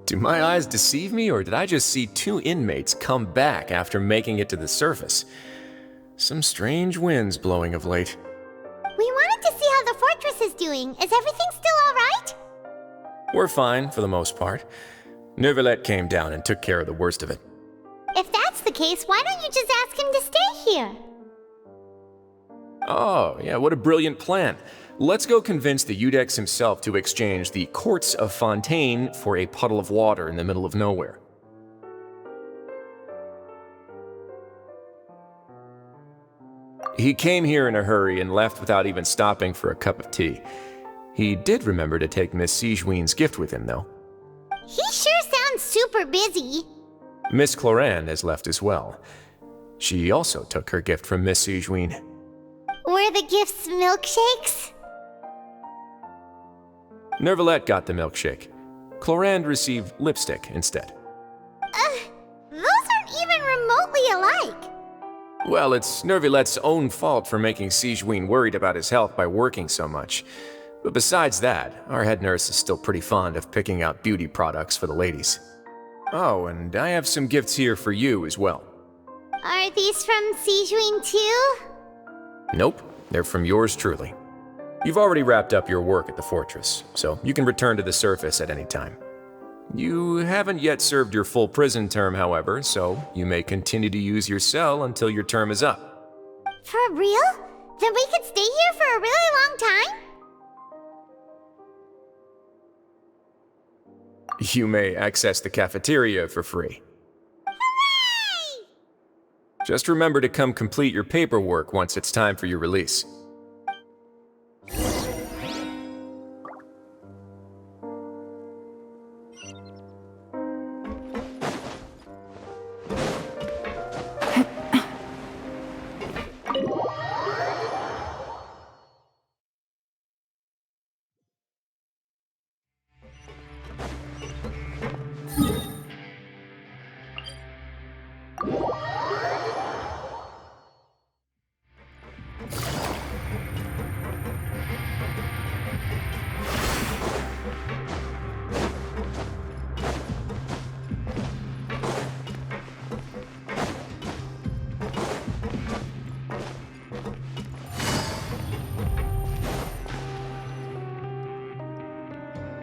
Do my eyes deceive me, or did I just see two inmates come back after making it to the surface? Some strange winds blowing of late. We wanted to see how the fortress is doing. Is everything still alright? We're fine, for the most part. Neuvillette came down and took care of the worst of it. If that's the case, why don't you just ask him to stay here? Oh, yeah, what a brilliant plan. Let's go convince the Udex himself to exchange the Courts of Fontaine for a puddle of water in the middle of nowhere. He came here in a hurry and left without even stopping for a cup of tea. He did remember to take Miss Sigewinne's gift with him, though. He sure sounds super busy. Miss Clorinde has left as well. She also took her gift from Miss Sigewinne. Were the gifts milkshakes? Neuvillette got the milkshake. Clorinde received lipstick instead. Those aren't even remotely alike. Well, it's Neuvillette's own fault for making Sigewinne worried about his health by working so much. But besides that, our head nurse is still pretty fond of picking out beauty products for the ladies. Oh, and I have some gifts here for you as well. Are these from Sigewinne too? Nope, they're from yours truly. You've already wrapped up your work at the fortress, so you can return to the surface at any time. You haven't yet served your full prison term, however, so you may continue to use your cell until your term is up. For real? Then we could stay here for a really long time? You may access the cafeteria for free. Hooray! Just remember to come complete your paperwork once it's time for your release.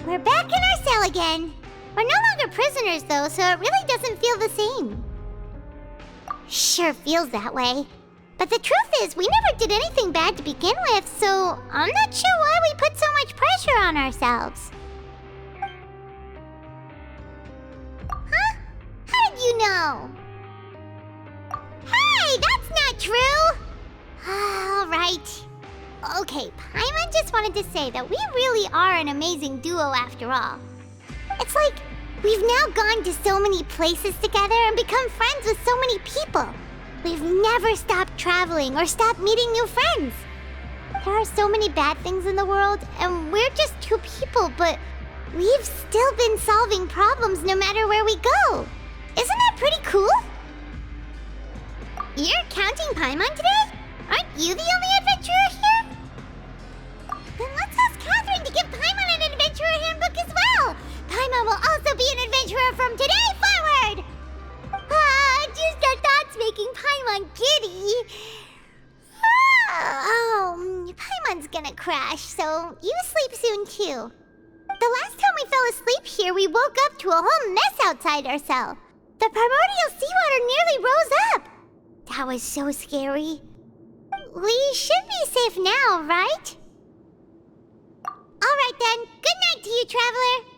We're back in our cell again. We're no longer prisoners though, so it really doesn't feel the same. Sure feels that way. But the truth is, we never did anything bad to begin with, so I'm not sure why we put so much pressure on ourselves. Huh? How did you know? Hey, that's not true! Alright. Okay, Paimon just wanted to say that we really are an amazing duo after all. It's like, we've now gone to so many places together and become friends with so many people. We've never stopped traveling or stopped meeting new friends. There are so many bad things in the world, and we're just two people, but we've still been solving problems no matter where we go. Isn't that pretty cool? You're counting Paimon today? Aren't you the only adventurer here? Then let's ask Catherine to give Paimon an adventurer handbook as well. Paimon will also be an adventurer from today forward. Just our thoughts making Paimon giddy. Paimon's gonna crash, so you sleep soon too. The last time we fell asleep here, we woke up to a whole mess outside our cell. The primordial seawater nearly rose up. That was so scary. We should be safe now, right? Alright then, good night to you, Traveler.